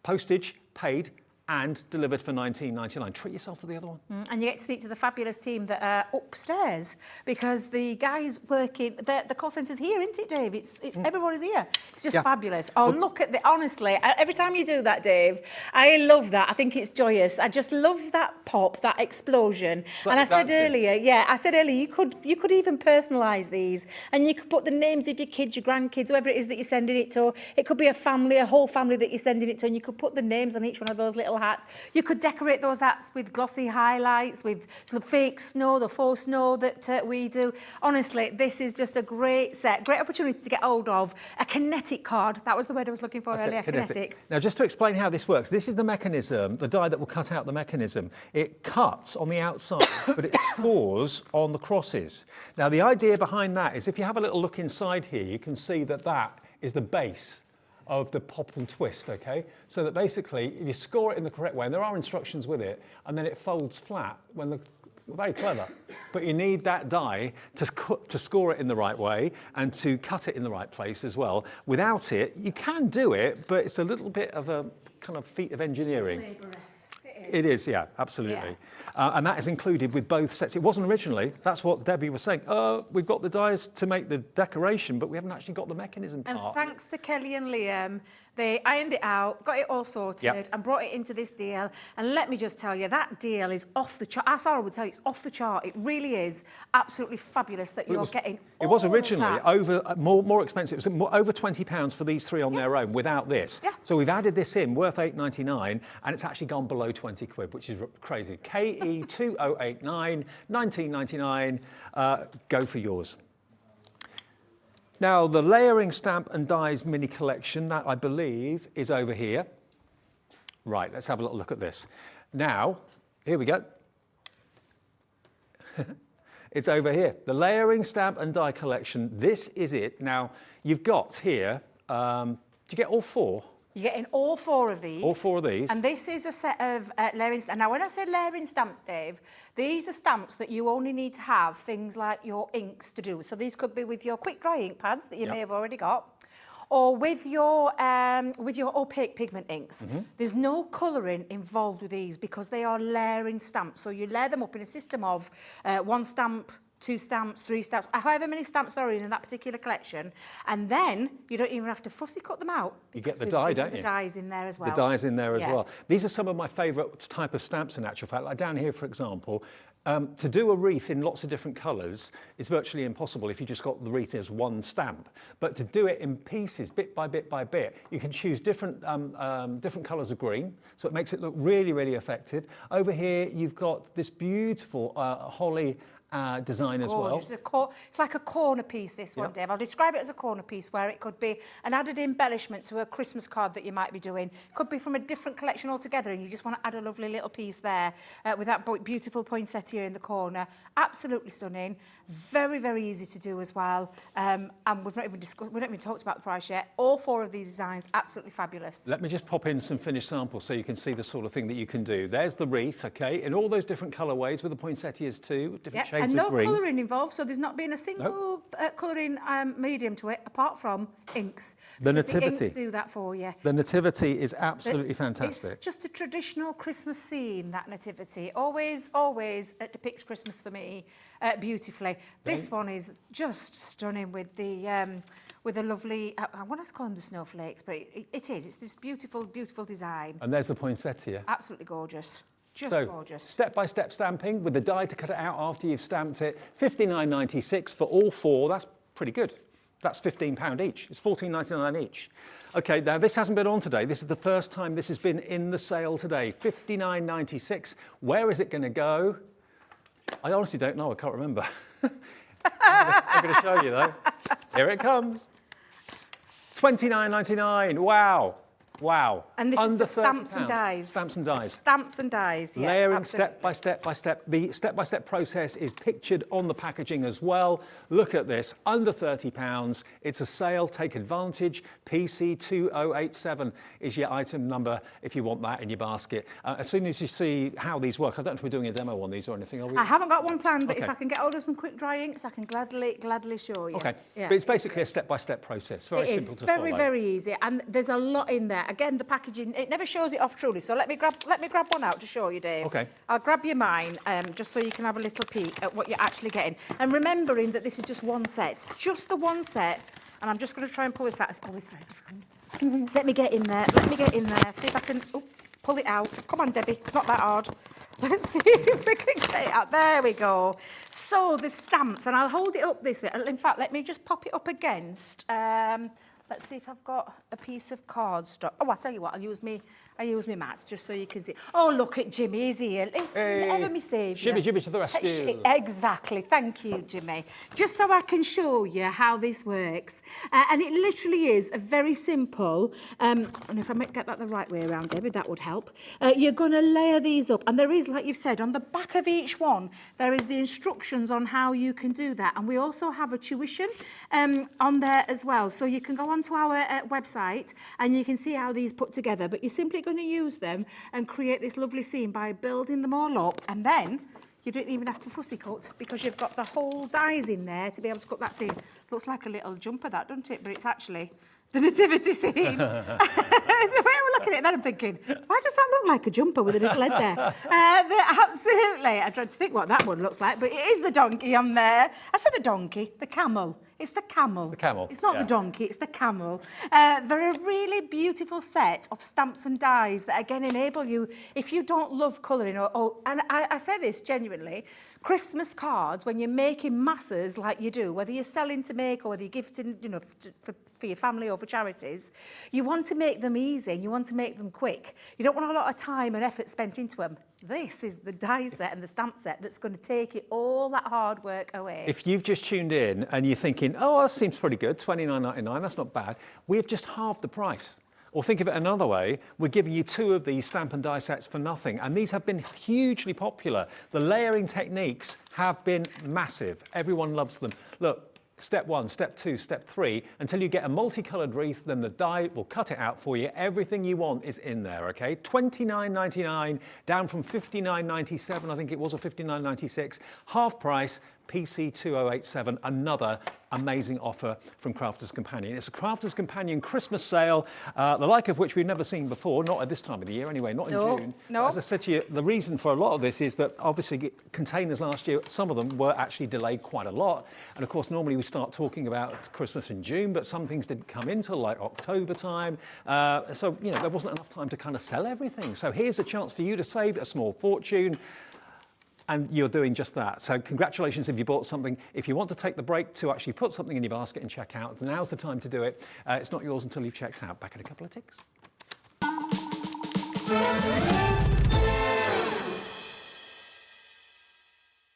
postage paid and delivered for £19.99. Treat yourself to the other one. And you get to speak to the fabulous team that are upstairs, because the guys working, the call centre's here, isn't it, Dave? It's everyone is here. It's just fabulous. Oh, look at the, honestly, every time you do that, Dave, I love that. I think it's joyous. I just love that pop, that explosion. And I said earlier, you could even personalise these, and you could put the names of your kids, your grandkids, whoever it is that you're sending it to. It could be a family, a whole family that you're sending it to, and you could put the names on each one of those little hats. You could decorate those hats with glossy highlights, with the fake snow, the faux snow that we do. Honestly, this is just a great set, great opportunity to get hold of. A kinetic card, that was the word I was looking for earlier, kinetic. Now, just to explain how this works, this is the mechanism, the die that will cut out the mechanism. It cuts on the outside, but it scores on the crosses. Now, the idea behind that is if you have a little look inside here, you can see that that is the base of the pop and twist, okay? So that basically, if you score it in the correct way, and there are instructions with it, and then it folds flat when the, very clever. But you need that die to score it in the right way and to cut it in the right place as well. Without it, you can do it, but it's a little bit of a kind of feat of engineering. It's laborious. It is, yeah, absolutely. And that is included with both sets. It wasn't originally. That's what Debbie was saying. We've got the dies to make the decoration, but we haven't actually got the mechanism And part. thanks to Kelly and Liam, they ironed it out, got it all sorted, and brought it into this deal. And let me just tell you, that deal is off the chart. As Sarah would tell you, it's off the chart. It really is absolutely fabulous that you're getting It was all of originally that. over more expensive. It was over £20 for these 3 on their own without this. Yeah. So we've added this in, worth £8.99, and it's actually gone below 20 quid, which is crazy. KE2089, £19.99. Go for yours. Now, the layering stamp and dies mini collection, that I believe is over here. Right, let's have a little look at this. Now, here we go. It's over here. The layering stamp and die collection, this is it. Now, you've got here, do you get all 4? You're getting all 4 of these. All 4 of these. And this is a set of layering stamps. Now, when I say layering stamps, Dave, these are stamps that you only need to have things like your inks to do. So these could be with your quick dry ink pads that you may have already got, or with your opaque pigment inks. There's no colouring involved with these because they are layering stamps. So you layer them up in a system of 1 stamp, 2 stamps, 3 stamps, however many stamps there are in that particular collection. And then you don't even have to fussy cut them out. You get the We've die, given don't you? The dies in there as well. The dies in there as Yeah. well. These are some of my favourite type of stamps in actual fact. Like down here, for example, to do a wreath in lots of different colours is virtually impossible if you just got the wreath as one stamp. But to do it in pieces, bit by bit by bit, you can choose different colours of green, so it makes it look really, really effective. Over here, you've got this beautiful holly design as well. It's like a corner piece, this one, Dave. I'll describe it as a corner piece where it could be an added embellishment to a Christmas card that you might be doing. Could be from a different collection altogether and you just want to add a lovely little piece there with that beautiful poinsettia in the corner. Absolutely stunning. Very, very easy to do as well. And we've not even talked about the price yet. All 4 of these designs, absolutely fabulous. Let me just pop in some finished samples so you can see the sort of thing that you can do. There's the wreath, okay, in all those different colourways with the poinsettias too, different shades and of no green. colouring involved, so there's not been a single colouring medium to it, apart from inks. The Because nativity. The inks do that for you. The nativity is absolutely fantastic. It's just a traditional Christmas scene, that nativity. Always, always depicts Christmas for me beautifully. This one is just stunning with the lovely, I want to call them the snowflakes, but it is. It's this beautiful, beautiful design. And there's the poinsettia. Absolutely gorgeous. Just So, gorgeous. step-by-step stamping with the die to cut it out after you've stamped it. £59.96 for all 4. That's pretty good. That's £15 each. It's £14.99 each. Okay, now this hasn't been on today. This is the first time this has been in the sale today. £59.96. Where is it going to go? I honestly don't know. I can't remember. I'm going to show you though. Here it comes. £29.99. Wow. Wow. And this Under is the stamps £30. and dies. Stamps and dies. Stamps and dies, yeah. Layering absolutely. step by step by step. The step-by-step process is pictured on the packaging as well. Look at this, under £30. It's a sale, take advantage. PC2087 is your item number if you want that in your basket. As soon as you see how these work, I don't know if we're doing a demo on these or anything, are we? I haven't got one planned, but Okay. if I can get hold of some quick dry inks, I can gladly show you. Okay, Yeah. but it's basically a step-by-step process, very It simple is to very, follow. very easy, and there's a lot in there. Again, the packaging, it never shows it off truly, so let me grab one out to show you, Dave. Okay. I'll grab you mine, just so you can have a little peek at what you're actually getting. And remembering that this is just one set, it's just the one set, and I'm just going to try and pull this out. It's always very difficult. Let me get in there, see if I can pull it out. Come on, Debbie, it's not that hard. Let's see if we can get it out. There we go. So the stamps, and I'll hold it up this way. In fact, let me just pop it up against. Let's see if I've got a piece of cardstock. Oh, I'll tell you what, I'll use me mat just so you can see. Oh, look at Jimmy, he's here. Hey, Ever me saviour. Shimmy Jimmy to the rescue. Exactly, thank you, Jimmy. Just so I can show you how this works. And it literally is a very simple, and if I might get that the right way around, Debbie, that would help. You're going to layer these up, and there is, like you've said, on the back of each one, there is the instructions on how you can do that. And we also have a tuition on there as well. So you can go onto our website and you can see how these put together, but you're simply going to use them and create this lovely scene by building them all up, and then you don't even have to fussy cut because you've got the whole dies in there to be able to cut that scene. Looks like a little jumper, that, doesn't it? But it's actually the nativity scene. The way I look at it, then I'm thinking, why does that look like a jumper with a little head there? Absolutely. I tried to think what that one looks like, but it is the donkey on there. I said the donkey, the camel. It's the camel. It's the camel. It's not the donkey, it's the camel. They're a really beautiful set of stamps and dies that again enable you, if you don't love colouring, and I say this genuinely, Christmas cards, when you're making masses like you do, whether you're selling to make or whether you're gifting, you know, for your family or for charities, you want to make them easy and you want to make them quick. You don't want a lot of time and effort spent into them. This is the die set and the stamp set that's going to take it all that hard work away. If you've just tuned in and you're thinking, oh, that seems pretty good, $29.99, that's not bad, we've just halved the price. Or think of it another way, we're giving you 2 of these stamp and die sets for nothing, and these have been hugely popular. The layering techniques have been massive. Everyone loves them. Look, step 1, step 2, step 3, until you get a multicoloured wreath, then the die will cut it out for you. Everything you want is in there, okay? $29.99, down from $59.97, I think it was, or $59.96. Half price, PC2087, another amazing offer from Crafters Companion. It's a Crafters Companion Christmas sale, the like of which we've never seen before, not at this time of the year anyway, not in June. No. As I said to you, the reason for a lot of this is that obviously containers last year, some of them were actually delayed quite a lot. And of course, normally we start talking about Christmas in June, but some things didn't come in till like October time. So, you know, there wasn't enough time to kind of sell everything. So here's a chance for you to save a small fortune. And you're doing just that. So congratulations if you bought something. If you want to take the break to actually put something in your basket and check out, now's the time to do it. It's not yours until you've checked out. Back in a couple of ticks.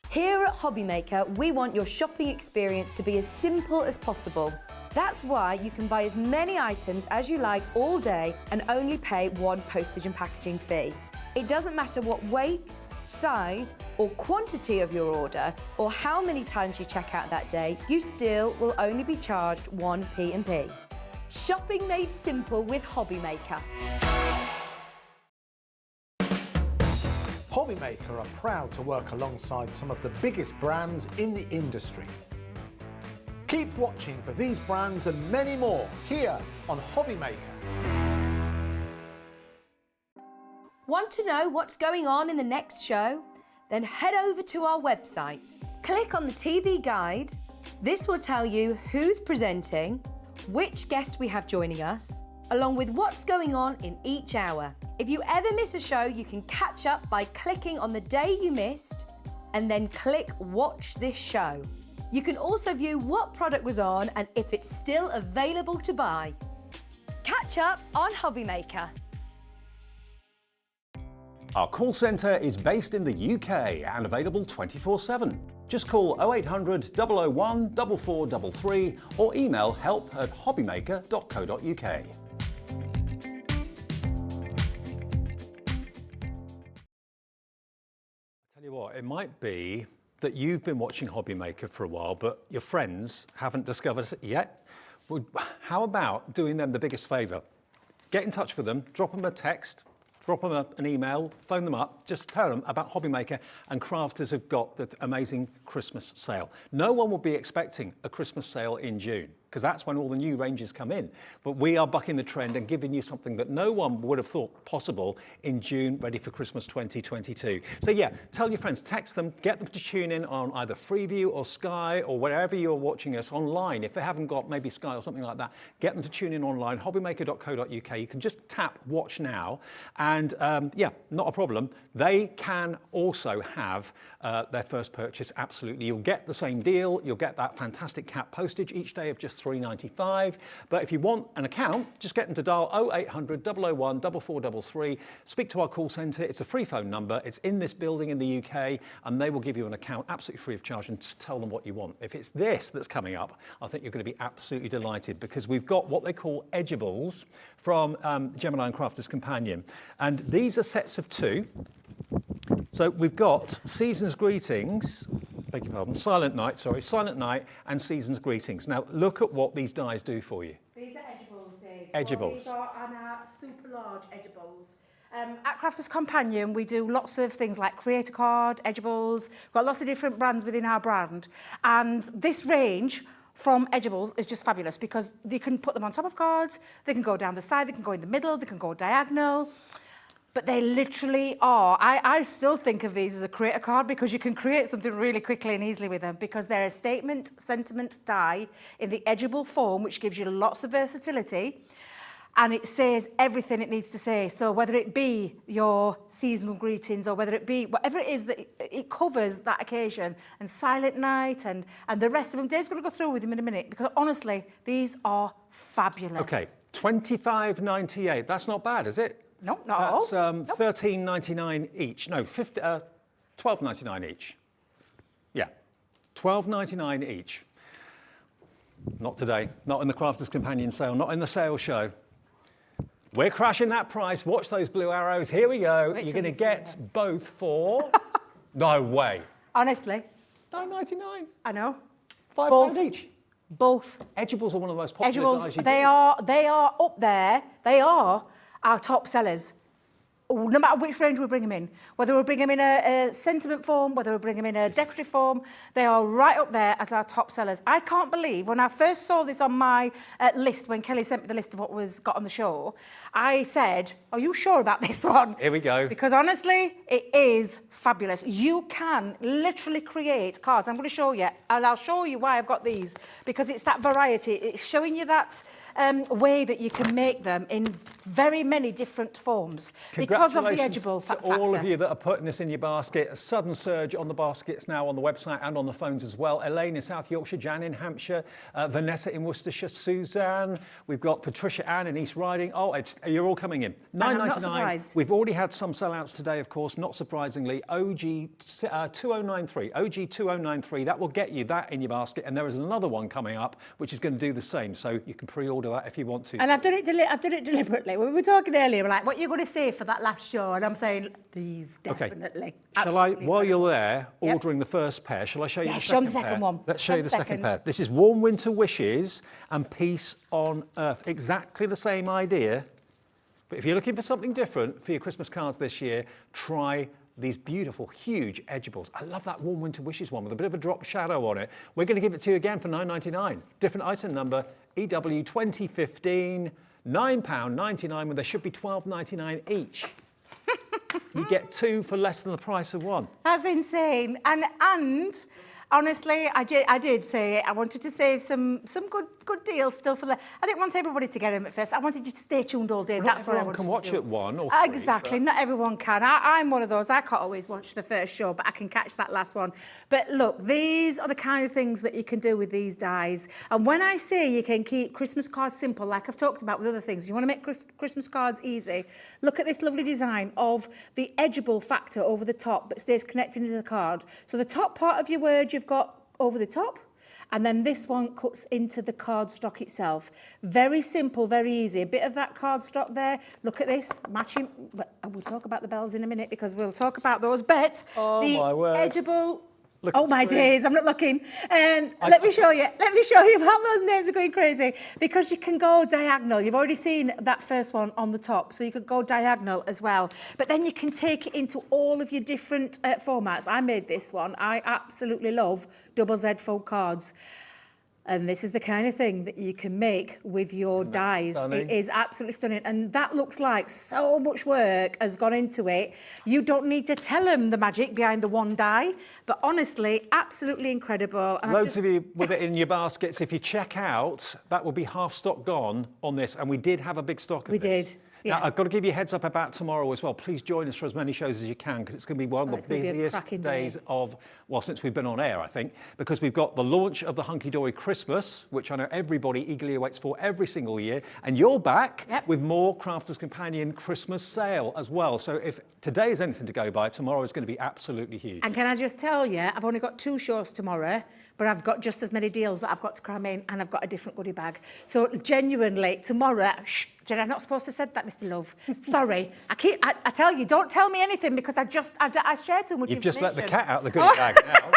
Here at Hobbymaker, we want your shopping experience to be as simple as possible. That's why you can buy as many items as you like all day and only pay one postage and packaging fee. It doesn't matter what weight, size or quantity of your order or how many times you check out that day, you still will only be charged one P&P. Shopping made simple with Hobbymaker. Hobbymaker are proud to work alongside some of the biggest brands in the industry. Keep watching for these brands and many more here on Hobbymaker. Want to know what's going on in the next show? Then head over to our website. Click on the TV guide. This will tell you who's presenting, which guest we have joining us, along with what's going on in each hour. If you ever miss a show, you can catch up by clicking on the day you missed and then click Watch This Show. You can also view what product was on and if it's still available to buy. Catch up on Hobbymaker. Our call centre is based in the UK and available 24/7. Just call 0800 001 4433 or email help@hobbymaker.co.uk. Tell you what, it might be that you've been watching Hobbymaker for a while, but your friends haven't discovered it yet. Well, how about doing them the biggest favour? Get in touch with them, drop them a text, drop them an email, phone them up, just tell them about Hobbymaker and Crafters have got the amazing Christmas sale. No one will be expecting a Christmas sale in June because that's when all the new ranges come in. But we are bucking the trend and giving you something that no one would have thought possible in June, ready for Christmas 2022. So yeah, tell your friends, text them, get them to tune in on either Freeview or Sky or wherever you're watching us online. If they haven't got maybe Sky or something like that, get them to tune in online, hobbymaker.co.uk. You can just tap watch now and yeah, not a problem. They can also have their first purchase, absolutely. You'll get the same deal. You'll get that fantastic cap postage each day of just £3.95. But if you want an account, just get them to dial 0800 001 4433. Speak to our call centre. It's a free phone number. It's in this building in the UK, and they will give you an account absolutely free of charge and just tell them what you want. If it's this that's coming up, I think you're going to be absolutely delighted because we've got what they call edgeables from Gemini and Crafters Companion. And these are sets of two. So we've got Season's Greetings, beg your pardon, Silent Night and Season's Greetings. Now look at what these dies do for you. These are edibles, Dave. Edibles. So these are super large edibles. At Crafters Companion, we do lots of things like Create a Card, edibles. We've got lots of different brands within our brand. And this range from edibles is just fabulous because you can put them on top of cards, they can go down the side, they can go in the middle, they can go diagonal. But they literally are. I still think of these as a creator card because you can create something really quickly and easily with them because they're a statement, sentiment die in the edgeable form, which gives you lots of versatility. And it says everything it needs to say. So whether it be your seasonal greetings or whether it be whatever it is that it covers that occasion and Silent Night and the rest of them. Dave's going to go through with them in a minute because honestly, these are fabulous. Okay, $25.98. That's not bad, is it? No, not at all. That's $13.99 each. No, $12.99 each. Yeah, $12.99 each. Not today. Not in the Crafters Companion sale. Not in the sale show. We're crashing that price. Watch those blue arrows. Here we go. You're going to get both for... No way. Honestly. $9.99. I know. £5 each. Both. Edgeables are one of the most popular dies you They are up there. They are our top sellers. no matter which range we bring them in, whether we bring them in a sentiment form, whether we bring them in a decorative form, they are right up there as our top sellers. I can't believe when I first saw this on my list, when Kelly sent me the list of what was got on the show, I said, are you sure about this one? Here we go. Because honestly, it is fabulous. You can literally create cards. I'm going to show you, and I'll show you why I've got these, because it's that variety. It's showing you that way that you can make them in very many different forms because of the edgeable factor. All of you that are putting this in your basket. A sudden surge on the baskets now on the website and on the phones as well. Elaine in South Yorkshire, Jan in Hampshire, Vanessa in Worcestershire, Suzanne. We've got Patricia Ann in East Riding. Oh, you're all coming in. $9.99. We've already had some sellouts today, of course, not surprisingly. OG 2093, OG 2093. That will get you that in your basket. And there is another one coming up which is going to do the same. So you can pre-order that if you want to. And I've done it deliberately. We were talking earlier, we're like, what are you going to say for that last show? And I'm saying, these, definitely. Okay. Shall I, while you're there, ordering the first pair, shall I show you the second pair? Show the second one. Let's show you the second pair. This is Warm Winter Wishes and Peace on Earth. Exactly the same idea. But if you're looking for something different for your Christmas cards this year, try these beautiful, huge edgeables. I love that Warm Winter Wishes one with a bit of a drop shadow on it. We're going to give it to you again for $9.99. Different item number, EW 2015, £9.99, when there should be $12.99 each. You get two for less than the price of one. That's insane. And honestly, I did say I wanted to save some good deals still for the. I didn't want everybody to get them at first. I wanted you to stay tuned all day. That's what I wanted to do. Everyone can watch at one or three, exactly. Not everyone can. I'm one of those. I can't always watch the first show, but I can catch that last one. But look, these are the kind of things that you can do with these dies. And when I say you can keep Christmas cards simple, like I've talked about with other things, you want to make Christmas cards easy. Look at this lovely design of the edgeable factor over the top, but stays connected to the card. So the top part of your word you've got over the top, and then this one cuts into the cardstock itself. Very simple, very easy. A bit of that cardstock there. Look at this, matching. We'll talk about the bells in a minute because we'll talk about those bits. Oh, my word. Edgeable. Look oh my days, I'm not looking. Let me show you how those names are going crazy, because you can go diagonal. You've already seen that first one on the top, so you could go diagonal as well. But then you can take it into all of your different formats. I made this one. I absolutely love double Z fold cards. And this is the kind of thing that you can make with your dies. Stunning. It is absolutely stunning. And that looks like so much work has gone into it. You don't need to tell them the magic behind the one die. But honestly, absolutely incredible. And loads of you with it in your baskets. If you check out, that will be half stock gone on this. And we did have a big stock of this. We did. Yeah. Now, I've got to give you a heads up about tomorrow as well. Please join us for as many shows as you can, because it's going to be one of the busiest days of, well, since we've been on air, I think, because we've got the launch of the Hunky Dory Christmas, which I know everybody eagerly awaits for every single year. And you're back with more Crafters Companion Christmas sale as well. So if today is anything to go by, tomorrow is going to be absolutely huge. And can I just tell you, I've only got 2 shows tomorrow, but I've got just as many deals that I've got to cram in, and I've got a different goodie bag. So genuinely, tomorrow, did I not supposed to have said that, Mr. Love? Sorry. I tell you, don't tell me anything, because I share too much information. You've just let the cat out of the goodie bag now.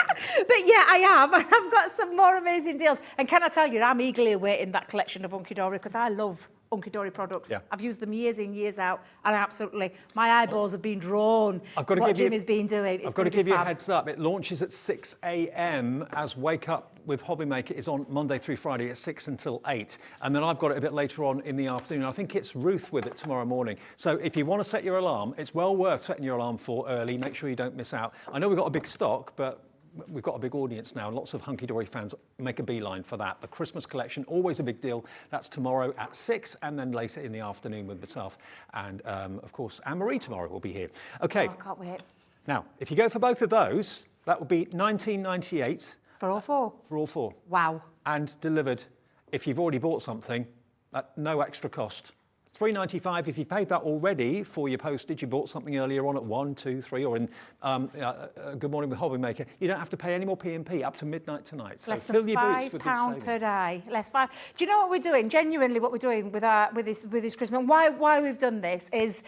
But yeah, I have. I've got some more amazing deals. And can I tell you, I'm eagerly awaiting that collection of Hunky Dory, because I love Hunky Dory products. Yeah. I've used them years in, years out, and absolutely, my eyeballs have been drawn to what Jim has been doing. I've got to give you a heads up. It launches at 6 a.m. as Wake Up with Hobbymaker is on Monday through Friday at 6 until 8. And then I've got it a bit later on in the afternoon. I think it's Ruth with it tomorrow morning. So if you want to set your alarm, it's well worth setting your alarm for early. Make sure you don't miss out. I know we've got a big stock, but we've got a big audience now, and lots of Hunky Dory fans make a beeline for that. The Christmas collection, always a big deal. That's tomorrow at 6, and then later in the afternoon with myself. And of course, Anne-Marie tomorrow will be here. Okay. Oh, I can't wait. Now, if you go for both of those, that would be $19.98. For all 4? For all 4. Wow. And delivered, if you've already bought something, at no extra cost. $3.95 if you paid that already for your postage. You bought something earlier on at 1, 2, 3, or in Good Morning with Hobbymaker. You don't have to pay any more P&P up to midnight tonight. So less fill than your boots with £5 per die. Less 5. Do you know what we're doing? Genuinely, what we're doing with this Christmas. Why we've done this is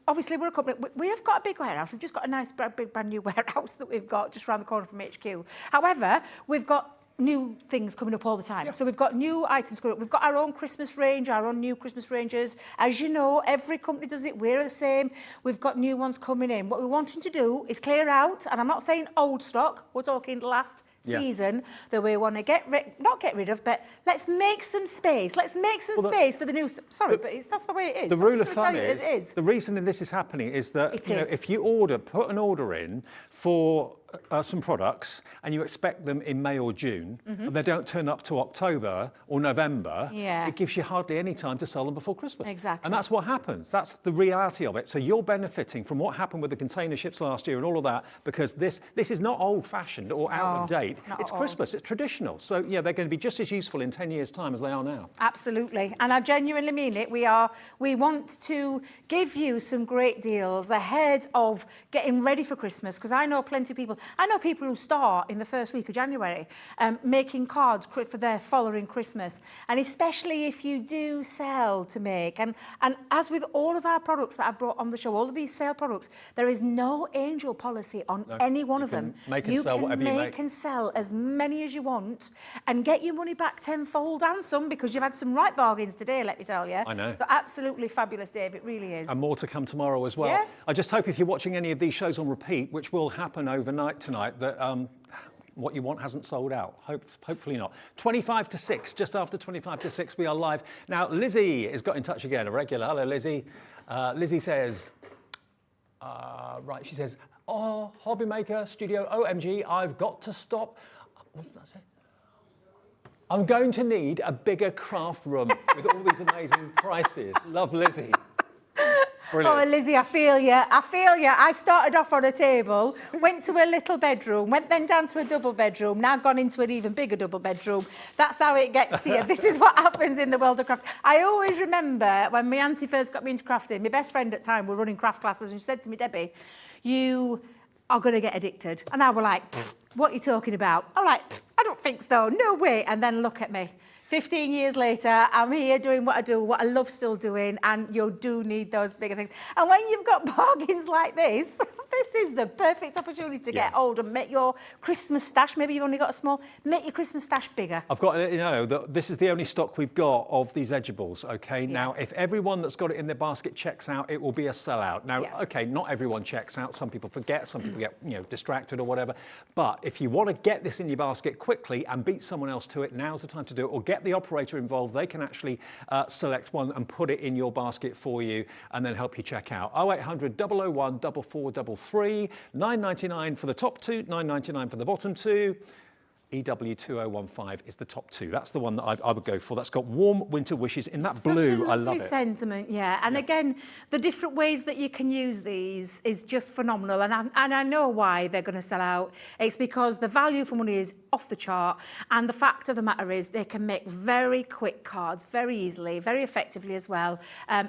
obviously we're a company. We have got a big warehouse. We've just got a nice big brand new warehouse that we've got just around the corner from HQ. However, we've got new things coming up all the time. So we've got new items coming up. We've got our own Christmas range, our own new Christmas ranges. As you know, every company does it. We're the same. We've got new ones coming in. What we're wanting to do is clear out, and I'm not saying old stock, we're talking last season, that we want to not get rid of, but let's make some space. Let's make some space for the new stuff. Sorry, but that's the way it is. The rule of thumb is, the reason this is happening is that if you put an order in for some products and you expect them in May or June, and they don't turn up to October or November, it gives you hardly any time to sell them before Christmas. Exactly. And that's what happens. That's the reality of it. So you're benefiting from what happened with the container ships last year and all of that, because this is not old-fashioned or out of date. It's Christmas. It's traditional. So yeah, they're going to be just as useful in 10 years' time as they are now. Absolutely. And I genuinely mean it. We want to give you some great deals ahead of getting ready for Christmas, because I know plenty of people. I know people who start in the first week of January making cards for their following Christmas. And especially if you do sell to make. And as with all of our products that I've brought on the show, all of these sale products, there is no angel policy on any one of them. Make and sell whatever you make. You can sell as many as you want and get your money back tenfold and some, because you've had some right bargains today, let me tell you. I know. So absolutely fabulous, Dave. It really is. And more to come tomorrow as well. Yeah. I just hope if you're watching any of these shows on repeat, which will happen overnight tonight, that what you want hasn't sold out. Hopefully not. 25 to 6, just after 25 to 6, we are live. Now, Lizzie has got in touch again, a regular. Hello, Lizzie. Lizzie says, she says, oh, Hobby Maker Studio, OMG, I've got to stop. What's that say? I'm going to need a bigger craft room with all these amazing prices. Love, Lizzie. Brilliant. Oh, Lizzie, I feel you. I started off on a table, went to a little bedroom, went then down to a double bedroom, now gone into an even bigger double bedroom. That's how it gets to you. This is what happens in the world of craft. I always remember when my auntie first got me into crafting, my best friend at the time were running craft classes, and she said to me, Debbie, you are going to get addicted. And I was like, what are you talking about? I'm like, I don't think so. No way. And then look at me. 15 years later, I'm here doing what I do, what I love still doing, and you do need those bigger things. And when you've got bargains like this, this is the perfect opportunity to get hold and make your Christmas stash, maybe you've only got a small, make your Christmas stash bigger. I've got to let you know that this is the only stock we've got of these edibles, okay? Yeah. Now, if everyone that's got it in their basket checks out, it will be a sellout. Now, okay, not everyone checks out. Some people forget, some people get, distracted or whatever. But if you want to get this in your basket quickly and beat someone else to it, now's the time to do it, or get the operator involved. They can actually select one and put it in your basket for you and then help you check out. 0800 001 4433, $9.99 for the top two, $9.99 for the bottom two. EW2015 is the top two. That's the one that I would go for. That's got warm winter wishes in that blue. I love it. Sentiment, yeah. And again, the different ways that you can use these is just phenomenal. And I know why they're going to sell out. It's because the value for money is off the chart. And the fact of the matter is they can make very quick cards very easily, very effectively as well,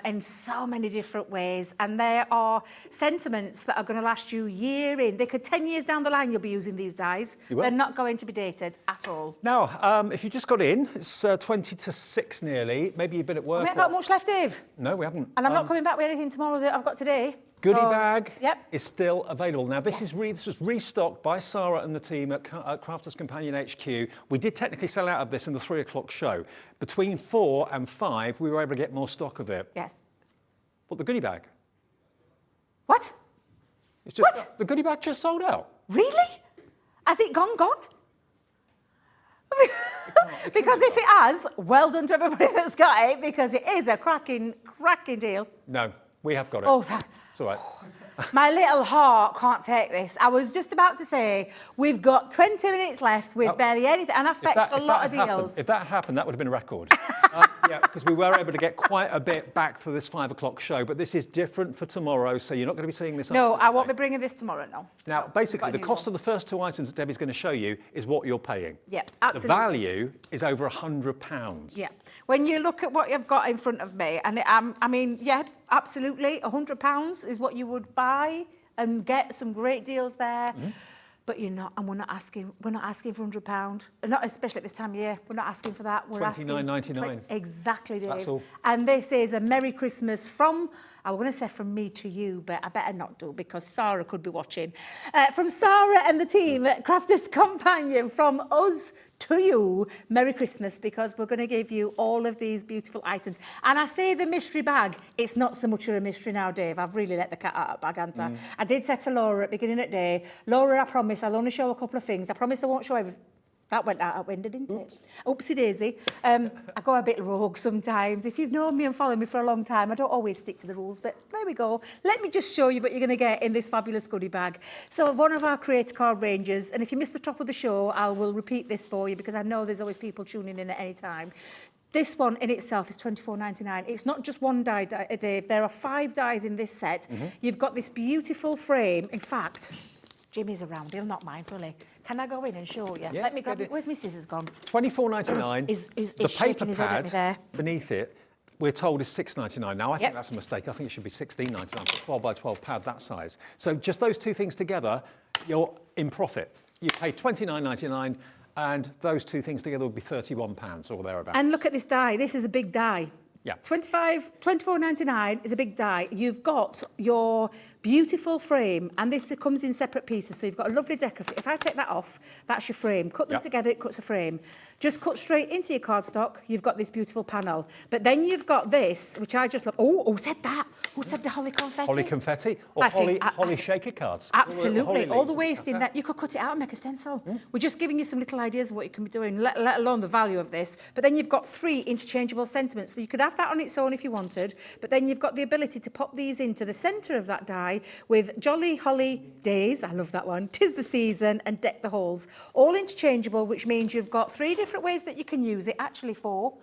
in so many different ways. And there are sentiments that are going to last you year in. They could 10 years down the line, you'll be using these dies. They're not going to be dated at all. Now, if you just got in, it's 20 to 6 nearly. Maybe you've been at work. We haven't got much left, Dave. No, we haven't. And I'm not coming back with anything tomorrow that I've got today. Goodie bag is still available. Now, this was restocked by Sarah and the team at Crafters Companion HQ. We did technically sell out of this in the 3 o'clock show. Between 4 and 5, we were able to get more stock of it. Yes. What, the goodie bag? What? It's just, what? The goodie bag just sold out. Really? Has it gone? Because if it has, well done to everybody that's got it, because it is a cracking deal. No, we have got it. Oh, it's all right. My little heart can't take this. I was just about to say, we've got 20 minutes left with barely anything, and I fetched a lot of deals. If that happened, that would have been a record. Because we were able to get quite a bit back for this 5 o'clock show, but this is different for tomorrow, so you're not going to be seeing this. No, I won't be bringing this tomorrow, no. Now, basically, the cost of the first 2 items that Debbie's going to show you is what you're paying. Yeah, absolutely. The value is over £100. Yeah. When you look at what you've got in front of me, and I mean, yeah, absolutely, £100 is what you would buy and get some great deals there. Mm-hmm. But you're not, and we're not asking for £100. Not especially at this time of year. We're not asking for that. We're $29.99. Exactly, Dave. That's all. And this is a Merry Christmas from I was going to say from me to you, but I better not do because Sarah could be watching. From Sarah and the team at Crafters Companion, from us to you, Merry Christmas, because we're going to give you all of these beautiful items. And I say the mystery bag, it's not so much of a mystery now, Dave. I've really let the cat out of the bag, haven't I? I did say to Laura at the beginning of the day, Laura, I promise I'll only show a couple of things. I promise I won't show everything. That went out at window, didn't it? Oopsie daisy. I go a bit rogue sometimes. If you've known me and followed me for a long time, I don't always stick to the rules, but there we go. Let me just show you what you're going to get in this fabulous goodie bag. So one of our creator card ranges, and if you missed the top of the show, I will repeat this for you because I know there's always people tuning in at any time. This one in itself is £24.99. It's not just one die, Dave. There are 5 dies in this set. You've got this beautiful frame. In fact, Jimmy's around. He'll not mind, will he? Can I go in and show you? Yeah, Let me grab it. Where's my scissors gone? £24.99. shaking The paper his head at me there. pad beneath it, we're told is £6.99. Now, I think that's a mistake. I think it should be £16.99 for a 12 by 12 pad that size. So just those two things together, you're in profit. You pay £29.99 and those two things together would be £31 or thereabouts. And look at this die. This is a big die. Yeah. £24.99 is a big die. You've got your beautiful frame, and this comes in separate pieces. So you've got a lovely decorative. If I take that off, that's your frame. Cut them together, it cuts a frame. Just cut straight into your cardstock. You've got this beautiful panel. But then you've got this, which I just love. Oh, said that? Who said the holly confetti? Holly confetti or holly shaker cards? Absolutely. All the waste in that. You could cut it out and make a stencil. We're just giving you some little ideas of what you can be doing, let alone the value of this. But then you've got 3 interchangeable sentiments. So you could have that on its own if you wanted. But then you've got the ability to pop these into the centre of that die with Jolly Holly Days. I love that one. 'Tis the season and Deck the Halls. All interchangeable, which means you've got 3 different ways that you can use it. Actually 4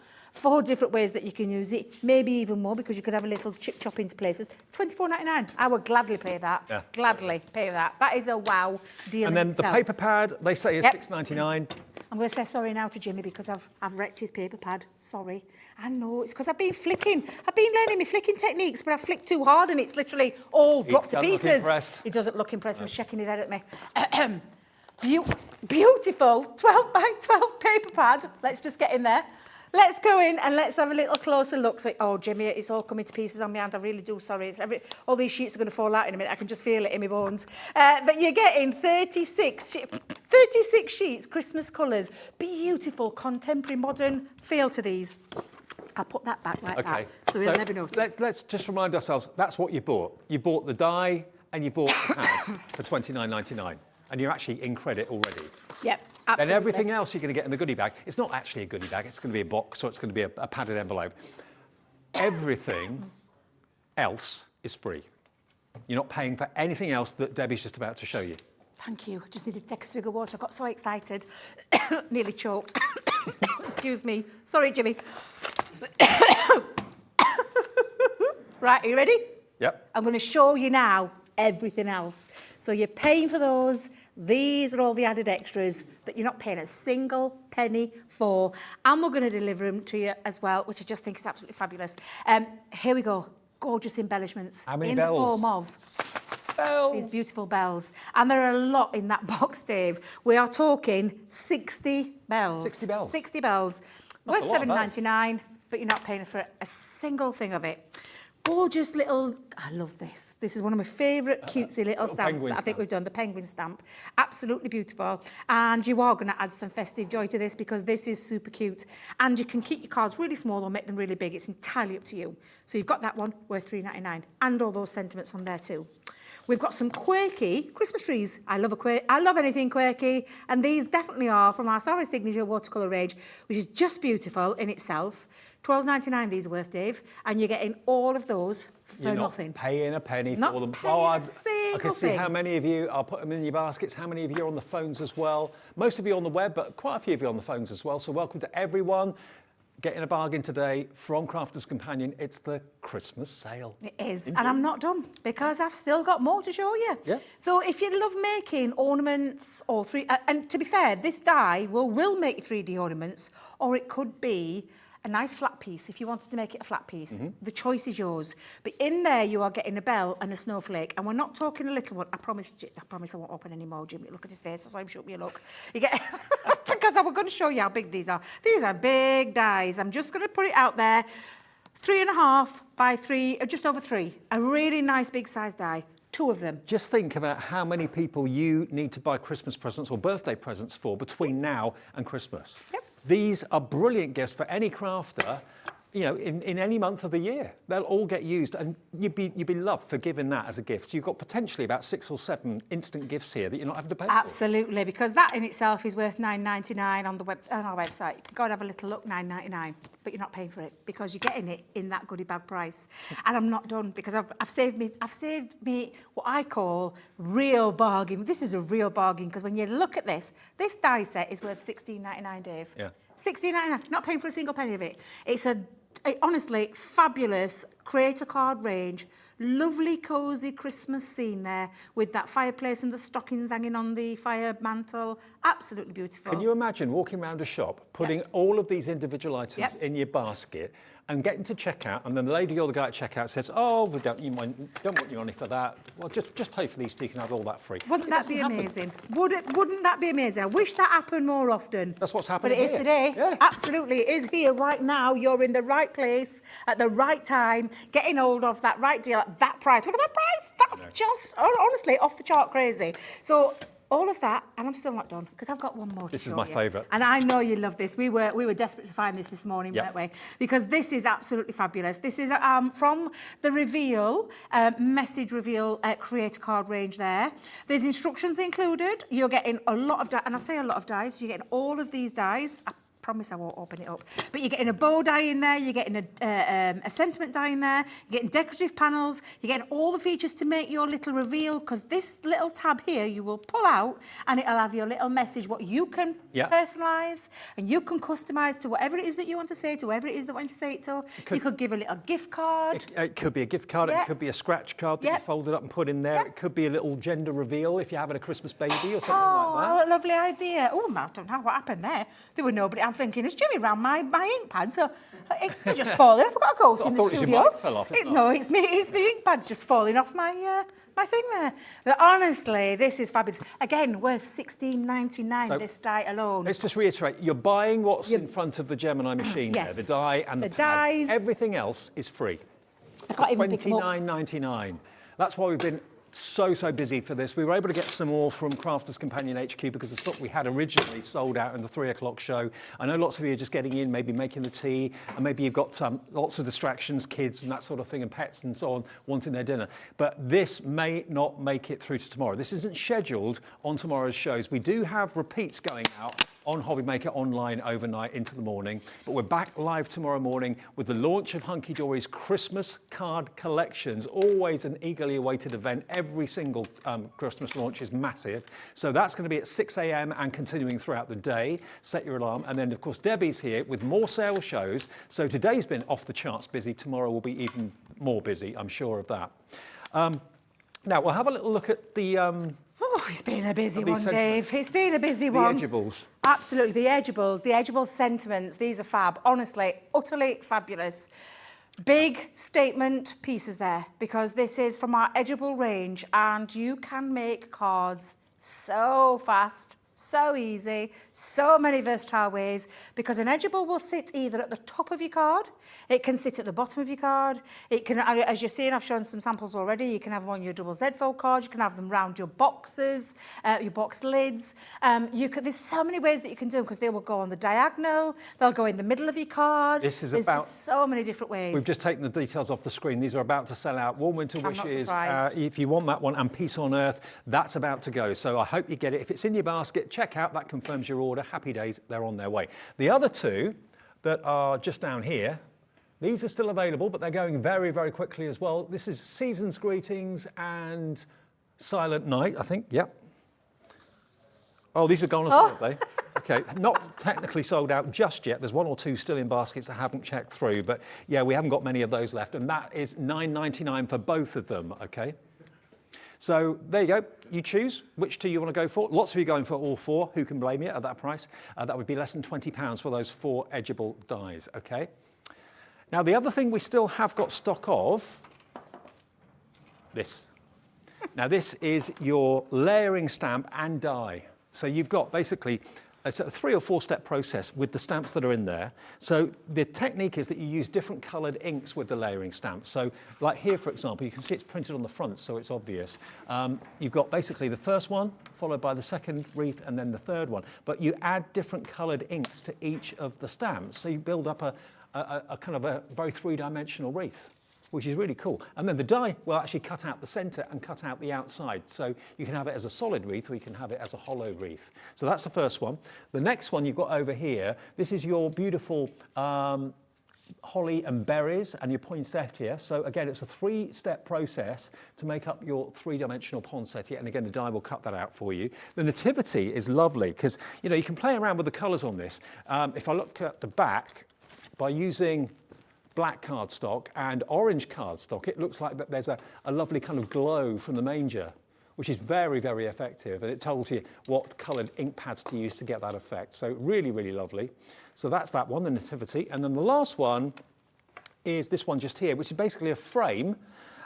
different ways that you can use it, maybe even more because you could have a little chip chop into places. £24.99. I would gladly pay that. Yeah. Gladly pay that. That is a wow deal. And then in the itself. paper pad, they say is £6.99. I'm going to say sorry now to Jimmy because I've wrecked his paper pad. Sorry. I know, it's because I've been flicking. I've been learning my flicking techniques, but I flicked too hard and it's literally all dropped to pieces. Impressed. He doesn't look impressed. He's shaking his head at me. Beautiful 12 by 12 paper pad. Let's just get in there. Let's go in and let's have a little closer look. So, oh, Jimmy, it's all coming to pieces on my hand. I really do, sorry. All these sheets are going to fall out in a minute. I can just feel it in my bones. But you're getting 36 sheets, Christmas colours. Beautiful, contemporary, modern feel to these. I'll put that back like that, so we'll never notice. Let's just remind ourselves, that's what you bought. You bought the die and you bought the pad for £29.99. And you're actually in credit already. Yep, absolutely. Then everything else you're going to get in the goodie bag, it's not actually a goodie bag, it's going to be a box, or it's going to be a padded envelope. Everything else is free. You're not paying for anything else that Debbie's just about to show you. Thank you. I just needed to take a swig of water. I got so excited. Nearly choked. Excuse me. Sorry, Jimmy. Right, are you ready? Yep. I'm going to show you now everything else. So you're paying for those. These are all the added extras that you're not paying a single penny for. And we're going to deliver them to you as well, which I just think is absolutely fabulous. Here we go. Gorgeous embellishments. How many in bells? the form of Bells. these beautiful bells. And there are a lot in that box, Dave. We are talking 60 bells. 60 bells. 60 bells. That's Worth a lot of bells. $7.99, but you're not paying for a single thing of it. Gorgeous little, I love this. This is one of my favourite cutesy little stamps that I think we've done, the penguin stamp. Absolutely beautiful. And you are going to add some festive joy to this because this is super cute. And you can keep your cards really small or make them really big. It's entirely up to you. So you've got that one worth $3.99 and all those sentiments on there too. We've got some quirky Christmas trees. I love anything quirky, and these definitely are from our Sarah Signature watercolour range, which is just beautiful in itself. $12.99 these are worth, Dave, and you're getting all of those for nothing. Not paying a penny Not for them. paying a single I can see thing. how many of you, I'll put them in your baskets, how many of you are on the phones as well. Most of you on the web, but quite a few of you on the phones as well. So welcome to everyone. Getting a bargain today from Crafters Companion. It's the Christmas sale. It is, and I'm not done because I've still got more to show you. Yeah. So if you love making ornaments or and to be fair, this die will make 3D ornaments, or it could be a nice flat piece if you wanted to make it a flat piece. The choice is yours. But in there you are getting a bell and a snowflake, and we're not talking a little one. I promise I won't open any more, Jimmy. Look at his face. I saw him shoot me a look. You get because I was going to show you how big these are. These are big dies. I'm just going to put it out there. 3.5 by 3, just over 3. A really nice big size die. 2 of them. Just think about how many people you need to buy Christmas presents or birthday presents for between now and Christmas. Yep. These are brilliant gifts for any crafter, you know, in any month of the year. They'll all get used, and you'd be loved for giving that as a gift. So you've got potentially about 6 or 7 instant gifts here that you're not having to pay for. Absolutely, because that in itself is worth $9.99 on our website. You can go and have a little look, $9.99, but you're not paying for it because you're getting it in that goodie bag price. And I'm not done because I've saved me what I call real bargain. This is a real bargain because when you look at this die set is worth $16.99, Dave. Yeah. $16.99, not paying for a single penny of it. It's honestly fabulous creator card range, lovely cosy Christmas scene there with that fireplace and the stockings hanging on the fire mantle. Absolutely beautiful. Can you imagine walking around a shop, putting all of these individual items in your basket and getting to checkout, and then the lady or the guy at checkout says, "Oh, we don't want your money for that. Well, just pay for these so you can have all that free." Wouldn't that be amazing? Wouldn't that be amazing? I wish that happened more often. That's what's happening But it is here. today. Yeah. Absolutely, it is here right now. You're in the right place at the right time, getting hold of that right deal at that price. Look at that price. That's just honestly off the chart crazy. So all of that, and I'm still not done because I've got one more. This to is show my you. favourite. And I know you love this. We were desperate to find this morning, Yep. weren't we? Because this is absolutely fabulous. This is from the reveal, message reveal creator card range there. There's instructions included. You're getting a lot of, and I say a lot of dies, you're getting all of these dies. I promise I won't open it up. But you're getting a bow die in there, you're getting a sentiment die in there, you're getting decorative panels, you're getting all the features to make your little reveal, because this little tab here you will pull out and it'll have your little message, what you can personalise and you can customise to whatever it is that you want to say, to whoever it is that want to say it to. You could give a little gift card. It could be a gift card, it could be a scratch card that you folded up and put in there. It could be a little gender reveal if you're having a Christmas baby or something like that. Oh, lovely idea. Oh, I don't know what happened there. There were nobody. I'm thinking, it's Jimmy around my ink pad, so they're just falling. I forgot a ghost in the thought studio. your mic fell off. No, it's me ink pad's just falling off my thing there. But honestly, this is fabulous. Again, worth $16.99, So, this die alone. Let's just reiterate, you're buying what's in front of the Gemini machine there, the die and the pad. dies. Everything else is free. I can't even pick them up. $29.99. That's why we've been so busy for this. We were able to get some more from Crafters Companion HQ because the stock we had originally sold out in the 3 o'clock show. I know lots of you are just getting in, maybe making the tea, and maybe you've got lots of distractions, kids and that sort of thing, and pets and so on, wanting their dinner. But this may not make it through to tomorrow. This isn't scheduled on tomorrow's shows. We do have repeats going out on Hobby Maker online overnight into the morning, but we're back live tomorrow morning with the launch of Hunky Dory's Christmas card collections. Always an eagerly awaited event. Every single Christmas launch is massive. So that's going to be at 6 a.m. and continuing throughout the day. Set your alarm. And then, of course, Debbie's here with more sale shows. So today's been off the charts busy. Tomorrow will be even more busy, I'm sure of that. Now, we'll have a little look at the... Oh, it's been a busy these one, sentiments. Dave. It's been a busy the one. edgeables. Absolutely, the edgeable sentiments. These are fab. Honestly, utterly fabulous. Big statement pieces there, because this is from our edgeable range, and you can make cards so fast, so easy, so many versatile ways, because an edgeable will sit either at the top of your card, it can sit at the bottom of your card, it can, as you're seeing, I've shown some samples already, you can have them on your double Z fold cards, you can have them round your boxes, your box lids. There's so many ways that you can do them, because they will go on the diagonal, they'll go in the middle of your card. This is There's about just so many different ways. We've just taken the details off the screen. These are about to sell out. Warm Winter I'm not Wishes. surprised. If you want that one, and Peace on Earth, that's about to go. So I hope you get it. If it's in your basket, check out. That confirms your order. Happy days. They're on their way. The other two that are just down here, these are still available, but they're going very quickly as well. This is Season's Greetings and Silent Night, I think. Yep. Oh, these are gone as well, have they? Okay, not technically sold out just yet. There's 1 or 2 still in baskets I haven't checked through, but yeah, we haven't got many of those left, and that is $9.99 for both of them, okay? So there you go. You choose which two you want to go for. Lots of you going for all 4. Who can blame you at that price? That would be less than £20 for those 4 edgeable dies, okay? Now, the other thing we still have got stock of, this. Now, this is your layering stamp and die. So you've got basically it's a 3 or 4 step process with the stamps that are in there. So the technique is that you use different coloured inks with the layering stamps. So like here, for example, you can see it's printed on the front, so it's obvious. You've got basically the first one, followed by the second wreath, and then the third one. But you add different coloured inks to each of the stamps. So you build up a kind of a very three-dimensional wreath, which is really cool. And then the die will actually cut out the centre and cut out the outside. So you can have it as a solid wreath or you can have it as a hollow wreath. So that's the first one. The next one you've got over here, this is your beautiful holly and berries and your poinsettia. So again, it's a 3-step process to make up your 3-dimensional poinsettia. And again, the die will cut that out for you. The nativity is lovely because, you know, you can play around with the colours on this. If I look at the back, by using black cardstock and orange cardstock, it looks like that there's a lovely kind of glow from the manger, which is very, very effective. And it tells you what coloured ink pads to use to get that effect. So really, really lovely. So that's that one, the nativity. And then the last one is this one just here, which is basically a frame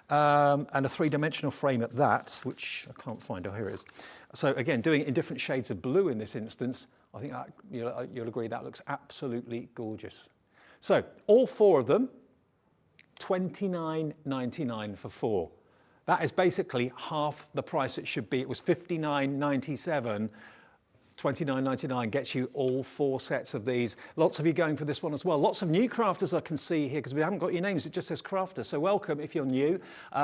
and a 3-dimensional frame at that, which I can't find. Oh, here it is. So again, doing it in different shades of blue in this instance, I think that, you'll agree that looks absolutely gorgeous. So all 4 of them, $29.99 for 4. That is basically half the price it should be. It was $59.97. $29.99 gets you all 4 sets of these. Lots of you going for this one as well. Lots of new crafters I can see here because we haven't got your names. It just says crafter. So welcome if you're new.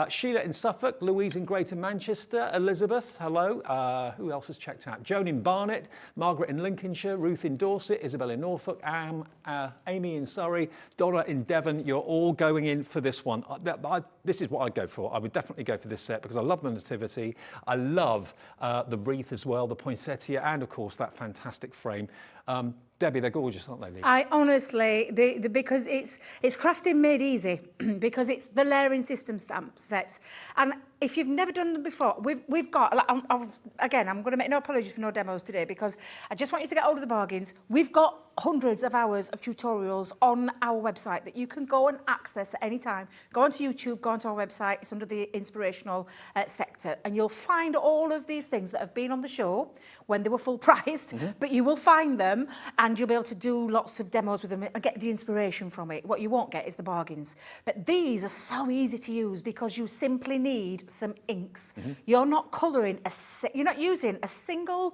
Sheila in Suffolk, Louise in Greater Manchester, Elizabeth, hello. Who else has checked out? Joan in Barnet, Margaret in Lincolnshire, Ruth in Dorset, Isabel in Norfolk, Amy in Surrey, Donna in Devon. You're all going in for this one. This is what I'd go for. I would definitely go for this set because I love the nativity. I love the wreath as well, the poinsettia, and of course that fantastic frame. Debbie, they're gorgeous, aren't they? I honestly, because it's crafting made easy, because it's the layering system stamp sets. And if you've never done them before, we've got, again, I'm going to make no apologies for no demos today because I just want you to get hold of the bargains. We've got hundreds of hours of tutorials on our website that you can go and access at any time. Go onto YouTube, go onto our website, it's under the inspirational sector, and you'll find all of these things that have been on the show when they were full priced, but you will find them and you'll be able to do lots of demos with them and get the inspiration from it. What you won't get is the bargains. But these are so easy to use because you simply need some inks. You're not colouring, you're not using a single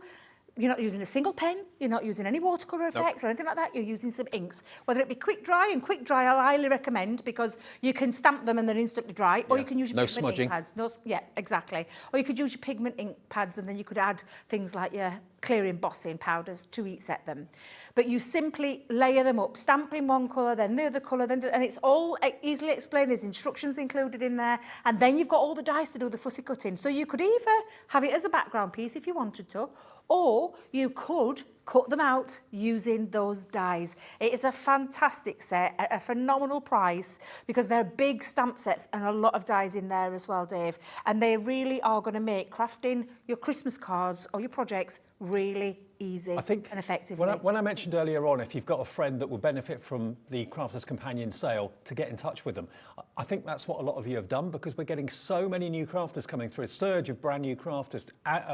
pen, you're not using any watercolour effects or anything like that, you're using some inks. Whether it be quick dry, and quick dry I highly recommend because you can stamp them and they're instantly dry, or you can use your pigment ink pads. Yeah, exactly. Or you could use your pigment ink pads and then you could add things like your clear embossing powders to each set them. But you simply layer them up, stamp in one colour, then the other colour, and it's all easily explained. There's instructions included in there, and then you've got all the dies to do the fussy cutting. So you could either have it as a background piece if you wanted to, or you could cut them out using those dies. It is a fantastic set at a phenomenal price because they're big stamp sets and a lot of dies in there as well, Dave. And they really are going to make crafting your Christmas cards or your projects really easy and effective. When I mentioned earlier on, if you've got a friend that would benefit from the Crafter's Companion sale, to get in touch with them. I think that's what a lot of you have done because we're getting so many new crafters coming through, a surge of brand new crafters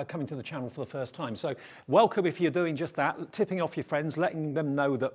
coming to the channel for the first time. So welcome if you're doing just that, tipping off your friends, letting them know that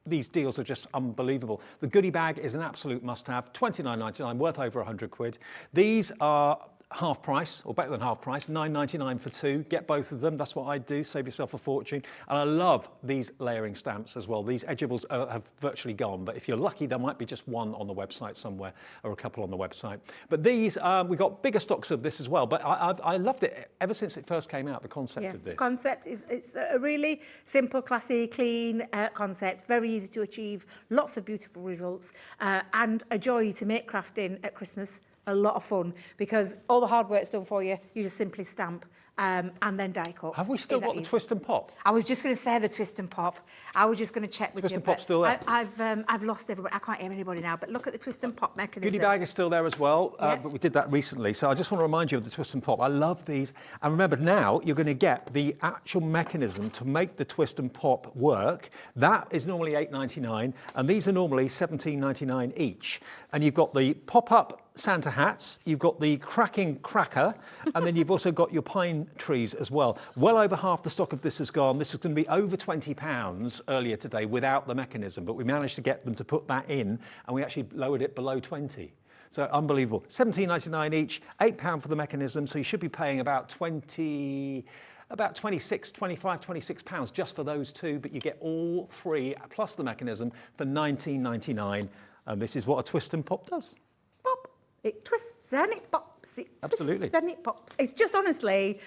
these deals are just unbelievable. The goodie bag is an absolute must-have, $29.99, worth over 100 quid. These are half price, or better than half price, $9.99 for 2. Get both of them, that's what I do, save yourself a fortune. And I love these layering stamps as well. These edgeables have virtually gone, but if you're lucky, there might be just one on the website somewhere, or a couple on the website. But these, we've got bigger stocks of this as well, but I loved it ever since it first came out, the concept of this. The concept is, it's a really simple, classy, clean concept, very easy to achieve, lots of beautiful results, and a joy to make crafting at Christmas. A lot of fun because all the hard work's done for you. You just simply stamp and then die cut. Have we still got the twist and pop? I was just going to say the twist and pop. I was just going to check with you. Twist and pop's still there. I've lost everybody. I can't hear anybody now. But look at the twist and pop mechanism. Goodie bag is still there as well, but we did that recently. So I just want to remind you of the twist and pop. I love these. And remember, now you're going to get the actual mechanism to make the twist and pop work. That is normally $8.99, and these are normally $17.99 each. And you've got the pop-up Santa hats, you've got the cracking cracker, and then you've also got your pine trees as well. Well over half the stock of this has gone. This was going to be over £20 earlier today without the mechanism, but we managed to get them to put that in, and we actually lowered it below 20. So unbelievable. £17.99 each, £8 for the mechanism, so you should be paying about 26, 25, 26 pounds just for those two, but you get all three plus the mechanism for £19.99. And this is what a twist and pop does. Pop. It twists and it pops. It Absolutely. twists and it pops. It's just honestly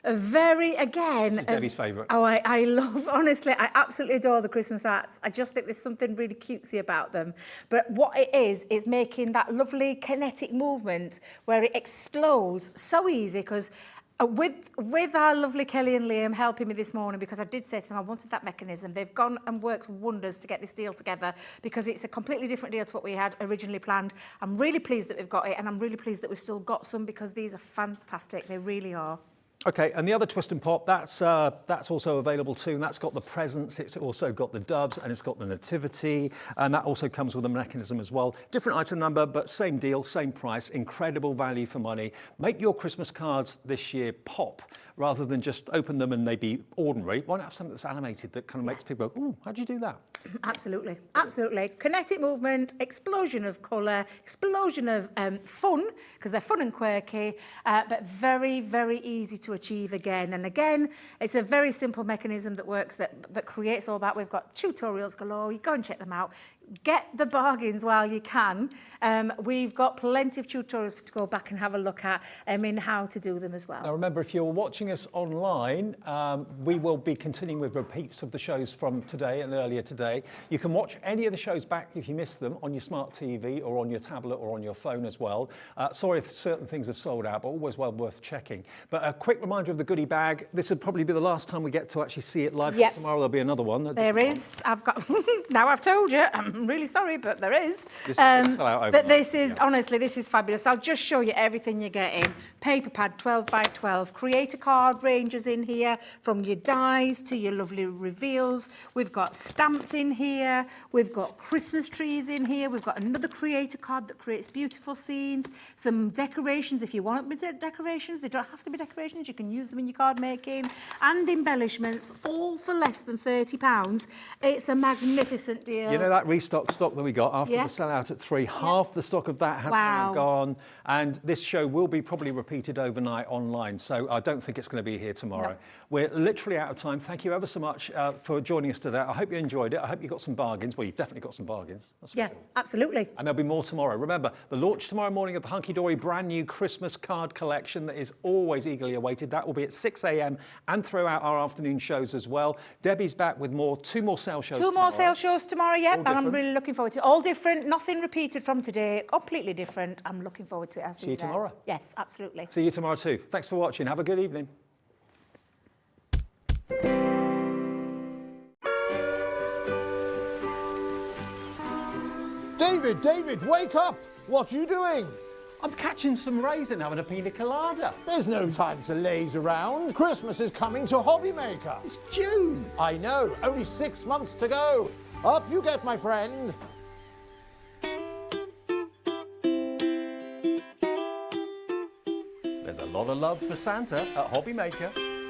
a very, again... This is Debbie's favourite. Oh, I love, honestly, I absolutely adore the Christmas hats. I just think there's something really cutesy about them. But what it is making that lovely kinetic movement where it explodes so easy, because with our lovely Kelly and Liam helping me this morning, because I did say to them I wanted that mechanism. They've gone and worked wonders to get this deal together, because it's a completely different deal to what we had originally planned. I'm really pleased that we've got it, and I'm really pleased that we've still got some, because these are fantastic. They really are. Okay, and the other twist and pop, that's also available too, and that's got the presents, it's also got the doves, and it's got the nativity, and that also comes with a mechanism as well. Different item number, but same deal, same price, incredible value for money. Make your Christmas cards this year pop, rather than just open them and they be ordinary. Why not have something that's animated that kind of makes people go, ooh, how'd you do that? Absolutely, absolutely. Kinetic movement, explosion of colour, explosion of fun, because they're fun and quirky, but very, very easy to achieve again. And again, it's a very simple mechanism that works, that creates all that. We've got tutorials galore. You go and check them out. Get the bargains while you can. We've got plenty of tutorials to go back and have a look at in how to do them as well. Now remember, if you're watching us online, we will be continuing with repeats of the shows from today and earlier today. You can watch any of the shows back if you missed them on your smart TV or on your tablet or on your phone as well. Sorry if certain things have sold out, but always well worth checking. But a quick reminder of the goodie bag. This will probably be the last time we get to actually see it live. Yep. Tomorrow there'll be another one. There is. I've got. Now I've told you. I'm really sorry, but there is. This is gonna sell out overnight. But this is, honestly, this is fabulous. I'll just show you everything you're getting. Paper pad, 12 by 12. Creator card ranges in here, from your dies to your lovely reveals. We've got stamps in here. We've got Christmas trees in here. We've got another creator card that creates beautiful scenes. Some decorations, if you want decorations. They don't have to be decorations. You can use them in your card making. And embellishments, all for less than £30. It's a magnificent deal. You know that restock stock that we got after Yeah. the sellout at 3, half the stock of that has now gone, and this show will be probably repeated overnight online, so I don't think it's going to be here tomorrow. No. We're literally out of time. Thank you ever so much for joining us today. I hope you enjoyed it. I hope you got some bargains. Well, you've definitely got some bargains. That's for Yeah, sure. absolutely. And there'll be more tomorrow. Remember, the launch tomorrow morning of the Hunky Dory brand new Christmas card collection that is always eagerly awaited. That will be at 6 a.m. and throughout our afternoon shows as well. Debbie's back with two more sale shows Two more sale shows tomorrow, yeah, and I'm different. really looking forward to it. All different, nothing repeated from today, completely different. I'm looking forward to it. I'll See you there. tomorrow. Yes, absolutely. See you tomorrow too. Thanks for watching. Have a good evening. David, wake up! What are you doing? I'm catching some rays and having a pina colada. There's no time to laze around. Christmas is coming to Hobbymaker. It's June. I know, only 6 months to go. Up you get, my friend. There's a lot of love for Santa at Hobbymaker.